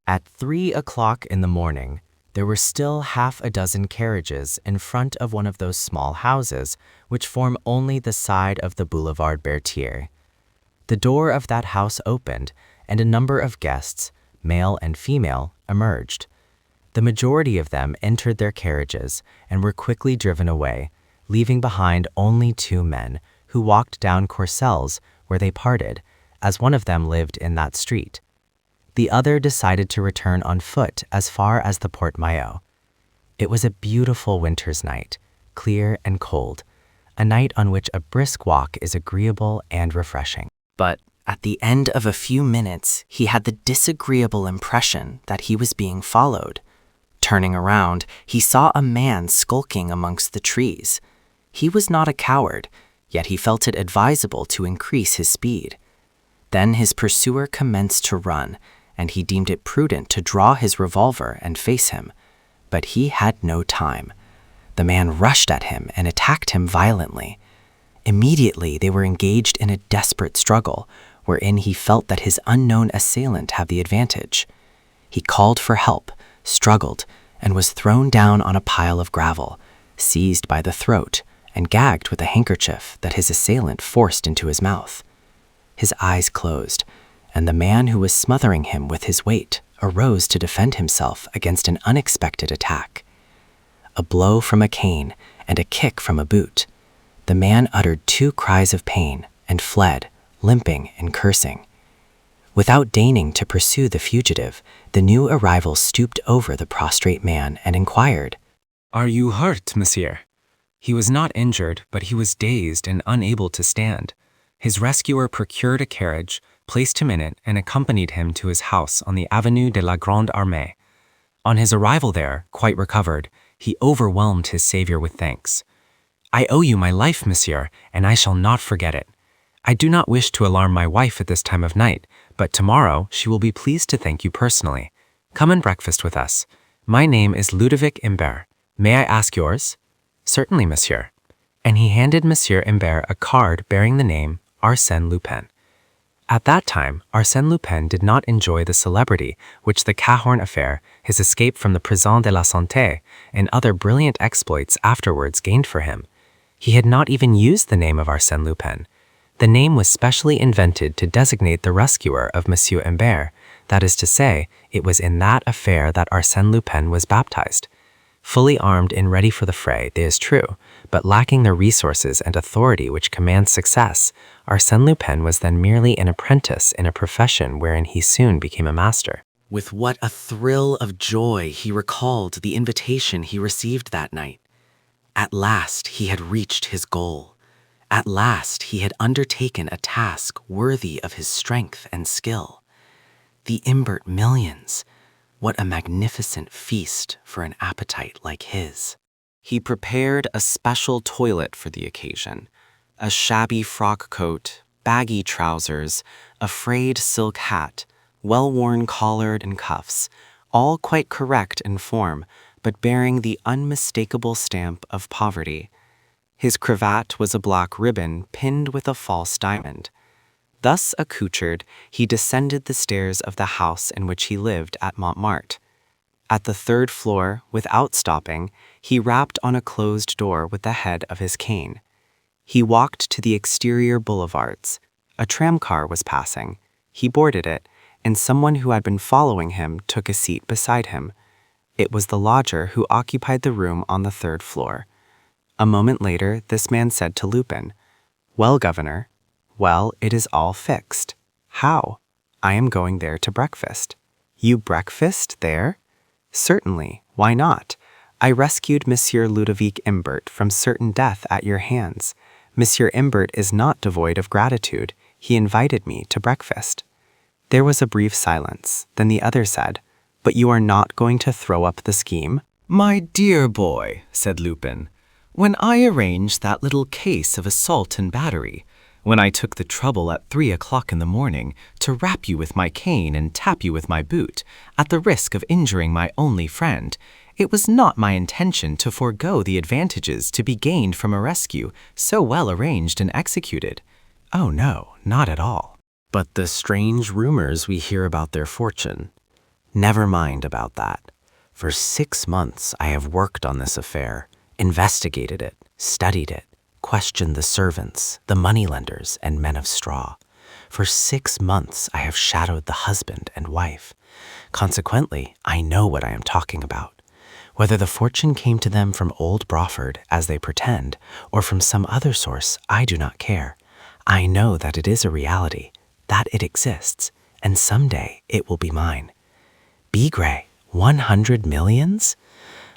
At 3 o'clock in the morning, there were still half a dozen carriages in front of one of those small houses which form only the side of the Boulevard Berthier. The door of that house opened, and a number of guests, male and female, emerged. The majority of them entered their carriages and were quickly driven away, leaving behind only 2 men, who walked down Courcelles, where they parted, as one of them lived in that street. The other decided to return on foot as far as the Porte Maillot. It was a beautiful winter's night, clear and cold, a night on which a brisk walk is agreeable and refreshing. But at the end of a few minutes, he had the disagreeable impression that he was being followed. Turning around, he saw a man skulking amongst the trees. He was not a coward, yet he felt it advisable to increase his speed. Then his pursuer commenced to run, and he deemed it prudent to draw his revolver and face him. But he had no time. The man rushed at him and attacked him violently. Immediately, they were engaged in a desperate struggle, wherein he felt that his unknown assailant had the advantage. He called for help, struggled, and was thrown down on a pile of gravel, seized by the throat, and gagged with a handkerchief that his assailant forced into his mouth. His eyes closed, and the man who was smothering him with his weight arose to defend himself against an unexpected attack. A blow from a cane and a kick from a boot. The man uttered 2 cries of pain and fled, limping and cursing. Without deigning to pursue the fugitive, the new arrival stooped over the prostrate man and inquired, "Are you hurt, monsieur?" He was not injured, but he was dazed and unable to stand. His rescuer procured a carriage, placed him in it, and accompanied him to his house on the Avenue de la Grande Armée. On his arrival there, quite recovered, he overwhelmed his savior with thanks. "I owe you my life, monsieur, and I shall not forget it. I do not wish to alarm my wife at this time of night, but tomorrow she will be pleased to thank you personally. Come and breakfast with us. My name is Ludovic Imbert. May I ask yours?" "Certainly, monsieur." And he handed Monsieur Imbert a card bearing the name Arsène Lupin. At that time, Arsène Lupin did not enjoy the celebrity which the Cahorn affair, his escape from the Prison de la Santé, and other brilliant exploits afterwards gained for him. He had not even used the name of Arsène Lupin. The name was specially invented to designate the rescuer of Monsieur Imbert. That is to say, it was in that affair that Arsène Lupin was baptized. Fully armed and ready for the fray, it is true, but lacking the resources and authority which command success, Arsène Lupin was then merely an apprentice in a profession wherein he soon became a master. With what a thrill of joy he recalled the invitation he received that night. At last he had reached his goal. At last he had undertaken a task worthy of his strength and skill. The Imbert millions! What a magnificent feast for an appetite like his. He prepared a special toilet for the occasion. A shabby frock coat, baggy trousers, a frayed silk hat, well-worn collar and cuffs, all quite correct in form, but bearing the unmistakable stamp of poverty. His cravat was a black ribbon pinned with a false diamond. Thus accoutred, he descended the stairs of the house in which he lived at Montmartre. At the 3rd floor, without stopping, he rapped on a closed door with the head of his cane. He walked to the exterior boulevards. A tramcar was passing. He boarded it, and someone who had been following him took a seat beside him. It was the lodger who occupied the room on the 3rd floor. A moment later, this man said to Lupin, "Well, governor, well, it is all fixed." "How?" "I am going there to breakfast." "You breakfast there?" "Certainly. Why not? I rescued Monsieur Ludovic Imbert from certain death at your hands. Monsieur Imbert is not devoid of gratitude. He invited me to breakfast." There was a brief silence. Then the other said, "But you are not going to throw up the scheme?" "My dear boy," said Lupin, "when I arranged that little case of assault and battery, when I took the trouble at 3 o'clock in the morning to rap you with my cane and tap you with my boot, at the risk of injuring my only friend, it was not my intention to forego the advantages to be gained from a rescue so well arranged and executed. Oh no, not at all." But the strange rumors we hear about their fortune. Never mind about that. For 6 months I have worked on this affair, investigated it, studied it, questioned the servants, the moneylenders, and men of straw. For 6 months I have shadowed the husband and wife. Consequently, I know what I am talking about. Whether the fortune came to them from old Brawford, as they pretend, or from some other source, I do not care. I know that it is a reality, that it exists, and someday it will be mine. Bigre, 100 millions?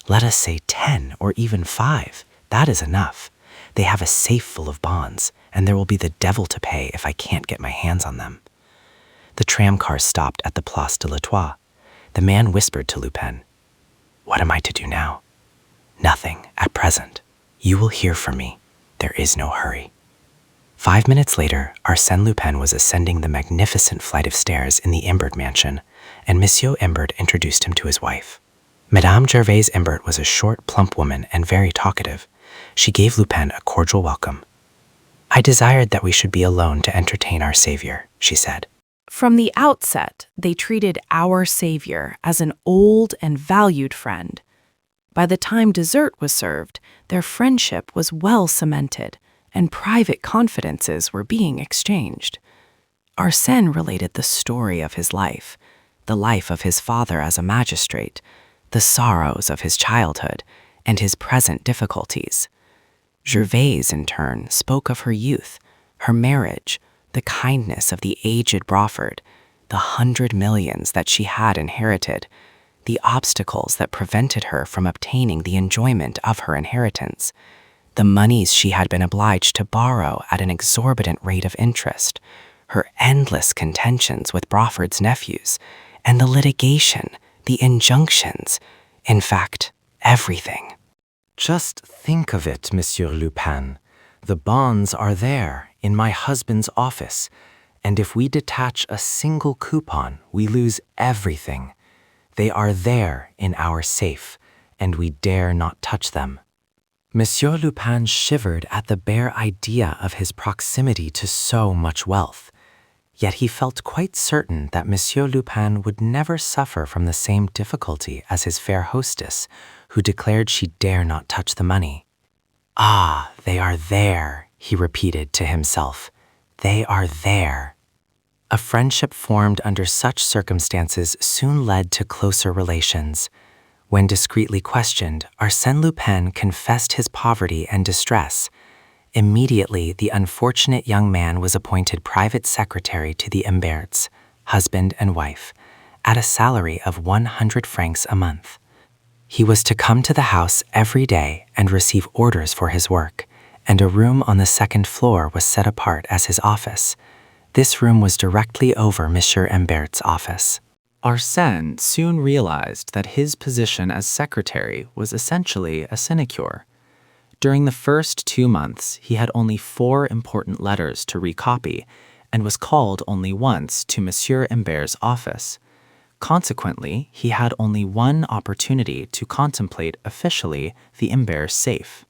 Let us say 10 or even 5. That is enough. They have a safe full of bonds, and there will be the devil to pay if I can't get my hands on them. The tramcar stopped at the Place de l'Etoile. The man whispered to Lupin, "What am I to do now?" "Nothing, at present. You will hear from me. There is no hurry." 5 minutes later, Arsène Lupin was ascending the magnificent flight of stairs in the Imbert mansion, and Monsieur Imbert introduced him to his wife. Madame Gervaise Imbert was a short, plump woman and very talkative. She gave Lupin a cordial welcome. I desired that we should be alone to entertain our savior, she said. From the outset, they treated our savior as an old and valued friend. By the time dessert was served, their friendship was well cemented, and private confidences were being exchanged. Arsène related the story of his life, the life of his father as a magistrate, the sorrows of his childhood, and his present difficulties. Gervaise, in turn, spoke of her youth, her marriage, the kindness of the aged Brawford, the 100 millions that she had inherited, the obstacles that prevented her from obtaining the enjoyment of her inheritance, the moneys she had been obliged to borrow at an exorbitant rate of interest, her endless contentions with Brawford's nephews, and the litigation, the injunctions, in fact, everything. Just think of it, Monsieur Lupin. The bonds are there, in my husband's office, and if we detach a single coupon, we lose everything. They are there in our safe, and we dare not touch them. Monsieur Lupin shivered at the bare idea of his proximity to so much wealth. Yet he felt quite certain that Monsieur Lupin would never suffer from the same difficulty as his fair hostess, who declared she dare not touch the money. Ah, they are there, he repeated to himself. They are there. A friendship formed under such circumstances soon led to closer relations. When discreetly questioned, Arsène Lupin confessed his poverty and distress. Immediately, the unfortunate young man was appointed private secretary to the IMBERT'S, husband and wife, at a salary of 100 francs a month. He was to come to the house every day and receive orders for his work, and a room on the second floor was set apart as his office. This room was directly over Monsieur IMBERT'S office. Arsène soon realized that his position as secretary was essentially a sinecure. During the first 2 months, he had only 4 important letters to recopy and was called only once to Monsieur IMBERT'S office. Consequently, he had only one opportunity to contemplate officially the IMBERT'S safe.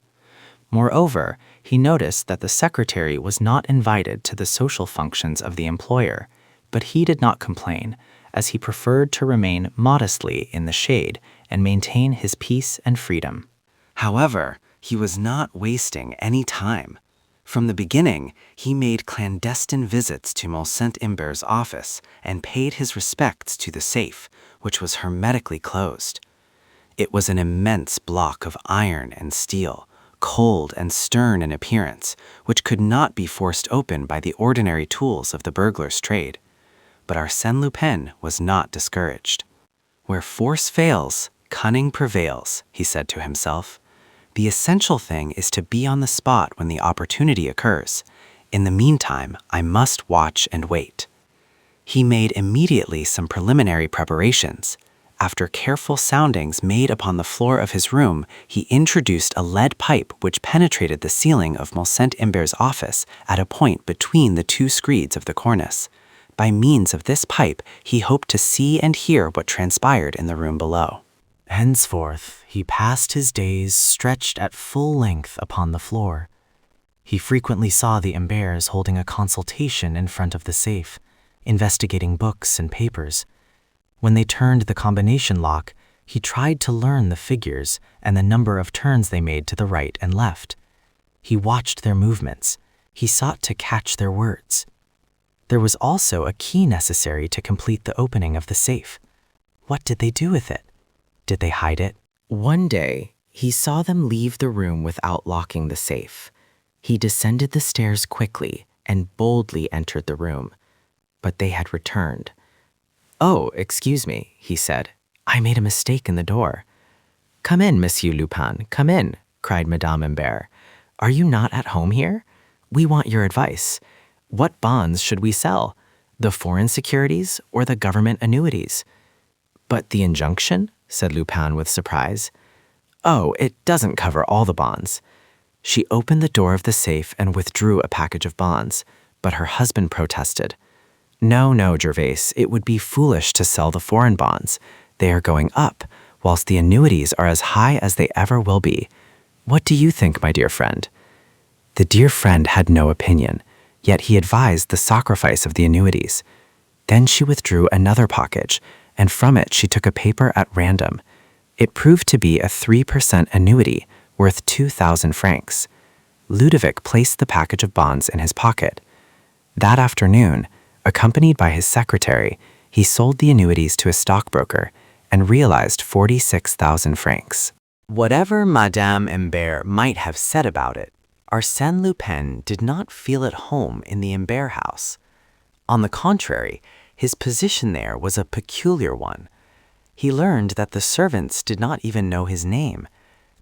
Moreover, he noticed that the secretary was not invited to the social functions of the employer, but he did not complain, as he preferred to remain modestly in the shade and maintain his peace and freedom. However, he was not wasting any time. From the beginning, he made clandestine visits to Monsieur IMBERT'S office and paid his respects to the safe, which was hermetically closed. It was an immense block of iron and steel, cold and stern in appearance, which could not be forced open by the ordinary tools of the burglar's trade. But Arsène Lupin was not discouraged. Where force fails, cunning prevails, he said to himself. The essential thing is to be on the spot when the opportunity occurs. In the meantime, I must watch and wait. He made immediately some preliminary preparations. After careful soundings made upon the floor of his room, he introduced a lead pipe which penetrated the ceiling of Monsieur IMBERT'S office at a point between the 2 screeds of the cornice. By means of this pipe, he hoped to see and hear what transpired in the room below. Henceforth, he passed his days stretched at full length upon the floor. He frequently saw the IMBERT'S holding a consultation in front of the safe, investigating books and papers. When they turned the combination lock, he tried to learn the figures and the number of turns they made to the right and left. He watched their movements. He sought to catch their words. There was also a key necessary to complete the opening of the safe. What did they do with it? Did they hide it? One day, he saw them leave the room without locking the safe. He descended the stairs quickly and boldly entered the room. But they had returned. "Oh, excuse me," he said. "I made a mistake in the door." "Come in, Monsieur Lupin, come in," cried Madame Imbert. "Are you not at home here? We want your advice. What bonds should we sell? The foreign securities or the government annuities?" "But the injunction?" said Lupin with surprise. "Oh, it doesn't cover all the bonds." She opened the door of the safe and withdrew a package of bonds, but her husband protested. No, Gervais, it would be foolish to sell the foreign bonds. They are going up, whilst the annuities are as high as they ever will be. What do you think, my dear friend?" The dear friend had no opinion, yet he advised the sacrifice of the annuities. Then she withdrew another package, and from it she took a paper at random. It proved to be a 3% annuity worth 2,000 francs. Ludovic placed the package of bonds in his pocket. That afternoon, accompanied by his secretary, he sold the annuities to a stockbroker and realized 46,000 francs. Whatever Madame Imbert might have said about it, Arsène Lupin did not feel at home in the Imbert house. On the contrary, his position there was a peculiar one. He learned that the servants did not even know his name.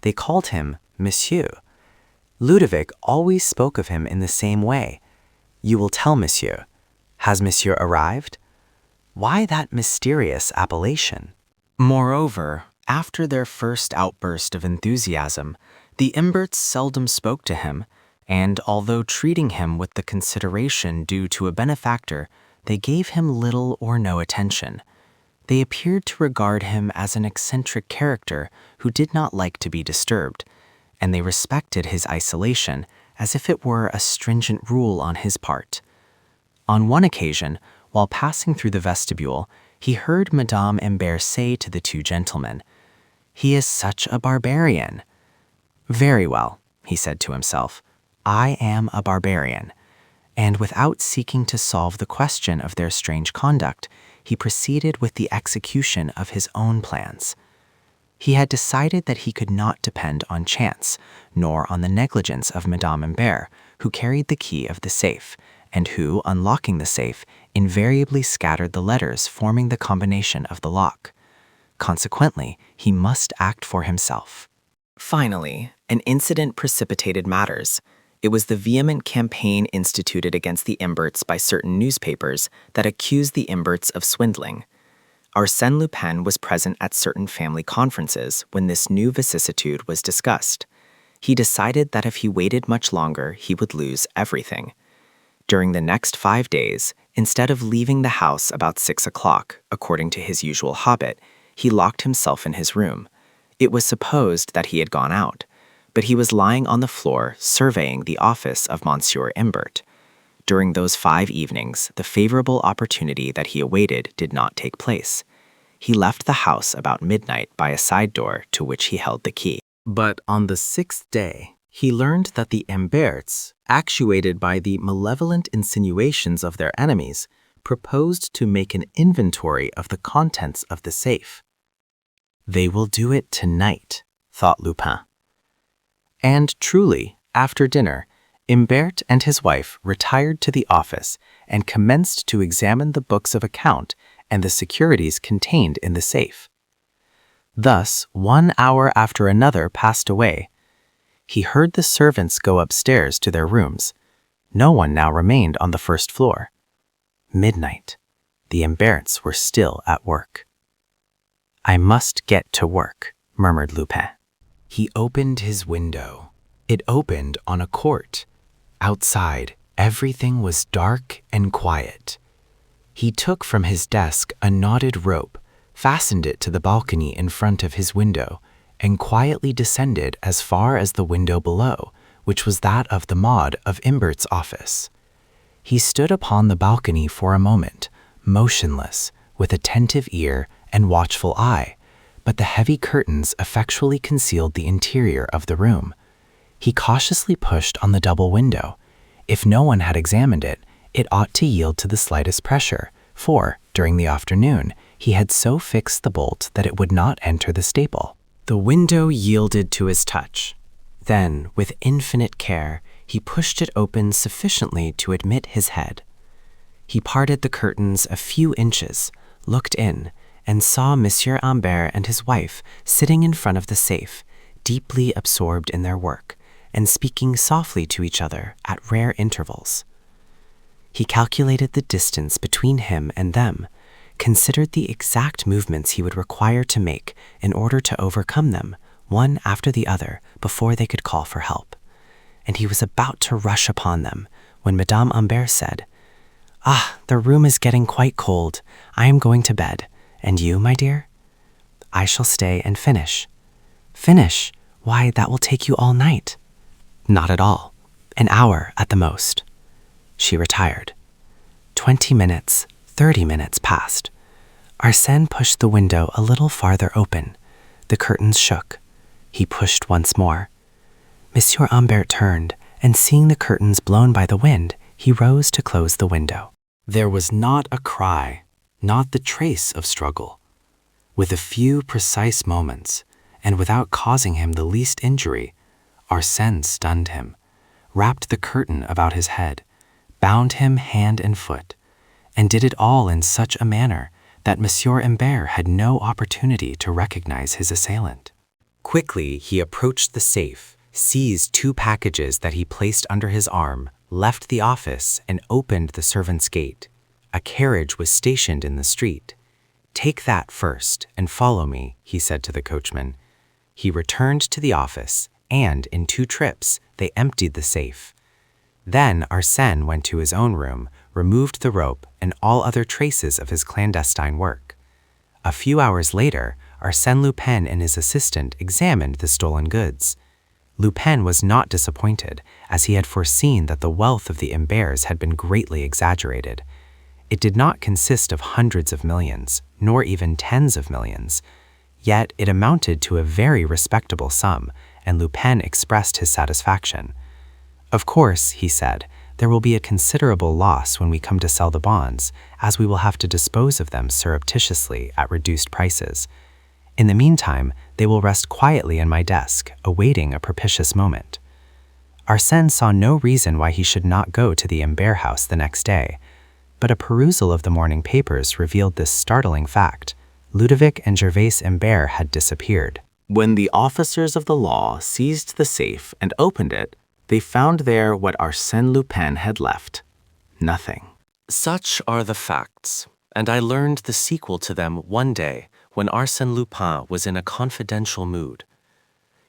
They called him Monsieur. Ludovic always spoke of him in the same way. "You will tell Monsieur. Has Monsieur arrived?" Why that mysterious appellation? Moreover, after their first outburst of enthusiasm, the Imberts seldom spoke to him, and although treating him with the consideration due to a benefactor, they gave him little or no attention. They appeared to regard him as an eccentric character who did not like to be disturbed, and they respected his isolation as if it were a stringent rule on his part. On one occasion, while passing through the vestibule, he heard Madame Imbert say to the two gentlemen, "He is such a barbarian." "Very well," he said to himself, "I am a barbarian." And without seeking to solve the question of their strange conduct, he proceeded with the execution of his own plans. He had decided that he could not depend on chance, nor on the negligence of Madame Imbert, who carried the key of the safe, and who, unlocking the safe, invariably scattered the letters forming the combination of the lock. Consequently, he must act for himself. Finally, an incident precipitated matters. It was the vehement campaign instituted against the Imberts by certain newspapers that accused the Imberts of swindling. Arsène Lupin was present at certain family conferences when this new vicissitude was discussed. He decided that if he waited much longer, he would lose everything. During the next 5 days, instead of leaving the house about 6 o'clock, according to his usual habit, he locked himself in his room. It was supposed that he had gone out, but he was lying on the floor surveying the office of Monsieur Imbert. During those 5 evenings, the favorable opportunity that he awaited did not take place. He left the house about midnight by a side door to which he held the key. But on the 6th day, he learned that the Imberts, actuated by the malevolent insinuations of their enemies, proposed to make an inventory of the contents of the safe. "They will do it tonight," thought Lupin. And truly, after dinner, Imbert and his wife retired to the office and commenced to examine the books of account and the securities contained in the safe. Thus, 1 hour after another passed away. He heard the servants go upstairs to their rooms. No one now remained on the first floor. Midnight. The Imberts were still at work. "I must get to work," murmured Lupin. He opened his window. It opened on a court. Outside, everything was dark and quiet. He took from his desk a knotted rope, fastened it to the balcony in front of his window, and quietly descended as far as the window below, which was that of the Maud of Imbert's office. He stood upon the balcony for a moment, motionless, with attentive ear and watchful eye, but the heavy curtains effectually concealed the interior of the room. He cautiously pushed on the double window. If no one had examined it, it ought to yield to the slightest pressure, for, during the afternoon, he had so fixed the bolt that it would not enter the staple. The window yielded to his touch. Then, with infinite care, he pushed it open sufficiently to admit his head. He parted the curtains a few inches, looked in, and saw Monsieur Imbert and his wife sitting in front of the safe, deeply absorbed in their work, and speaking softly to each other at rare intervals. He calculated the distance between him and them, considered the exact movements he would require to make in order to overcome them, one after the other, before they could call for help. And he was about to rush upon them when Madame Imbert said, "Ah, the room is getting quite cold. I am going to bed. And you, my dear?" "I shall stay and finish." "Finish? Why, that will take you all night." "Not at all. An hour at the most. She retired. 20 minutes, 30 minutes passed. Arsène pushed the window a little farther open. The curtains shook. He pushed once more. Monsieur Imbert turned, and seeing the curtains blown by the wind, he rose to close the window. There was not a cry, not the trace of struggle. With a few precise moments, and without causing him the least injury, Arsène stunned him, wrapped the curtain about his head, bound him hand and foot, and did it all in such a manner that Monsieur Imbert had no opportunity to recognize his assailant. Quickly, he approached the safe, seized 2 packages that he placed under his arm, left the office, and opened the servants' gate. A carriage was stationed in the street. "Take that first, and follow me," he said to the coachman. He returned to the office, and in 2 trips, they emptied the safe. Then Arsène went to his own room, removed the rope and all other traces of his clandestine work. A few hours later, Arsène Lupin and his assistant examined the stolen goods. Lupin was not disappointed, as he had foreseen that the wealth of the Imberts had been greatly exaggerated. It did not consist of hundreds of millions, nor even tens of millions. Yet it amounted to a very respectable sum, and Lupin expressed his satisfaction. "Of course," he said, "there will be a considerable loss when we come to sell the bonds, as we will have to dispose of them surreptitiously at reduced prices. In the meantime, they will rest quietly in my desk, awaiting a propitious moment." Arsène saw no reason why he should not go to the Imbert house the next day, but a perusal of the morning papers revealed this startling fact. Ludovic and Gervais Imbert had disappeared. When the officers of the law seized the safe and opened it, they found there what Arsène Lupin had left: nothing. Such are the facts, and I learned the sequel to them one day when Arsène Lupin was in a confidential mood.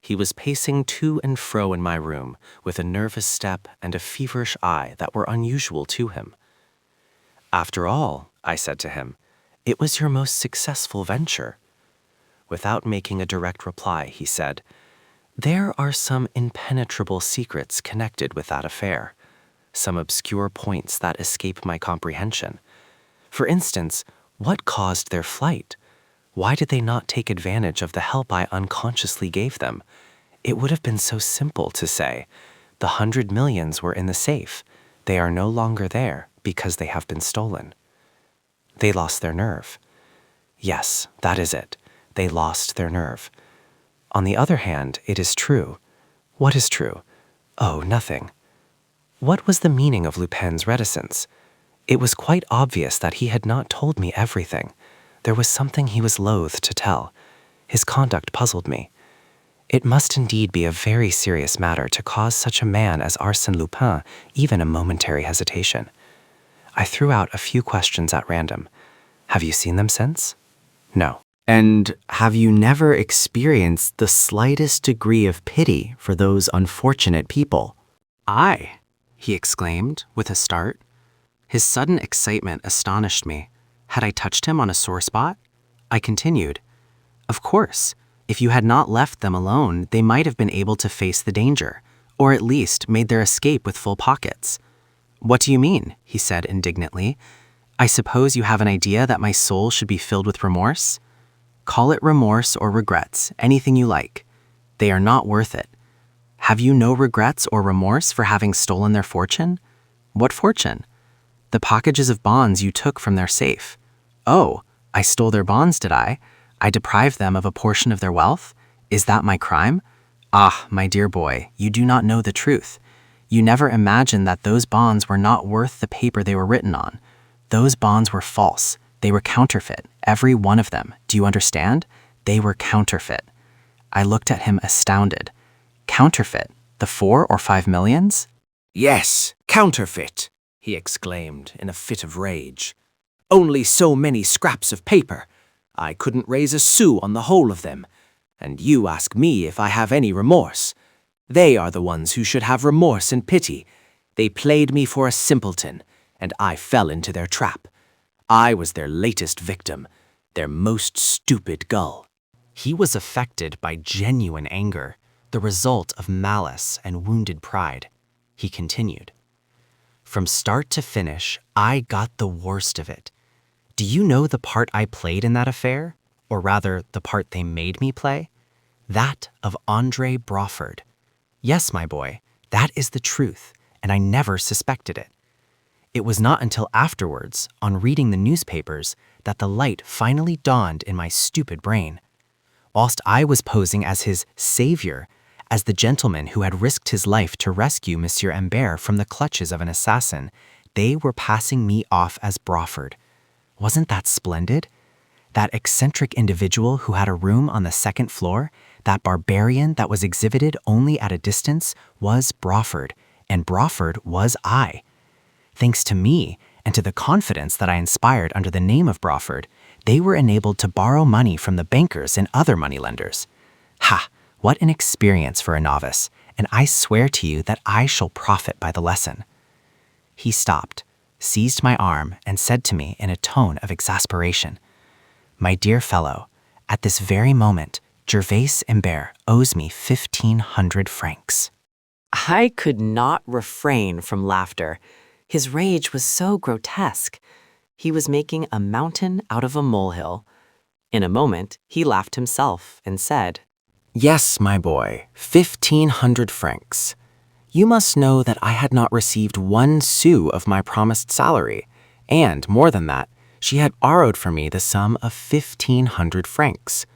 He was pacing to and fro in my room with a nervous step and a feverish eye that were unusual to him. "After all," I said to him, "it was your most successful venture." Without making a direct reply, he said, "There are some impenetrable secrets connected with that affair, some obscure points that escape my comprehension. For instance, what caused their flight? Why did they not take advantage of the help I unconsciously gave them? It would have been so simple to say, 100 millions were in the safe. They are no longer there because they have been stolen." They lost their nerve. Yes, that is it. They lost their nerve. On the other hand, it is true. What is true? Oh, nothing. What was the meaning of Lupin's reticence? It was quite obvious that he had not told me everything. There was something he was loath to tell. His conduct puzzled me. It must indeed be a very serious matter to cause such a man as Arsène Lupin even a momentary hesitation. I threw out a few questions at random. "Have you seen them since?" "No." "And have you never experienced the slightest degree of pity for those unfortunate people?" "I?" he exclaimed, with a start. His sudden excitement astonished me. Had I touched him on a sore spot? I continued, "Of course, if you had not left them alone, they might have been able to face the danger, or at least made their escape with full pockets." "What do you mean?" he said indignantly. "I suppose you have an idea that my soul should be filled with remorse? Call it remorse or regrets, anything you like. They are not worth it. Have you no regrets or remorse for having stolen their fortune?" "What fortune?" "The packages of bonds you took from their safe." "Oh, I stole their bonds, did I? I deprived them of a portion of their wealth? Is that my crime? Ah, my dear boy, you do not know the truth. You never imagined that those bonds were not worth the paper they were written on. Those bonds were false. They were counterfeit, every one of them. Do you understand? They were counterfeit." I looked at him astounded. "Counterfeit? The 4 or 5 millions?" "Yes, counterfeit," he exclaimed in a fit of rage. "Only so many scraps of paper. I couldn't raise a sou on the whole of them. And you ask me if I have any remorse. They are the ones who should have remorse and pity. They played me for a simpleton, and I fell into their trap. I was their latest victim, their most stupid gull." He was affected by genuine anger, the result of malice and wounded pride. he continued. From start to finish, I got the worst of it. Do you know the part I played in that affair? Or rather, the part they made me play? That of Andre Brawford. Yes, my boy, that is the truth, and I never suspected it. It was not until afterwards, on reading the newspapers, that the light finally dawned in my stupid brain. Whilst I was posing as his savior, as the gentleman who had risked his life to rescue Monsieur Imbert from the clutches of an assassin, they were passing me off as Brawford. Wasn't that splendid? That eccentric individual who had a room on the second floor, that barbarian that was exhibited only at a distance, was Brawford, and Brawford was I. Thanks to me, and to the confidence that I inspired under the name of Brawford, they were enabled to borrow money from the bankers and other moneylenders. Ha! What an experience for a novice, and I swear to you that I shall profit by the lesson. He stopped, seized my arm, and said to me in a tone of exasperation, "My dear fellow, at this very moment, Gervais Imbert owes me 1,500 francs. I could not refrain from laughter. His rage was so grotesque. He was making a mountain out of a molehill. In a moment, he laughed himself and said, Yes, my boy, 1,500 francs. You must know that I had not received 1 sou of my promised salary, and, more than that, she had borrowed from me the sum of 1,500 francs,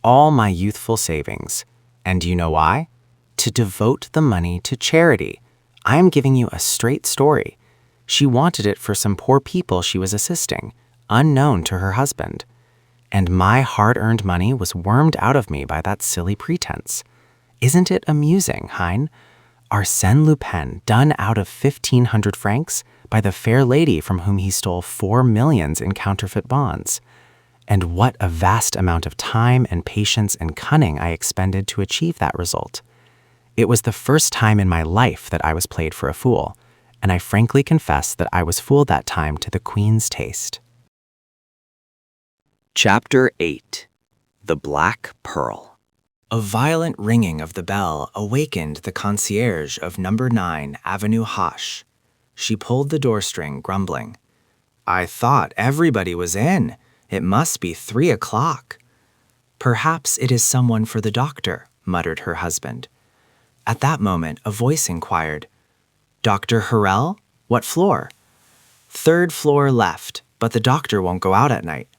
all my youthful savings. And do you know why? To devote the money to charity. I am giving you a straight story. She wanted it for some poor people she was assisting, unknown to her husband. And my hard-earned money was wormed out of me by that silly pretense. Isn't it amusing, Hein? Arsène Lupin done out of 1,500 francs by the fair lady from whom he stole 4 millions in counterfeit bonds. And what a vast amount of time and patience and cunning I expended to achieve that result. It was the first time in my life that I was played for a fool, and I frankly confess that I was fooled that time to the Queen's taste. Chapter 8. The Black Pearl. A violent ringing of the bell awakened the concierge of No. 9 Avenue Hoche. She pulled the door string, grumbling. I thought everybody was in. It must be 3 o'clock. Perhaps it is someone for the doctor, muttered her husband. At that moment, a voice inquired, Dr. Harrel? What floor? 3rd floor left, but the doctor won't go out at night.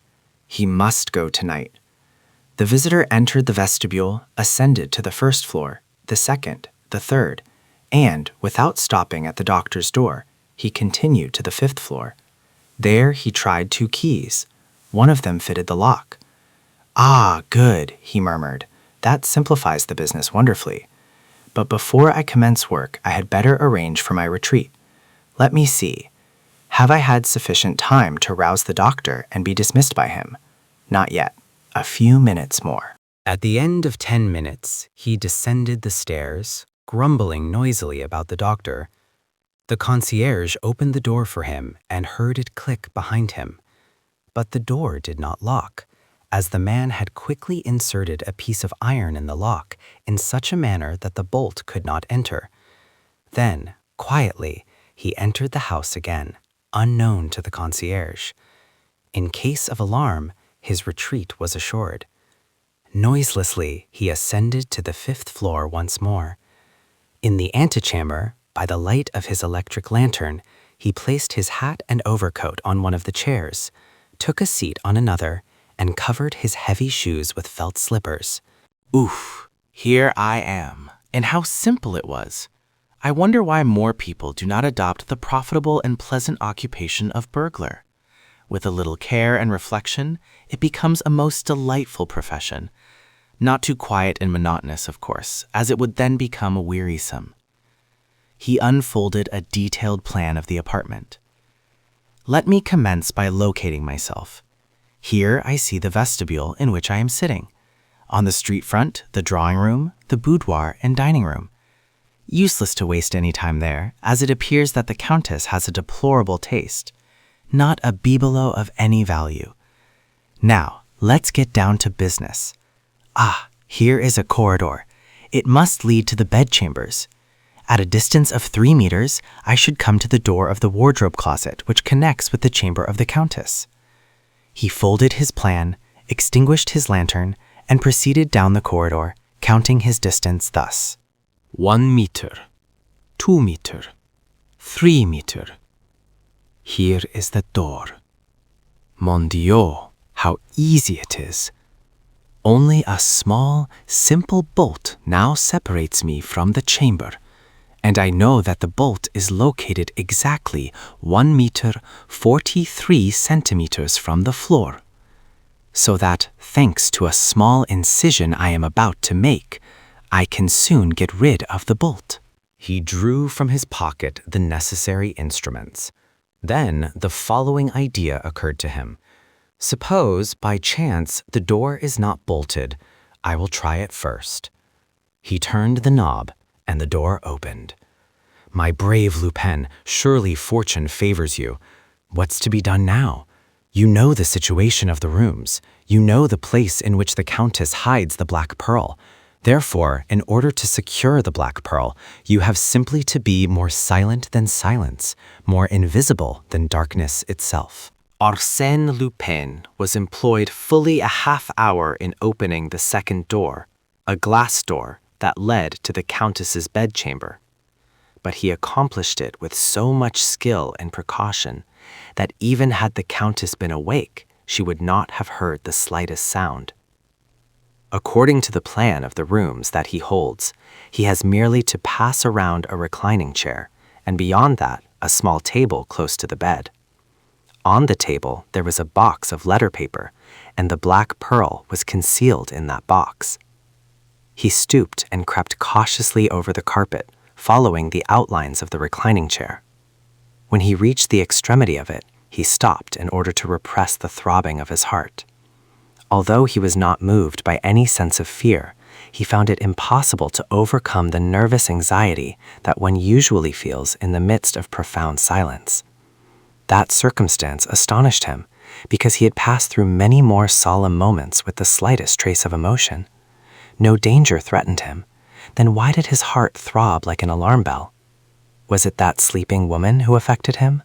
He must go tonight. The visitor entered the vestibule, ascended to the 1st floor, the 2nd, the 3rd, and, without stopping at the doctor's door, he continued to the 5th floor. There he tried 2 keys. One of them fitted the lock. Ah, good, he murmured. That simplifies the business wonderfully. But before I commence work, I had better arrange for my retreat. Let me see. Have I had sufficient time to rouse the doctor and be dismissed by him? Not yet. A few minutes more. At the end of 10 minutes, he descended the stairs, grumbling noisily about the doctor. The concierge opened the door for him and heard it click behind him. But the door did not lock, as the man had quickly inserted a piece of iron in the lock in such a manner that the bolt could not enter. Then, quietly, he entered the house again, unknown to the concierge. In case of alarm, his retreat was assured. Noiselessly, he ascended to the 5th floor once more. In the antechamber, by the light of his electric lantern, he placed his hat and overcoat on one of the chairs, took a seat on another, and covered his heavy shoes with felt slippers. Oof, here I am. And how simple it was. I wonder why more people do not adopt the profitable and pleasant occupation of burglar. With a little care and reflection, it becomes a most delightful profession. Not too quiet and monotonous, of course, as it would then become wearisome. He unfolded a detailed plan of the apartment. Let me commence by locating myself. Here I see the vestibule in which I am sitting. On the street front, the drawing room, the boudoir, and dining room. Useless to waste any time there, as it appears that the Countess has a deplorable taste. Not a bibelot of any value. Now, let's get down to business. Ah, here is a corridor. It must lead to the bedchambers. At a distance of 3 meters, I should come to the door of the wardrobe closet, which connects with the chamber of the Countess. He folded his plan, extinguished his lantern, and proceeded down the corridor, counting his distance thus. 1 meter, 2 meter, 3 meter. Here is the door. Mon Dieu, how easy it is. Only a small, simple bolt now separates me from the chamber, and I know that the bolt is located exactly 1 meter 43 centimeters from the floor. So that, thanks to a small incision I am about to make, I can soon get rid of the bolt. He drew from his pocket the necessary instruments. Then the following idea occurred to him. Suppose, by chance, the door is not bolted. I will try it first. He turned the knob, and the door opened. My brave Lupin, surely fortune favors you. What's to be done now? You know the situation of the rooms. You know the place in which the Countess hides the black pearl. Therefore, in order to secure the black pearl, you have simply to be more silent than silence, more invisible than darkness itself. Arsène Lupin was employed fully a half hour in opening the second door, a glass door that led to the Countess's bedchamber. But he accomplished it with so much skill and precaution that even had the Countess been awake, she would not have heard the slightest sound. According to the plan of the rooms that he holds, he has merely to pass around a reclining chair, and beyond that, a small table close to the bed. On the table, there was a box of letter paper, and the black pearl was concealed in that box. He stooped and crept cautiously over the carpet, following the outlines of the reclining chair. When he reached the extremity of it, he stopped in order to repress the throbbing of his heart. Although he was not moved by any sense of fear, he found it impossible to overcome the nervous anxiety that one usually feels in the midst of profound silence. That circumstance astonished him, because he had passed through many more solemn moments with the slightest trace of emotion. No danger threatened him. Then why did his heart throb like an alarm bell? Was it that sleeping woman who affected him?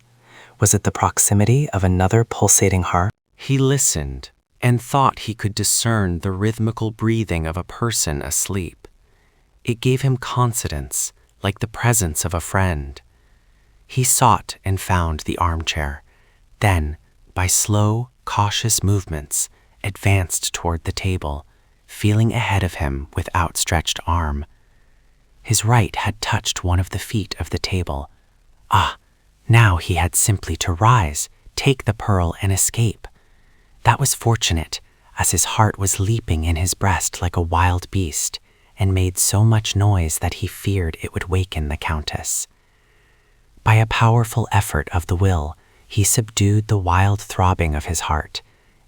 Was it the proximity of another pulsating heart? He listened and thought he could discern the rhythmical breathing of a person asleep. It gave him confidence, like the presence of a friend. He sought and found the armchair, then, by slow, cautious movements, advanced toward the table, feeling ahead of him with outstretched arm. His right had touched one of the feet of the table. Ah, now he had simply to rise, take the pearl, and escape. That was fortunate, as his heart was leaping in his breast like a wild beast, and made so much noise that he feared it would waken the Countess. By a powerful effort of the will, he subdued the wild throbbing of his heart,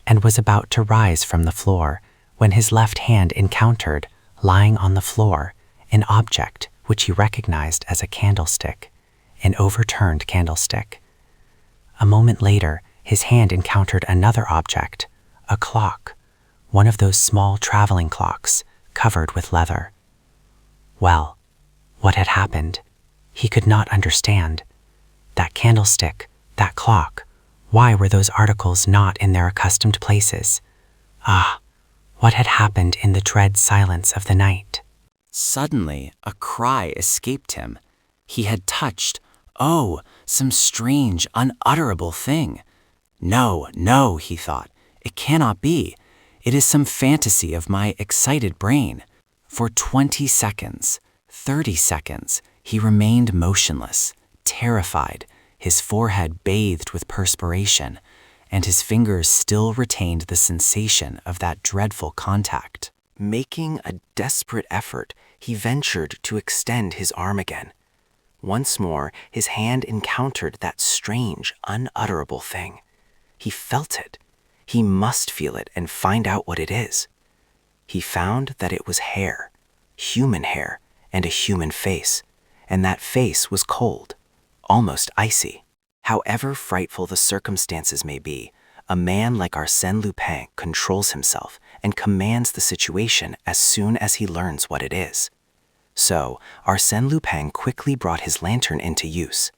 and was about to rise from the floor, when his left hand encountered, lying on the floor, an object which he recognized as a candlestick, an overturned candlestick. A moment later, his hand encountered another object, a clock, one of those small traveling clocks, covered with leather. Well, what had happened? He could not understand. That candlestick, that clock, why were those articles not in their accustomed places? Ah, what had happened in the dread silence of the night? Suddenly, a cry escaped him. He had touched, oh, some strange, unutterable thing. No, no, he thought, it cannot be. It is some fantasy of my excited brain. For 20 seconds, 30 seconds, he remained motionless, terrified, his forehead bathed with perspiration, and his fingers still retained the sensation of that dreadful contact. Making a desperate effort, he ventured to extend his arm again. Once more, his hand encountered that strange, unutterable thing. He felt it. He must feel it and find out what it is. He found that it was hair, human hair, and a human face, and that face was cold, almost icy. However frightful the circumstances may be, a man like Arsène Lupin controls himself and commands the situation as soon as he learns what it is. So, Arsène Lupin quickly brought his lantern into use.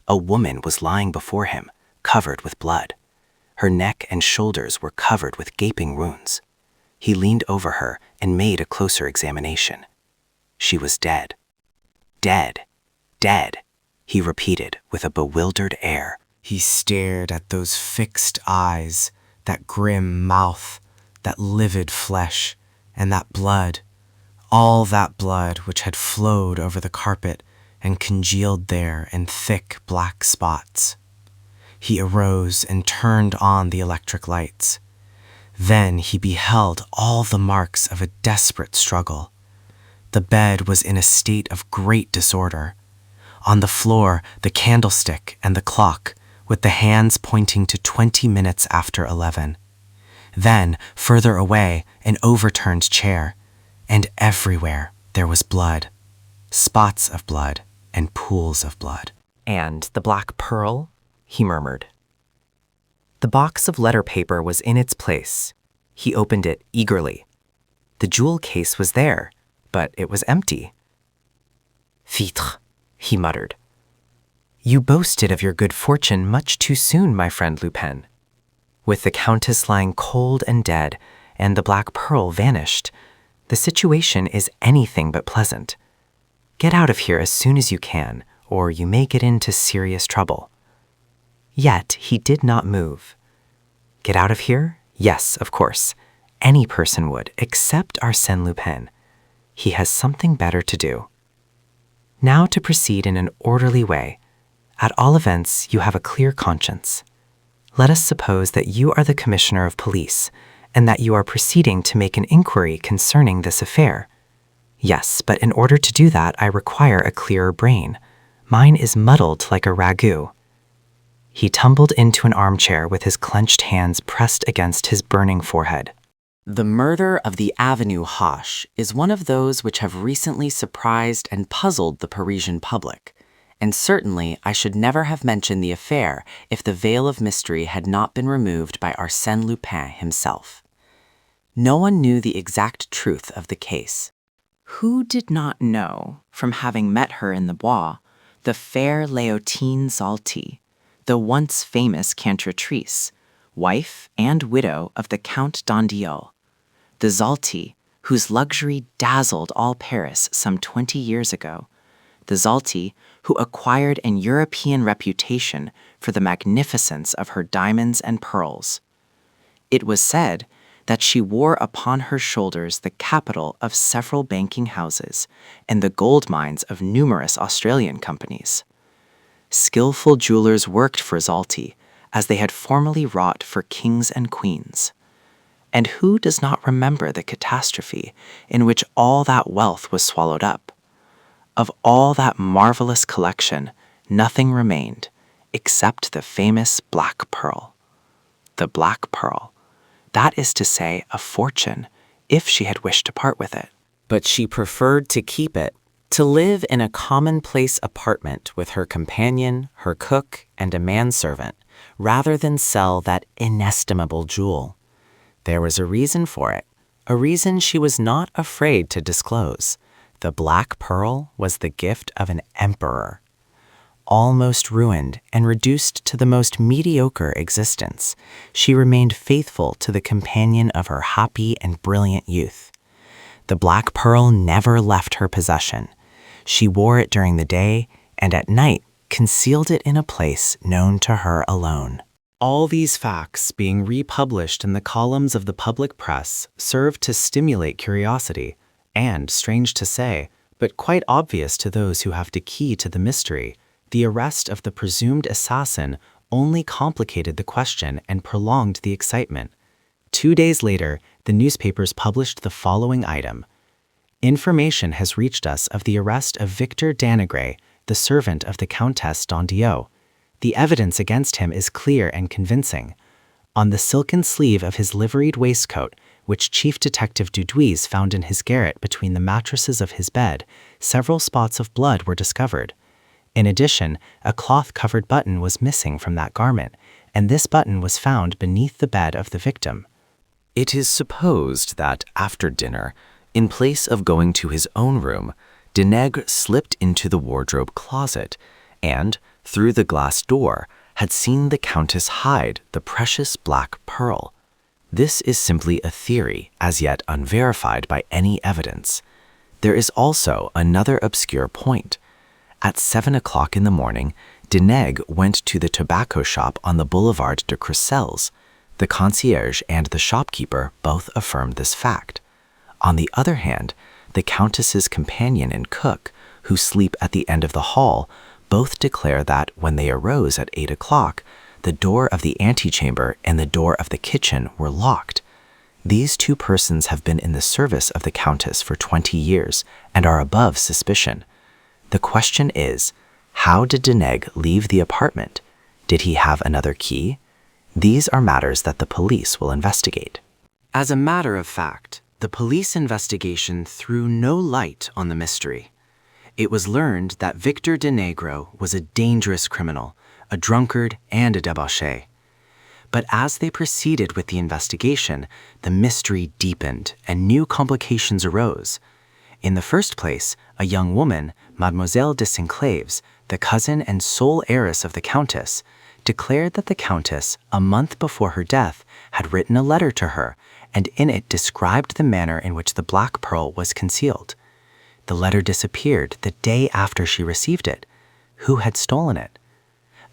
A woman was lying before him, covered with blood. Her neck and shoulders were covered with gaping wounds. He leaned over her and made a closer examination. She was dead. Dead. Dead, he repeated with a bewildered air. He stared at those fixed eyes, that grim mouth, that livid flesh, and that blood. All that blood which had flowed over the carpet and congealed there in thick black spots. He arose and turned on the electric lights. Then he beheld all the marks of a desperate struggle. The bed was in a state of great disorder. On the floor, the candlestick and the clock, with the hands pointing to 20 minutes after 11. Then, further away, an overturned chair. And everywhere there was blood. Spots of blood and pools of blood. And the black pearl? He murmured. The box of letter paper was in its place. He opened it eagerly. The jewel case was there, but it was empty. Fitre, he muttered. You boasted of your good fortune much too soon, my friend Lupin. With the Countess lying cold and dead, and the black pearl vanished, the situation is anything but pleasant. Get out of here as soon as you can, or you may get into serious trouble. Yet he did not move. Get out of here? Yes, of course. Any person would, except Arsène Lupin. He has something better to do. Now to proceed in an orderly way. At all events, you have a clear conscience. Let us suppose that you are the commissioner of police, and that you are proceeding to make an inquiry concerning this affair. Yes, but in order to do that, I require a clearer brain. Mine is muddled like a ragout. He tumbled into an armchair with his clenched hands pressed against his burning forehead. The murder of the Avenue Hoche is one of those which have recently surprised and puzzled the Parisian public, and certainly I should never have mentioned the affair if the veil of mystery had not been removed by Arsène Lupin himself. No one knew the exact truth of the case. Who did not know, from having met her in the Bois, the fair Léontine Zalti, the once famous cantatrice, wife and widow of the Count d'Andillot, the Zalti, whose luxury dazzled all Paris some 20 years ago, the Zalti who acquired an European reputation for the magnificence of her diamonds and pearls. It was said that she wore upon her shoulders the capital of several banking houses and the gold mines of numerous Australian companies. Skillful jewelers worked for Zalti, as they had formerly wrought for kings and queens. And who does not remember the catastrophe in which all that wealth was swallowed up? Of all that marvelous collection, nothing remained except the famous black pearl. The black pearl, that is to say, a fortune, if she had wished to part with it. But she preferred to keep it, to live in a commonplace apartment with her companion, her cook, and a manservant, rather than sell that inestimable jewel. There was a reason for it, a reason she was not afraid to disclose. The black pearl was the gift of an emperor. Almost ruined and reduced to the most mediocre existence, she remained faithful to the companion of her happy and brilliant youth. The black pearl never left her possession. She wore it during the day, and at night concealed it in a place known to her alone. All these facts being republished in the columns of the public press served to stimulate curiosity, and, strange to say, but quite obvious to those who have the key to the mystery, the arrest of the presumed assassin only complicated the question and prolonged the excitement. 2 days later, the newspapers published the following item. Information has reached us of the arrest of Victor Danegray, the servant of the Countess d'Andillot. The evidence against him is clear and convincing. On the silken sleeve of his liveried waistcoat, which Chief Detective Duduis found in his garret between the mattresses of his bed, several spots of blood were discovered. In addition, a cloth-covered button was missing from that garment, and this button was found beneath the bed of the victim. It is supposed that after dinner, in place of going to his own room, Denègre slipped into the wardrobe closet and, through the glass door, had seen the Countess hide the precious black pearl. This is simply a theory, as yet unverified by any evidence. There is also another obscure point. At 7 o'clock in the morning, Denègre went to the tobacco shop on the Boulevard de Cresselles. The concierge and the shopkeeper both affirmed this fact. On the other hand, the Countess's companion and cook, who sleep at the end of the hall, both declare that when they arose at 8 o'clock, the door of the antechamber and the door of the kitchen were locked. These two persons have been in the service of the Countess for 20 years and are above suspicion. The question is, how did Denègre leave the apartment? Did he have another key? These are matters that the police will investigate. As a matter of fact, the police investigation threw no light on the mystery. It was learned that Victor Denègre was a dangerous criminal, a drunkard, and a debauchee. But as they proceeded with the investigation, the mystery deepened and new complications arose. In the first place, a young woman, Mademoiselle de Sinclaves, the cousin and sole heiress of the Countess, declared that the Countess, a month before her death, had written a letter to her, and in it described the manner in which the black pearl was concealed. The letter disappeared the day after she received it. Who had stolen it?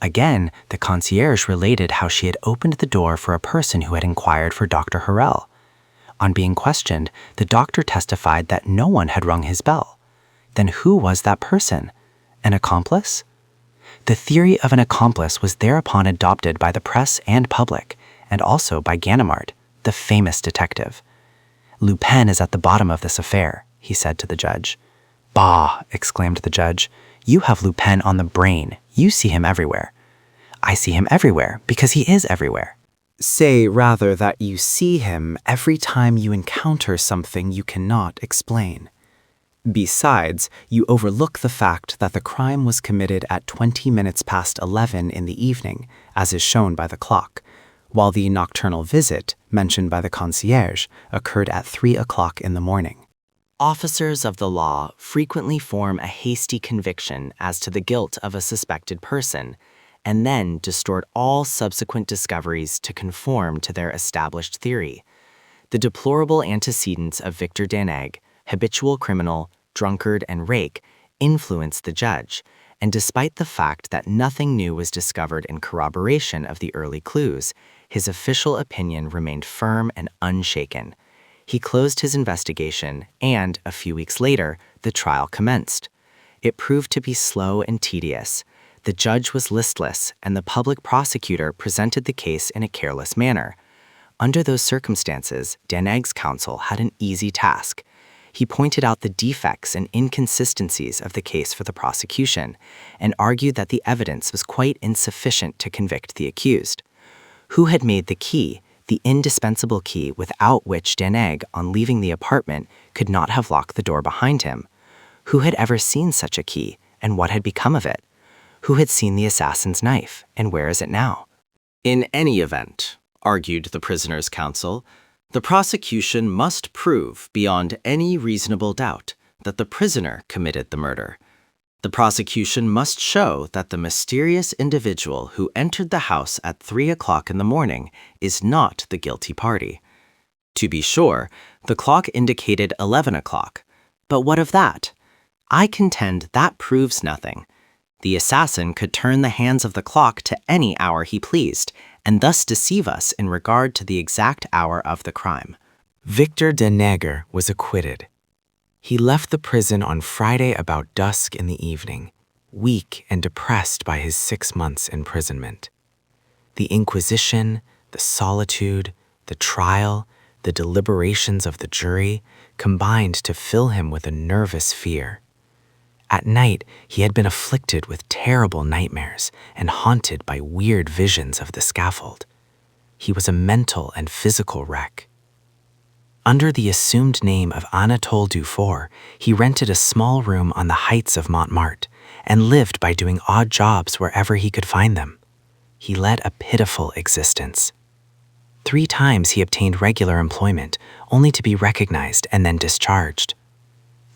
Again, the concierge related how she had opened the door for a person who had inquired for Dr. Harel. On being questioned, the doctor testified that no one had rung his bell. Then who was that person? An accomplice? The theory of an accomplice was thereupon adopted by the press and public, and also by Ganimard, the famous detective. Lupin is at the bottom of this affair, he said to the judge. Bah, exclaimed the judge, you have Lupin on the brain. You see him everywhere. I see him everywhere because he is everywhere. Say rather that you see him every time you encounter something you cannot explain. Besides, you overlook the fact that the crime was committed at 20 minutes past 11 in the evening, as is shown by the clock, while the nocturnal visit, mentioned by the concierge, occurred at 3 o'clock in the morning. Officers of the law frequently form a hasty conviction as to the guilt of a suspected person, and then distort all subsequent discoveries to conform to their established theory. The deplorable antecedents of Victor Denègre, habitual criminal, drunkard, and rake, influenced the judge, and despite the fact that nothing new was discovered in corroboration of the early clues, his official opinion remained firm and unshaken. He closed his investigation, and, a few weeks later, the trial commenced. It proved to be slow and tedious. The judge was listless, and the public prosecutor presented the case in a careless manner. Under those circumstances, Denègre's counsel had an easy task. He pointed out the defects and inconsistencies of the case for the prosecution, and argued that the evidence was quite insufficient to convict the accused. Who had made the key, the indispensable key without which Denègre, on leaving the apartment, could not have locked the door behind him? Who had ever seen such a key, and what had become of it? Who had seen the assassin's knife, and where is it now? In any event, argued the prisoner's counsel, the prosecution must prove beyond any reasonable doubt that the prisoner committed the murder. The prosecution must show that the mysterious individual who entered the house at 3 o'clock in the morning is not the guilty party. To be sure, the clock indicated 11 o'clock. But what of that? I contend that proves nothing. The assassin could turn the hands of the clock to any hour he pleased, and thus deceive us in regard to the exact hour of the crime. Victor Denègre was acquitted. He left the prison on Friday about dusk in the evening, weak and depressed by his 6 months' imprisonment. The inquisition, the solitude, the trial, the deliberations of the jury combined to fill him with a nervous fear. At night, he had been afflicted with terrible nightmares and haunted by weird visions of the scaffold. He was a mental and physical wreck. Under the assumed name of Anatole Dufour, he rented a small room on the heights of Montmartre and lived by doing odd jobs wherever he could find them. He led a pitiful existence. 3 times he obtained regular employment, only to be recognized and then discharged.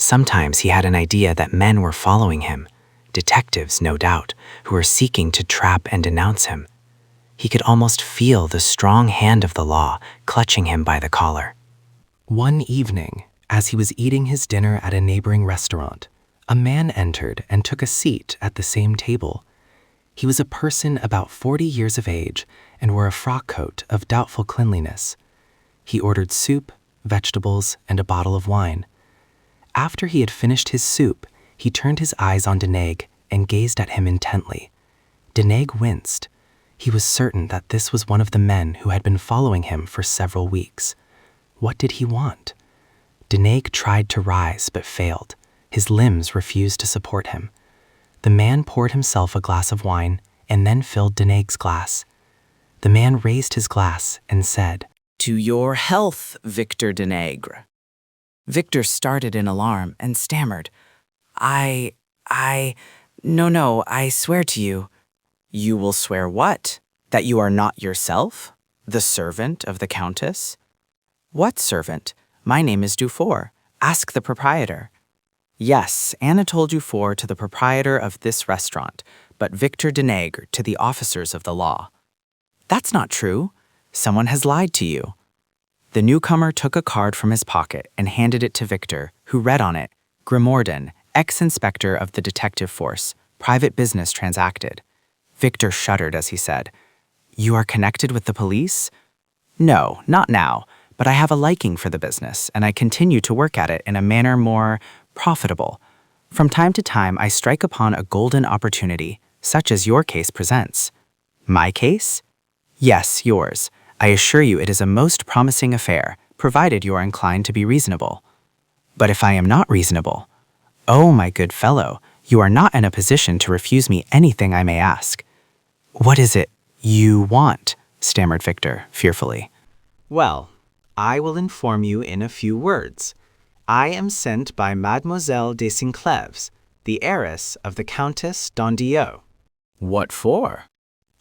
Sometimes he had an idea that men were following him, detectives, no doubt, who were seeking to trap and denounce him. He could almost feel the strong hand of the law clutching him by the collar. One evening, as he was eating his dinner at a neighboring restaurant, a man entered and took a seat at the same table. He was a person about 40 years of age and wore a frock coat of doubtful cleanliness. He ordered soup, vegetables, and a bottle of wine. After he had finished his soup, he turned his eyes on Denègre and gazed at him intently. Denègre winced. He was certain that this was one of the men who had been following him for several weeks. What did he want? Denègre tried to rise but failed. His limbs refused to support him. The man poured himself a glass of wine and then filled Denègre's glass. The man raised his glass and said, "To your health, Victor Denègre." Victor started in alarm and stammered, No, I swear to you." "You will swear what? That you are not yourself? The servant of the Countess?" "What servant? My name is Dufour. Ask the proprietor." "Yes, Anatole Dufour to the proprietor of this restaurant, but Victor Denègre to the officers of the law." "That's not true. Someone has lied to you." The newcomer took a card from his pocket and handed it to Victor, who read on it, "Grimorden, ex-inspector of the detective force, private business transacted." Victor shuddered as he said, "You are connected with the police?" "No, not now, but I have a liking for the business, and I continue to work at it in a manner more profitable. From time to time, I strike upon a golden opportunity, such as your case presents." "My case?" "Yes, yours. I assure you it is a most promising affair, provided you are inclined to be reasonable." "But if I am not reasonable?" "Oh, my good fellow, you are not in a position to refuse me anything I may ask." "What is it you want?" stammered Victor, fearfully. "Well, I will inform you in a few words. I am sent by Mademoiselle de Sincleves, the heiress of the Countess d'Andillot." What for?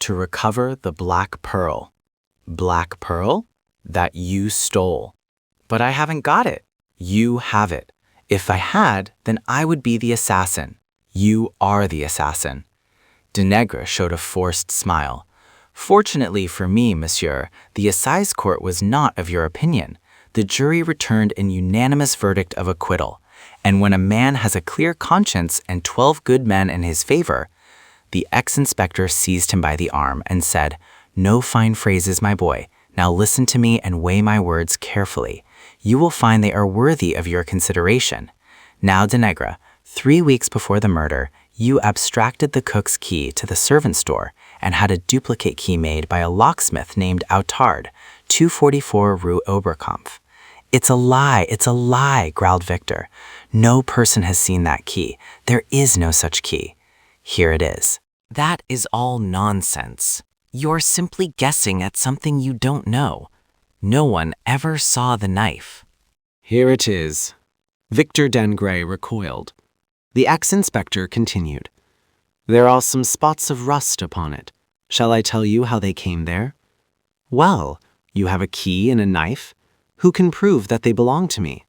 To recover the black pearl. Black pearl? That you stole. "But I haven't got it." You have it. If I had, then I would be the assassin. You are the assassin. Denègre showed a forced smile. "Fortunately for me, monsieur, the assize court was not of your opinion. The jury returned an unanimous verdict of acquittal. And when a man has a clear conscience and 12 good men in his favor," the ex-inspector seized him by the arm and said, "No fine phrases, my boy. Now listen to me and weigh my words carefully. You will find they are worthy of your consideration. Now, Denègre, 3 weeks before the murder, you abstracted the cook's key to the servants' door and had a duplicate key made by a locksmith named Outard, 244 Rue Oberkampf." It's a lie, growled Victor. "No person has seen that key. There is no such key. Here it is." That is all nonsense. You're simply guessing at something you don't know. No one ever saw the knife. "Here it is." Victor Denègre recoiled. The ex-inspector continued, "There are some spots of rust upon it. Shall I tell you how they came there?" "Well, you have a key and a knife. Who can prove that they belong to me?"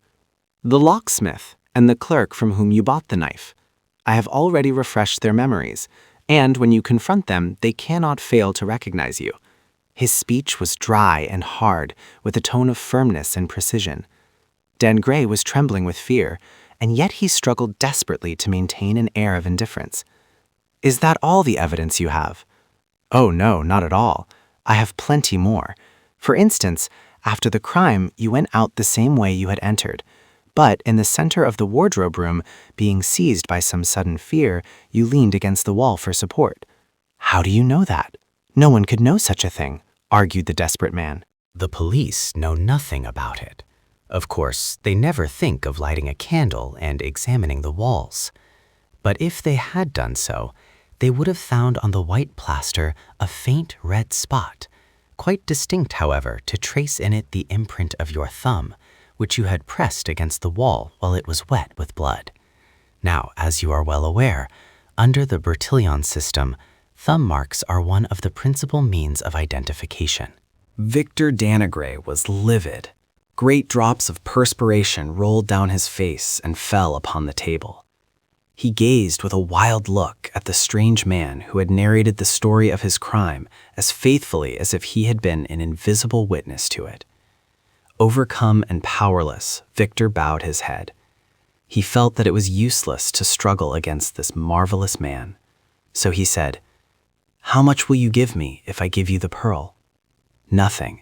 "The locksmith and the clerk from whom you bought the knife. I have already refreshed their memories, and when you confront them, they cannot fail to recognize you." His speech was dry and hard, with a tone of firmness and precision. Denègre was trembling with fear, and yet he struggled desperately to maintain an air of indifference. "Is that all the evidence you have?" "Oh no, not at all. I have plenty more. For instance, after the crime, you went out the same way you had entered. But in the center of the wardrobe room, being seized by some sudden fear, you leaned against the wall for support." "How do you know that? No one could know such a thing," argued the desperate man. "The police know nothing about it. Of course, they never think of lighting a candle and examining the walls. But if they had done so, they would have found on the white plaster a faint red spot, quite distinct, however, to trace in it the imprint of your thumb, which you had pressed against the wall while it was wet with blood. Now, as you are well aware, under the Bertillon system, thumb marks are one of the principal means of identification." Victor Denègre was livid. Great drops of perspiration rolled down his face and fell upon the table. He gazed with a wild look at the strange man who had narrated the story of his crime as faithfully as if he had been an invisible witness to it. Overcome and powerless, Victor bowed his head. He felt that it was useless to struggle against this marvelous man. So he said, "How much will you give me if I give you the pearl?" "Nothing."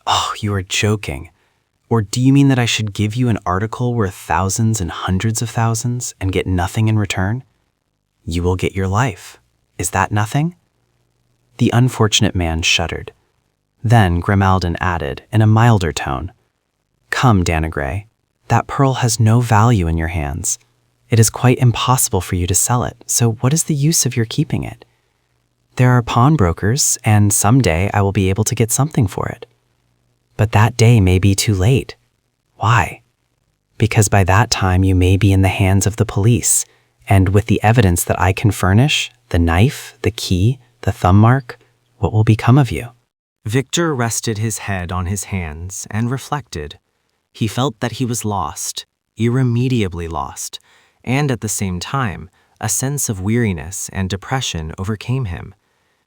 "Oh, you are joking. Or do you mean that I should give you an article worth thousands and hundreds of thousands and get nothing in return?" "You will get your life. Is that nothing?" The unfortunate man shuddered. Then Grimaldon added in a milder tone, "Come, Dannegrey, that pearl has no value in your hands. It is quite impossible for you to sell it, so what is the use of your keeping it? There are pawnbrokers, and someday I will be able to get something for it. But that day may be too late. Why? Because by that time you may be in the hands of the police, and with the evidence that I can furnish, the knife, the key, the thumb mark, what will become of you?" Victor rested his head on his hands and reflected. He felt that he was lost, irremediably lost, and at the same time, a sense of weariness and depression overcame him.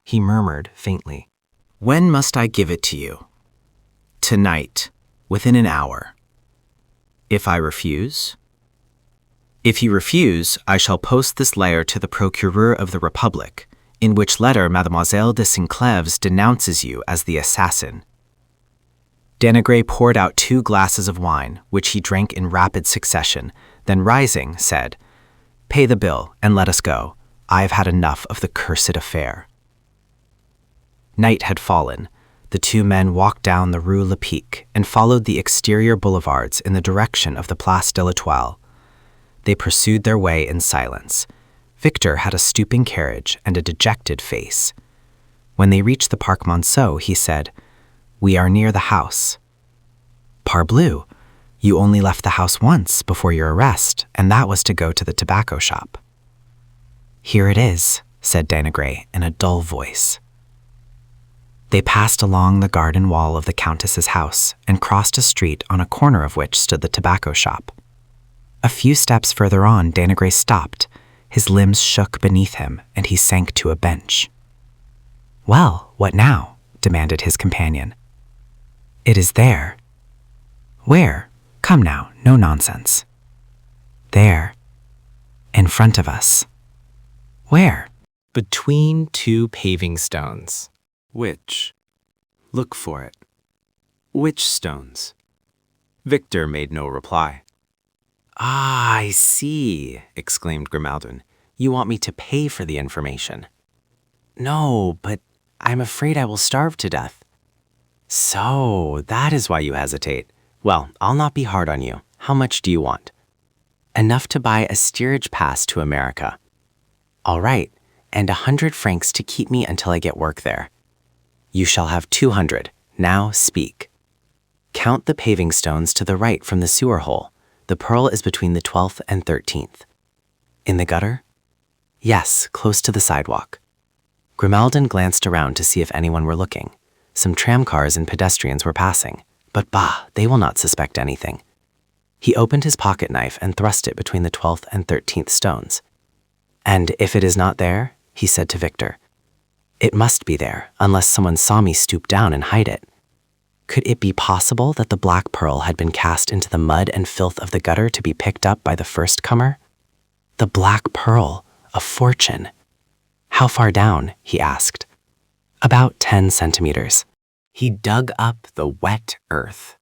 He murmured faintly, "When must I give it to you?" "Tonight, within an hour." "If I refuse?" "If you refuse, I shall post this letter to the Procureur of the Republic, in which letter Mademoiselle de Sinclèves denounces you as the assassin." Dannegrey poured out 2 glasses of wine, which he drank in rapid succession, then rising, said, "Pay the bill and let us go. I have had enough of the cursed affair." Night had fallen. The 2 men walked down the Rue Lepic and followed the exterior boulevards in the direction of the Place de l'Étoile. They pursued their way in silence. Victor had a stooping carriage and a dejected face. When they reached the Parc Monceau, he said, "We are near the house." "Parbleu, you only left the house once before your arrest, and that was to go to the tobacco shop." "Here it is," said Dannegrey in a dull voice. They passed along the garden wall of the Countess's house and crossed a street on a corner of which stood the tobacco shop. A few steps further on, Dannegrey stopped. His limbs shook beneath him, and he sank to a bench. "Well, what now?" demanded his companion. "It is there." "Where? Come now, no nonsense." "There. In front of us." "Where?" "Between 2 paving stones." "Which? Look for it." "Which stones?" Victor made no reply. "Ah, I see," exclaimed Grimaldon. "You want me to pay for the information." "No, but I'm afraid I will starve to death." "So, that is why you hesitate. Well, I'll not be hard on you. How much do you want?" "Enough to buy a steerage pass to America." "All right, and 100 francs to keep me until I get work there." "You shall have 200. Now speak." "Count the paving stones to the right from the sewer hole. The pearl is between the 12th and 13th. "In the gutter?" "Yes, close to the sidewalk." Grimaldon glanced around to see if anyone were looking. Some tramcars and pedestrians were passing, but bah, they will not suspect anything. He opened his pocket knife and thrust it between the 12th and 13th stones. "And if it is not there," he said to Victor, "it must be there, unless someone saw me stoop down and hide it. Could it be possible that the black pearl had been cast into the mud and filth of the gutter to be picked up by the first comer? The black pearl, a fortune. How far down?" he asked. "About 10 centimeters." He dug up the wet earth.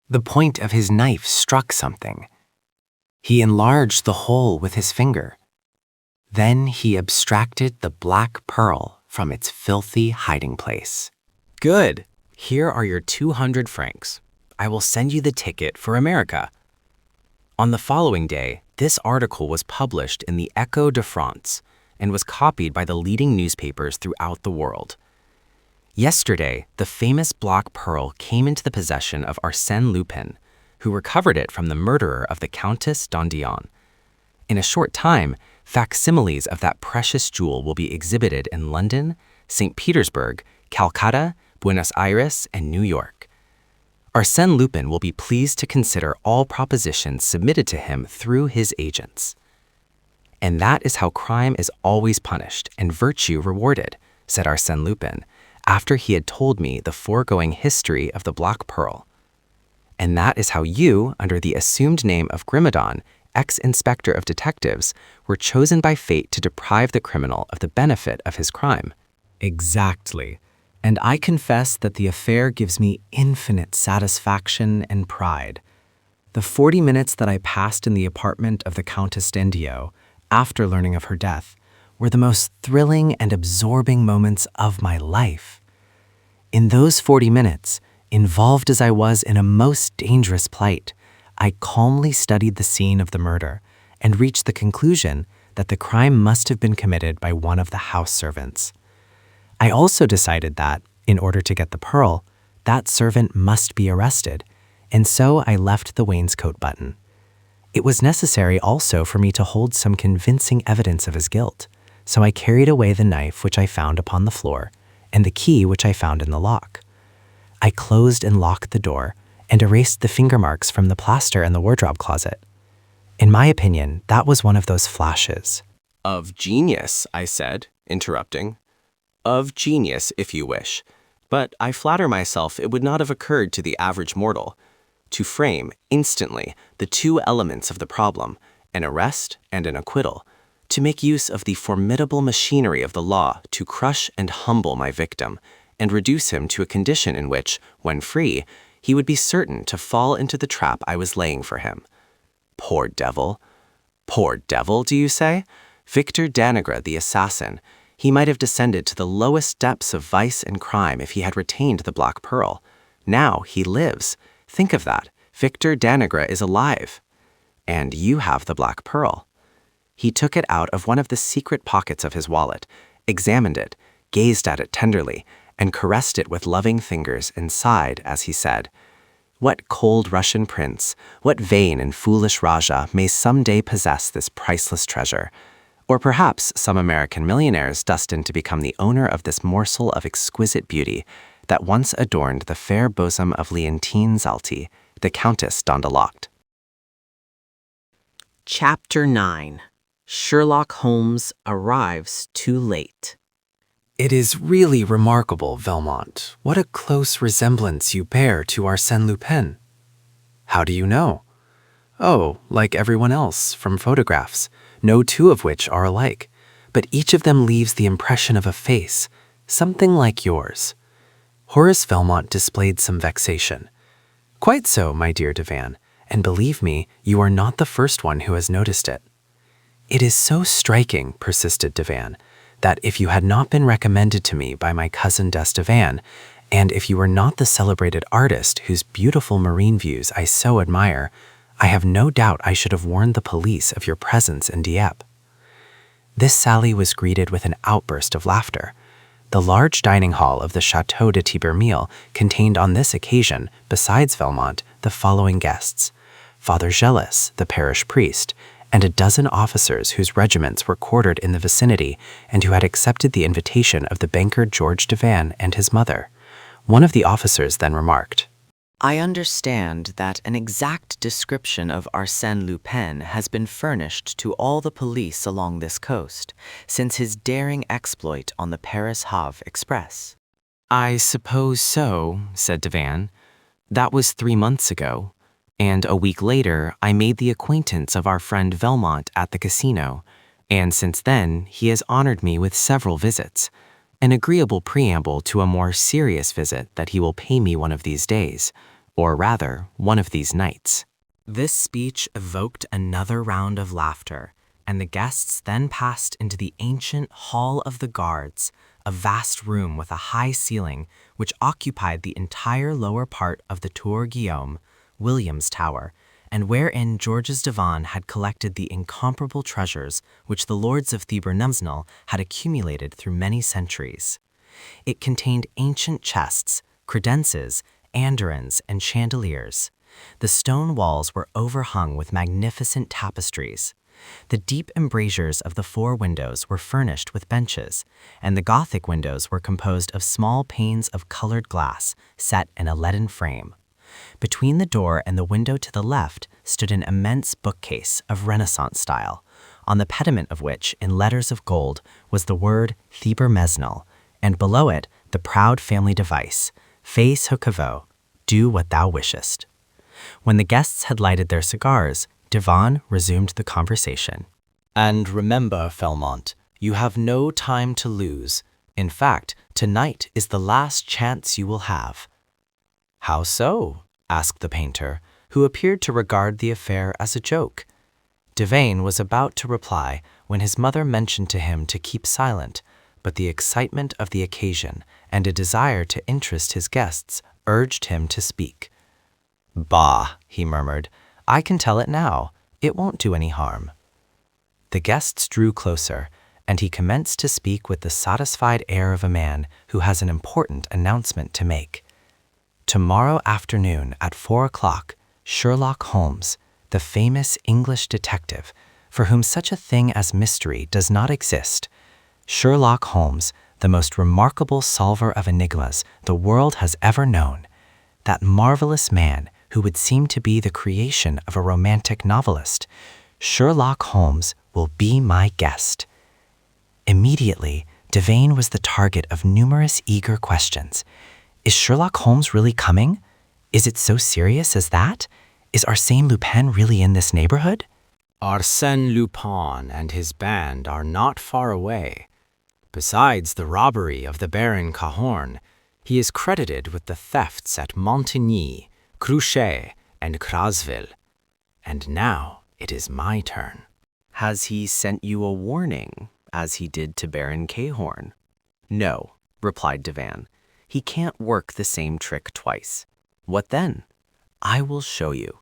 The point of his knife struck something. He enlarged the hole with his finger. Then he abstracted the black pearl from its filthy hiding place. "Good. Here are your 200 francs. I will send you the ticket for America." On the following day, this article was published in the Echo de France and was copied by the leading newspapers throughout the world. Yesterday, the famous black pearl came into the possession of Arsène Lupin, who recovered it from the murderer of the Countess d'Andillon. In a short time, facsimiles of that precious jewel will be exhibited in London, St. Petersburg, Calcutta, Buenos Aires, and New York. Arsène Lupin will be pleased to consider all propositions submitted to him through his agents. And that is how crime is always punished and virtue rewarded, said Arsène Lupin, after he had told me the foregoing history of the Black Pearl. And that is how you, under the assumed name of Grimmadon, ex-inspector of detectives, were chosen by fate to deprive the criminal of the benefit of his crime. Exactly. And I confess that the affair gives me infinite satisfaction and pride. The 40 minutes that I passed in the apartment of the Countess d'Endio, after learning of her death, were the most thrilling and absorbing moments of my life. In those 40 minutes, involved as I was in a most dangerous plight, I calmly studied the scene of the murder and reached the conclusion that the crime must have been committed by one of the house servants. I also decided that, in order to get the pearl, that servant must be arrested, and so I left the wainscot button. It was necessary also for me to hold some convincing evidence of his guilt, so I carried away the knife which I found upon the floor and the key which I found in the lock. I closed and locked the door and erased the finger marks from the plaster in the wardrobe closet. In my opinion, that was one of those flashes. Of genius, I said, interrupting. Of genius, if you wish. But I flatter myself it would not have occurred to the average mortal to frame, instantly, the two elements of the problem, an arrest and an acquittal, to make use of the formidable machinery of the law to crush and humble my victim, and reduce him to a condition in which, when free, he would be certain to fall into the trap I was laying for him. Poor devil. Poor devil, do you say? Victor Danègre, the assassin. He might have descended to the lowest depths of vice and crime if he had retained the Black Pearl. Now he lives. Think of that. Victor Danègre is alive. And you have the Black Pearl. He took it out of one of the secret pockets of his wallet, examined it, gazed at it tenderly, and caressed it with loving fingers and sighed as he said, "What cold Russian prince, what vain and foolish Raja may someday possess this priceless treasure? Or perhaps some American millionaire is destined to become the owner of this morsel of exquisite beauty that once adorned the fair bosom of Leontine Zalti, the Countess d'Andalacht." Chapter 9. Sherlock Holmes arrives too late. It is really remarkable, Velmont, what a close resemblance you bear to Arsène Lupin. How do you know? Oh, like everyone else, from photographs, no two of which are alike, but each of them leaves the impression of a face, something like yours. Horace Velmont displayed some vexation. Quite so, my dear Devan, and believe me, you are not the first one who has noticed it. It is so striking, persisted Devan, that if you had not been recommended to me by my cousin d'Estevan, and if you were not the celebrated artist whose beautiful marine views I so admire, I have no doubt I should have warned the police of your presence in Dieppe. This sally was greeted with an outburst of laughter. The large dining hall of the Château de Thibermesnil contained on this occasion, besides Velmont, the following guests: Father Gellis, the parish priest, and a dozen officers whose regiments were quartered in the vicinity and who had accepted the invitation of the banker George Devan and his mother. One of the officers then remarked, I understand that an exact description of Arsène Lupin has been furnished to all the police along this coast since his daring exploit on the Paris-Havre Express. I suppose so, said Devan. That was 3 months ago. And a week later, I made the acquaintance of our friend Velmont at the casino, and since then, he has honored me with several visits, an agreeable preamble to a more serious visit that he will pay me one of these days, or rather, one of these nights. This speech evoked another round of laughter, and the guests then passed into the ancient Hall of the Guards, a vast room with a high ceiling which occupied the entire lower part of the Tour Guillaume, William's Tower, and wherein Georges Devan had collected the incomparable treasures which the lords of Thibermesnil had accumulated through many centuries. It contained ancient chests, credences, andirons, and chandeliers. The stone walls were overhung with magnificent tapestries. The deep embrasures of the 4 windows were furnished with benches, and the Gothic windows were composed of small panes of colored glass set in a leaden frame. Between the door and the window to the left stood an immense bookcase of Renaissance style, on the pediment of which, in letters of gold, was the word Theber Mesnil, and below it the proud family device, Fais ce que veut, do what thou wishest. When the guests had lighted their cigars, Devan resumed the conversation. And remember, Felmont, you have no time to lose. In fact, tonight is the last chance you will have. How so? Asked the painter, who appeared to regard the affair as a joke. Devane was about to reply when his mother mentioned to him to keep silent, but the excitement of the occasion and a desire to interest his guests urged him to speak. Bah, he murmured, I can tell it now. It won't do any harm. The guests drew closer, and he commenced to speak with the satisfied air of a man who has an important announcement to make. Tomorrow afternoon at 4 o'clock, Sherlock Holmes, the famous English detective, for whom such a thing as mystery does not exist, Sherlock Holmes, the most remarkable solver of enigmas the world has ever known, that marvelous man who would seem to be the creation of a romantic novelist, Sherlock Holmes will be my guest. Immediately, Devane was the target of numerous eager questions. Is Sherlock Holmes really coming? Is it so serious as that? Is Arsène Lupin really in this neighborhood? Arsène Lupin and his band are not far away. Besides the robbery of the Baron Cahorn, he is credited with the thefts at Montigny, Cruchet, and Crasville. And now it is my turn. Has he sent you a warning, as he did to Baron Cahorn? No, replied Devan. He can't work the same trick twice. What then? I will show you.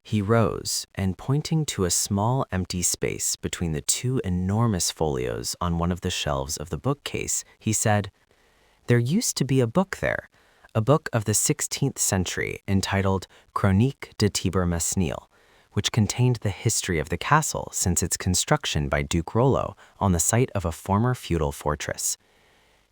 He rose, and pointing to a small empty space between the two enormous folios on one of the shelves of the bookcase, he said, There used to be a book there, a book of the 16th century entitled Chronique de Thiber-Mesnil, which contained the history of the castle since its construction by Duke Rollo on the site of a former feudal fortress.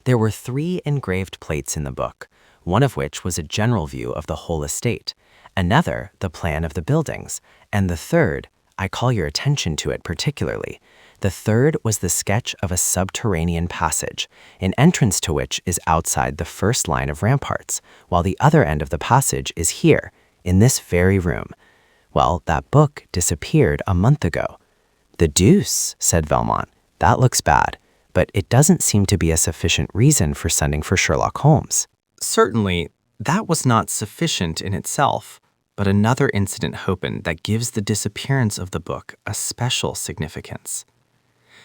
There were 3 engraved plates in the book, one of which was a general view of the whole estate, another the plan of the buildings, and the third, I call your attention to it particularly, the third was the sketch of a subterranean passage, an entrance to which is outside the first line of ramparts, while the other end of the passage is here, in this very room. Well, that book disappeared a month ago. The deuce, said Valmont. That looks bad, but it doesn't seem to be a sufficient reason for sending for Sherlock Holmes. Certainly, that was not sufficient in itself, but another incident happened that gives the disappearance of the book a special significance.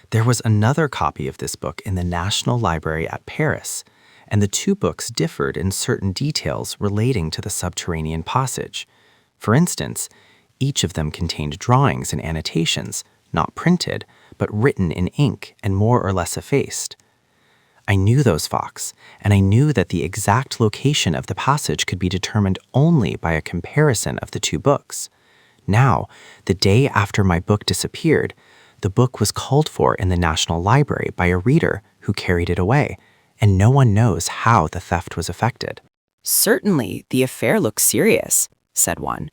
There was another copy of this book in the National Library at Paris, and the 2 books differed in certain details relating to the subterranean passage. For instance, each of them contained drawings and annotations, not printed, but written in ink and more or less effaced. I knew those Fox, and I knew that the exact location of the passage could be determined only by a comparison of the 2 books. Now, the day after my book disappeared, the book was called for in the National Library by a reader who carried it away, and no one knows how the theft was effected. Certainly, the affair looks serious, said one.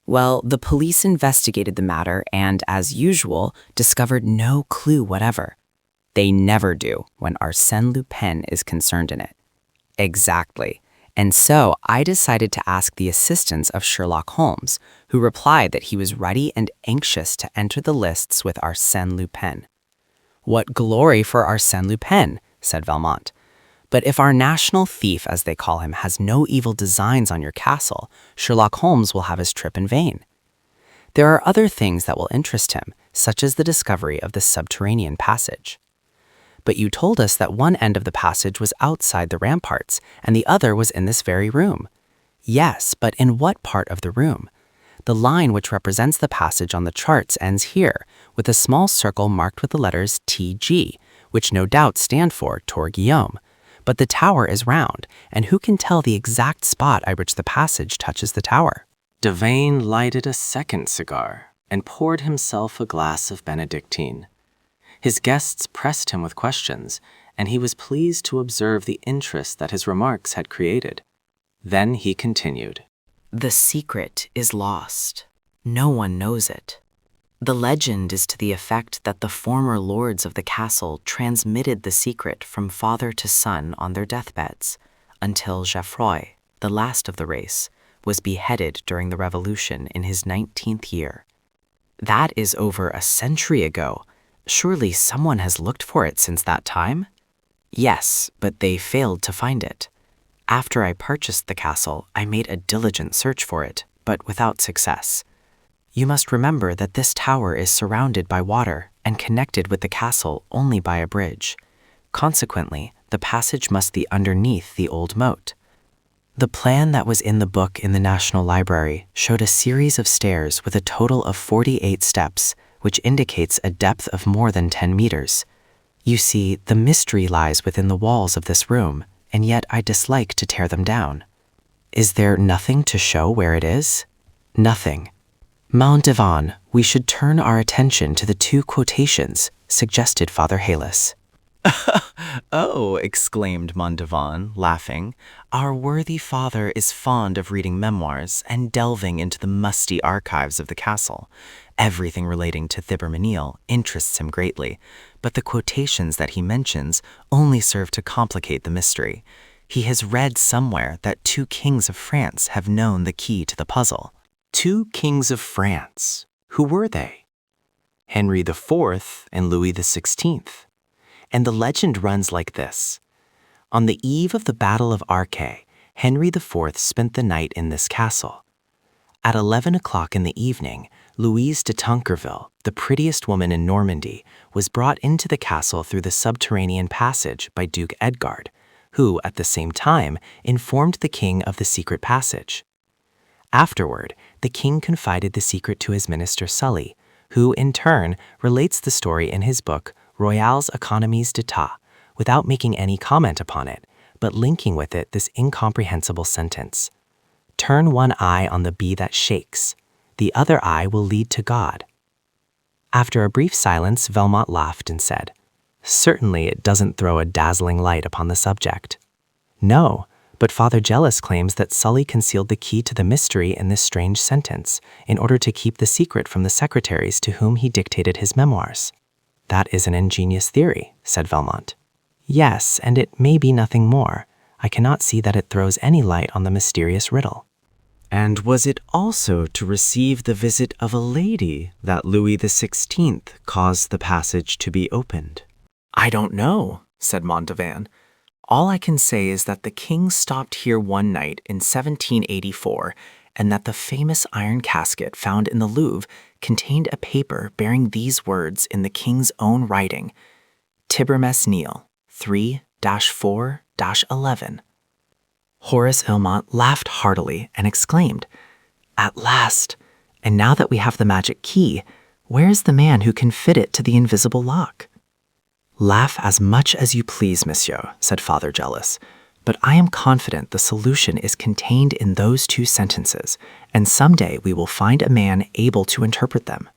Well, the police investigated the matter and, as usual, discovered no clue whatever. They never do when Arsène Lupin is concerned in it. Exactly. And so I decided to ask the assistance of Sherlock Holmes, who replied that he was ready and anxious to enter the lists with Arsène Lupin. What glory for Arsène Lupin, said Valmont. But if our national thief, as they call him, has no evil designs on your castle, Sherlock Holmes will have his trip in vain. There are other things that will interest him, such as the discovery of the subterranean passage. But you told us that one end of the passage was outside the ramparts, and the other was in this very room. Yes, but in what part of the room? The line which represents the passage on the charts ends here, with a small circle marked with the letters TG, which no doubt stand for Tour Guillaume. But the tower is round, and who can tell the exact spot at which the passage touches the tower? Devane lighted a second cigar and poured himself a glass of Benedictine. His guests pressed him with questions, and he was pleased to observe the interest that his remarks had created. Then he continued. The secret is lost. No one knows it. The legend is to the effect that the former lords of the castle transmitted the secret from father to son on their deathbeds, until Geoffroy, the last of the race, was beheaded during the Revolution in his 19th year. That is over a century ago. Surely someone has looked for it since that time? Yes, but they failed to find it. After I purchased the castle, I made a diligent search for it, but without success. You must remember that this tower is surrounded by water and connected with the castle only by a bridge. Consequently, the passage must be underneath the old moat. The plan that was in the book in the National Library showed a series of stairs with a total of 48 steps, which indicates a depth of more than 10 meters. You see, the mystery lies within the walls of this room, and yet I dislike to tear them down. Is there nothing to show where it is? Nothing. Mount Devon, we should turn our attention to the 2 quotations, suggested Father Halis. Oh, exclaimed Mondavon, laughing, our worthy father is fond of reading memoirs and delving into the musty archives of the castle. Everything relating to Thibermesnil interests him greatly, but the quotations that he mentions only serve to complicate the mystery. He has read somewhere that 2 kings of France have known the key to the puzzle. 2 kings of France. Who were they? Henry IV and Louis XVI. And the legend runs like this. On the eve of the Battle of Arques, Henry IV spent the night in this castle. At 11 o'clock in the evening, Louise de Tancarville, the prettiest woman in Normandy, was brought into the castle through the subterranean passage by Duke Edgard, who, at the same time, informed the king of the secret passage. Afterward, the king confided the secret to his minister Sully, who, in turn, relates the story in his book Royal's Economies d'État, without making any comment upon it, but linking with it this incomprehensible sentence. Turn one eye on the bee that shakes. The other eye will lead to God. After a brief silence, Velmont laughed and said, Certainly it doesn't throw a dazzling light upon the subject. No, but Father Gellas claims that Sully concealed the key to the mystery in this strange sentence, in order to keep the secret from the secretaries to whom he dictated his memoirs. That is an ingenious theory, said Velmont. Yes, and it may be nothing more. I cannot see that it throws any light on the mysterious riddle. And was it also to receive the visit of a lady that Louis XVI caused the passage to be opened? I don't know, said Mondavon. All I can say is that the king stopped here one night in 1784, and that the famous iron casket found in the Louvre contained a paper bearing these words in the king's own writing, Thibermesnil, 3-4-11. Horace Ilmont laughed heartily and exclaimed, At last! And now that we have the magic key, where is the man who can fit it to the invisible lock? Laugh as much as you please, monsieur, said Father Gellas, but I am confident the solution is contained in those 2 sentences, and someday we will find a man able to interpret them.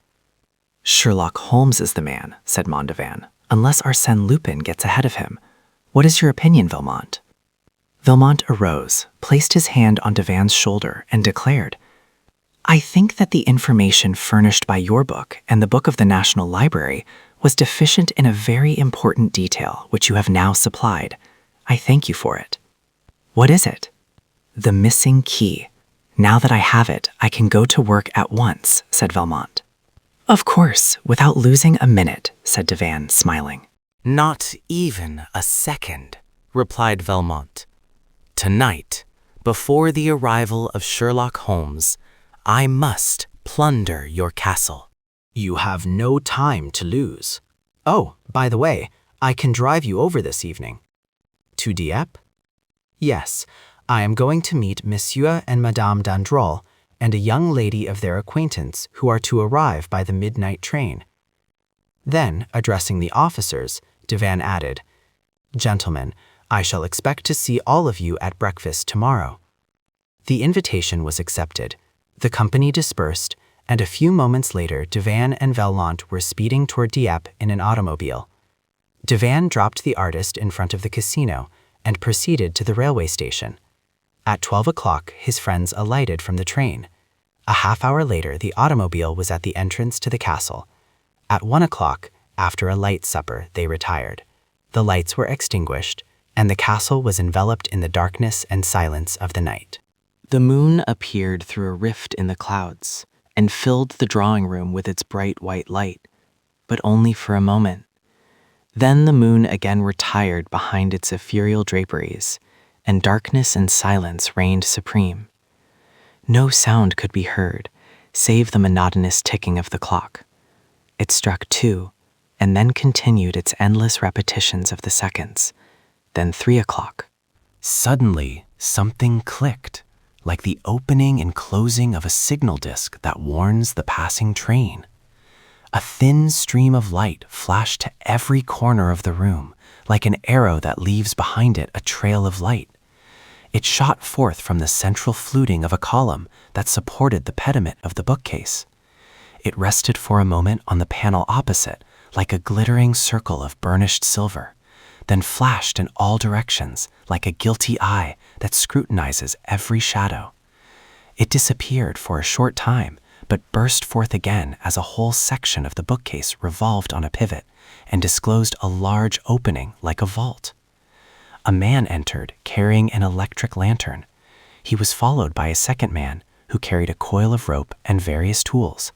Sherlock Holmes is the man, said Mondavon, unless Arsène Lupin gets ahead of him. What is your opinion, Velmont? Velmont arose, placed his hand on Devon's shoulder, and declared, I think that the information furnished by your book and the book of the National Library was deficient in a very important detail which you have now supplied. I thank you for it. What is it? The missing key. Now that I have it, I can go to work at once, said Velmont. Of course, without losing a minute, said Devon, smiling. Not even a second, replied Velmont. Tonight, before the arrival of Sherlock Holmes, I must plunder your castle. You have no time to lose. Oh, by the way, I can drive you over this evening. To Dieppe? Yes, I am going to meet Monsieur and Madame Dandrol and a young lady of their acquaintance who are to arrive by the midnight train. Then, addressing the officers, Devon added, Gentlemen, I shall expect to see all of you at breakfast tomorrow. The invitation was accepted. The company dispersed, and a few moments later Devon and Velmont were speeding toward Dieppe in an automobile. Devon dropped the artist in front of the casino and proceeded to the railway station. At 12 o'clock, his friends alighted from the train. A half-hour later, the automobile was at the entrance to the castle. At 1 o'clock, after a light supper, they retired. The lights were extinguished, and the castle was enveloped in the darkness and silence of the night. The moon appeared through a rift in the clouds and filled the drawing room with its bright white light, but only for a moment. Then the moon again retired behind its ethereal draperies, and darkness and silence reigned supreme. No sound could be heard, save the monotonous ticking of the clock. It struck 2, and then continued its endless repetitions of the seconds. Then 3 o'clock. Suddenly, something clicked, like the opening and closing of a signal disc that warns the passing train. A thin stream of light flashed to every corner of the room, like an arrow that leaves behind it a trail of light. It shot forth from the central fluting of a column that supported the pediment of the bookcase. It rested for a moment on the panel opposite, like a glittering circle of burnished silver, then flashed in all directions like a guilty eye that scrutinizes every shadow. It disappeared for a short time, but burst forth again as a whole section of the bookcase revolved on a pivot and disclosed a large opening like a vault. A man entered carrying an electric lantern. He was followed by a second man who carried a coil of rope and various tools.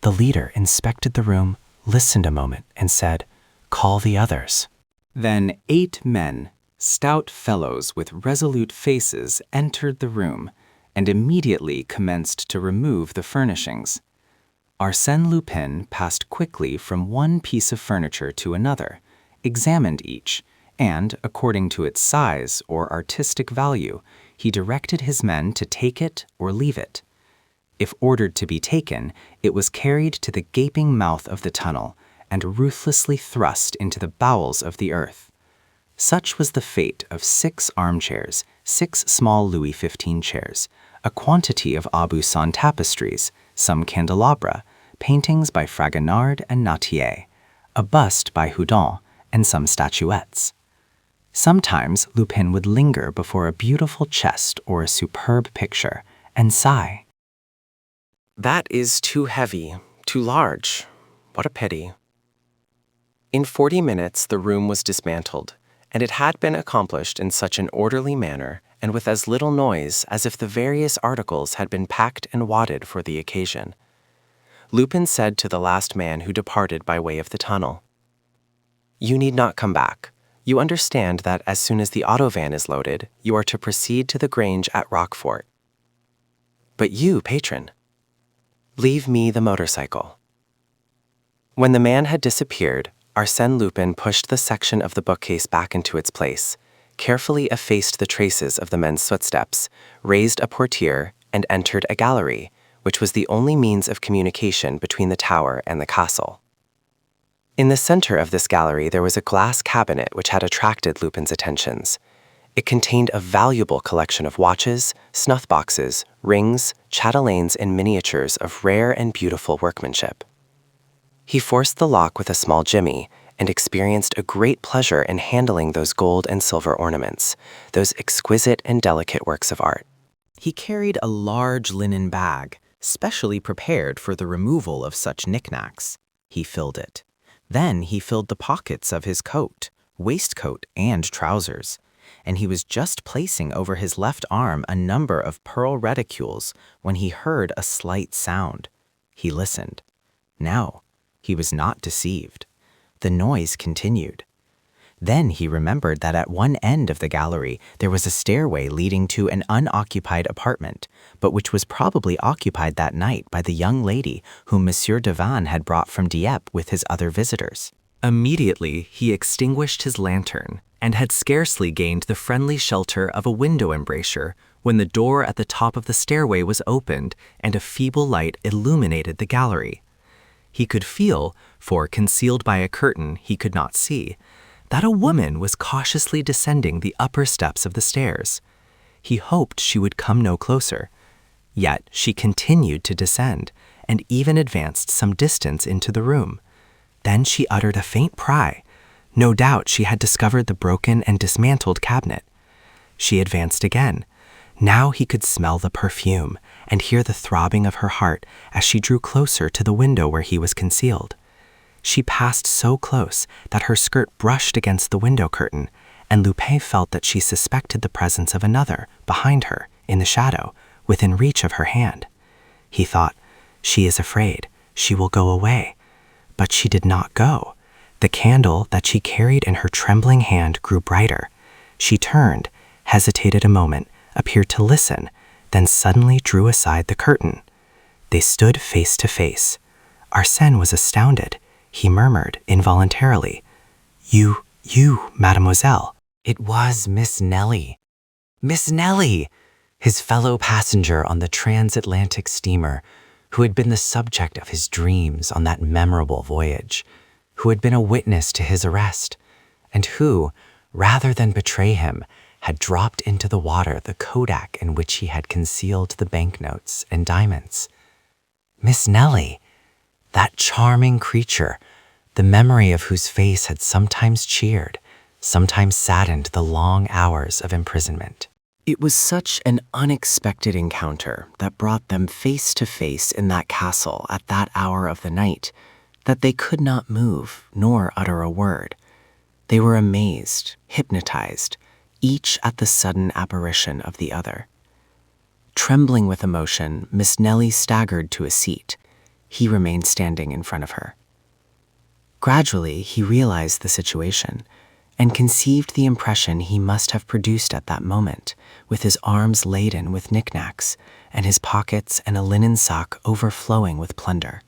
The leader inspected the room, listened a moment, and said, "Call the others." Then 8 men, stout fellows with resolute faces, entered the room and immediately commenced to remove the furnishings. Arsène Lupin passed quickly from one piece of furniture to another, examined each, and, according to its size or artistic value, he directed his men to take it or leave it. If ordered to be taken, it was carried to the gaping mouth of the tunnel and ruthlessly thrust into the bowels of the earth. Such was the fate of 6 armchairs, 6 small Louis XV chairs, a quantity of Aubusson tapestries, some candelabra, paintings by Fragonard and Nattier, a bust by Houdon, and some statuettes. Sometimes Lupin would linger before a beautiful chest or a superb picture and sigh. That is too heavy, too large. What a pity. In 40 minutes, the room was dismantled, and it had been accomplished in such an orderly manner and with as little noise as if the various articles had been packed and wadded for the occasion. Lupin said to the last man who departed by way of the tunnel, "You need not come back. You understand that as soon as the autovan is loaded, you are to proceed to the Grange at Roquefort. But you, patron, leave me the motorcycle." When the man had disappeared, Arsène Lupin pushed the section of the bookcase back into its place, carefully effaced the traces of the men's footsteps, raised a portiere, and entered a gallery, which was the only means of communication between the tower and the castle. In the center of this gallery there was a glass cabinet which had attracted Lupin's attentions. It contained a valuable collection of watches, snuff-boxes, rings, chatelaines, and miniatures of rare and beautiful workmanship. He forced the lock with a small jimmy and experienced a great pleasure in handling those gold and silver ornaments, those exquisite and delicate works of art. He carried a large linen bag, specially prepared for the removal of such knickknacks. He filled it. Then he filled the pockets of his coat, waistcoat, and trousers, and he was just placing over his left arm a number of pearl reticules when he heard a slight sound. He listened. Now, he was not deceived. The noise continued. Then he remembered that at one end of the gallery there was a stairway leading to an unoccupied apartment, but which was probably occupied that night by the young lady whom Monsieur Devanne had brought from Dieppe with his other visitors. Immediately he extinguished his lantern and had scarcely gained the friendly shelter of a window embrasure when the door at the top of the stairway was opened and a feeble light illuminated the gallery. He could feel, for concealed by a curtain he could not see, that a woman was cautiously descending the upper steps of the stairs. He hoped she would come no closer. Yet she continued to descend, and even advanced some distance into the room. Then she uttered a faint cry. No doubt she had discovered the broken and dismantled cabinet. She advanced again. Now he could smell the perfume and hear the throbbing of her heart as she drew closer to the window where he was concealed. She passed so close that her skirt brushed against the window curtain, and Lupin felt that she suspected the presence of another behind her, in the shadow, within reach of her hand. He thought, "She is afraid. She will go away." But she did not go. The candle that she carried in her trembling hand grew brighter. She turned, hesitated a moment, appeared to listen, then suddenly drew aside the curtain. They stood face to face. Arsène was astounded. He murmured involuntarily, You, mademoiselle." It was Miss Nellie. Miss Nellie! His fellow passenger on the transatlantic steamer, who had been the subject of his dreams on that memorable voyage, who had been a witness to his arrest, and who, rather than betray him, had dropped into the water the kodak in which he had concealed the banknotes and diamonds. Miss Nellie, that charming creature, the memory of whose face had sometimes cheered, sometimes saddened the long hours of imprisonment. It was such an unexpected encounter that brought them face to face in that castle at that hour of the night that they could not move nor utter a word. They were amazed, hypnotized, each at the sudden apparition of the other. Trembling with emotion, Miss Nellie staggered to a seat. He remained standing in front of her. Gradually, he realized the situation and conceived the impression he must have produced at that moment, with his arms laden with knickknacks and his pockets and a linen sock overflowing with plunder.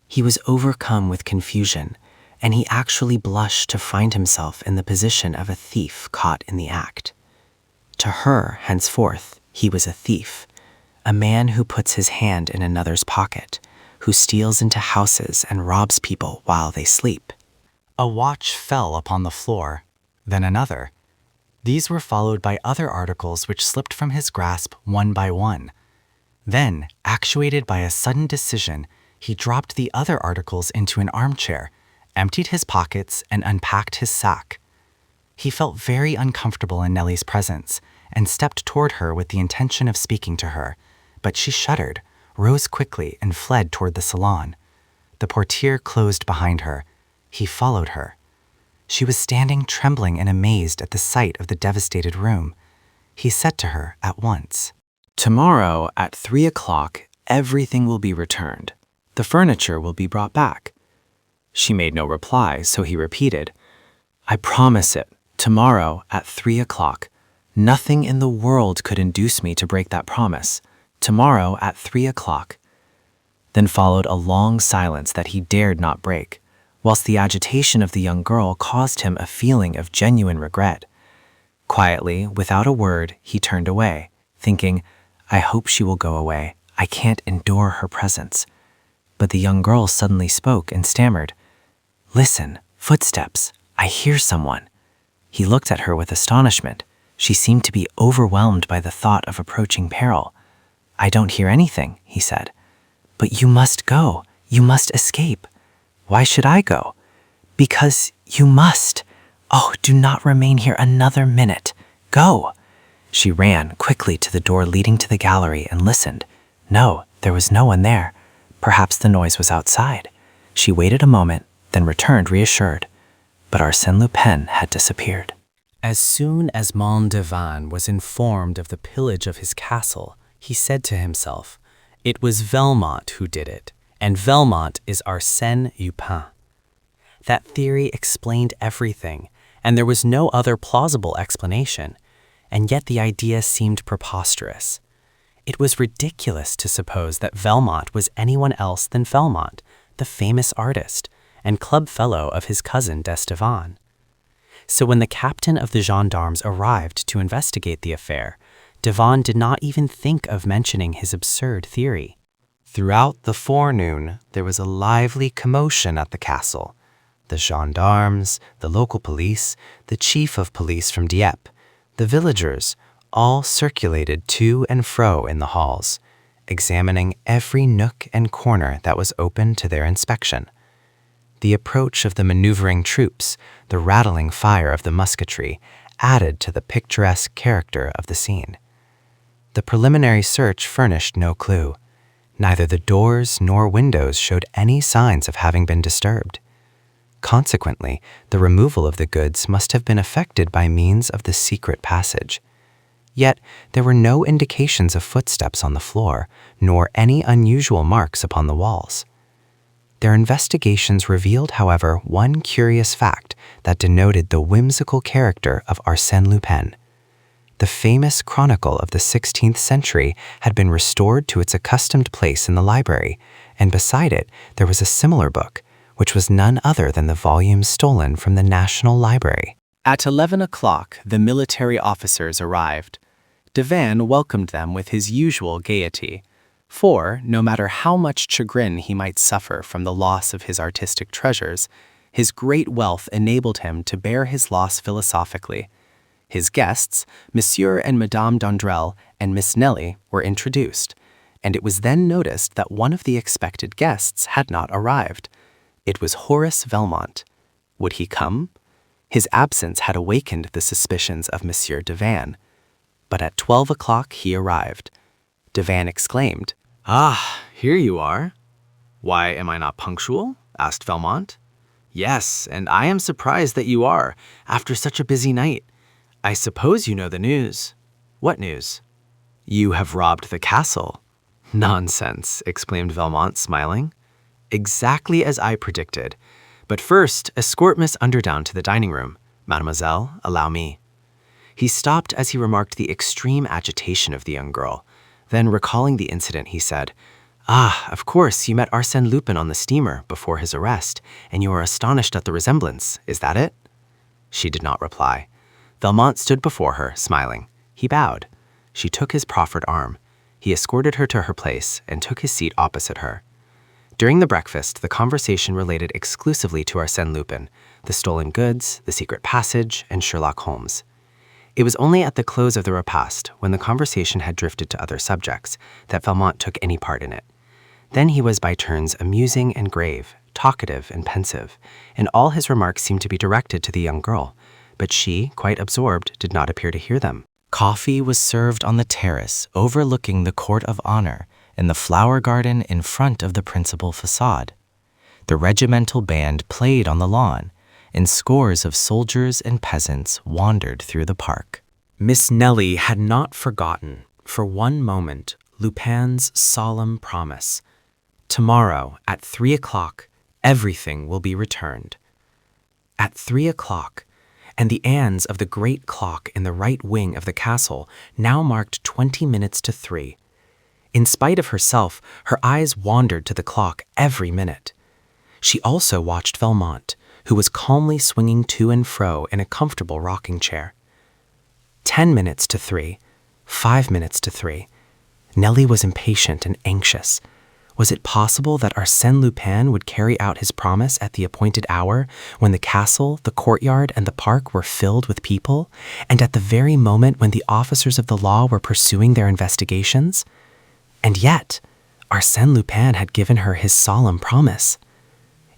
He was overcome with confusion, and he actually blushed to find himself in the position of a thief caught in the act. To her, henceforth, he was a thief, a man who puts his hand in another's pocket, who steals into houses and robs people while they sleep. A watch fell upon the floor, then another. These were followed by other articles which slipped from his grasp one by one. Then, actuated by a sudden decision, he dropped the other articles into an armchair, emptied his pockets, and unpacked his sack. He felt very uncomfortable in Nellie's presence and stepped toward her with the intention of speaking to her, but she shuddered, rose quickly, and fled toward the salon. The portiere closed behind her. He followed her. She was standing trembling and amazed at the sight of the devastated room. He said to her at once, "Tomorrow at 3 o'clock, everything will be returned. The furniture will be brought back." She made no reply, so he repeated, "I promise it. Tomorrow at 3 o'clock. Nothing in the world could induce me to break that promise. Tomorrow at 3 o'clock." Then followed a long silence that he dared not break, whilst the agitation of the young girl caused him a feeling of genuine regret. Quietly, without a word, he turned away, thinking, "I hope she will go away. I can't endure her presence." But the young girl suddenly spoke and stammered, "Listen, footsteps. I hear someone." He looked at her with astonishment. She seemed to be overwhelmed by the thought of approaching peril. "I don't hear anything," he said. "But you must go. You must escape." "Why should I go?" "Because you must. Oh, do not remain here another minute. Go." She ran quickly to the door leading to the gallery and listened. No, there was no one there. Perhaps the noise was outside. She waited a moment, then returned reassured. But Arsène Lupin had disappeared. As soon as Mondevin was informed of the pillage of his castle, he said to himself, "It was Velmont who did it, and Velmont is Arsène Lupin." That theory explained everything, and there was no other plausible explanation, and yet the idea seemed preposterous. It was ridiculous to suppose that Velmont was anyone else than Velmont, the famous artist, and club fellow of his cousin d'Estevan. So when the captain of the gendarmes arrived to investigate the affair, Devon did not even think of mentioning his absurd theory. Throughout the forenoon, there was a lively commotion at the castle. The gendarmes, the local police, the chief of police from Dieppe, the villagers, all circulated to and fro in the halls, examining every nook and corner that was open to their inspection. The approach of the maneuvering troops, the rattling fire of the musketry, added to the picturesque character of the scene. The preliminary search furnished no clue. Neither the doors nor windows showed any signs of having been disturbed. Consequently, the removal of the goods must have been effected by means of the secret passage. Yet there were no indications of footsteps on the floor, nor any unusual marks upon the walls. Their investigations revealed, however, one curious fact that denoted the whimsical character of Arsène Lupin. The famous chronicle of the 16th century had been restored to its accustomed place in the library, and beside it there was a similar book, which was none other than the volume stolen from the National Library. At 11 o'clock, the military officers arrived. Devan welcomed them with his usual gaiety, for, no matter how much chagrin he might suffer from the loss of his artistic treasures, his great wealth enabled him to bear his loss philosophically. His guests, Monsieur and Madame d'Andrel and Miss Nelly, were introduced, and it was then noticed that one of the expected guests had not arrived. It was Horace Velmont. Would he come? His absence had awakened the suspicions of Monsieur Devan. But at 12 o'clock he arrived. Devan exclaimed, "Ah, here you are. Why, am I not punctual?" asked Velmont. "Yes, and I am surprised that you are, after such a busy night. I suppose you know the news." "What news?" "You have robbed the castle." "Nonsense," exclaimed Velmont, smiling. "Exactly as I predicted. But first, escort Miss Underdown to the dining room. Mademoiselle, allow me." He stopped as he remarked the extreme agitation of the young girl. Then, recalling the incident, he said, "Ah, of course, you met Arsène Lupin on the steamer before his arrest, and you are astonished at the resemblance. Is that it?" She did not reply. Velmont stood before her, smiling. He bowed. She took his proffered arm. He escorted her to her place and took his seat opposite her. During the breakfast, the conversation related exclusively to Arsène Lupin, the stolen goods, the secret passage, and Sherlock Holmes. It was only at the close of the repast, when the conversation had drifted to other subjects, that Velmont took any part in it. Then he was by turns amusing and grave, talkative and pensive, and all his remarks seemed to be directed to the young girl, but she, quite absorbed, did not appear to hear them. Coffee was served on the terrace overlooking the court of honor in the flower garden in front of the principal facade. The regimental band played on the lawn, and scores of soldiers and peasants wandered through the park. Miss Nelly had not forgotten, for one moment, Lupin's solemn promise. Tomorrow, at 3 o'clock, everything will be returned. At 3 o'clock, and the ands of the great clock in the right wing of the castle now marked 20 minutes to 3. In spite of herself, her eyes wandered to the clock every minute. She also watched Velmont, who was calmly swinging to and fro in a comfortable rocking chair. 10 minutes to 3, 5 minutes to 3. Nelly was impatient and anxious. Was it possible that Arsène Lupin would carry out his promise at the appointed hour, when the castle, the courtyard, and the park were filled with people, and at the very moment when the officers of the law were pursuing their investigations? And yet, Arsène Lupin had given her his solemn promise.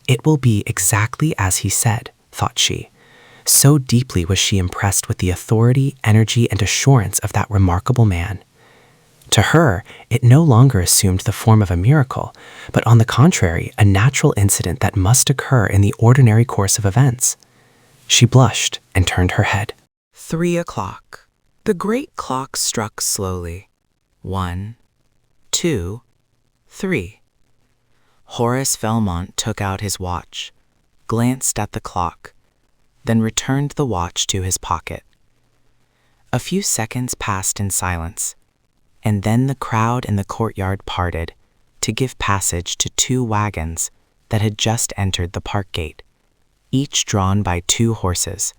It will be exactly as he said, thought she. So deeply was she impressed with the authority, energy, and assurance of that remarkable man. To her, it no longer assumed the form of a miracle, but on the contrary, a natural incident that must occur in the ordinary course of events. She blushed and turned her head. 3 o'clock. The great clock struck slowly. 1, 2, 3. Horace Velmont took out his watch, glanced at the clock, then returned the watch to his pocket. A few seconds passed in silence, and then the crowd in the courtyard parted to give passage to 2 wagons that had just entered the park gate, each drawn by 2 horses.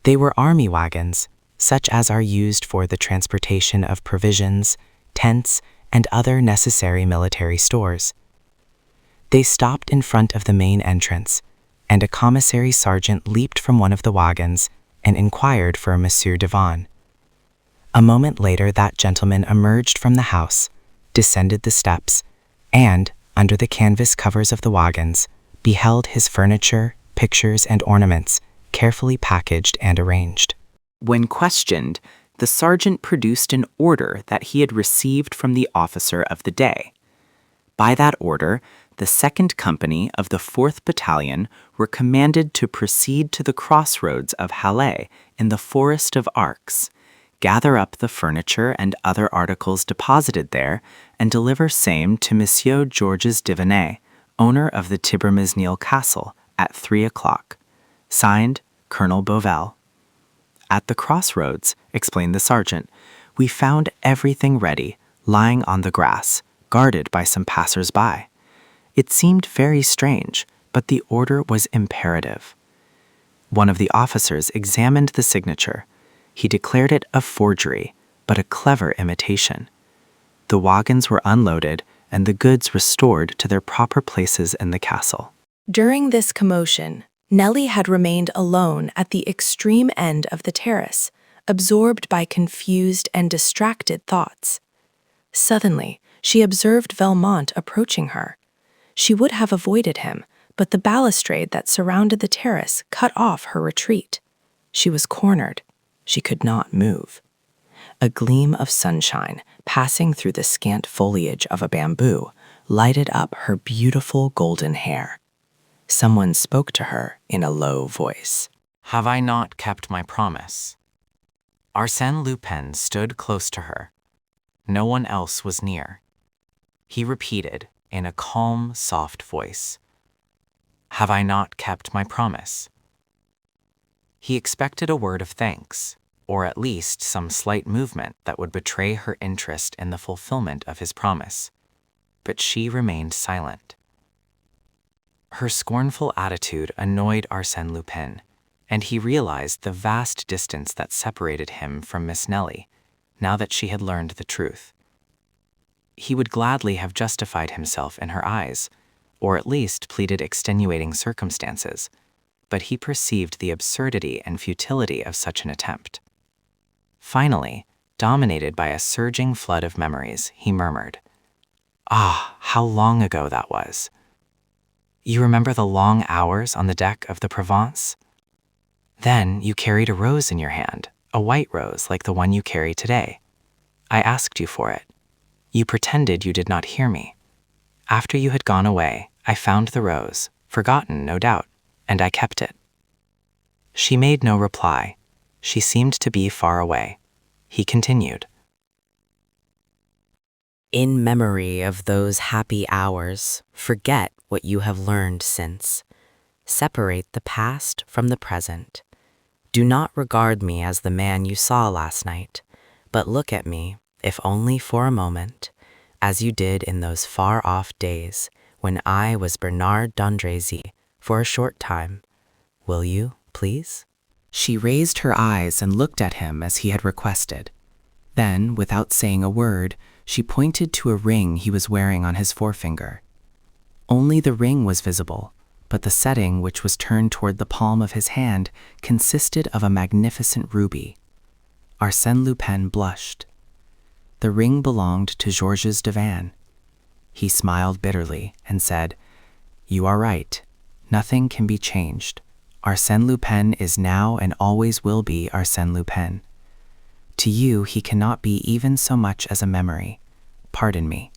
They were army wagons, such as are used for the transportation of provisions, tents, and other necessary military stores. They stopped in front of the main entrance, and a commissary sergeant leaped from one of the wagons and inquired for Monsieur Devan. A moment later, that gentleman emerged from the house, descended the steps, and, under the canvas covers of the wagons, beheld his furniture, pictures, and ornaments carefully packaged and arranged. When questioned, the sergeant produced an order that he had received from the officer of the day. By that order, the 2nd Company of the 4th Battalion were commanded to proceed to the crossroads of Halle in the Forest of Arcs, gather up the furniture and other articles deposited there, and deliver same to Monsieur Georges Divinet, owner of the Tibermesnil Castle, at 3 o'clock. Signed, Colonel Beauvel. At the crossroads, explained the sergeant, we found everything ready, lying on the grass, guarded by some passers-by. It seemed very strange, but the order was imperative. One of the officers examined the signature. He declared it a forgery, but a clever imitation. The wagons were unloaded and the goods restored to their proper places in the castle. During this commotion, Nellie had remained alone at the extreme end of the terrace, absorbed by confused and distracted thoughts. Suddenly, she observed Valmont approaching her. She would have avoided him, but the balustrade that surrounded the terrace cut off her retreat. She was cornered. She could not move. A gleam of sunshine, passing through the scant foliage of a bamboo, lighted up her beautiful golden hair. Someone spoke to her in a low voice. Have I not kept my promise? Arsène Lupin stood close to her. No one else was near. He repeated in a calm, soft voice, Have I not kept my promise? He expected a word of thanks, or at least some slight movement that would betray her interest in the fulfillment of his promise. But she remained silent. Her scornful attitude annoyed Arsène Lupin, and he realized the vast distance that separated him from Miss Nellie, now that she had learned the truth. He would gladly have justified himself in her eyes, or at least pleaded extenuating circumstances, but he perceived the absurdity and futility of such an attempt. Finally, dominated by a surging flood of memories, he murmured, Ah, how long ago that was. You remember the long hours on the deck of the Provence? Then you carried a rose in your hand, a white rose like the one you carry today. I asked you for it. You pretended you did not hear me. After you had gone away, I found the rose, forgotten, no doubt, and I kept it. She made no reply. She seemed to be far away. He continued. In memory of those happy hours, forget what you have learned since. Separate the past from the present. Do not regard me as the man you saw last night, but look at me, if only for a moment, as you did in those far-off days when I was Bernard d'Andrézy for a short time. Will you, please? She raised her eyes and looked at him as he had requested. Then, without saying a word, she pointed to a ring he was wearing on his forefinger. Only the ring was visible, but the setting, which was turned toward the palm of his hand, consisted of a magnificent ruby. Arsène Lupin blushed. The ring belonged to Georges Divan. He smiled bitterly and said, You are right. Nothing can be changed. Arsène Lupin is now and always will be Arsène Lupin. To you, he cannot be even so much as a memory. Pardon me.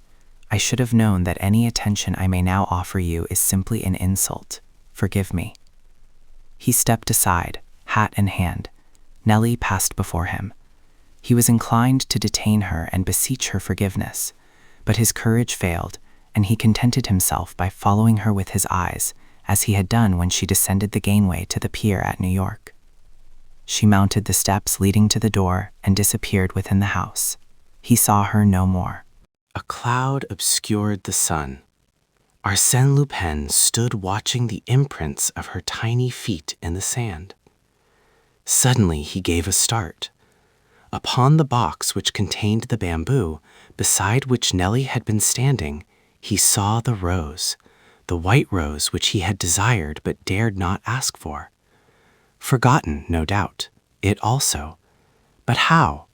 I should have known that any attention I may now offer you is simply an insult. Forgive me. He stepped aside, hat in hand. Nellie passed before him. He was inclined to detain her and beseech her forgiveness, but his courage failed, and he contented himself by following her with his eyes, as he had done when she descended the gangway to the pier at New York. She mounted the steps leading to the door and disappeared within the house. He saw her no more. A cloud obscured the sun. Arsène Lupin stood watching the imprints of her tiny feet in the sand. Suddenly he gave a start. Upon the box which contained the bamboo, beside which Nellie had been standing, he saw the rose, the white rose which he had desired but dared not ask for. Forgotten, no doubt, it also. But how?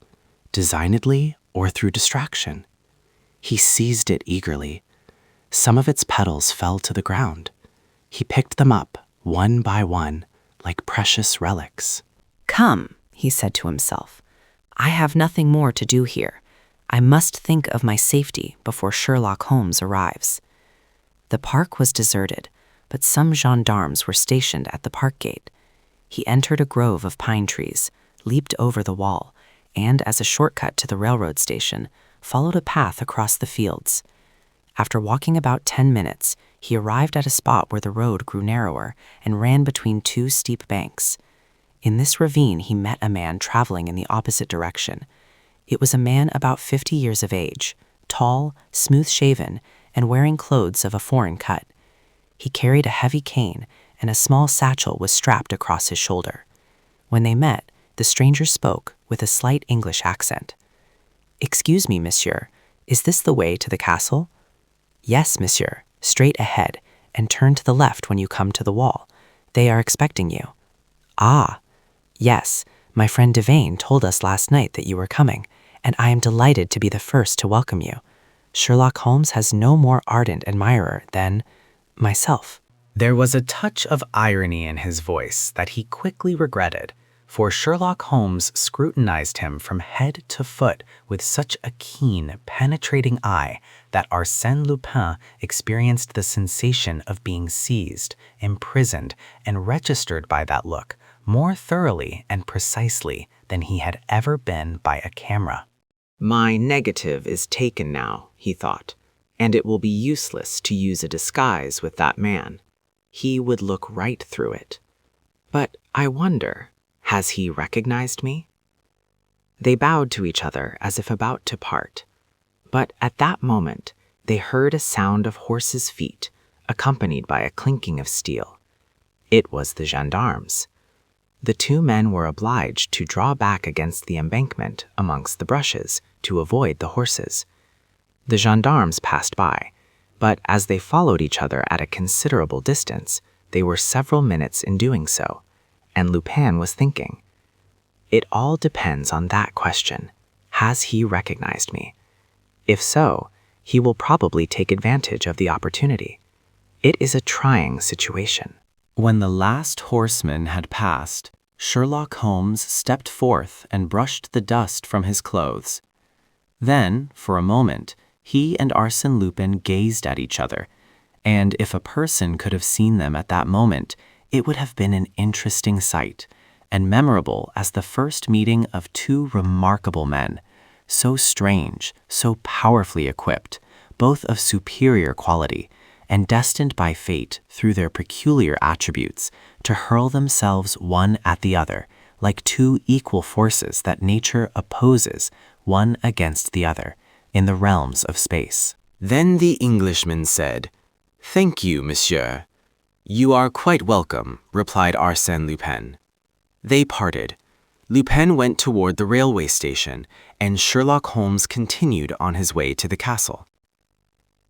Designedly or through distraction? He seized it eagerly. Some of its petals fell to the ground. He picked them up, one by one, like precious relics. Come, he said to himself. I have nothing more to do here. I must think of my safety before Sherlock Holmes arrives. The park was deserted, but some gendarmes were stationed at the park gate. He entered a grove of pine trees, leaped over the wall, and as a shortcut to the railroad station, followed a path across the fields. After walking about 10 minutes, he arrived at a spot where the road grew narrower and ran between two steep banks. In this ravine, he met a man traveling in the opposite direction. It was a man about 50 years of age, tall, smooth-shaven, and wearing clothes of a foreign cut. He carried a heavy cane, and a small satchel was strapped across his shoulder. When they met, the stranger spoke with a slight English accent. "Excuse me, monsieur, is this the way to the castle?" "Yes, monsieur, straight ahead, and turn to the left when you come to the wall. They are expecting you." "Ah, yes, my friend Devane told us last night that you were coming, and I am delighted to be the first to welcome you. Sherlock Holmes has no more ardent admirer than myself." There was a touch of irony in his voice that he quickly regretted, for Sherlock Holmes scrutinized him from head to foot with such a keen, penetrating eye that Arsène Lupin experienced the sensation of being seized, imprisoned, and registered by that look more thoroughly and precisely than he had ever been by a camera. My negative is taken now, he thought, and it will be useless to use a disguise with that man. He would look right through it. But I wonder, has he recognized me? They bowed to each other as if about to part. But at that moment, they heard a sound of horses' feet, accompanied by a clinking of steel. It was the gendarmes. The two men were obliged to draw back against the embankment amongst the brushes to avoid the horses. The gendarmes passed by, but as they followed each other at a considerable distance, they were several minutes in doing so, and Lupin was thinking, "It all depends on that question. Has he recognized me? If so, he will probably take advantage of the opportunity. It is a trying situation." When the last horseman had passed, Sherlock Holmes stepped forth and brushed the dust from his clothes. Then, for a moment, he and Arsène Lupin gazed at each other, and if a person could have seen them at that moment, it would have been an interesting sight, and memorable as the first meeting of two remarkable men, so strange, so powerfully equipped, both of superior quality, and destined by fate through their peculiar attributes to hurl themselves one at the other, like two equal forces that nature opposes one against the other, in the realms of space. Then the Englishman said, "Thank you, monsieur." "You are quite welcome," replied Arsène Lupin. They parted. Lupin went toward the railway station, and Sherlock Holmes continued on his way to the castle.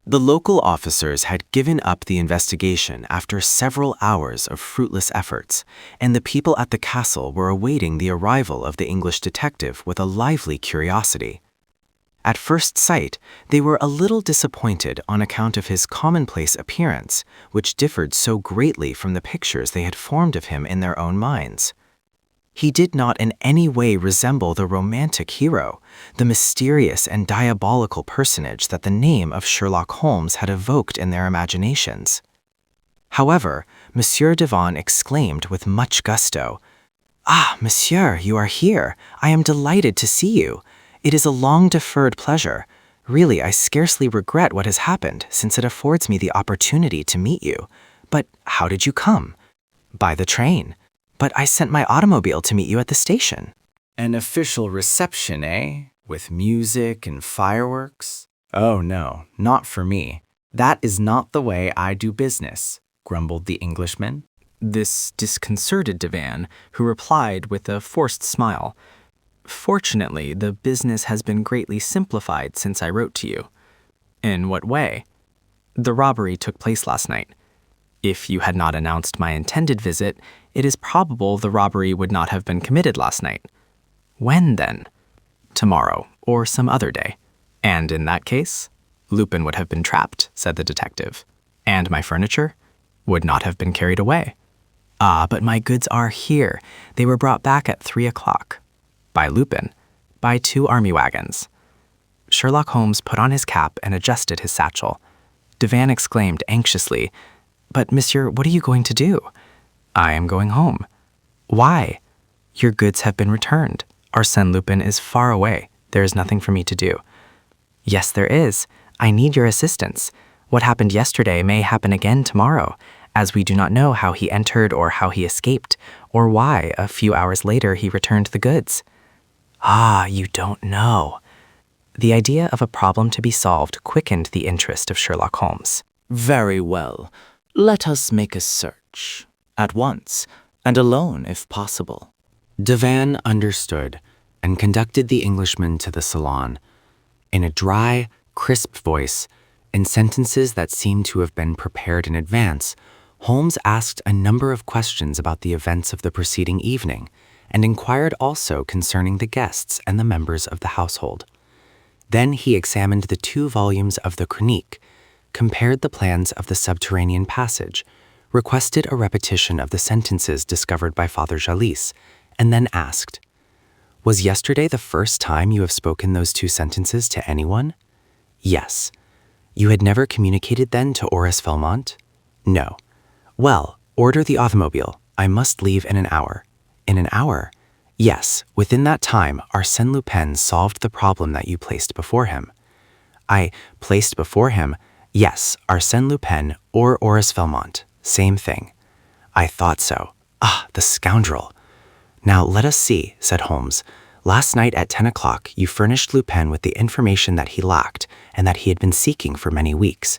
The local officers had given up the investigation after several hours of fruitless efforts, and the people at the castle were awaiting the arrival of the English detective with a lively curiosity. At first sight, they were a little disappointed on account of his commonplace appearance, which differed so greatly from the pictures they had formed of him in their own minds. He did not in any way resemble the romantic hero, the mysterious and diabolical personage that the name of Sherlock Holmes had evoked in their imaginations. However, Monsieur Devane exclaimed with much gusto, "Ah, monsieur, you are here. I am delighted to see you. It is a long-deferred pleasure. Really, I scarcely regret what has happened, since it affords me the opportunity to meet you. But how did you come?" "By the train. But I sent my automobile to meet you at the station." An official reception, eh? With music and fireworks? Oh no, not for me. That is not the way I do business, grumbled the Englishman. This disconcerted Devane, who replied with a forced smile, "Fortunately, the business has been greatly simplified since I wrote to you." "In what way?" "The robbery took place last night. If you had not announced my intended visit, it is probable the robbery would not have been committed last night." "When, then?" "Tomorrow, or some other day." "And in that case?" "Lupin would have been trapped," said the detective. "And my furniture?" "Would not have been carried away." "Ah, but my goods are here. They were brought back at 3 o'clock." "By Lupin?" Buy 2 army wagons. Sherlock Holmes put on his cap and adjusted his satchel. Devan exclaimed anxiously, "But, monsieur, what are you going to do?" "I am going home." "Why?" "Your goods have been returned. Arsène Lupin is far away. There is nothing for me to do." "Yes, there is. I need your assistance. What happened yesterday may happen again tomorrow, as we do not know how he entered or how he escaped, or why, a few hours later, he returned the goods." "Ah, you don't know." The idea of a problem to be solved quickened the interest of Sherlock Holmes. Very well. Let us make a search. At once, and alone if possible. Devan understood and conducted the Englishman to the salon. In a dry, crisp voice, in sentences that seemed to have been prepared in advance, Holmes asked a number of questions about the events of the preceding evening, and inquired also concerning the guests and the members of the household. Then he examined the 2 volumes of the Chronique, compared the plans of the subterranean passage, requested a repetition of the sentences discovered by Father Jalisse, and then asked, "Was yesterday the first time you have spoken those 2 sentences to anyone?" "Yes." "You had never communicated then to Horace Felmont?" "No." "Well, order the automobile. I must leave in an hour." "In an hour?" "Yes. Within that time, Arsène Lupin solved the problem that you placed before him." "I placed before him?" "Yes, Arsène Lupin or Horace Felmont. Same thing." "I thought so. Ah, the scoundrel." "Now let us see," said Holmes. "Last night at 10 o'clock, you furnished Lupin with the information that he lacked and that he had been seeking for many weeks.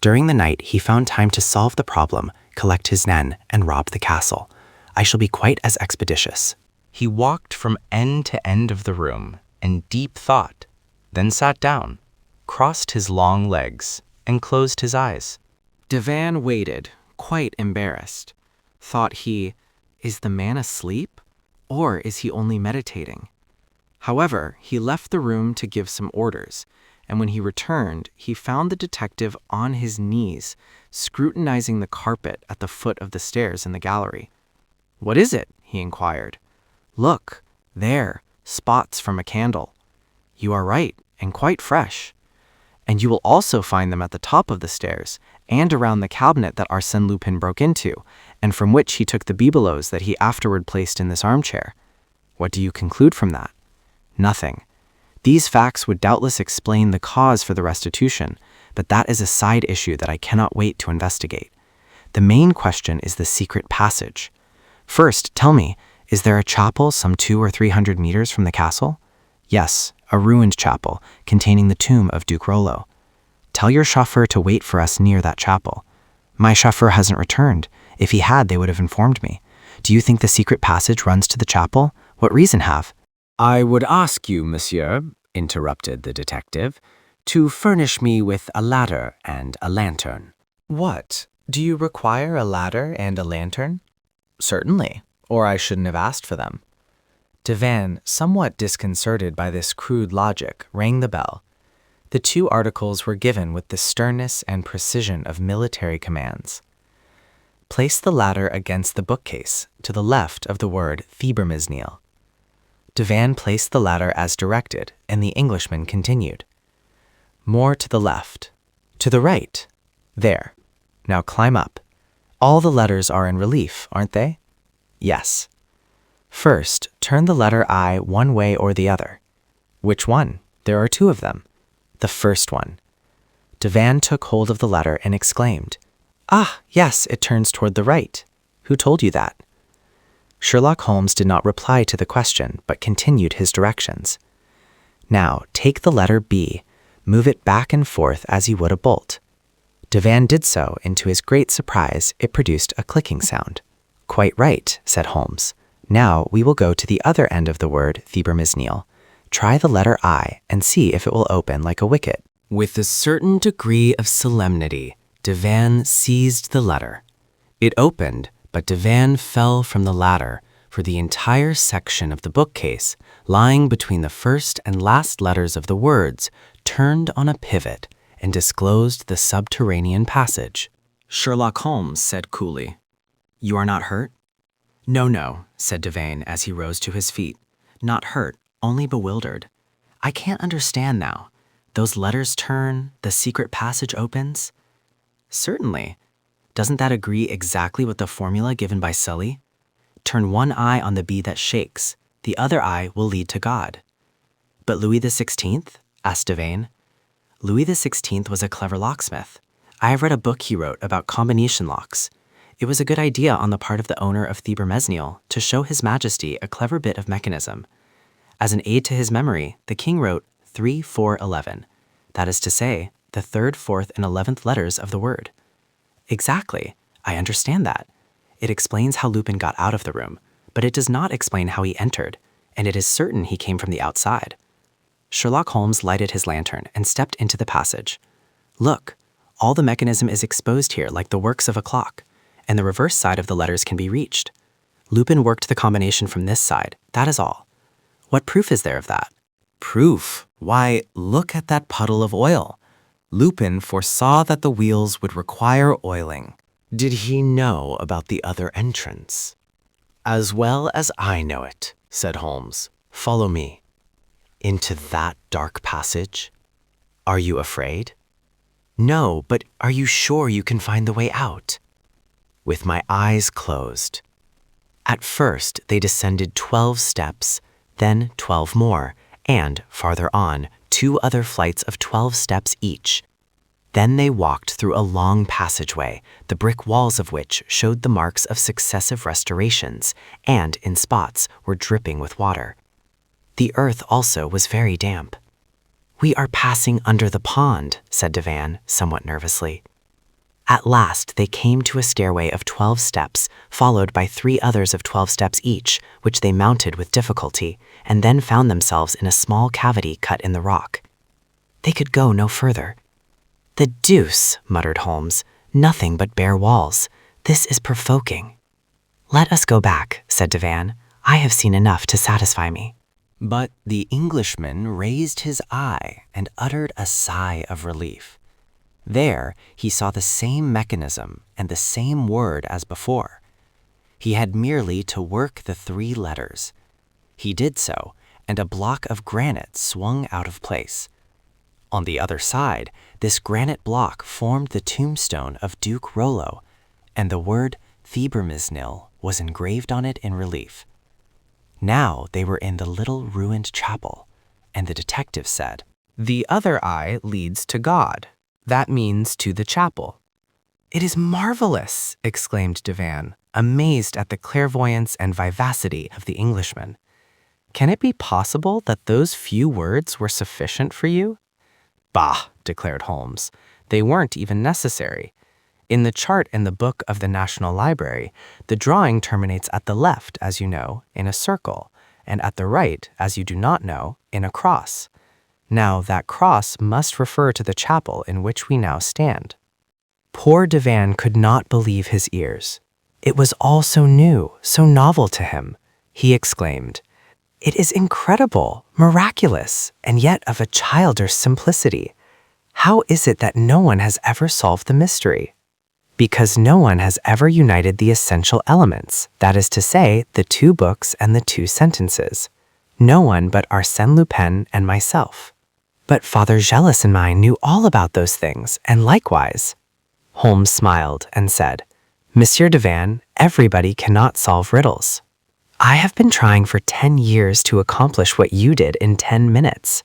During the night, he found time to solve the problem, collect his men, and rob the castle. I shall be quite as expeditious." He walked from end to end of the room in deep thought, then sat down, crossed his long legs, and closed his eyes. Devan waited, quite embarrassed. Thought he, "Is the man asleep? Or is he only meditating?" However, he left the room to give some orders, and when he returned, he found the detective on his knees, scrutinizing the carpet at the foot of the stairs in the gallery. "What is it?" he inquired. "Look, there, spots from a candle." "You are right, and quite fresh." "And you will also find them at the top of the stairs, and around the cabinet that Arsène Lupin broke into, and from which he took the bibelots that he afterward placed in this armchair. What do you conclude from that?" "Nothing. These facts would doubtless explain the cause for the restitution, but that is a side issue that I cannot wait to investigate. The main question is the secret passage. First, tell me, is there a chapel some 200 or 300 meters from the castle?" "Yes, a ruined chapel containing the tomb of Duke Rollo." "Tell your chauffeur to wait for us near that chapel." "My chauffeur hasn't returned. If he had, they would have informed me. Do you think the secret passage runs to the chapel? What reason have?" "I would ask you, monsieur," interrupted the detective, "to furnish me with a ladder and a lantern." "What? Do you require a ladder and a lantern?" "Certainly, or I shouldn't have asked for them." Devan, somewhat disconcerted by this crude logic, rang the bell. The 2 articles were given with the sternness and precision of military commands. Place the ladder against the bookcase, to the left of the word Thibermesnil. Devan placed the ladder as directed, and the Englishman continued. "More to the left. To the right. There. Now climb up. All the letters are in relief, aren't they?" "Yes." "First, turn the letter I one way or the other." "Which one? There are 2 of them." "The first one." Devan took hold of the letter and exclaimed, "Ah, yes, it turns toward the right. Who told you that?" Sherlock Holmes did not reply to the question, but continued his directions. "Now, take the letter B, move it back and forth as you would a bolt." Devan did so, and to his great surprise, it produced a clicking sound. "Quite right," said Holmes. "Now we will go to the other end of the word Thibermesnil. Try the letter I and see if it will open like a wicket." With a certain degree of solemnity, Devan seized the letter. It opened, but Devan fell from the ladder, for the entire section of the bookcase, lying between the first and last letters of the words, turned on a pivot and disclosed the subterranean passage. Sherlock Holmes said coolly, "You are not hurt?" "No, no," said Devan as he rose to his feet. "Not hurt, only bewildered. I can't understand now. Those letters turn, the secret passage opens? Certainly. Doesn't that agree exactly with the formula given by Sully? Turn one eye on the bee that shakes, the other eye will lead to God. But Louis XVI? Asked Devane. Louis XVI was a clever locksmith. I have read a book he wrote about combination locks. It was a good idea on the part of the owner of Thibermesnil to show His Majesty a clever bit of mechanism. As an aid to his memory, the king wrote 3, 4, 11. That is to say, the 3rd, 4th, and 11th letters of the word. Exactly. I understand that. It explains how Lupin got out of the room, but it does not explain how he entered, and it is certain he came from the outside. Sherlock Holmes lighted his lantern and stepped into the passage. Look, all the mechanism is exposed here like the works of a clock, and the reverse side of the letters can be reached. Lupin worked the combination from this side, that is all. What proof is there of that? Proof? Why, look at that puddle of oil. Lupin foresaw that the wheels would require oiling. Did he know about the other entrance? As well as I know it, said Holmes. Follow me. Into that dark passage? Are you afraid? No, but are you sure you can find the way out? With my eyes closed. At first, they descended 12 steps, then 12 more, and, farther on, 2 other flights of 12 steps each. Then they walked through a long passageway, the brick walls of which showed the marks of successive restorations, and, in spots, were dripping with water. The earth also was very damp. We are passing under the pond, said Devane, somewhat nervously. At last they came to a stairway of 12 steps, followed by 3 others of 12 steps each, which they mounted with difficulty, and then found themselves in a small cavity cut in the rock. They could go no further. The deuce, muttered Holmes. Nothing but bare walls. This is provoking. Let us go back, said Devane. I have seen enough to satisfy me. But the Englishman raised his eye and uttered a sigh of relief. There he saw the same mechanism and the same word as before. He had merely to work the 3 letters. He did so, and a block of granite swung out of place. On the other side, this granite block formed the tombstone of Duke Rollo, and the word Thibermesnil was engraved on it in relief. Now they were in the little ruined chapel, and the detective said, "The other eye leads to God. That means to the chapel." "It is marvelous!" exclaimed Devane, amazed at the clairvoyance and vivacity of the Englishman. "Can it be possible that those few words were sufficient for you?" "Bah!" declared Holmes. "They weren't even necessary. In the chart in the book of the National Library, the drawing terminates at the left, as you know, in a circle, and at the right, as you do not know, in a cross. Now, that cross must refer to the chapel in which we now stand." Poor Devane could not believe his ears. It was all so new, so novel to him. He exclaimed, "It is incredible, miraculous, and yet of a childish simplicity. How is it that no one has ever solved the mystery?" "Because no one has ever united the essential elements, that is to say, the 2 books and the 2 sentences. No one but Arsène Lupin and myself. But Father Gélis and I knew all about those things, and likewise." Holmes smiled and said, "Monsieur Devane, everybody cannot solve riddles. I have been trying for 10 years to accomplish what you did in 10 minutes.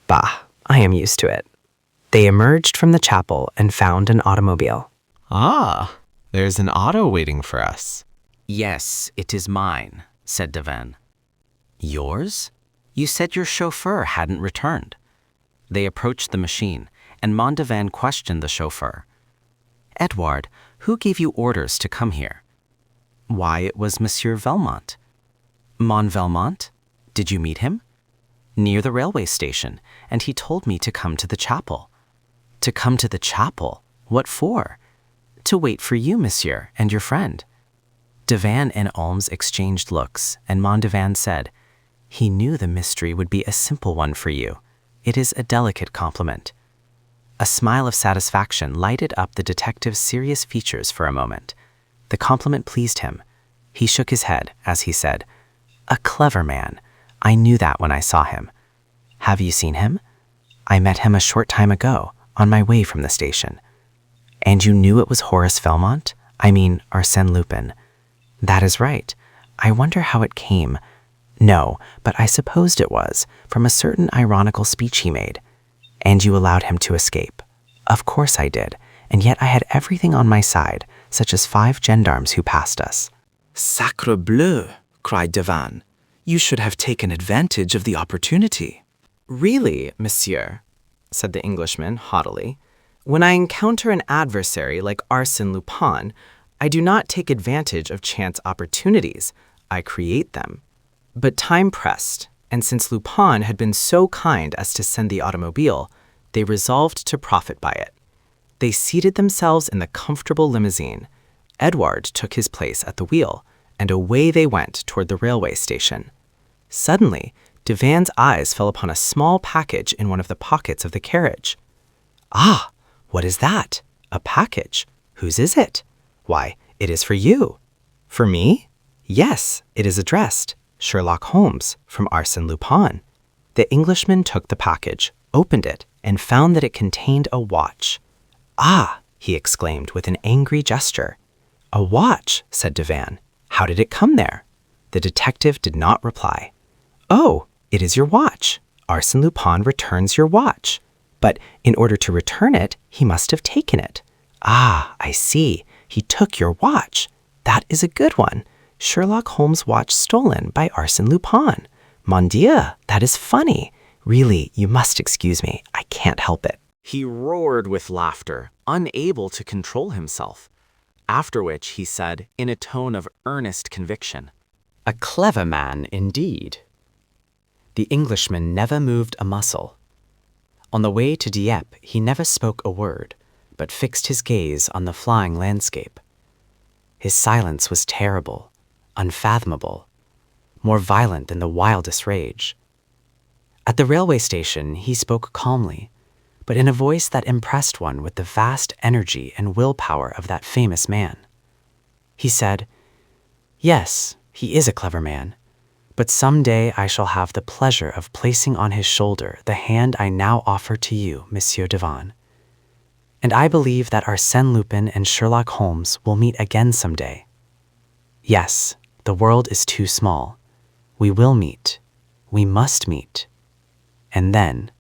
Bah, I am used to it." They emerged from the chapel and found an automobile. Ah, there's an auto waiting for us. Yes, it is mine, said Devane. Yours? You said your chauffeur hadn't returned. They approached the machine, and Mondevane questioned the chauffeur. Edouard, who gave you orders to come here? Why, it was Monsieur Velmont. Velmont? Did you meet him? Near the railway station, and he told me to come to the chapel. To come to the chapel? What for? To wait for you, monsieur, and your friend. Devane and Holmes exchanged looks, and Mondevane said, "He knew the mystery would be a simple one for you. It is a delicate compliment." A smile of satisfaction lighted up the detective's serious features for a moment. The compliment pleased him. He shook his head as he said, "A clever man, I knew that when I saw him. Have you seen him? I met him a short time ago, on my way from the station. And you knew it was Horace Felmont? I mean, Arsène Lupin. That is right. I wonder how it came. No, but I supposed it was, from a certain ironical speech he made. And you allowed him to escape. Of course I did, and yet I had everything on my side, such as 5 gendarmes who passed us. Sacre bleu, cried Devan. You should have taken advantage of the opportunity. Really, monsieur, said the Englishman haughtily, when I encounter an adversary like Arsène Lupin, I do not take advantage of chance opportunities. I create them. But time pressed, and since Lupin had been so kind as to send the automobile, they resolved to profit by it. They seated themselves in the comfortable limousine. Edouard took his place at the wheel, and away they went toward the railway station. Suddenly, Devan's eyes fell upon a small package in one of the pockets of the carriage. Ah, what is that? A package. Whose is it? Why, it is for you. For me? Yes, it is addressed, Sherlock Holmes, from Arsène Lupin. The Englishman took the package, opened it, and found that it contained a watch. Ah, he exclaimed with an angry gesture. A watch, said Devan. How did it come there? The detective did not reply. Oh, it is your watch. Arsène Lupin returns your watch. But in order to return it, he must have taken it. Ah, I see. He took your watch. That is a good one. Sherlock Holmes' watch stolen by Arsène Lupin. Mon Dieu, that is funny. Really, you must excuse me. I can't help it. He roared with laughter, unable to control himself. After which he said, in a tone of earnest conviction, A clever man indeed. The Englishman never moved a muscle. On the way to Dieppe, he never spoke a word, but fixed his gaze on the flying landscape. His silence was terrible, unfathomable, more violent than the wildest rage. At the railway station, he spoke calmly, but in a voice that impressed one with the vast energy and willpower of that famous man. He said, Yes, he is a clever man, but some day I shall have the pleasure of placing on his shoulder the hand I now offer to you, Monsieur Devan. And I believe that Arsène Lupin and Sherlock Holmes will meet again some day. Yes, the world is too small. We will meet. We must meet. And then